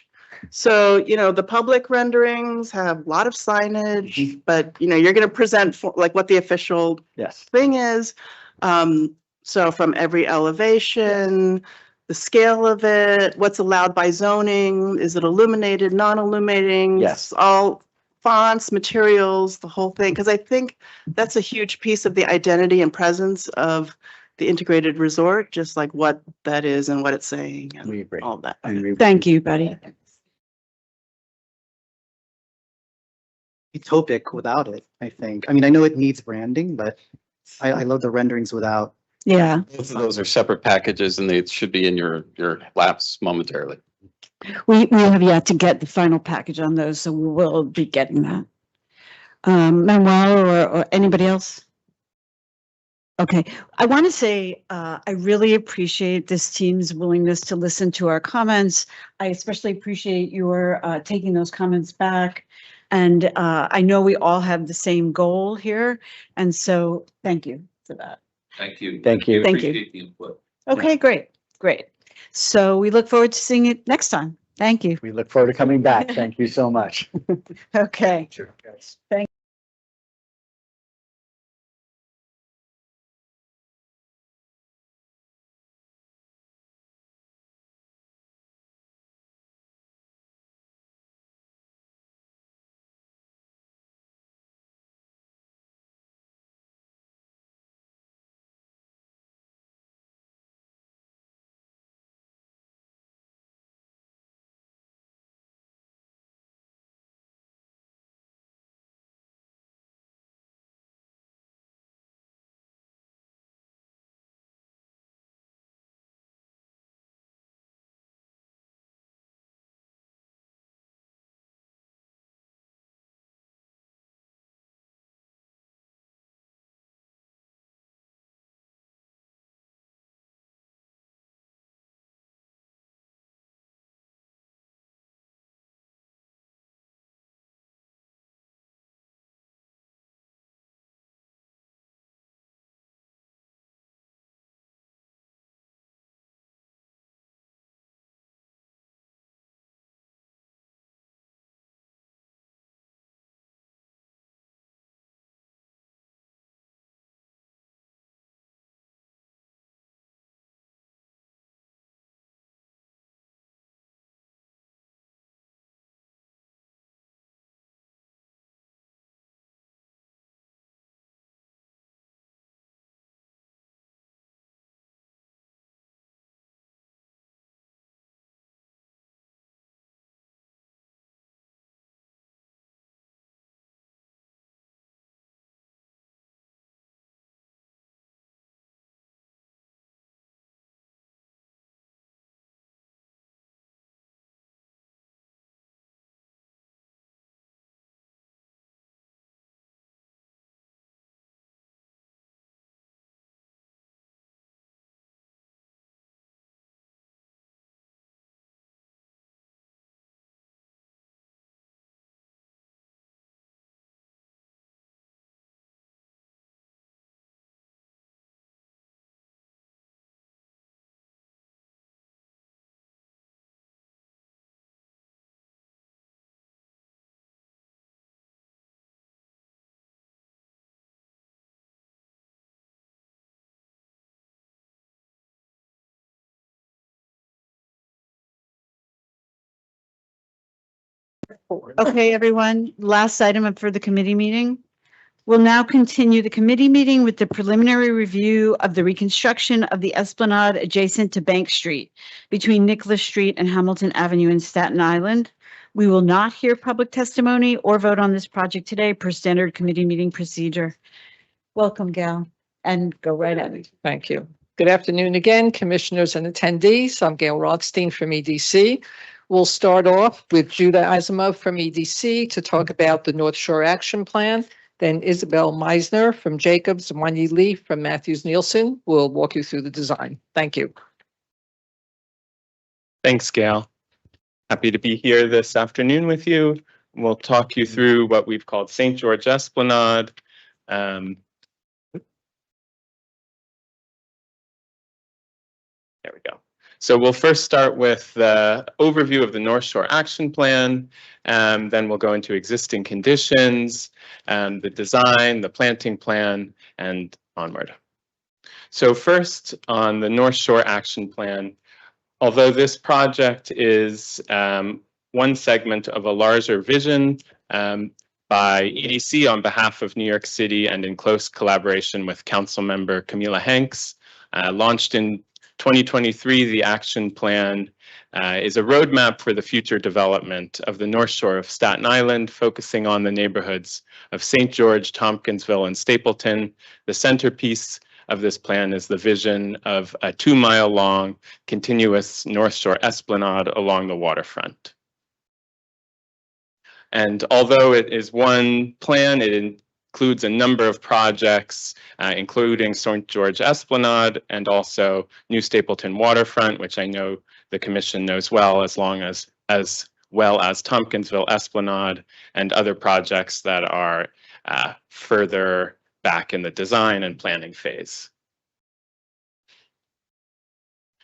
So, you know, the public renderings have a lot of signage, but you know, you're going to present for like what the official Yes. thing is. So from every elevation, the scale of it, what's allowed by zoning, is it illuminated, non-illuminating? Yes. All fonts, materials, the whole thing. Because I think that's a huge piece of the identity and presence of the integrated resort, just like what that is and what it's saying and We agree. all that. Thank you, Betty. utopic without it, I think. I mean, I know it needs branding, but I love the renderings without. Yeah. Both of those are separate packages and they should be in your laps momentarily. We have yet to get the final package on those, so we will be getting that. Manuel or anybody else? Okay, I want to say, I really appreciate this team's willingness to listen to our comments. I especially appreciate your taking those comments back. And I know we all have the same goal here. And so thank you for that. Thank you. Thank you. Thank you. Appreciate the input. Okay, great, great. So we look forward to seeing it next time. Thank you. We look forward to coming back. Thank you so much. Okay. Sure. Thank Okay, everyone, last item up for the committee meeting. We'll now continue the committee meeting with the preliminary review of the reconstruction of the Esplanade adjacent to Bank Street between Nicholas Street and Hamilton Avenue in Staten Island. We will not hear public testimony or vote on this project today per standard committee meeting procedure. Welcome, Gail, and go right ahead. Thank you. Good afternoon again, commissioners and attendees. I'm Gail Rothstein from EDC. We'll start off with Judah Asimov from EDC to talk about the North Shore Action Plan. Then Isabel Meisner from Jacobs and Wendy Lee from Matthews Nielsen will walk you through the design. Thank you. Thanks, Gail. Happy to be here this afternoon with you. We'll talk you through what we've called St. George Esplanade. There we go. So we'll first start with the overview of the North Shore Action Plan, and then we'll go into existing conditions, the design, the planting plan, and onward. So first on the North Shore Action Plan, although this project is one segment of a larger vision by EDC on behalf of New York City and in close collaboration with Council Member Camila Hanks, launched in 2023, the action plan is a roadmap for the future development of the North Shore of Staten Island, focusing on the neighborhoods of St. George, Tompkinsville, and Stapleton. The centerpiece of this plan is the vision of a 2-mile-long continuous North Shore esplanade along the waterfront. And although it is one plan, it includes a number of projects, including St. George Esplanade and also New Stapleton Waterfront, which I know the Commission knows well, as well as Tompkinsville Esplanade and other projects that are further back in the design and planning phase.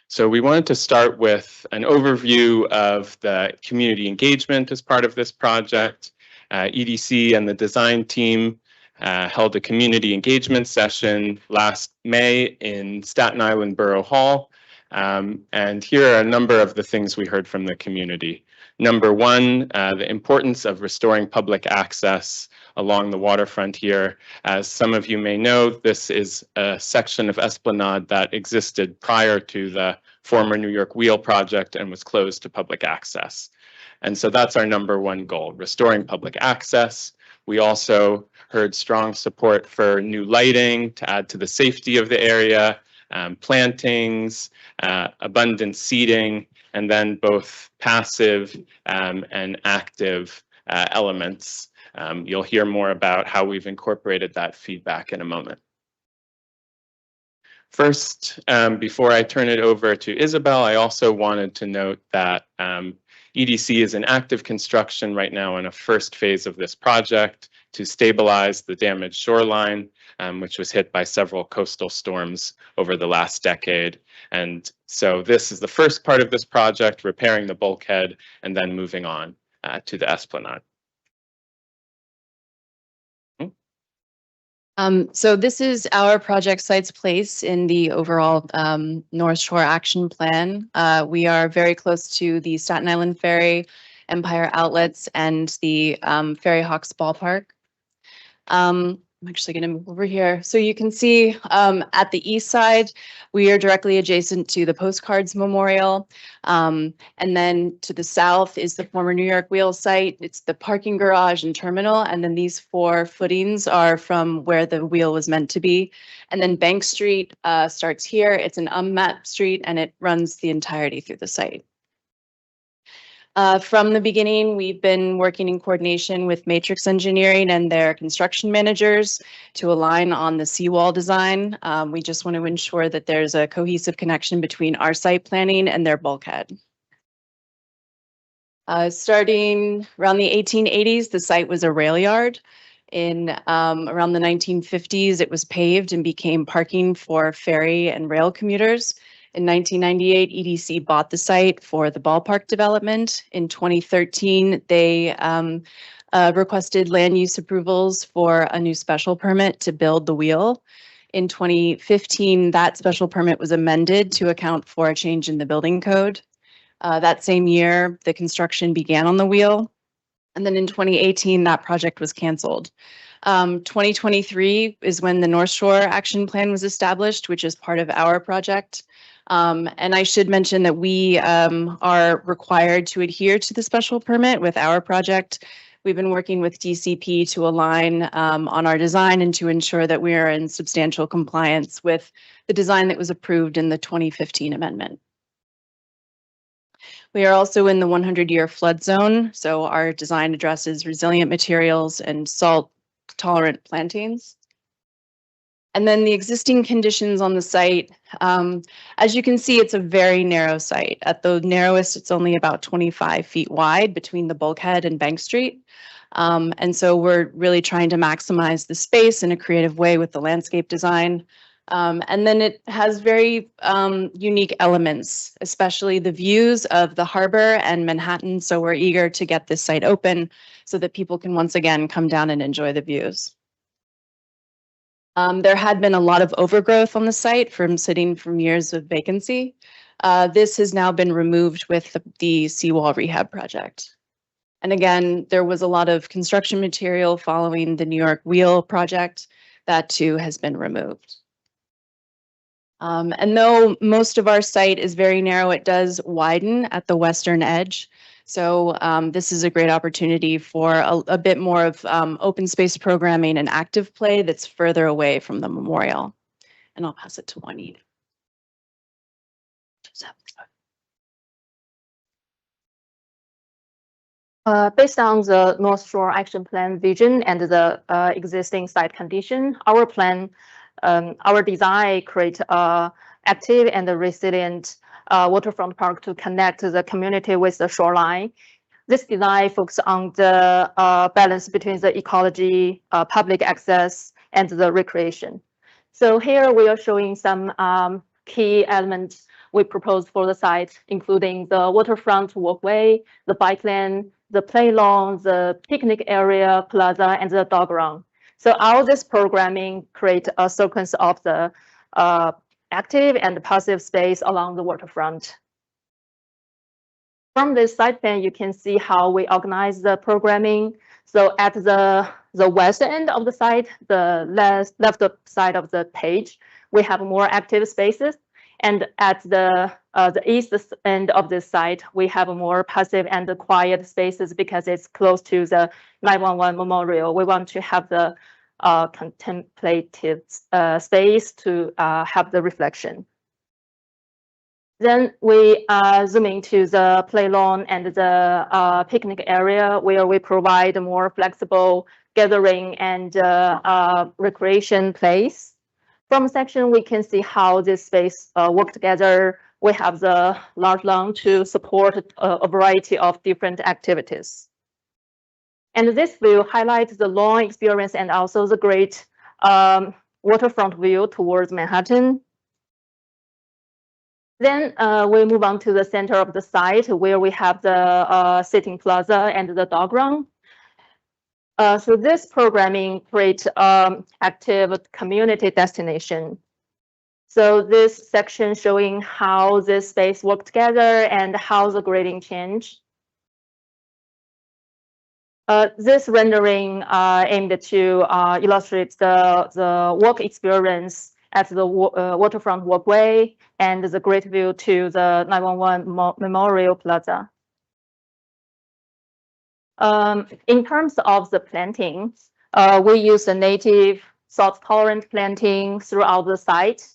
So we wanted to start with an overview of the community engagement as part of this project. EDC and the design team held a community engagement session last May in Staten Island Borough Hall. And here are a number of the things we heard from the community. Number one, the importance of restoring public access along the waterfront here. As some of you may know, this is a section of Esplanade that existed prior to the former New York Wheel project and was closed to public access. And so that's our number one goal, restoring public access. We also heard strong support for new lighting to add to the safety of the area, plantings, abundant seating, and then both passive and active elements. You'll hear more about how we've incorporated that feedback in a moment. First, before I turn it over to Isabel, I also wanted to note that EDC is in active construction right now in a first phase of this project to stabilize the damaged shoreline, which was hit by several coastal storms over the last decade. And so this is the first part of this project, repairing the bulkhead and then moving on to the esplanade. So this is our project site's place in the overall North Shore Action Plan. We are very close to the Staten Island Ferry, Empire Outlets, and the Ferry Hawks Ballpark. I'm actually going to move over here. So you can see at the east side, we are directly adjacent to the Postcards Memorial. And then to the south is the former New York Wheel site. It's the parking garage and terminal. And then these 4 footings are from where the wheel was meant to be. And then Bank Street starts here. It's an unmapped street and it runs the entirety through the site. From the beginning, we've been working in coordination with Matrix Engineering and their construction managers to align on the seawall design. We just want to ensure that there's a cohesive connection between our site planning and their bulkhead. Starting around the 1880s, the site was a rail yard. In around the 1950s, it was paved and became parking for ferry and rail commuters. In 1998, EDC bought the site for the ballpark development. In 2013, they requested land use approvals for a new special permit to build the wheel. In 2015, that special permit was amended to account for a change in the building code. That same year, the construction began on the wheel. And then in 2018, that project was canceled. 2023 is when the North Shore Action Plan was established, which is part of our project. And I should mention that we are required to adhere to the special permit with our project. We've been working with DCP to align on our design and to ensure that we are in substantial compliance with the design that was approved in the 2015 amendment. We are also in the 100-year flood zone, so our design addresses resilient materials and salt-tolerant plantings. And then the existing conditions on the site, as you can see, it's a very narrow site. At the narrowest, it's only about 25 feet wide between the bulkhead and Bank Street. And so we're really trying to maximize the space in a creative way with the landscape design. And then it has very unique elements, especially the views of the harbor and Manhattan. So we're eager to get this site open so that people can once again come down and enjoy the views. There had been a lot of overgrowth on the site from years of vacancy. This has now been removed with the seawall rehab project. And again, there was a lot of construction material following the New York Wheel project. That too has been removed. And though most of our site is very narrow, it does widen at the western edge. So this is a great opportunity for a bit more of open space programming and active play that's further away from the memorial. And I'll pass it to Juanita. Based on the North Shore Action Plan vision and the existing site condition, our plan, our design create a active and resilient waterfront park to connect the community with the shoreline. This design focuses on the balance between the ecology, public access, and the recreation. So here we are showing some key elements we proposed for the site, including the waterfront walkway, the bike lane, the play lawn, the picnic area, plaza, and the dog run. So all this programming create a sequence of the active and passive space along the waterfront. From this site plan, you can see how we organize the programming. So at the west end of the site, the left side of the page, we have more active spaces. And at the east end of this site, we have more passive and quiet spaces because it's close to the 911 memorial. We want to have the contemplative space to have the reflection. Then we zoom into the play lawn and the picnic area where we provide a more flexible gathering and recreation place. From section, we can see how this space work together. We have the large lawn to support a variety of different activities. And this view highlights the lawn experience and also the great waterfront view towards Manhattan. Then we move on to the center of the site where we have the sitting plaza and the dog run. So this programming creates active community destination. So this section showing how this space work together and how the grading change. This rendering aimed to illustrate the work experience at the waterfront walkway and the great view to the 911 Memorial Plaza. In terms of the planting, we use a native salt-tolerant planting throughout the site.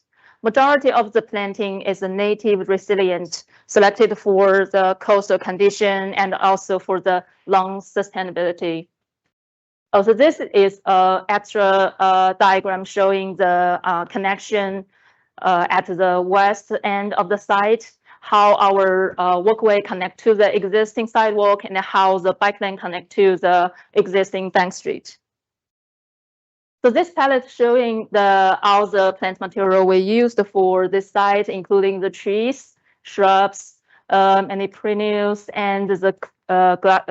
Majority of the planting is a native resilient, selected for the coastal condition and also for the long sustainability. Also, this is an extra diagram showing the connection at the west end of the site, how our walkway connect to the existing sidewalk and how the bike lane connect to the existing bank street. So this palette showing all the plant material we used for this site, including the trees, shrubs, any perennials, and the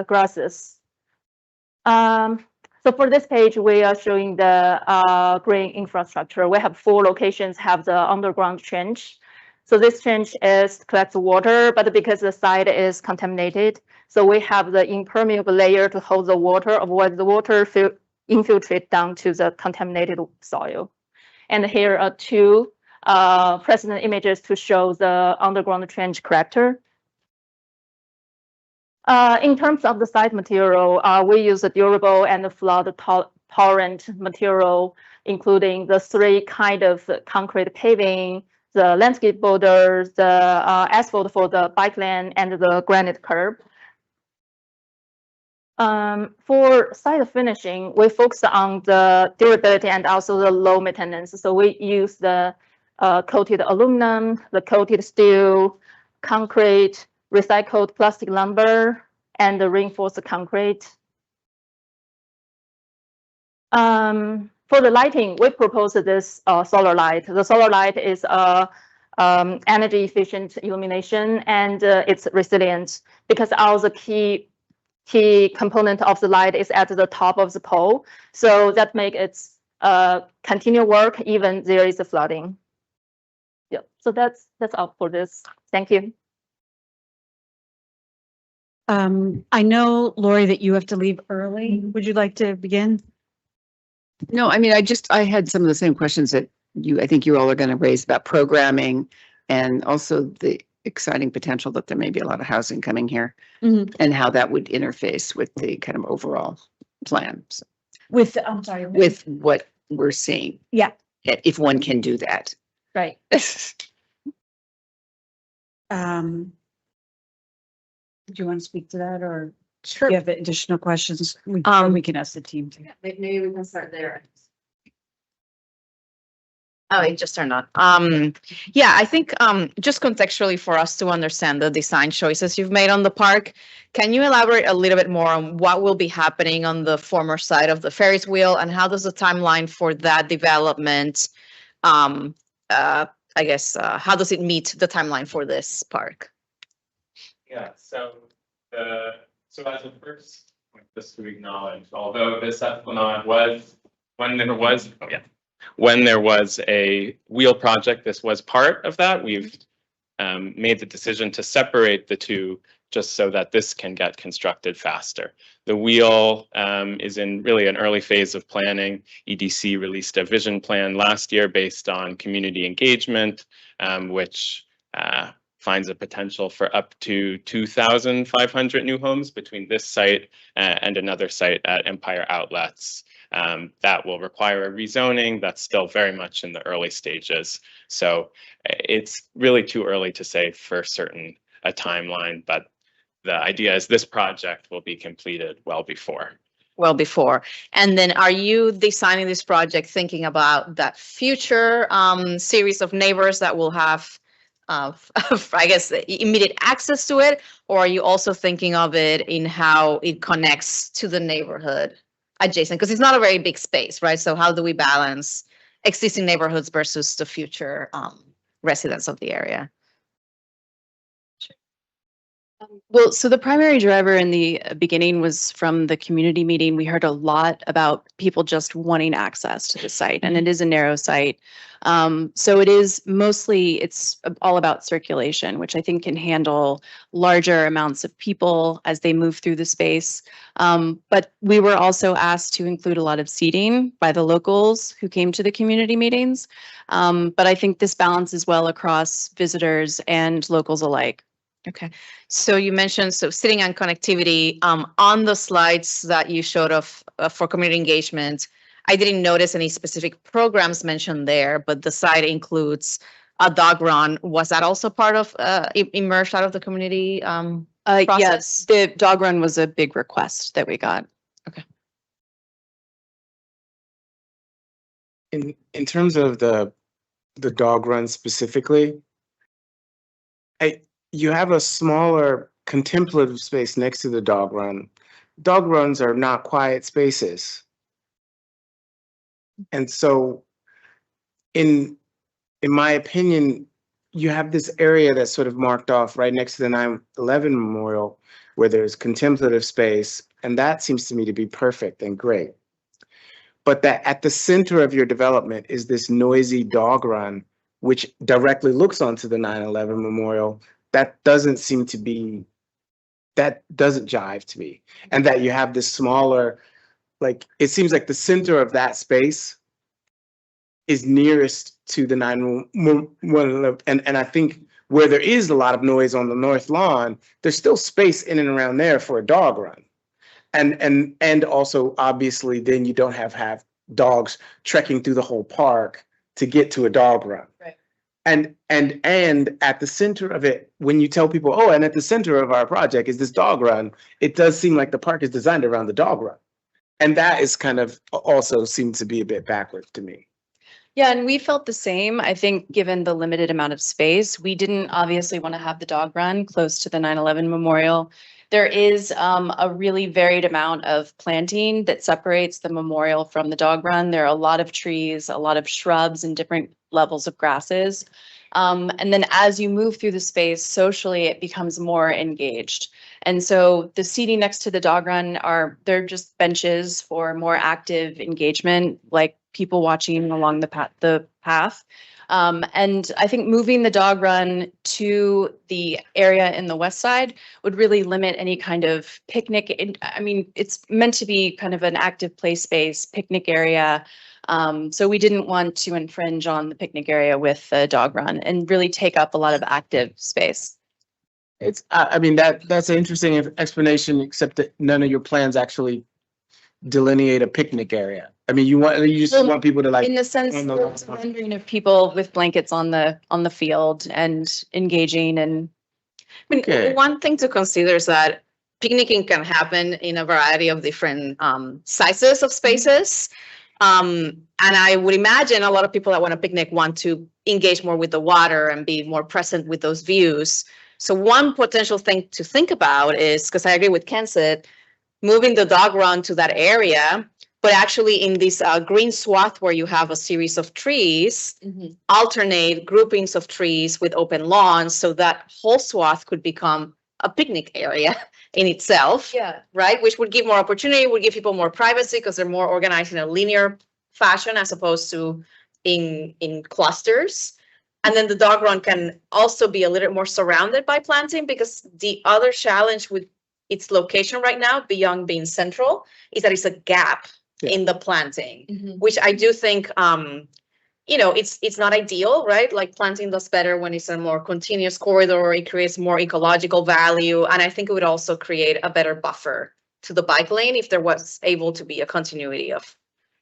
grasses. So for this page, we are showing the green infrastructure. We have 4 locations have the underground trench. So this trench is collects water, but because the site is contaminated, so we have the impermeable layer to hold the water, avoid the water infiltrate down to the contaminated soil. And here are 2 precedent images to show the underground trench character. In terms of the site material, we use a durable and flood tolerant material, including the 3 kind of concrete paving, the landscape border, the asphalt for the bike lane, and the granite curb. For site finishing, we focus on the durability and also the low maintenance. So we use the coated aluminum, the coated steel, concrete, recycled plastic lumber, and the reinforced concrete. For the lighting, we propose this solar light. The solar light is energy efficient illumination, and it's resilient because all the key component of the light is at the top of the pole. So that makes it continue work even there is a flooding. Yeah, so that's all for this. Thank you. I know, Lori, that you have to leave early. Would you like to begin? No, I mean, I had some of the same questions that I think you all are going to raise about programming and also the exciting potential that there may be a lot of housing coming here and how that would interface with the kind of overall plan. So, I'm sorry. with what we're seeing. Yeah. If one can do that. Right. Do you want to speak to that or do you have additional questions? We can ask the team to. Maybe we can start there. Oh, it just turned on. Yeah, I think just contextually for us to understand the design choices you've made on the park, can you elaborate a little bit more on what will be happening on the former side of the Ferris wheel and how does the timeline for that development, I guess, how does it meet the timeline for this park? Yeah, so as a first, just to acknowledge, although this Esplanade was, when there was a wheel project, this was part of that. We've made the decision to separate the two just so that this can get constructed faster. The wheel is in really an early phase of planning. EDC released a vision plan last year based on community engagement, which finds a potential for up to 2,500 new homes between this site and another site at Empire Outlets. That will require a rezoning. That's still very much in the early stages. So it's really too early to say for certain a timeline, but the idea is this project will be completed well before. And then are you designing this project thinking about that future series of neighbors that will have, I guess, immediate access to it? Or are you also thinking of it in how it connects to the neighborhood adjacent? Because it's not a very big space, right? So how do we balance existing neighborhoods versus the future residents of the area? Well, so the primary driver in the beginning was from the community meeting. We heard a lot about people just wanting access to the site, and it is a narrow site. So it's all about circulation, which I think can handle larger amounts of people as they move through the space. But we were also asked to include a lot of seating by the locals who came to the community meetings. But I think this balances well across visitors and locals alike. Okay, so you mentioned sitting and connectivity on the slides that you showed of for community engagement. I didn't notice any specific programs mentioned there, but the site includes a dog run. Was that also part of emerged out of the community process? Yes, the dog run was a big request that we got. Okay. In terms of the dog run specifically, you have a smaller contemplative space next to the dog run. Dog runs are not quiet spaces. And so in my opinion, you have this area that's sort of marked off right next to the 9/11 memorial where there's contemplative space, and that seems to me to be perfect and great. But that at the center of your development is this noisy dog run, which directly looks onto the 9/11 memorial. That doesn't jive to me. And that you have this smaller, like, it seems like the center of that space is nearest to the 911. And I think where there is a lot of noise on the north lawn, there's still space in and around there for a dog run. And also, obviously, then you don't have dogs trekking through the whole park to get to a dog run. Right. And at the center of it, when you tell people, oh, and at the center of our project is this dog run, it does seem like the park is designed around the dog run. And that is kind of also seems to be a bit backwards to me. Yeah, and we felt the same. I think given the limited amount of space, we didn't obviously want to have the dog run close to the 9/11 memorial. There is a really varied amount of planting that separates the memorial from the dog run. There are a lot of trees, a lot of shrubs, and different levels of grasses. And then as you move through the space socially, it becomes more engaged. And so the seating next to the dog run they're just benches for more active engagement, like people watching along the path. And I think moving the dog run to the area in the west side would really limit any kind of picnic. I mean, it's meant to be kind of an active play space, picnic area. So we didn't want to infringe on the picnic area with the dog run and really take up a lot of active space. It's, I mean, that's an interesting explanation, except that none of your plans actually delineate a picnic area. I mean, you just Well, want people to like. In the sense, Oh, no, there's a rendering of people with blankets on the field and engaging and. I mean, Okay. one thing to consider is that picnicking can happen in a variety of different sizes of spaces. And I would imagine a lot of people that want to picnic want to engage more with the water and be more present with those views. So one potential thing to think about is, because I agree with Ken said, moving the dog run to that area, but actually in this green swath where you have a series of trees, alternate groupings of trees with open lawns, so that whole swath could become a picnic area in itself. Yeah. Right, which would give more opportunity, would give people more privacy because they're more organized in a linear fashion as opposed to in clusters. And then the dog run can also be a little more surrounded by planting, because the other challenge with its location right now, beyond being central, is that it's a gap in the planting, which I do think, you know, it's not ideal, right? Like planting does better when it's a more continuous corridor. It creates more ecological value. And I think it would also create a better buffer to the bike lane if there was able to be a continuity of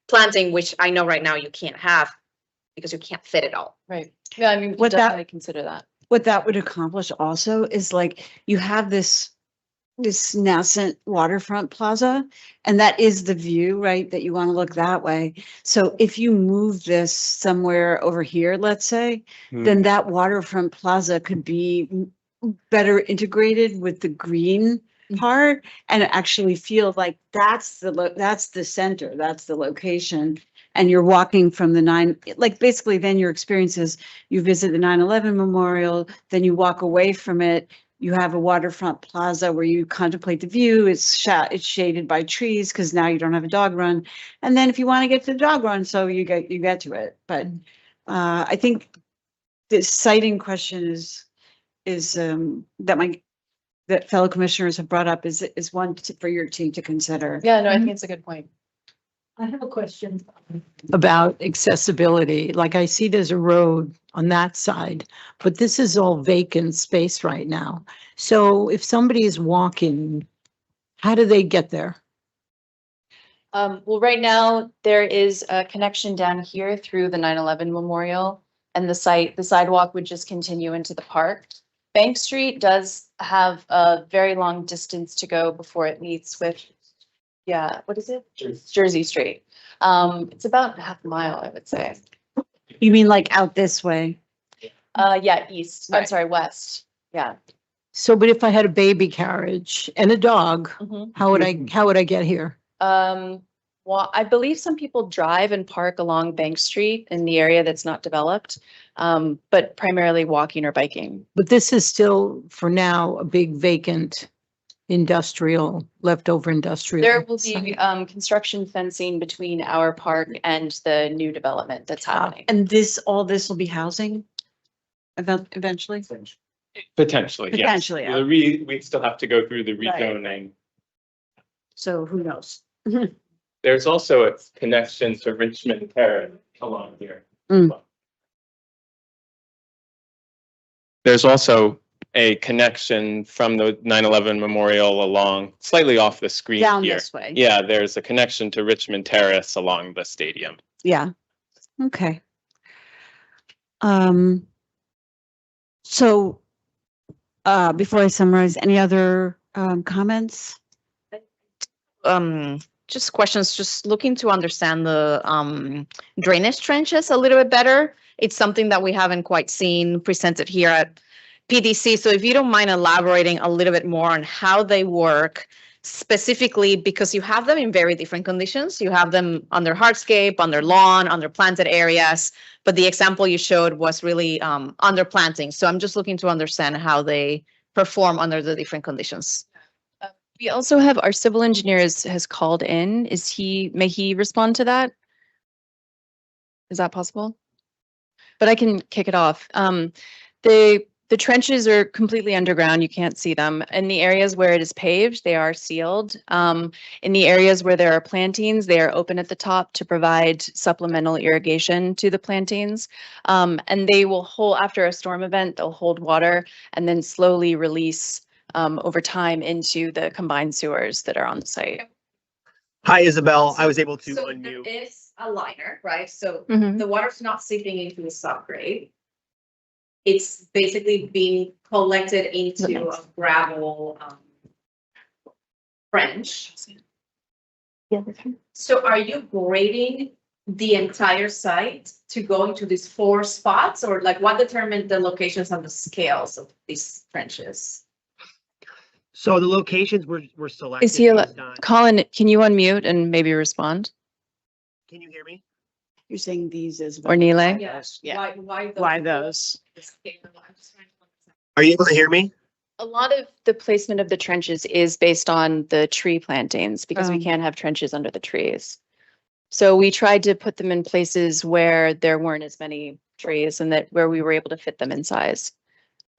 planting, which I know right now you can't have because you can't fit it all. Right. Yeah, I mean, What that- definitely consider that. What that would accomplish also is like you have this nascent waterfront plaza, and that is the view, right? That you want to look that way. So if you move this somewhere over here, let's say, then that waterfront plaza could be better integrated with the green part and actually feel like that's the center, that's the location. And you're walking from like basically then your experience is you visit the 9/11 memorial, then you walk away from it. You have a waterfront plaza where you contemplate the view. It's shaded by trees because now you don't have a dog run. And then if you want to get to the dog run, so you get to it. But I think the siting question is that fellow commissioners have brought up is one for your team to consider. Yeah, no, I think it's a good point. I have a question. About accessibility. Like I see there's a road on that side, but this is all vacant space right now. So if somebody is walking, how do they get there? Well, right now there is a connection down here through the 9/11 memorial, and the sidewalk would just continue into the park. Bank Street does have a very long distance to go before it meets with, yeah, what is it? Jersey Street. It's about half a mile, I would say. You mean like out this way? Yeah, east. I'm sorry, west. Yeah. So, but if I had a baby carriage and a dog, how would I get here? Well, I believe some people drive and park along Bank Street in the area that's not developed, but primarily walking or biking. But this is still, for now, a big vacant leftover industrial. There will site. be construction fencing between our park and the new development that's happening. And all this will be housing eventually? Potentially, yes. Potentially, yeah. We still have to go through the Right. rezoning. So who knows? There's also a connection to Richmond Terrace along here. There's also a connection from the 9/11 memorial along, slightly off the screen Down here. this way. Yeah, there's a connection to Richmond Terrace along the stadium. Yeah. Okay. So before I summarize, any other comments? Just questions, just looking to understand the drainage trenches a little bit better. It's something that we haven't quite seen presented here at PDC. So if you don't mind elaborating a little bit more on how they work specifically, because you have them in very different conditions. You have them under hardscape, under lawn, under planted areas, but the example you showed was really under planting. So I'm just looking to understand how they perform under the different conditions. We also have our civil engineer has called in. May he respond to that? Is that possible? but I can kick it off. The trenches are completely underground. You can't see them. In the areas where it is paved, they are sealed. In the areas where there are plantings, they are open at the top to provide supplemental irrigation to the plantings. And they will hold, after a storm event, they'll hold water and then slowly release over time into the combined sewers that are on the site. Hi, Isabel. I was able to So unmute. there is a liner, right? So Mhm. the water's not seeping into the subgrade. It's basically being collected into a gravel trench. Yeah. So are you grading the entire site to go into these 4 spots, or like what determined the locations and the scales of these trenches? So the locations were selected. Is he, based on- Colin, can you unmute and maybe respond? Can you hear me? You're saying these as. Or Nile? Yes. Yeah. Why Why those? the scale? I'm just trying to understand. Are you able to hear me? A lot of the placement of the trenches is based on the tree plantings because we can't have trenches under the trees. So we tried to put them in places where there weren't as many trees and that where we were able to fit them in size.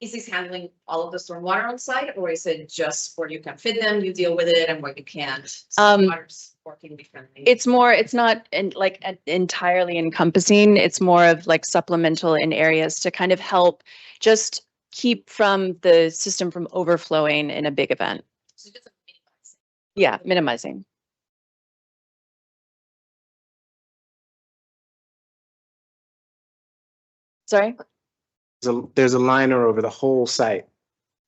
Is this handling all of the stormwater on site, or is it just where you can fit them, you deal with it, and where you can't? Stormwater's working differently. It's more, it's not entirely encompassing. It's more of like supplemental in areas to kind of help just keep from the system from overflowing in a big event. So just a minimizing. Yeah, minimizing. Sorry? There's a liner over the whole site.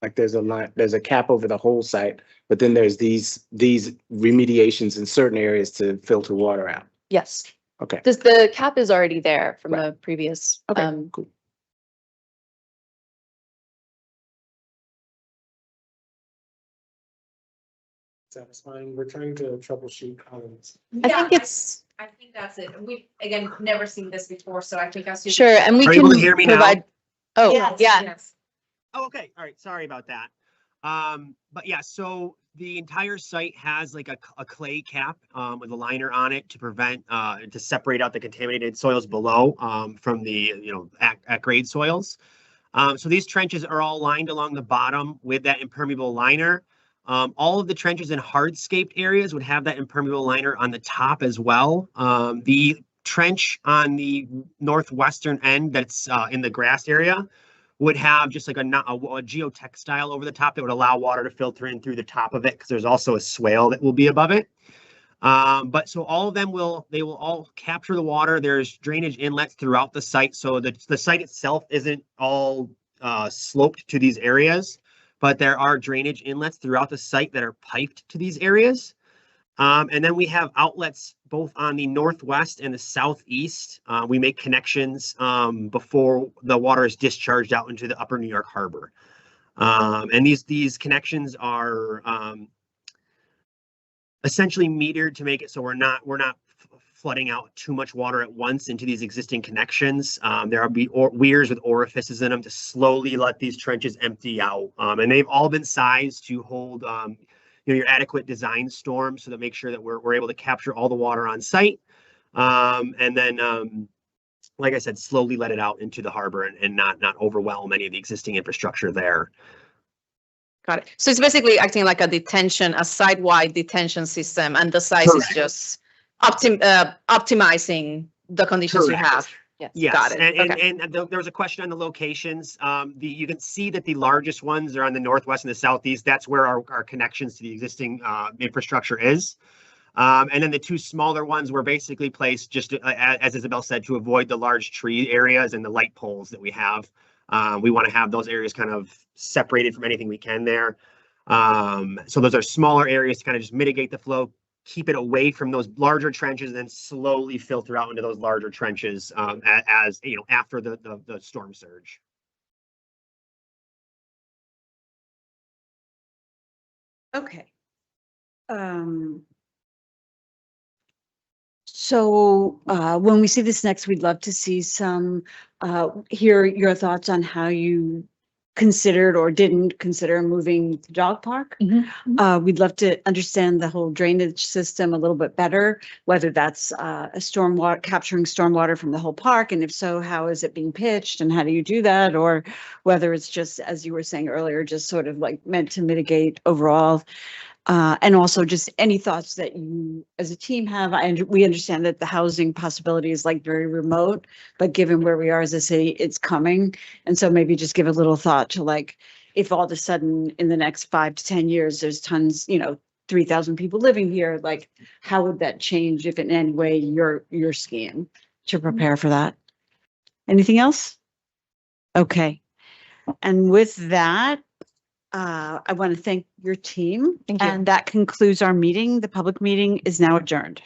Like there's a cap over the whole site, but then there's these remediations in certain areas to filter water out. Yes. Okay. The cap is already there from a previous. Okay, cool. Satisfying. We're trying to troubleshoot comments. I think it's. I think that's it. We've, again, never seen this before, so I think as you. Sure, and we Are can you able to hear me now? provide. Oh, Yes, yeah. yes. Oh, okay. All right. Sorry about that. But yeah, so the entire site has like a clay cap with a liner on it to prevent to separate out the contaminated soils below from the at grade soils. So these trenches are all lined along the bottom with that impermeable liner. All of the trenches in hardscaped areas would have that impermeable liner on the top as well. The trench on the northwestern end that's in the grass area would have just like a geotextile over the top that would allow water to filter in through the top of it because there's also a swale that will be above it. But so all of them they will all capture the water. There's drainage inlets throughout the site. So the site itself isn't all sloped to these areas, but there are drainage inlets throughout the site that are piped to these areas. And then we have outlets both on the northwest and the southeast. We make connections before the water is discharged out into the upper New York Harbor. And these connections are essentially metered to make it so we're not flooding out too much water at once into these existing connections. There will be weirs with orifices in them to slowly let these trenches empty out. And they've all been sized to hold your adequate design storm so that make sure that we're able to capture all the water on site. And then, like I said, slowly let it out into the harbor and not overwhelm any of the existing infrastructure there. Got it. So it's basically acting like a site-wide detention system, and the size is just optimizing the conditions you have. Yes, Got it. And there was a question on the locations. You can see that the largest ones are on the northwest and the southeast. That's where our connections to the existing infrastructure is. And then the two smaller ones were basically placed just as Isabel said, to avoid the large tree areas and the light poles that we have. We want to have those areas kind of separated from anything we can there. So those are smaller areas to kind of just mitigate the flow, keep it away from those larger trenches, and then slowly filter out into those larger trenches as after the storm surge. Okay. So when we see this next, we'd love to see hear your thoughts on how you considered or didn't consider moving the dog park. We'd love to understand the whole drainage system a little bit better, whether that's a stormwater, capturing stormwater from the whole park, and if so, how is it being pitched and how do you do that? Or whether it's just, as you were saying earlier, just sort of like meant to mitigate overall. And also just any thoughts that you as a team have. We understand that the housing possibility is like very remote, but given where we are as a city, it's coming. And so maybe just give a little thought to like, if all of a sudden in the next 5 to 10 years, there's tons, 3,000 people living here, like how would that change if in any way you're skiing to prepare for that? Anything else? Okay. And with that, I want to thank your team. Thank you. And that concludes our meeting. The public meeting is now adjourned.